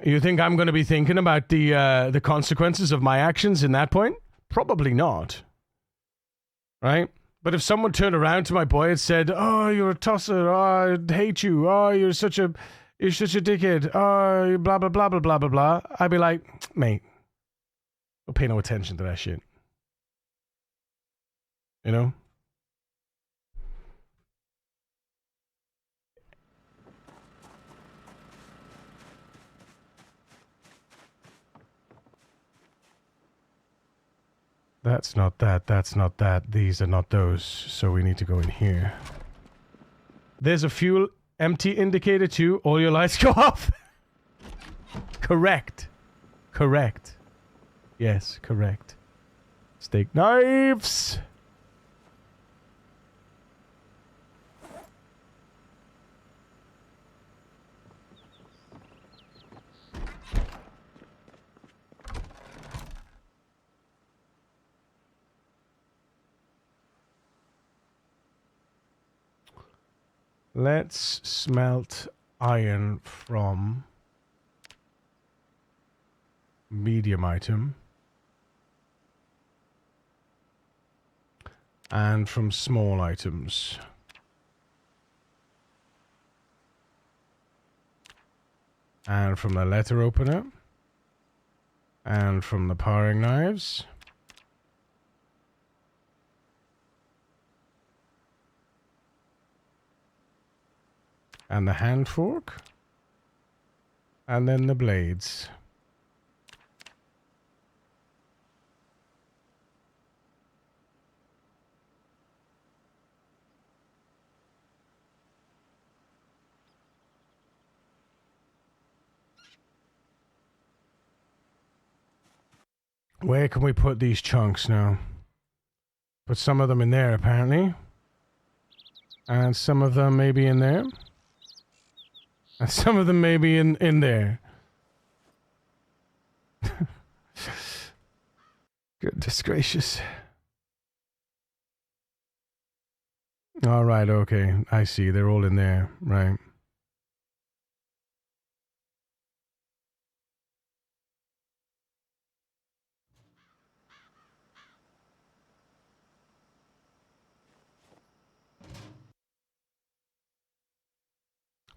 you think I'm gonna be thinking about the consequences of my actions in that point? Probably not. Right? But if someone turned around to my boy and said, "Oh, you're a tosser. Oh, I hate you. Oh, you're such a dickhead. Oh, blah, blah, blah, blah, blah, blah, blah," I'd be like, "Mate, don't pay no attention to that shit." You know? That's not that, that's not that, these are not those, so we need to go in here. There's a fuel empty indicator too, all your lights go off. Correct. Correct. Yes, correct. Steak knives! Let's smelt iron from medium item and from small items. And from the letter opener and from the paring knives. And the hand fork. And then the blades. Where can we put these chunks now? Put some of them in there, apparently. And some of them maybe in there. And some of them may be in there. Goodness gracious. All right, okay. I see. They're all in there. Right.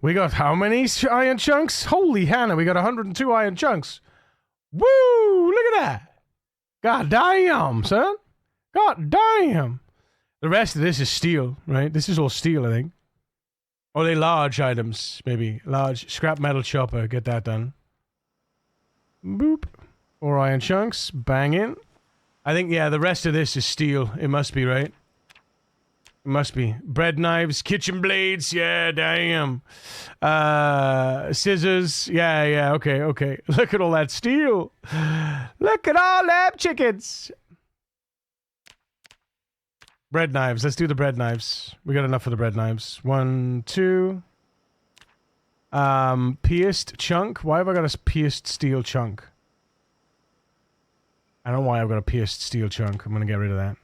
We got how many iron chunks? Holy Hannah, we got 102 iron chunks. Woo! Look at that. God damn, son. God damn. The rest of this is steel, right? This is all steel, I think. Or they large items, maybe. Large scrap metal chopper. Get that done. Boop. 4 iron chunks. Bang in. I think, yeah, the rest of this is steel. It must be, right? It must be. Bread knives, kitchen blades, yeah, damn. Scissors, yeah, okay. Look at all that steel. Look at all them chickens. Bread knives, let's do the bread knives. We got enough for the bread knives. 1, 2. Pierced chunk. Why have I got a pierced steel chunk? I don't know why I've got a pierced steel chunk. I'm gonna get rid of that.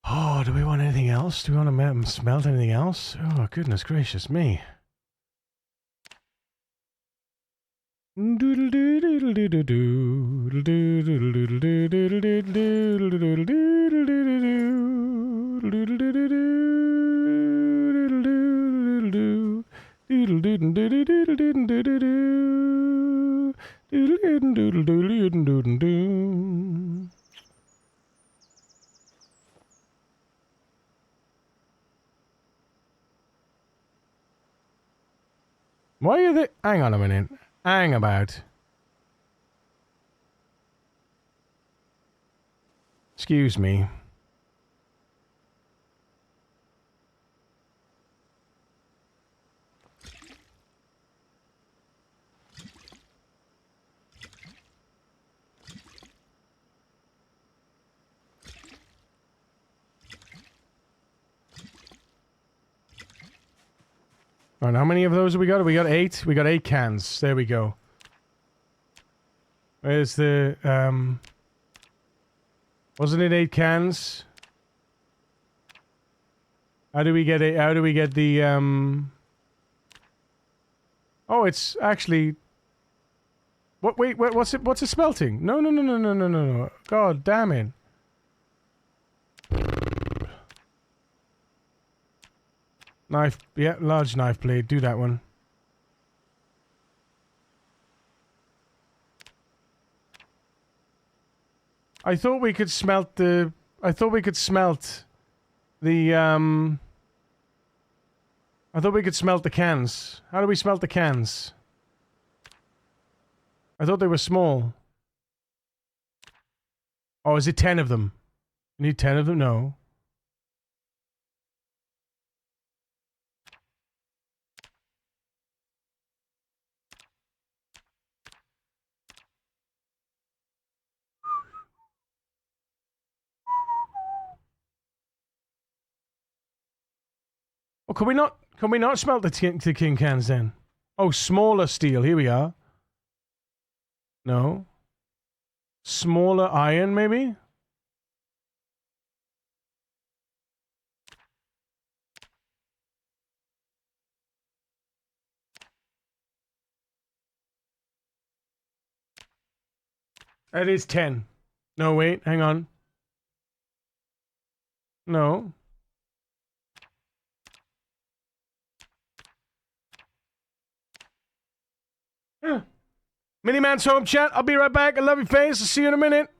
Oh, do we want anything else? Do we want to smelt anything else? Oh, goodness gracious me. Why are they... Hang on a minute. Hang about. Excuse me. Alright, how many of those have we got? We got 8. We got 8 cans. There we go. Where's the, wasn't it 8 cans? How do we get it? How do we get the, Oh, it's actually... What, wait, what's it smelting? No. God damn it. Knife, yeah, large knife blade. Do that one. I thought we could smelt the... I thought we could smelt the cans. How do we smelt the cans? I thought they were small. Oh, is it 10 of them? You need 10 of them? No. Oh, can we not smelt the tin cans then? Oh, smaller steel. Here we are. No. Smaller iron, maybe? It is 10. No, wait, hang on. No. Miniman's home chat. I'll be right back. I love your face. I'll see you in a minute.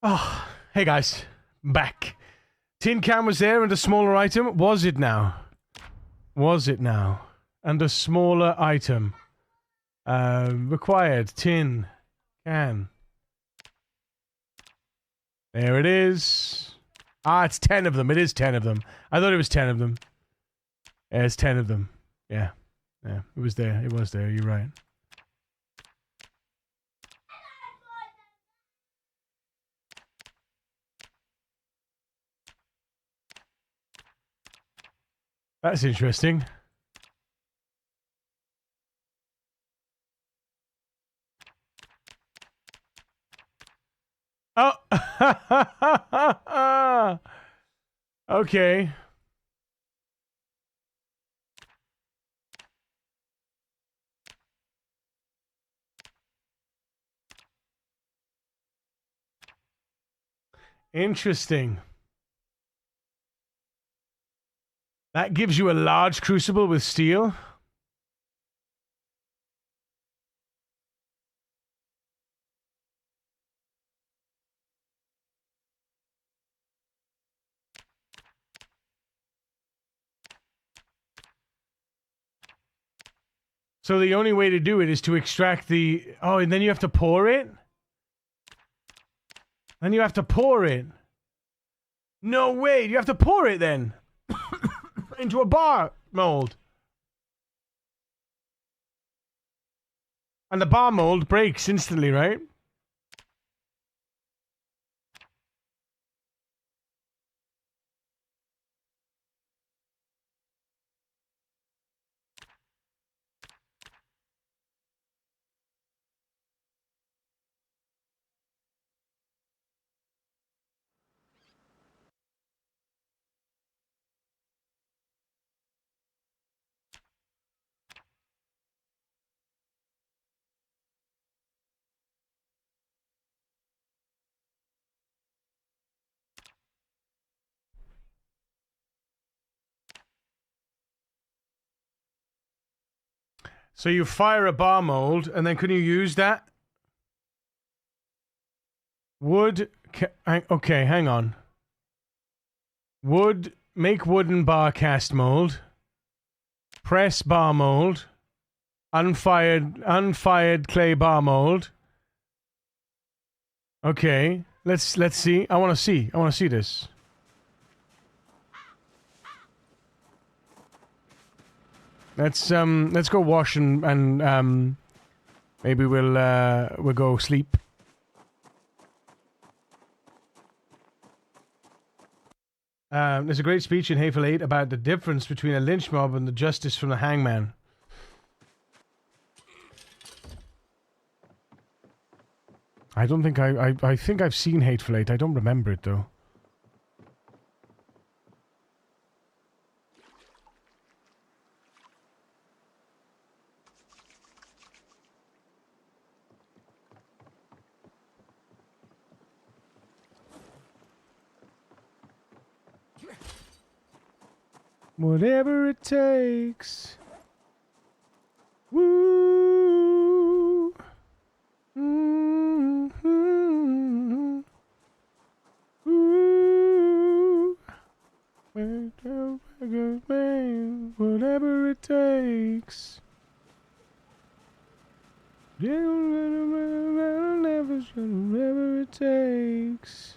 Oh, hey guys, back. Tin can was there and a smaller item. Was it now? Was it now? And a smaller item. Required tin can. There it is. Ah, it's 10 of them. It is 10 of them. I thought it was 10 of them. Yeah, it's 10 of them. Yeah. Yeah, it was there. It was there. You're right. That's interesting. Oh! Okay. Interesting. That gives you a large crucible with steel. So the only way to do it is to extract the... Oh, and then you have to pour it? Then you have to pour it. No way. You have to pour it then. Into a bar mold. And the bar mold breaks instantly, right? So you fire a bar mold, and then can you use that? Wood... Okay, hang on. Wood... Make wooden bar cast mold. Press bar mold. Unfired clay bar mold. Okay, let's see. I want to see this. Let's go wash and maybe we'll go sleep. There's a great speech in Hateful Eight about the difference between a lynch mob and the justice from the hangman. I don't think I think I've seen Hateful Eight. I don't remember it though. Whatever it takes. Woo. Mm-hmm. Woo. Whatever it takes. Whatever it takes.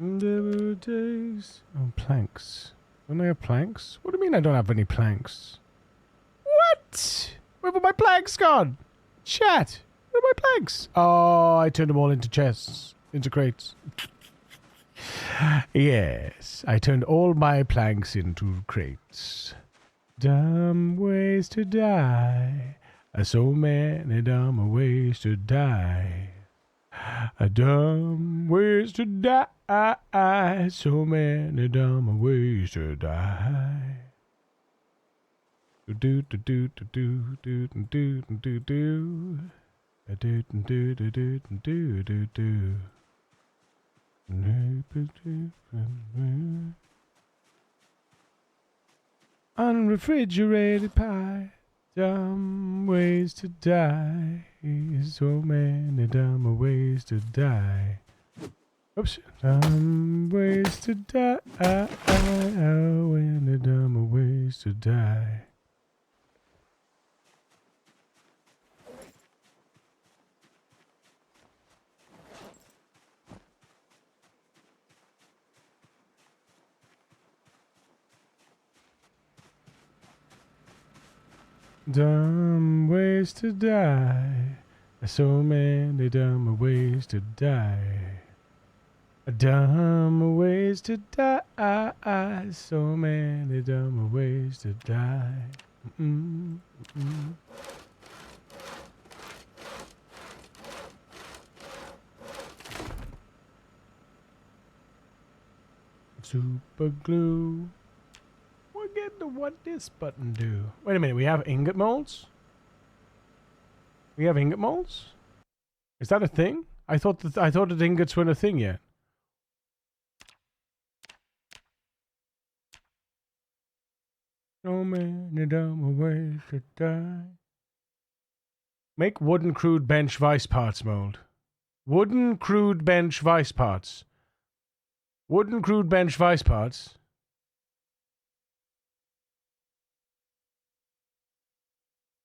Whatever it takes. Oh, planks. Don't I have planks? What do you mean I don't have any planks? What? Where have my planks gone? Chat. Where are my planks? Oh, I turned them all into chests. Into crates. Yes, I turned all my planks into crates. Dumb ways to die. So many dumb ways to die. Dumb ways to die. So many dumb ways to die. Do do do do do do do do do do. Do do do do do do do. Unrefrigerated pie. Dumb ways to die. So many dumb ways to die. Oops. Dumb ways to die. Oh, many dumb ways to die. Dumb ways to die. So many dumb ways to die. Dumb ways to die. So many dumb ways to die. Super glue. What this button do? Wait a minute, we have ingot molds? We have ingot molds? Is that a thing? I thought that ingots weren't a thing yet. So many dumb ways to die. Make wooden crude bench vice parts mold. Wooden crude bench vice parts. Wooden crude bench vice parts.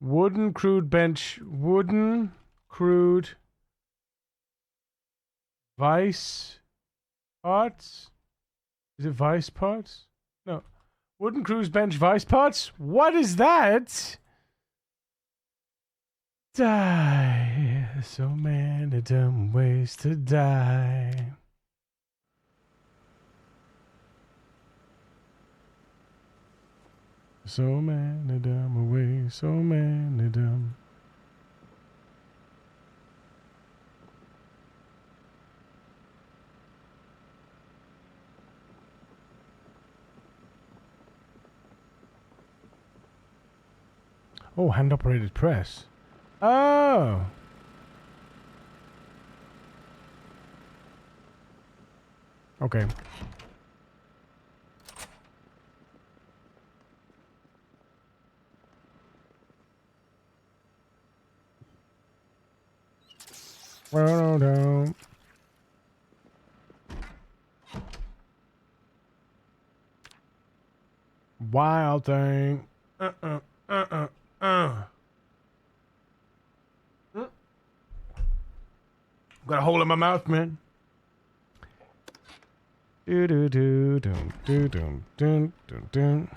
Wooden crude bench. Wooden crude vice parts? Is it vice parts? No. Wooden crude bench vice parts? What is that? Die. So many dumb ways to die. So many dumb ways, so many dumb. Oh, hand-operated press. Oh! Okay. Well, no. Wild thing. Got a hole in my mouth, man. Do do do dum do dum dum dum dum.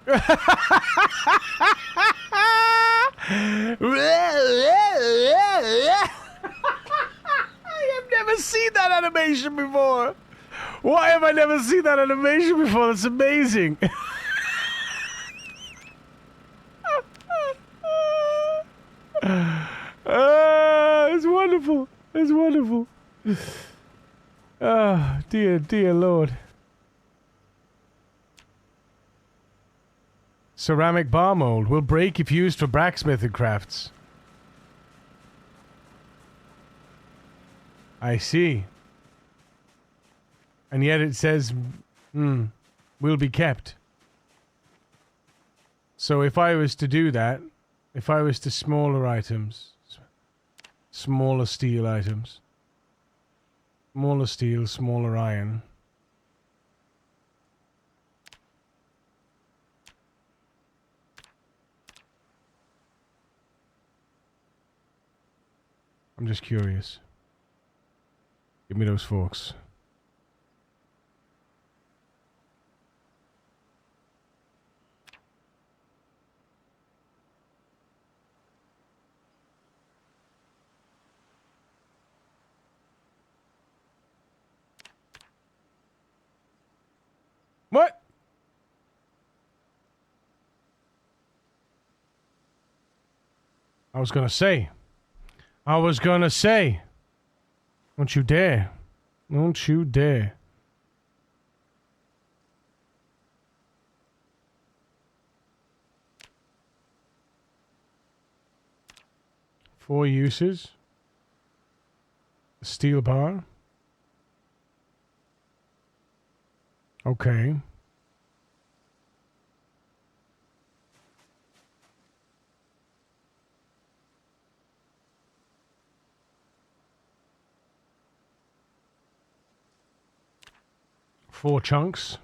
I have never seen that animation before. Why have I never seen that animation before? That's amazing. It's wonderful. It's wonderful. Oh, dear Lord. Ceramic bar mold will break if used for blacksmithing crafts. I see. And yet it says, will be kept. So if I was to do that, if I was to smaller items, smaller steel items, smaller steel, smaller iron. I'm just curious. Give me those forks. What? I was gonna say. Don't you dare. Don't you dare. Four uses. Steel bar. Okay. 4 chunks.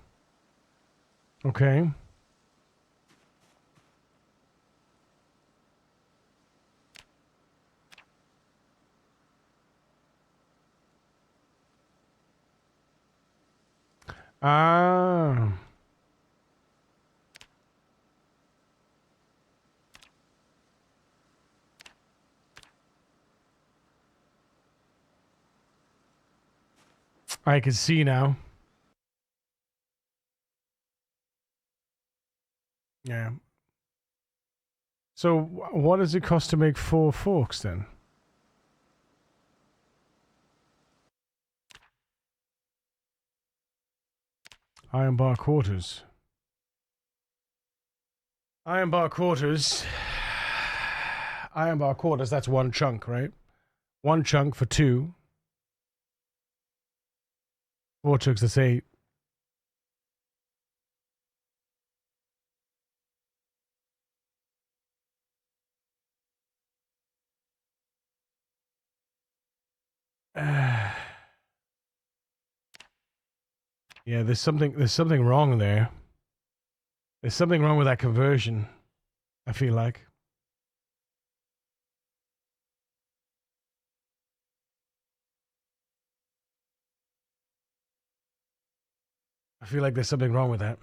Okay. Ah. I can see now. Yeah. So what does it cost to make 4 forks then? Iron bar quarters. Iron bar quarters. Iron bar quarters, that's 1 chunk, right? 1 chunk for 2. 4 chunks, that's 8. Yeah, there's something wrong there. There's something wrong with that conversion, I feel like. I feel like there's something wrong with that.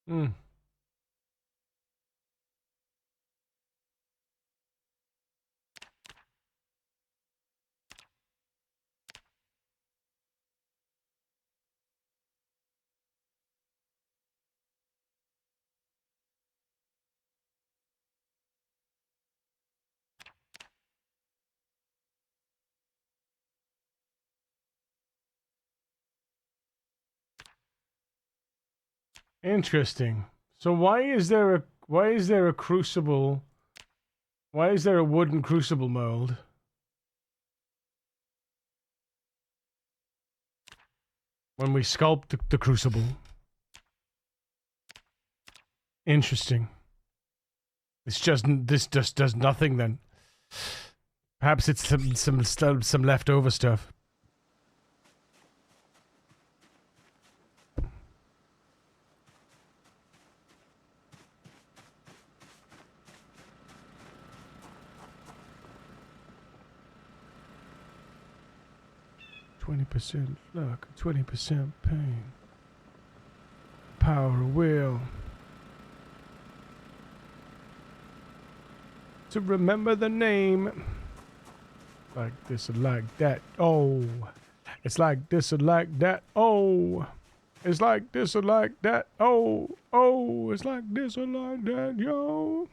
Hmm. Interesting. So why is there a crucible? Why is there a wooden crucible mold? When we sculpt the crucible. Interesting. This just does nothing then. Perhaps it's some leftover stuff. %, luck, 20% pain. Power of will. To remember the name. Like this or like that. Oh. It's like this or like that. Oh. It's like this or like that. Oh. Oh. It's like this or like that. Yo.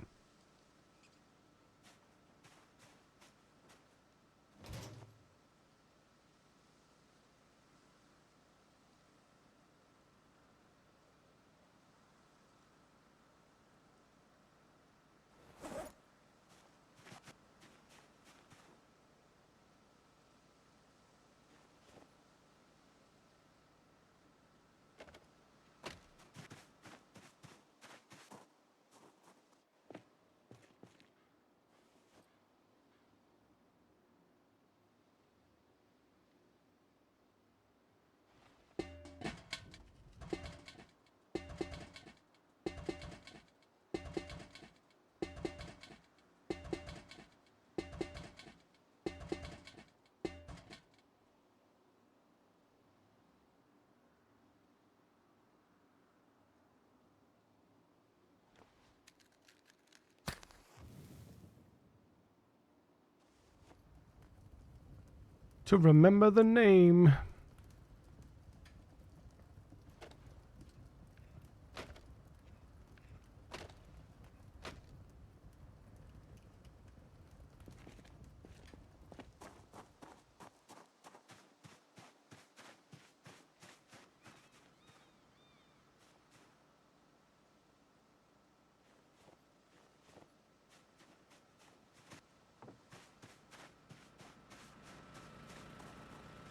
to remember the name.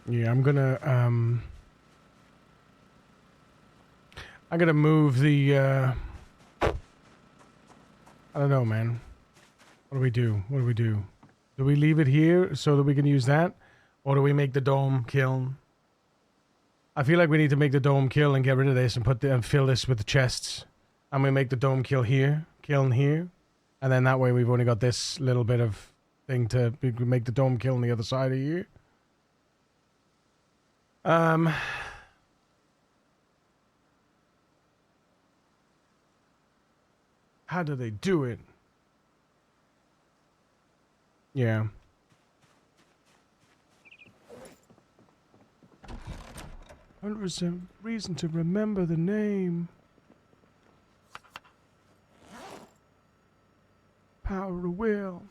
Yeah, I'm gonna move the I don't know, man. What do we do? What do we do? Do we leave it here so that we can use that? Or do we make the dome kiln? I feel like we need to make the dome kiln and get rid of this and and fill this with the chests. And we make the dome kiln here. And then that way we've only got this little bit of thing to make the dome kiln the other side of here. How do they do it? Yeah. There's a reason to remember the name. Power of will.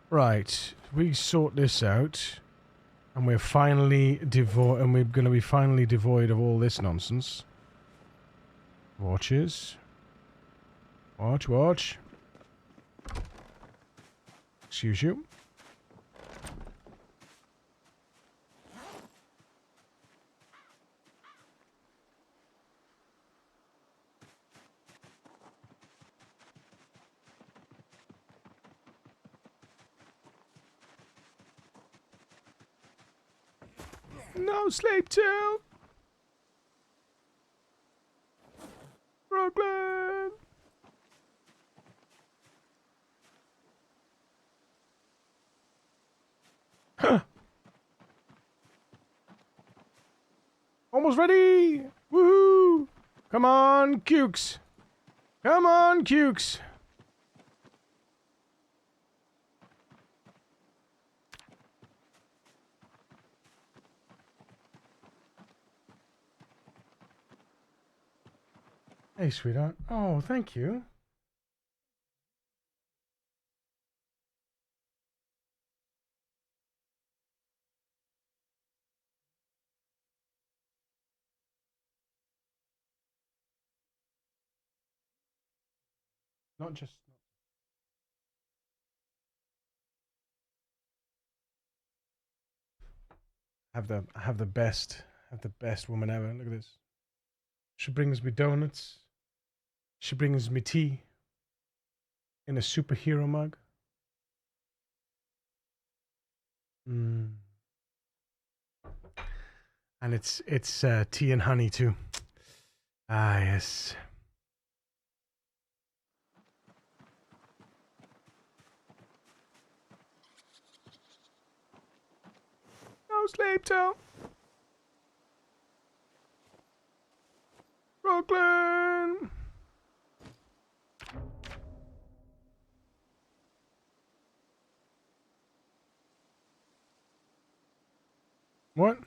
Right, we sort this out, and we're finally devoid, and we're going to be finally devoid of all this nonsense. Watches. Watch. Excuse you. No sleep till Brooklyn. Huh. Almost ready. Woohoo! Come on, Cukes. Come on, Cukes. Hey, sweetheart. Oh, thank you. Not just have the best woman ever. Look at this. She brings me donuts. She brings me tea in a superhero mug. And it's tea and honey too. Ah, yes. No sleep till Brooklyn. What?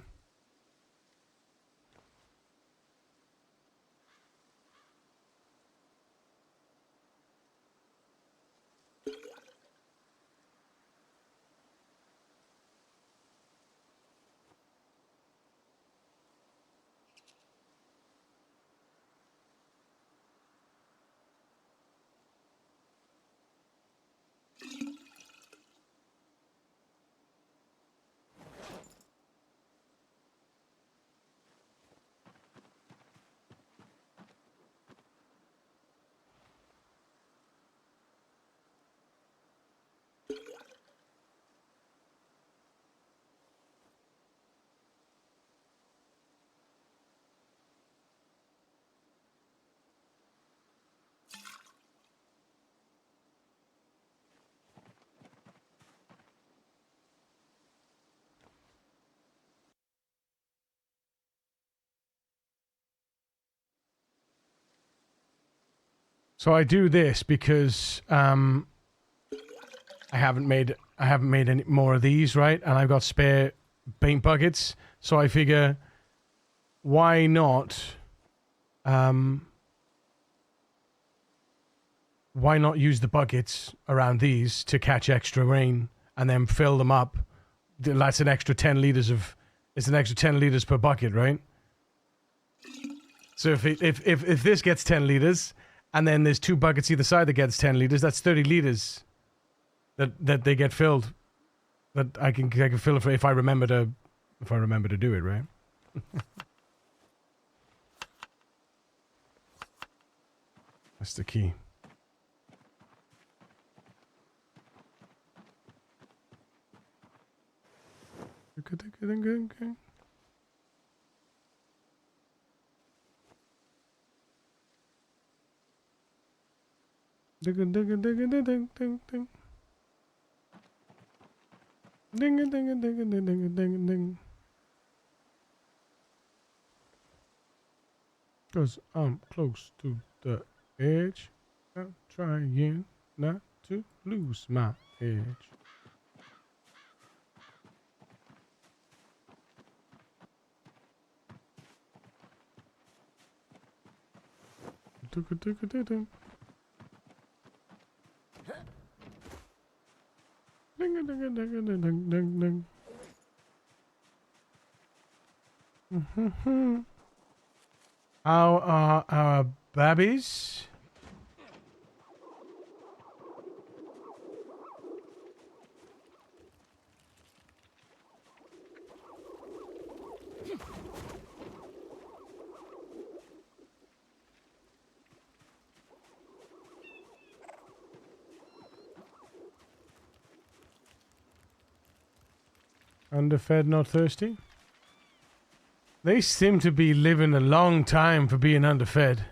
So I do this because I haven't made any more of these, right? And I've got spare paint buckets, so I figure why not use the buckets around these to catch extra rain and then fill them up. That's an extra 10 liters of it's an extra 10 liters per bucket, right? So if this gets 10 liters and then there's 2 buckets either side that gets 10 liters, that's 30 liters that they get filled. That I can fill it for if I remember to do it, right? That's the key. Okay. Ding ding ding ding ding ding ding ding. Ding ding ding ding ding ding ding. Cause I'm close to the edge. I'm trying not to lose my edge. Ding ding ding ding ding ding ding. How are our babies? Underfed, not thirsty? They seem to be living a long time for being underfed.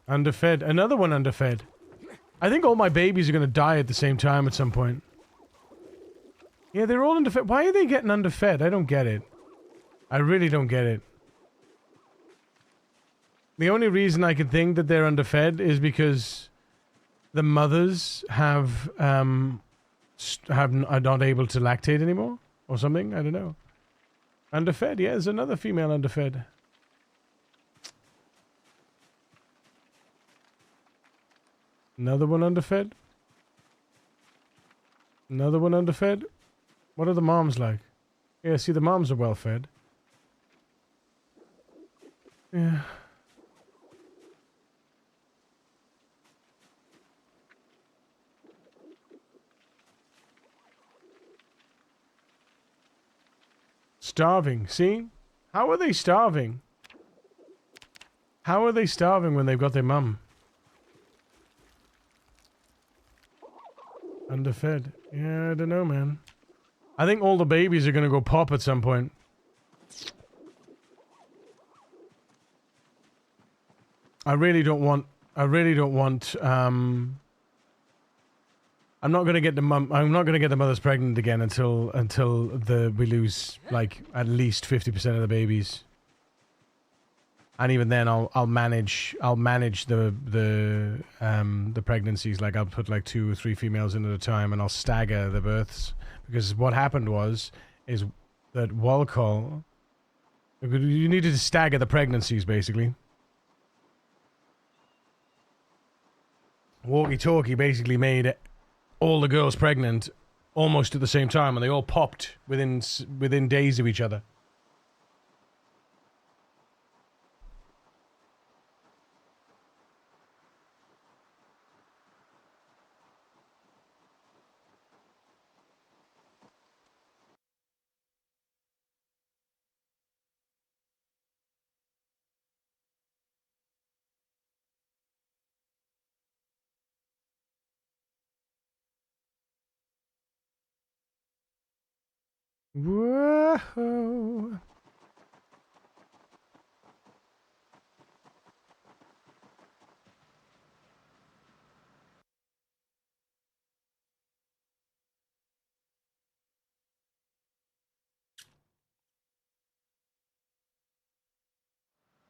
Underfed. Another one underfed. I think all my babies are going to die at the same time at some point. Yeah, they're all underfed. Why are they getting underfed? I don't get it. I really don't get it. The only reason I can think that they're underfed is because the mothers are not able to lactate anymore or something. I don't know. Underfed. Yeah, there's another female underfed. Another one underfed. Another one underfed. What are the moms like? Yeah, see, the moms are well fed. Yeah. Starving. See? How are they starving? How are they starving when they've got their mum? Underfed. Yeah, I don't know, man. I think all the babies are going to go pop at some point. I really don't want, I'm not gonna get the mothers pregnant again until we lose like at least 50% of the babies. And even then I'll manage the pregnancies. Like I'll put like 2 or 3 females in at a time and I'll stagger the births. Because what happened is that Walcall, you needed to stagger the pregnancies basically. Walkie Talkie basically made all the girls pregnant almost at the same time, and they all popped within days of each other. Whoa.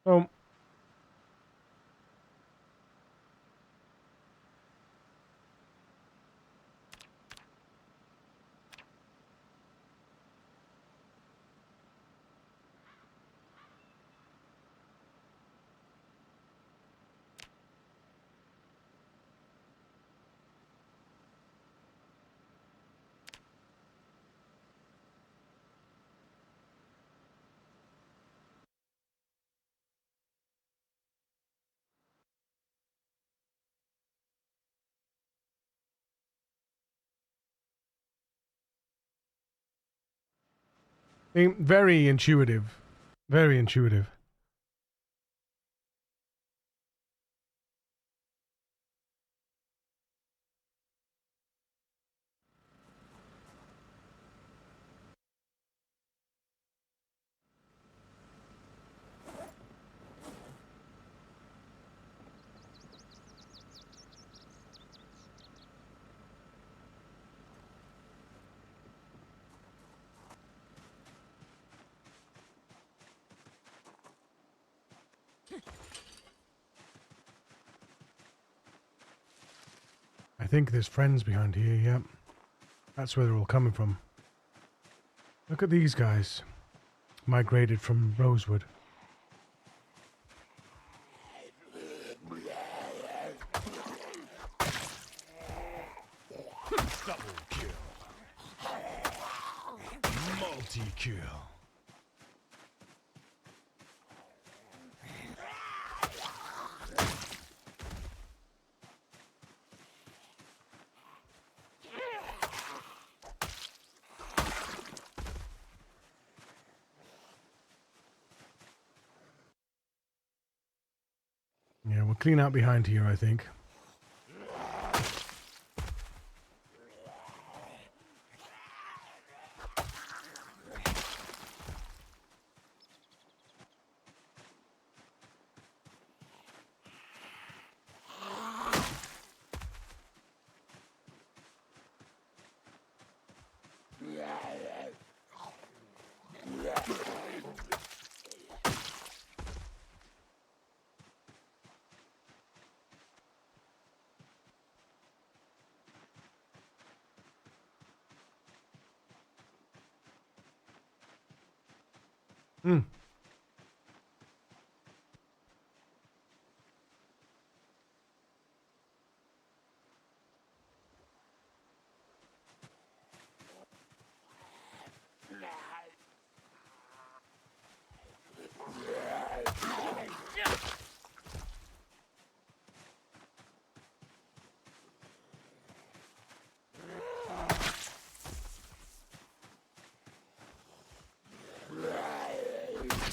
Oh. Very intuitive. Very intuitive. I think there's friends behind here, yep. That's where they're all coming from. Look at these guys. Migrated from Rosewood. Double kill. Multi-kill. Yeah, we'll clean out behind here, I think. Hmm.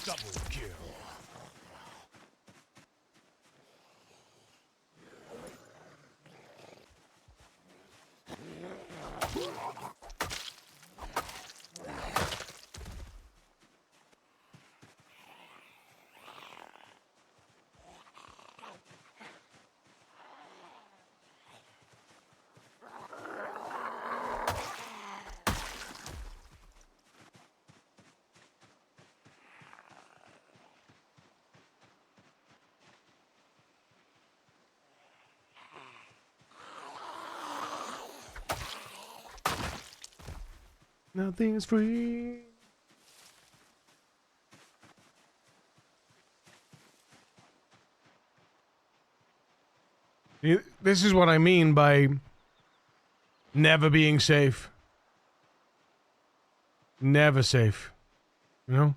Double kill. Nothing's free. This is what I mean by never being safe. Never safe. You know?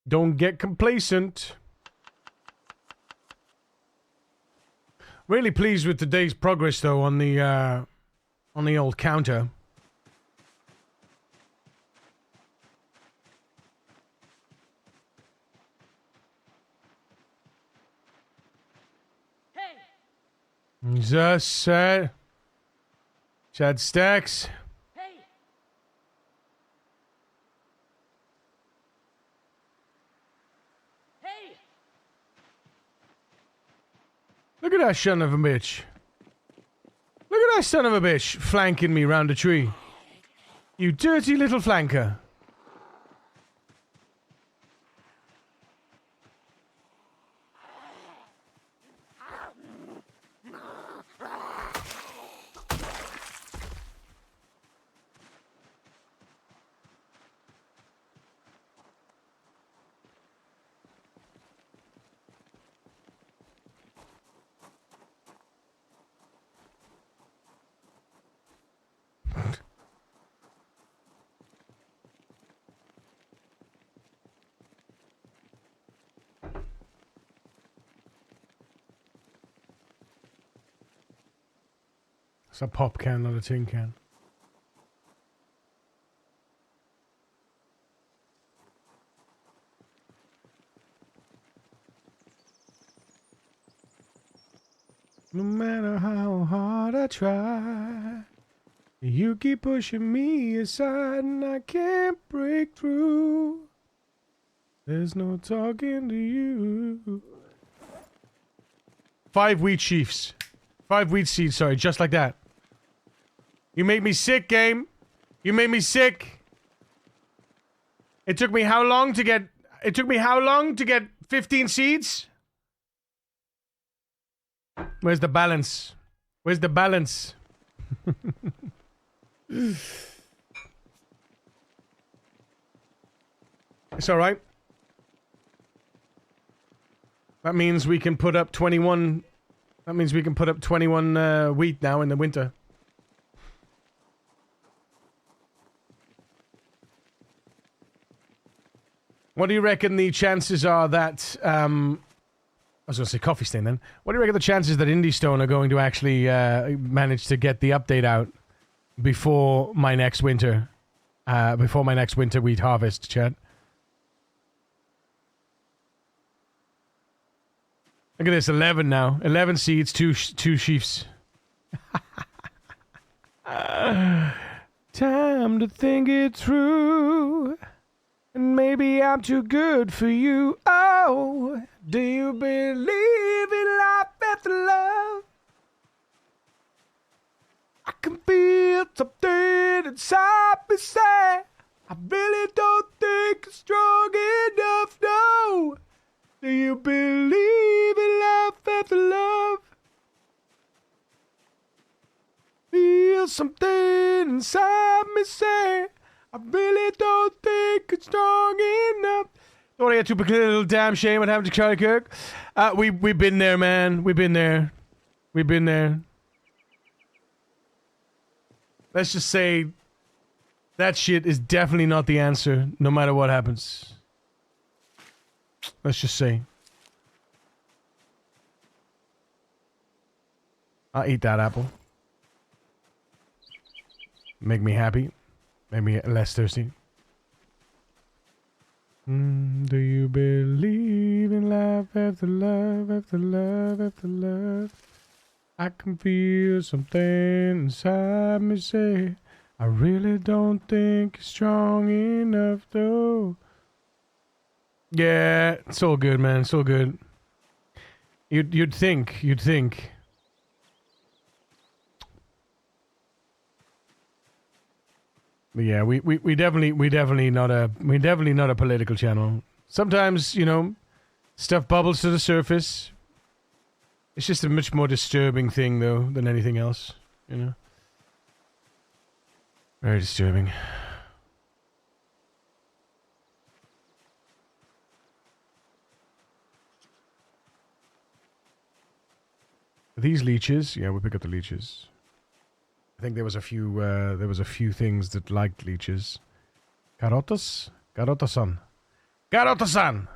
Don't get complacent. Really pleased with today's progress, though, on the old counter. Hey! Just Chad Stacks. Hey! Hey! Look at that son of a bitch. Look at that son of a bitch flanking me round a tree. You dirty little flanker. It's a pop can, not a tin can. No matter how hard I try, you keep pushing me aside and I can't break through. There's no talking to you. 5 wheat sheaves. 5 wheat seeds, sorry, just like that. You make me sick, game. You made me sick. It took me how long to get 15 seeds? Where's the balance? Where's the balance? It's alright. That means we can put up 21... That means we can put up 21 wheat now in the winter. What do you reckon the chances are that... I was going to say coffee stain then. What do you reckon the chances that Indie Stone are going to actually manage to get the update out before my next winter? Before my next winter wheat harvest, chat? Look at this, 11 now. 11 seeds, 2 sheaves. Time to think it through. And maybe I'm too good for you. Oh, do you believe in life after love? I can feel something inside me say, I really don't think it's strong enough, no. Do you believe in life after love? Feel something inside me say, I really don't think it's strong enough. Don't want to get too big, little damn shame at having to Charlie Kirk. We've been there, man. We've been there. We've been there. Let's just say that shit is definitely not the answer, no matter what happens. Let's just say. I'll eat that apple. Make me happy. Make me less thirsty. Do you believe in life after love, after love, after love? I can feel something inside me say, I really don't think it's strong enough though. Yeah, it's all good, man. It's all good. You'd think. But yeah, we definitely not a political channel. Sometimes, you know, stuff bubbles to the surface. It's just a much more disturbing thing though than anything else, you know. Very disturbing. These leeches, yeah, we pick up the leeches. I think there was a few things that liked leeches. Carotas? Carotasan. Carotasan!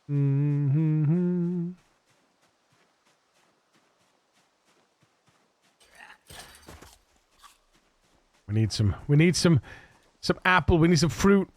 Mm-hmm. We need some apple. We need some fruit.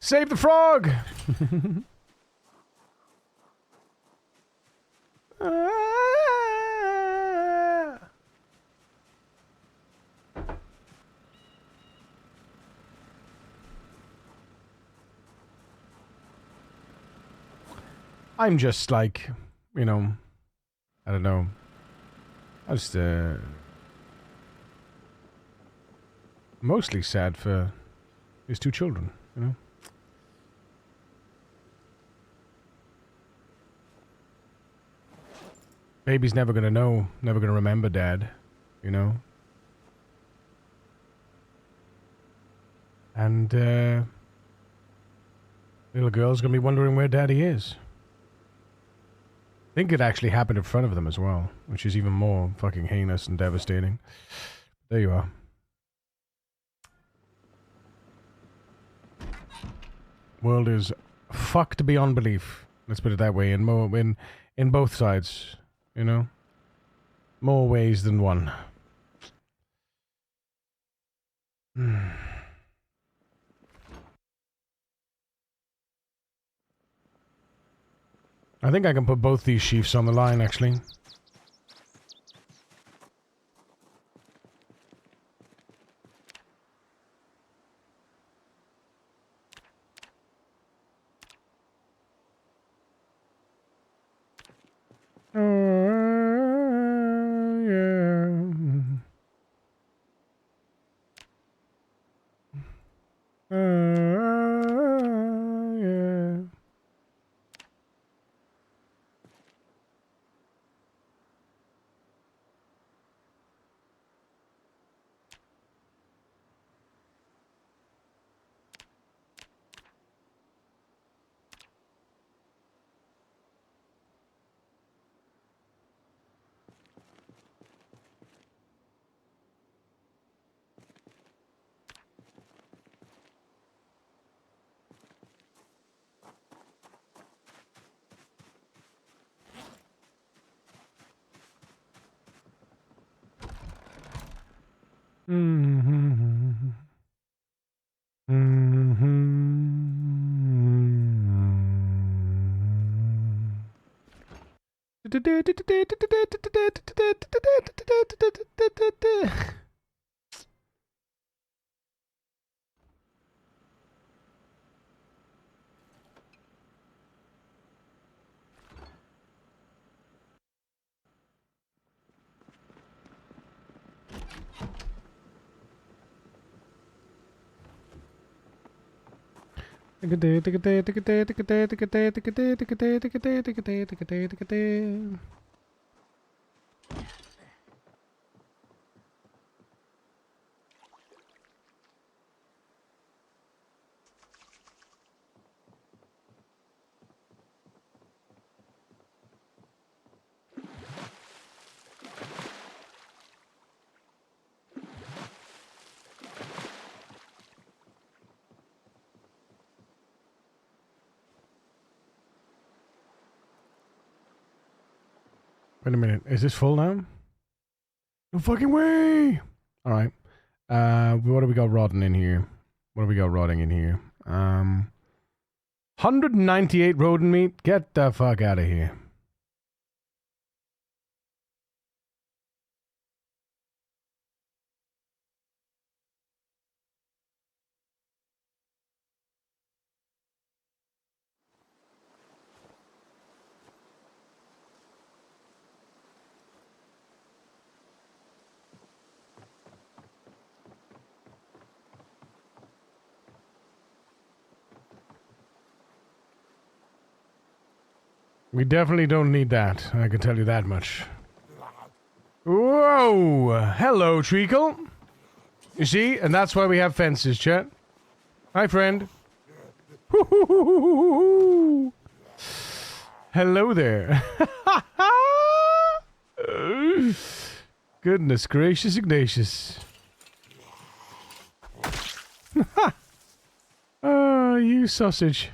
Save the frog! I'm just like, you know, I don't know. I just, mostly sad for his two children, you know? Baby's never gonna know, never gonna remember Dad, you know? And, little girl's gonna be wondering where Daddy is. I think it actually happened in front of them as well, which is even more fucking heinous and devastating. There you are. World is fucked beyond belief. Let's put it that way. In both sides, you know, more ways than one. I think I can put both these sheaves on the line, actually. Wait a minute, is this full now? No fucking way! Alright. What do we got rotting in here? What do we got rotting in here? 198 rodent meat? Get the fuck out of here. We definitely don't need that. I can tell you that much. Whoa! Hello, Treacle. You see? And that's why we have fences, chat. Hi, friend. Hello there. Goodness gracious Ignatius. Oh, you sausage.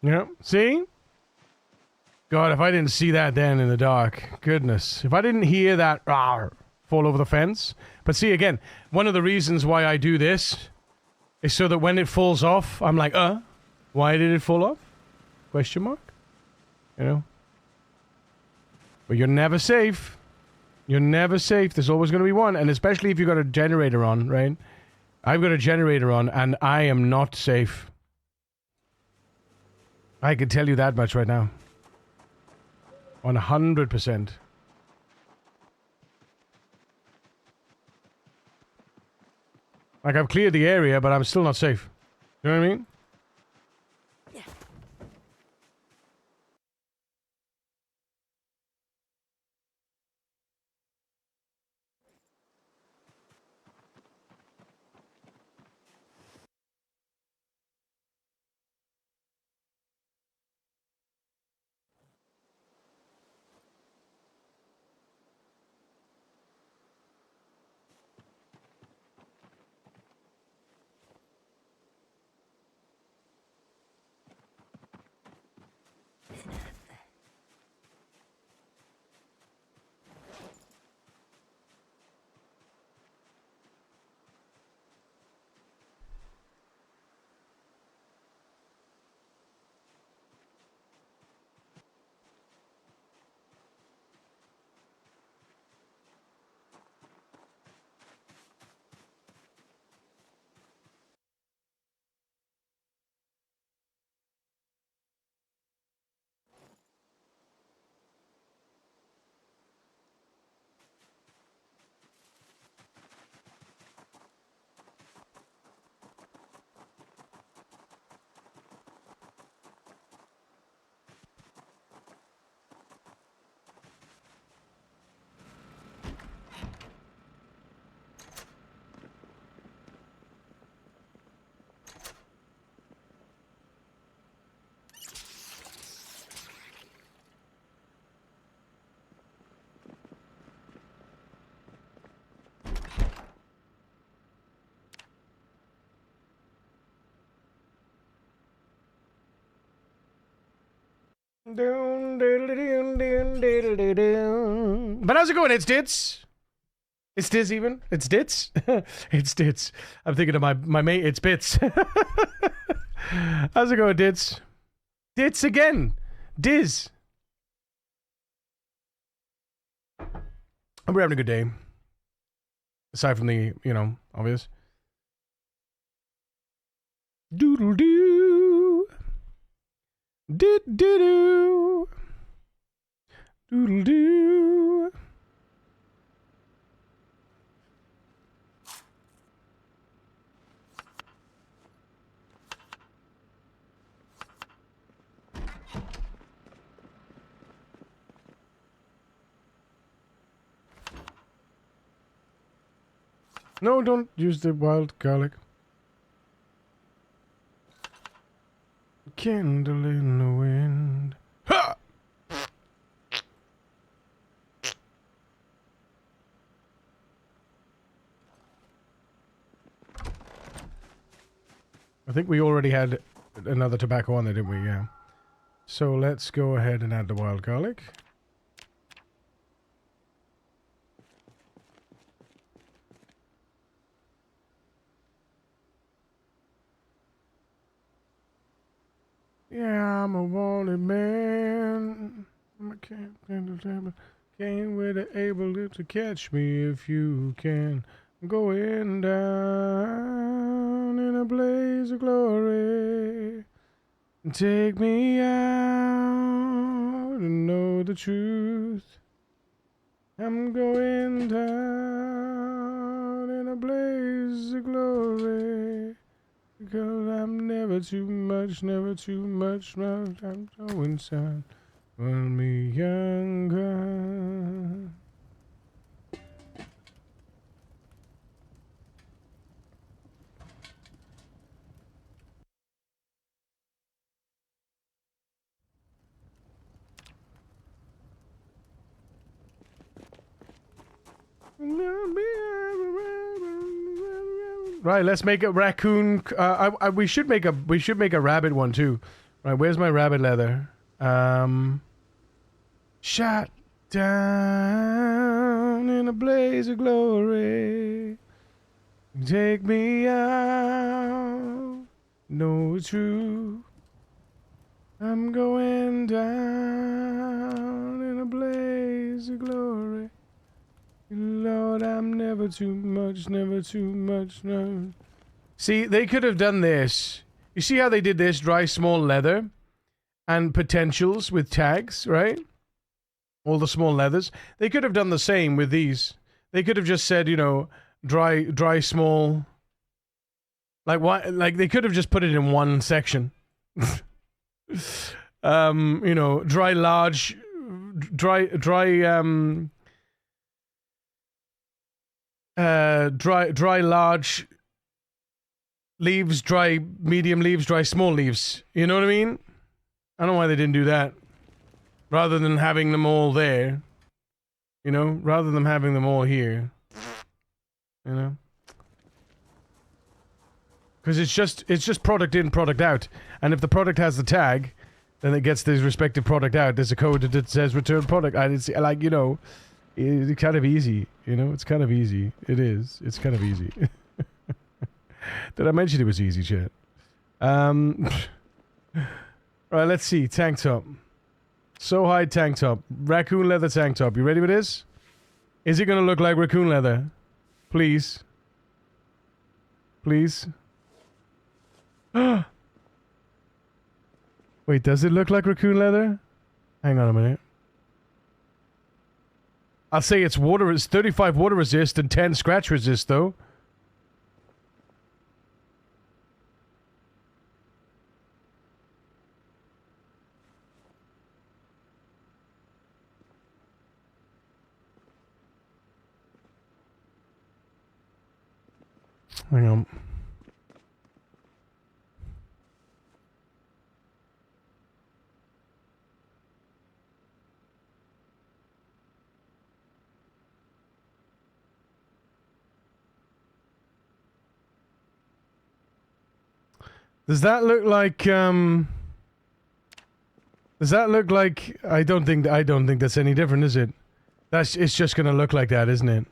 Yeah, see? God, if I didn't see that then in the dark. Goodness. If I didn't hear that rawr fall over the fence. But see, again, one of the reasons why I do this is so that when it falls off, I'm like, why did it fall off? Question mark? You know? But you're never safe. You're never safe. There's always going to be one. And especially if you've got a generator on, right? I've got a generator on, and I am not safe. I can tell you that much right now. 100%. Like, I've cleared the area, but I'm still not safe. You know what I mean? But how's it going? It's Dits. It's Diz even. It's Dits. It's Dits. I'm thinking of my mate. It's Bits. How's it going, Dits? Dits again. Diz. We're having a good day. Aside from the, obvious. Doodle doo. Did doo. Doodle doo. No, don't use the wild garlic. Candle in the wind. Ha! I think we already had another tobacco on there, didn't we? Yeah. So let's go ahead and add the wild garlic. Yeah, I'm a wanted man. I can't wait to able to catch me if you can. I'm going down in a blaze of glory. Take me out and know the truth. I'm going down in a blaze of glory. Because I'm never too much, I'm so inside. Want me younger. Right, let's make a raccoon. We should make a rabbit one too. Right, where's my rabbit leather? Shut down down in a blaze of glory. Take me out. No truth. I'm going down in a blaze of glory. Lord, I'm never too much, no. See, they could have done this. You see how they did this? Dry small leather and potentials with tags, right? All the small leathers. They could have done the same with these. They could have just said, you know, dry small. Like why? Like they could have just put it in one section. You know, dry large, dry large leaves, dry medium leaves, dry small leaves. You know what I mean? I don't know why they didn't do that. Rather than having them all there. You know? Rather than having them all here. You know? Because it's just product in, product out. And if the product has the tag, then it gets the respective product out. There's a code that says return product. And it's like, you know, it's kind of easy. You know, it's kind of easy. It is. It's kind of easy. Did I mention it was easy, chat? Alright, let's see. Tank top. So high tank top. Raccoon leather tank top. You ready for this? Is it going to look like raccoon leather? Please. Please. Wait, does it look like raccoon leather? Hang on a minute. I'll say it's 35 water resist and 10 scratch resist, though. Hang on. Does that look like does that look like I don't think that's any different, is it? It's just gonna look like that, isn't it?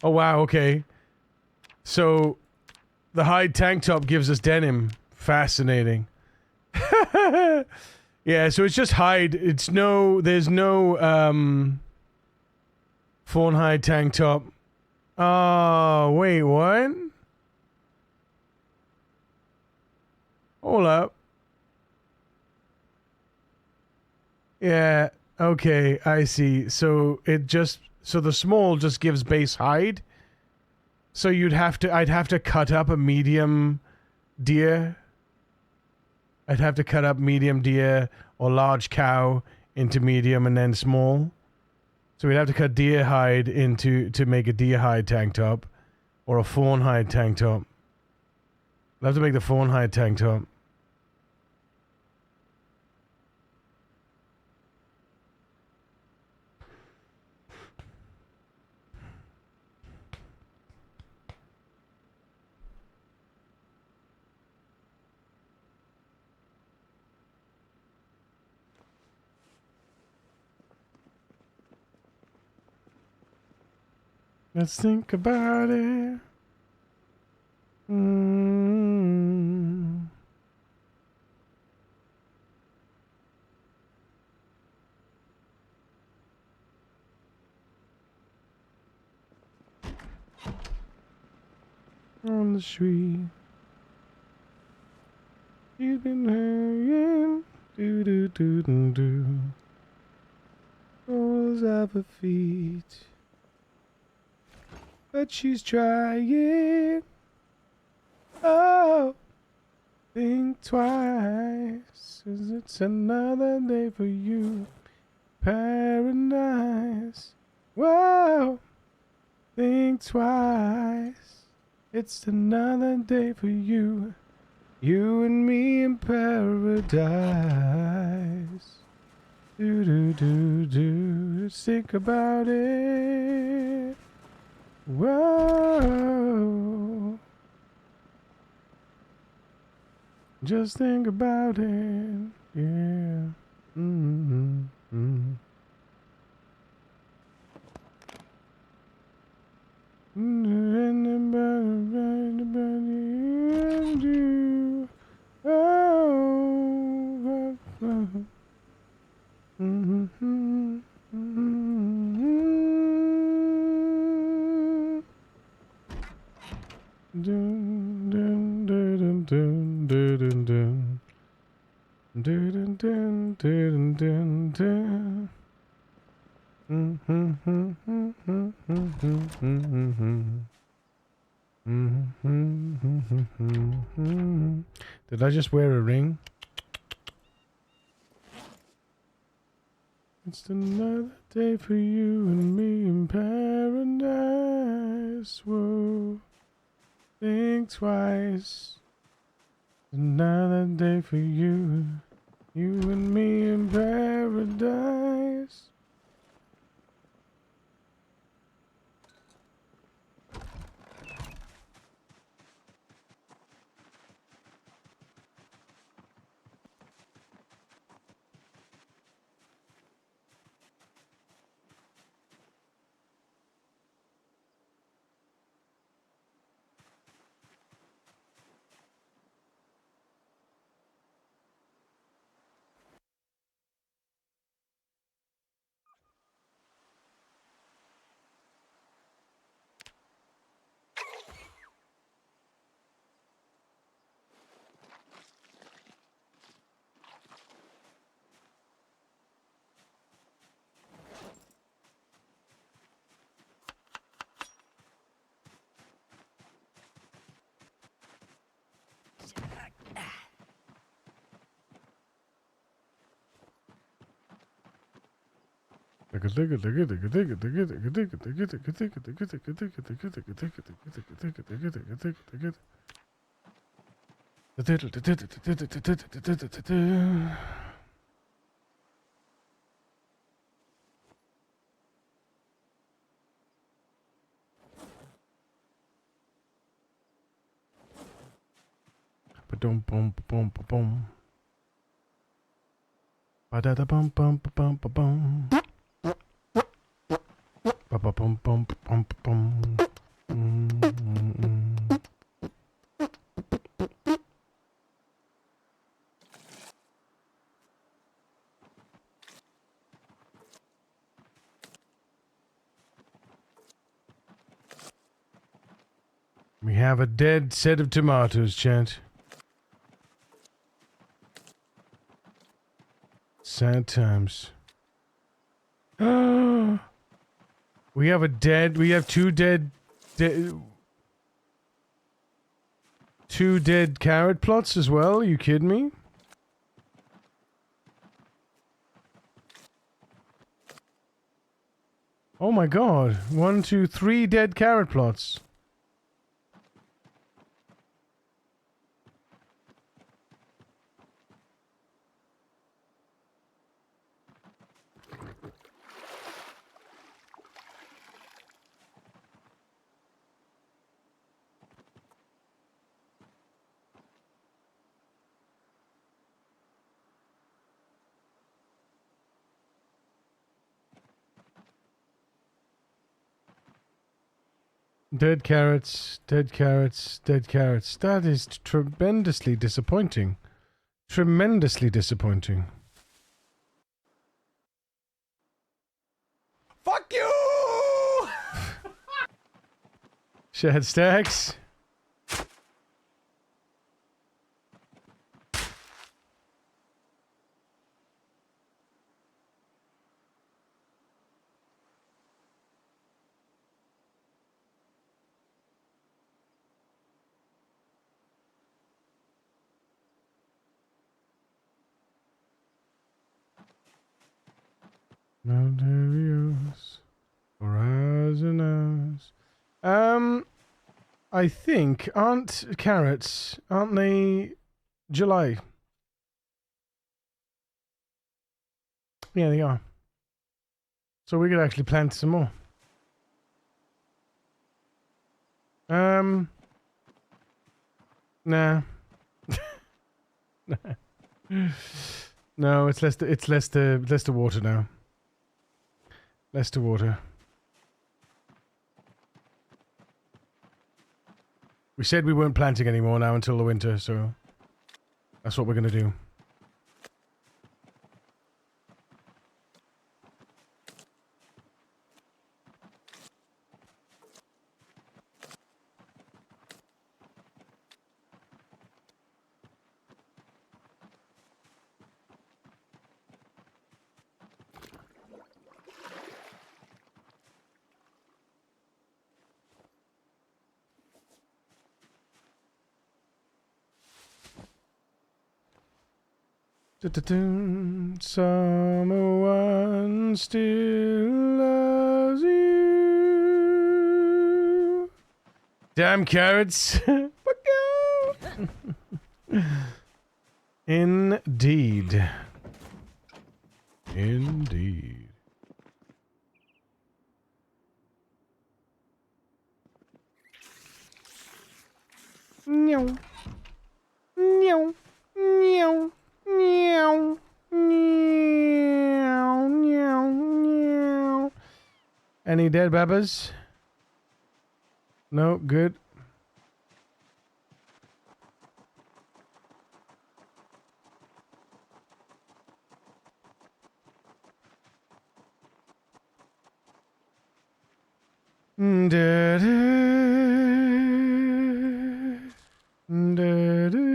Oh wow, okay. So the hide tank top gives us denim. Fascinating. Yeah, so it's just hide. There's no fawn hide tank top. Oh, wait, what? Hold up. Yeah, okay, I see. So the small just gives base hide. So I'd have to cut up a medium deer. I'd have to cut up medium deer or large cow into medium and then small. So we'd have to cut deer hide to make a deer hide tank top or a fawn hide tank top. I'll have to make the fawn hide tank top. Let's think about it. On the street, she's been hanging, do do do do do. Rolls of her feet. But she's trying. Oh, think twice, 'cause it's another day for you. Paradise. Whoa, think twice. It's another day for you. You and me in paradise. Do do do do. Let's think about it. Whoa. Just think about it. Yeah. Mm-hmm. Mm-hmm. Did I just wear a ring? It's another day for you and me in paradise. Whoa, think twice. Another day for you and me in paradise. Ba-dum bum bum ba bum. Ba-da-da bum bum ba bum ba bum. Ba-ba-bum bum bum ba bum. We have a dead set of tomatoes, Chant. Sad times. We have two dead carrot plots as well. Are you kidding me? Oh my god. 1, 2, 3 dead carrot plots. Dead carrots, dead carrots, dead carrots. That is tremendously disappointing. Tremendously disappointing. Fuck you! Shared stacks. Malarios for hours and hours. I think aren't carrots? Aren't they July? Yeah, they are. So we could actually plant some more. Nah. No, it's less the water now. Less the water. We said we weren't planting anymore now until the winter, so that's what we're gonna do. Someone still loves you. Damn carrots. Fuck you. Indeed. Indeed. Meow. Meow. Meow. Meow. Meow. Meow. Meow. Any dead babbas? No, good. Da da da da.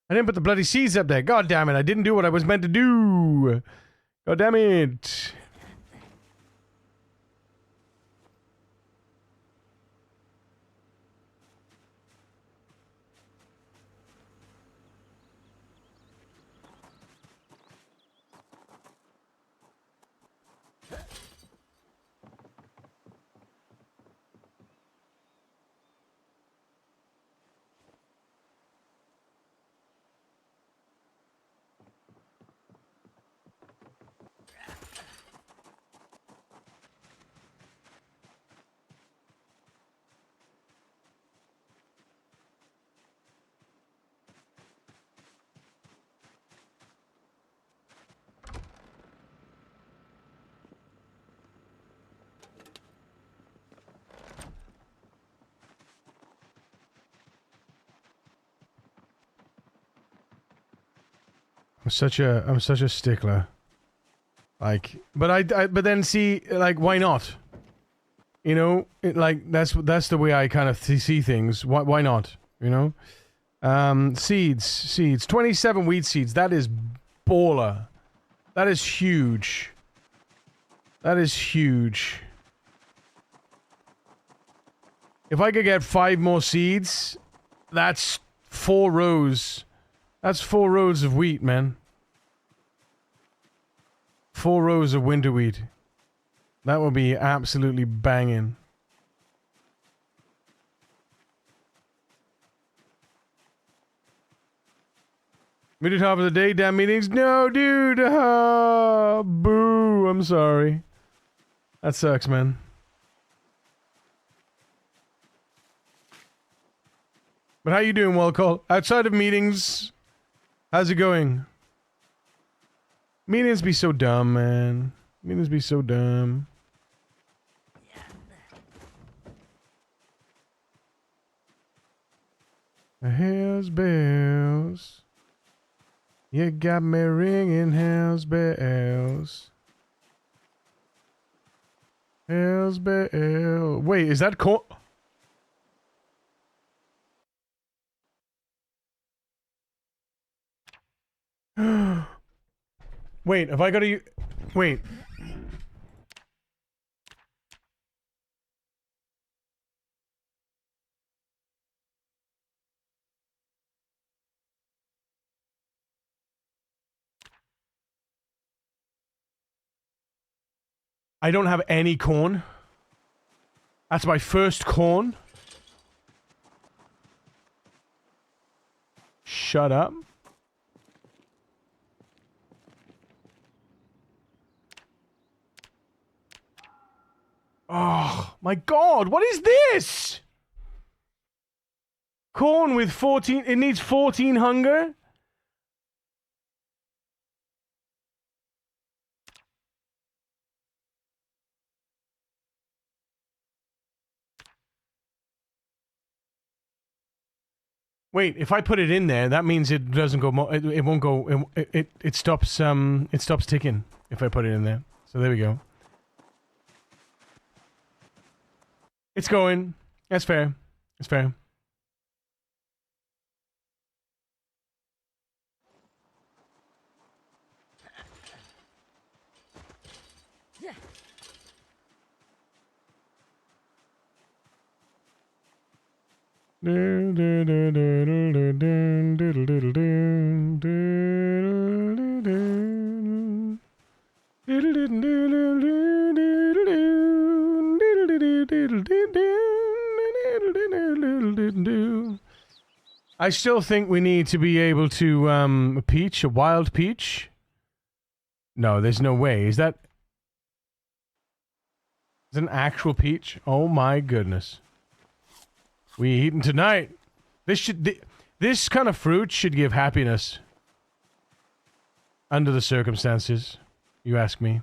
I didn't put the bloody seeds up there. God damn it. I didn't do what I was meant to do. God damn it. I'm such a stickler. Like, but then see, like, why not? You know, that's the way I kind of see things. Why not? You know, seeds, 27 wheat seeds. That is baller. That is huge. That is huge. If I could get 5 more seeds, that's 4 rows. That's 4 rows of wheat, man. 4 rows of winter wheat. That would be absolutely banging. Meeting half of the day, damn meetings. No, dude. Boo. I'm sorry. That sucks, man. But how you doing, Wellcall? Outside of meetings, how's it going? Meetings be so dumb, man. Meetings be so dumb. Hell's bells. You got me ringing hell's bells. Hell's bells. Wait, is that Wait, have I got to... Wait. I don't have any corn. That's my first corn. Shut up. Oh, my God. What is this? Corn with 14... It needs 14 hunger? Wait, if I put it in there, that means it doesn't go... It won't go... It stops... It stops ticking if I put it in there. So there we go. It's going. That's fair. That's fair. I still think we need to be able to peach, a wild peach. No, there's no way. Is that an actual peach? Oh my goodness. We eating tonight. This kind of fruit should give happiness. Under the circumstances, you ask me.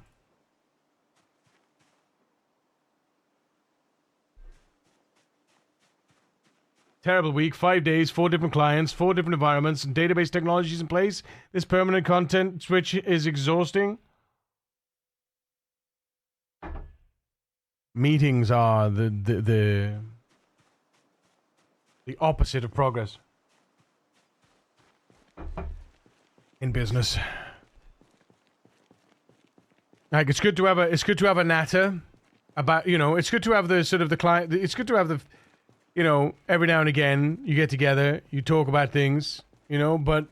Terrible week, 5 days, 4 different clients, 4 different environments, and database technologies in place. This permanent content switch is exhausting. Meetings are the opposite of progress in business. Like it's good to have a natter about, you know, it's good to have the sort of the client, it's good to have the, you know, every now and again you get together, you talk about things, you know, but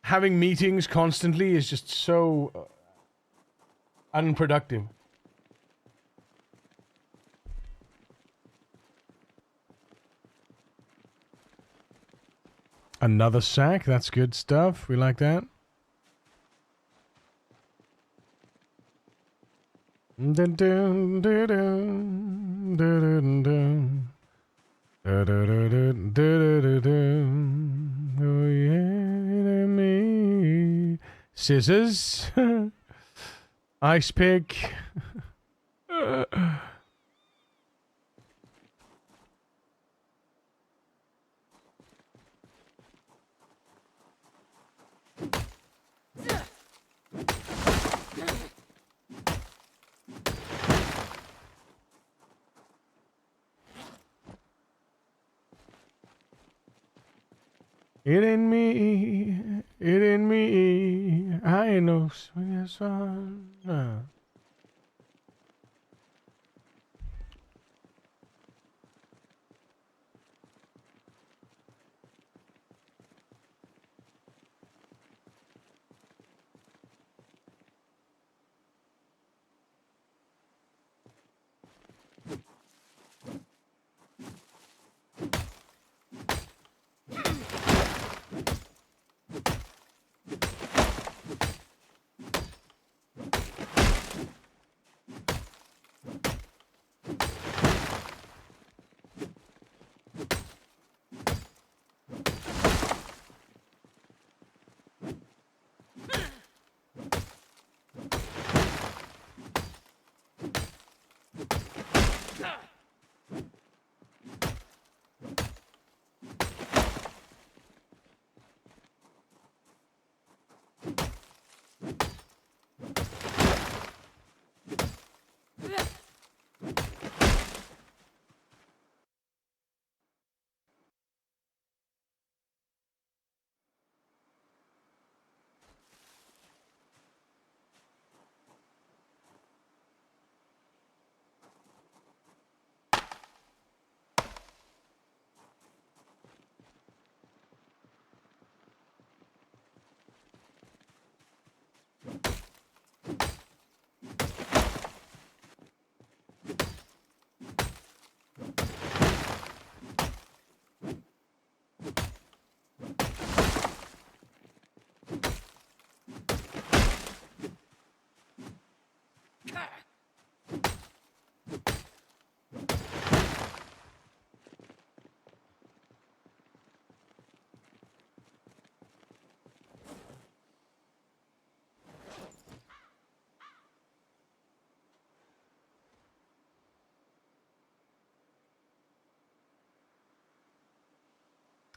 having meetings constantly is just so unproductive. Another sack, that's good stuff. We like that. Dun, dun, dun, dun, dun, dun. Da, da, da, da, da, da, da. Oh yeah, me. Scissors. Ice pick. It ain't me, it ain't me. I ain't no sweet son. No.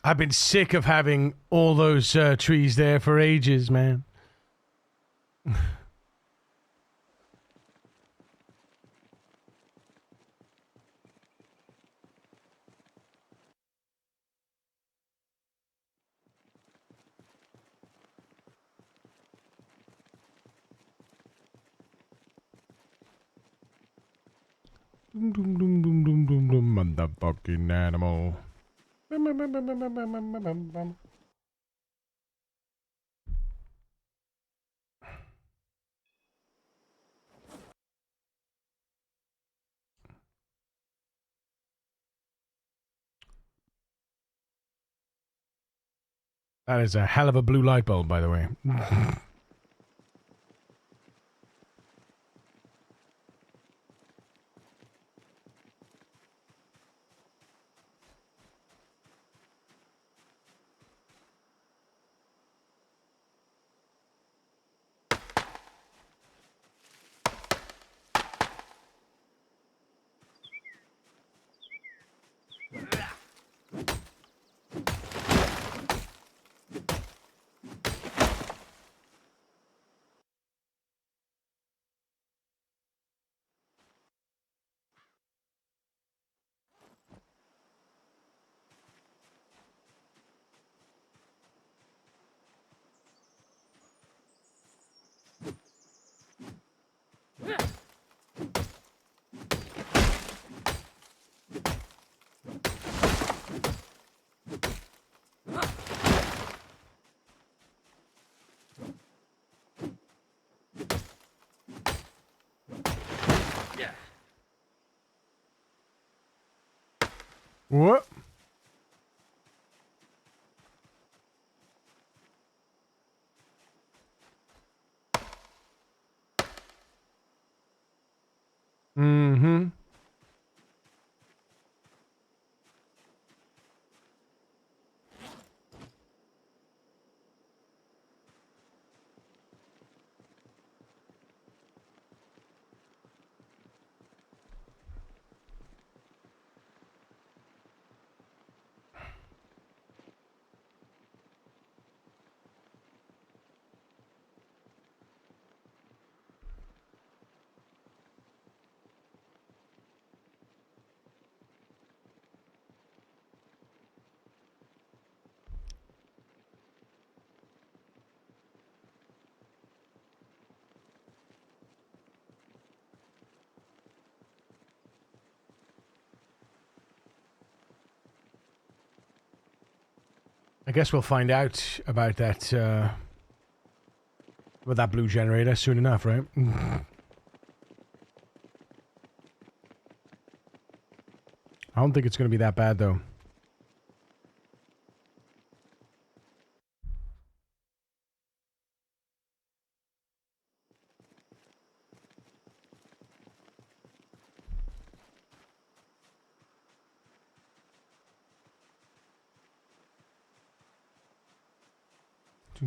I've been sick of having all those trees there for ages, man. Dum dum dum dum dum dum dum, motherfucking animal. That is a hell of a blue light bulb, by the way. What? Mm-hmm. I guess we'll find out about that blue generator soon enough, right? I don't think it's going to be that bad, though.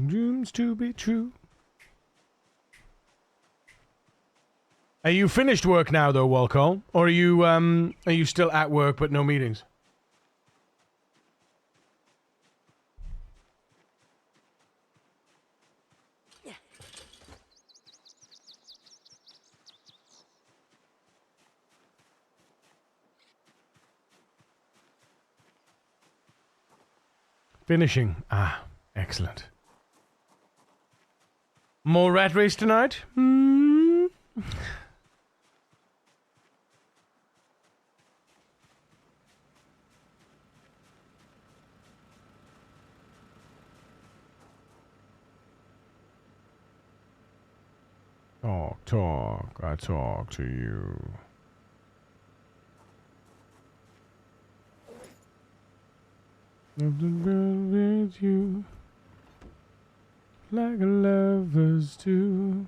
Dreams to be true. Are you finished work now, though, Walcall? Or are you still at work but no meetings? Finishing. Ah, excellent. More rat race tonight? Hmm. Talk. I talk to you. Nothing but with you, like lovers do.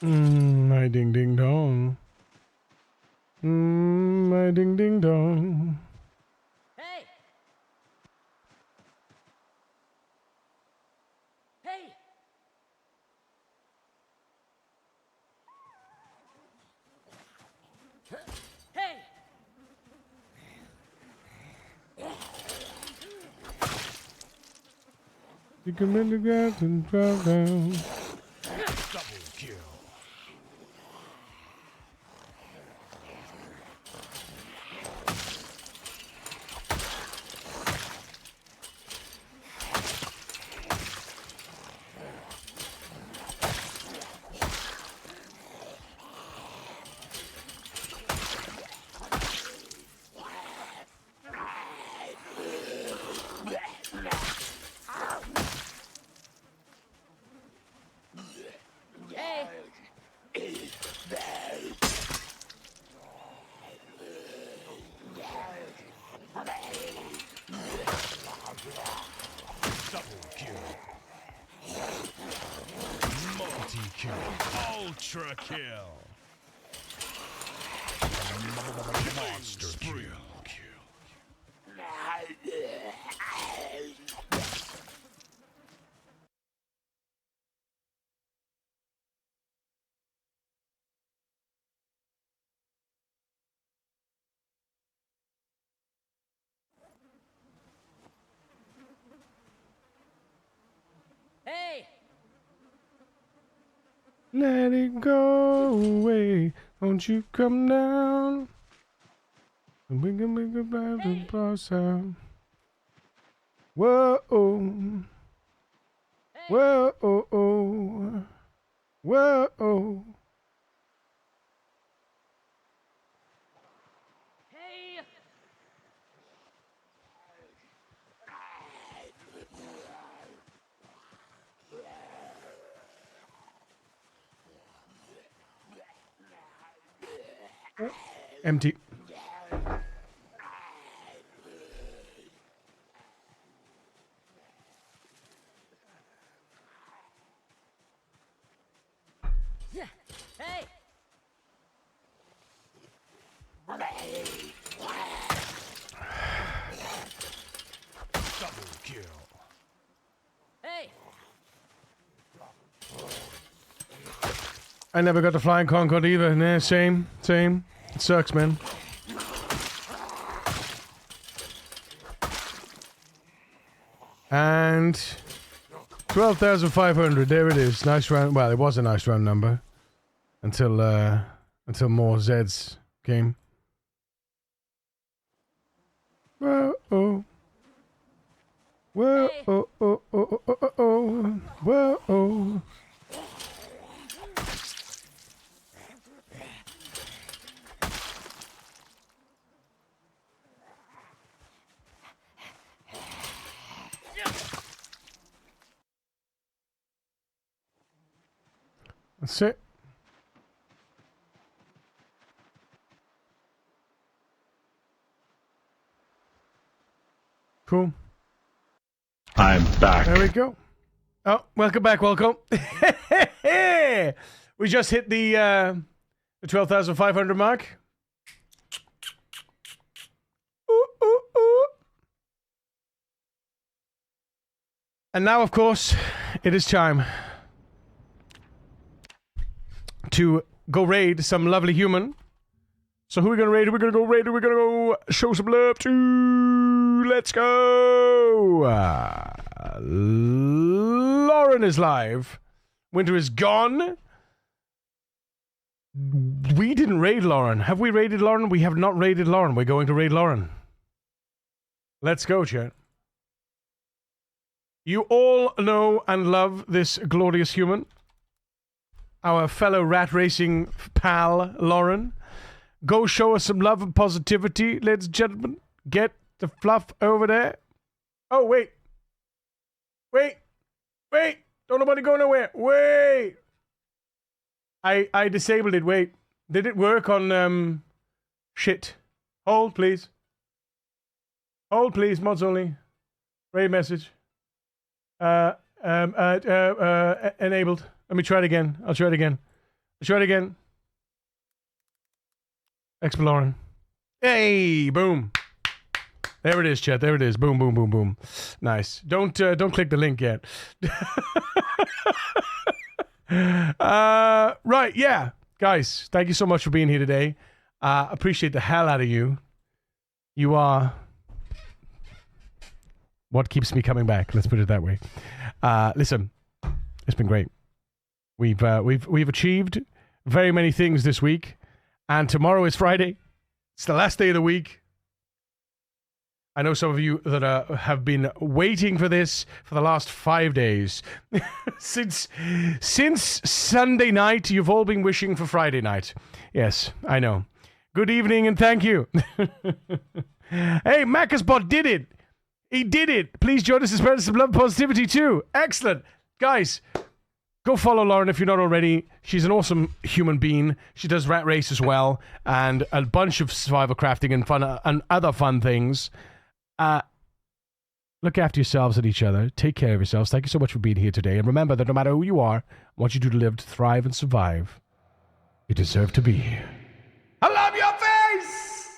My ding ding dong. My ding ding dong. Hey! Hey! Hey! You come in the grass and drop down. Double kill. Hey! Double kill. Multi-kill. Ultra kill. Monster kill. Hey! Let it go away. Won't you come down? And we can make a battle blossom. Whoa, whoa, whoa. Hey! Empty. Hey! Double kill. Hey! I never got the flying Concord either. Nah, same. It sucks, man. And 12,500. There it is. Nice round. Well, it was a nice round number until more Zeds came. Whoa, oh. Whoa, Hey. oh, oh, oh, oh, oh, oh. Whoa, oh. That's it. Cool. I'm back. There we go. Oh, welcome back. Welcome. We just hit the 12,500 mark. Ooh, ooh, ooh. And now, of course, it is time to go raid some lovely human. So who are we gonna raid? We're gonna go raid. We're gonna go show some love to. Let's go. Lauren is live. Winter is gone. We didn't raid Lauren. Have we raided Lauren? We have not raided Lauren. We're going to raid Lauren. Let's go, chat. You all know and love this glorious human. Our fellow rat racing pal, Lauren. Go show us some love and positivity, ladies and gentlemen. Get the fluff over there. Oh, wait. Don't nobody go nowhere. Wait. I disabled it. Wait. Did it work on, shit. Hold, please. Hold, please. Mods only. Raid message. Enabled. Let me try it again. I'll try it again. Let's try it again. Exploring. Hey, boom. There it is, chat. There it is. Boom, boom, boom, boom. Nice. Don't click the link yet. Right, yeah. Guys, thank you so much for being here today. Appreciate the hell out of you. You are what keeps me coming back. Let's put it that way. Listen, it's been great. We've achieved very many things this week, and tomorrow is Friday. It's the last day of the week. I know some of you that have been waiting for this for the last 5 days. Since Sunday night, you've all been wishing for Friday night. Yes, I know. Good evening and thank you. Hey, Macasbot did it. He did it. Please join us and spread some love and positivity too. Excellent. Guys, go follow Lauren if you're not already. She's an awesome human being. She does Rat Race as well and a bunch of survival crafting and fun and other fun things. Look after yourselves and each other. Take care of yourselves. Thank you so much for being here today. And remember that no matter who you are, what you do to live, to thrive, and survive, you deserve to be here. I love your face!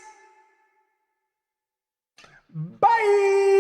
Bye!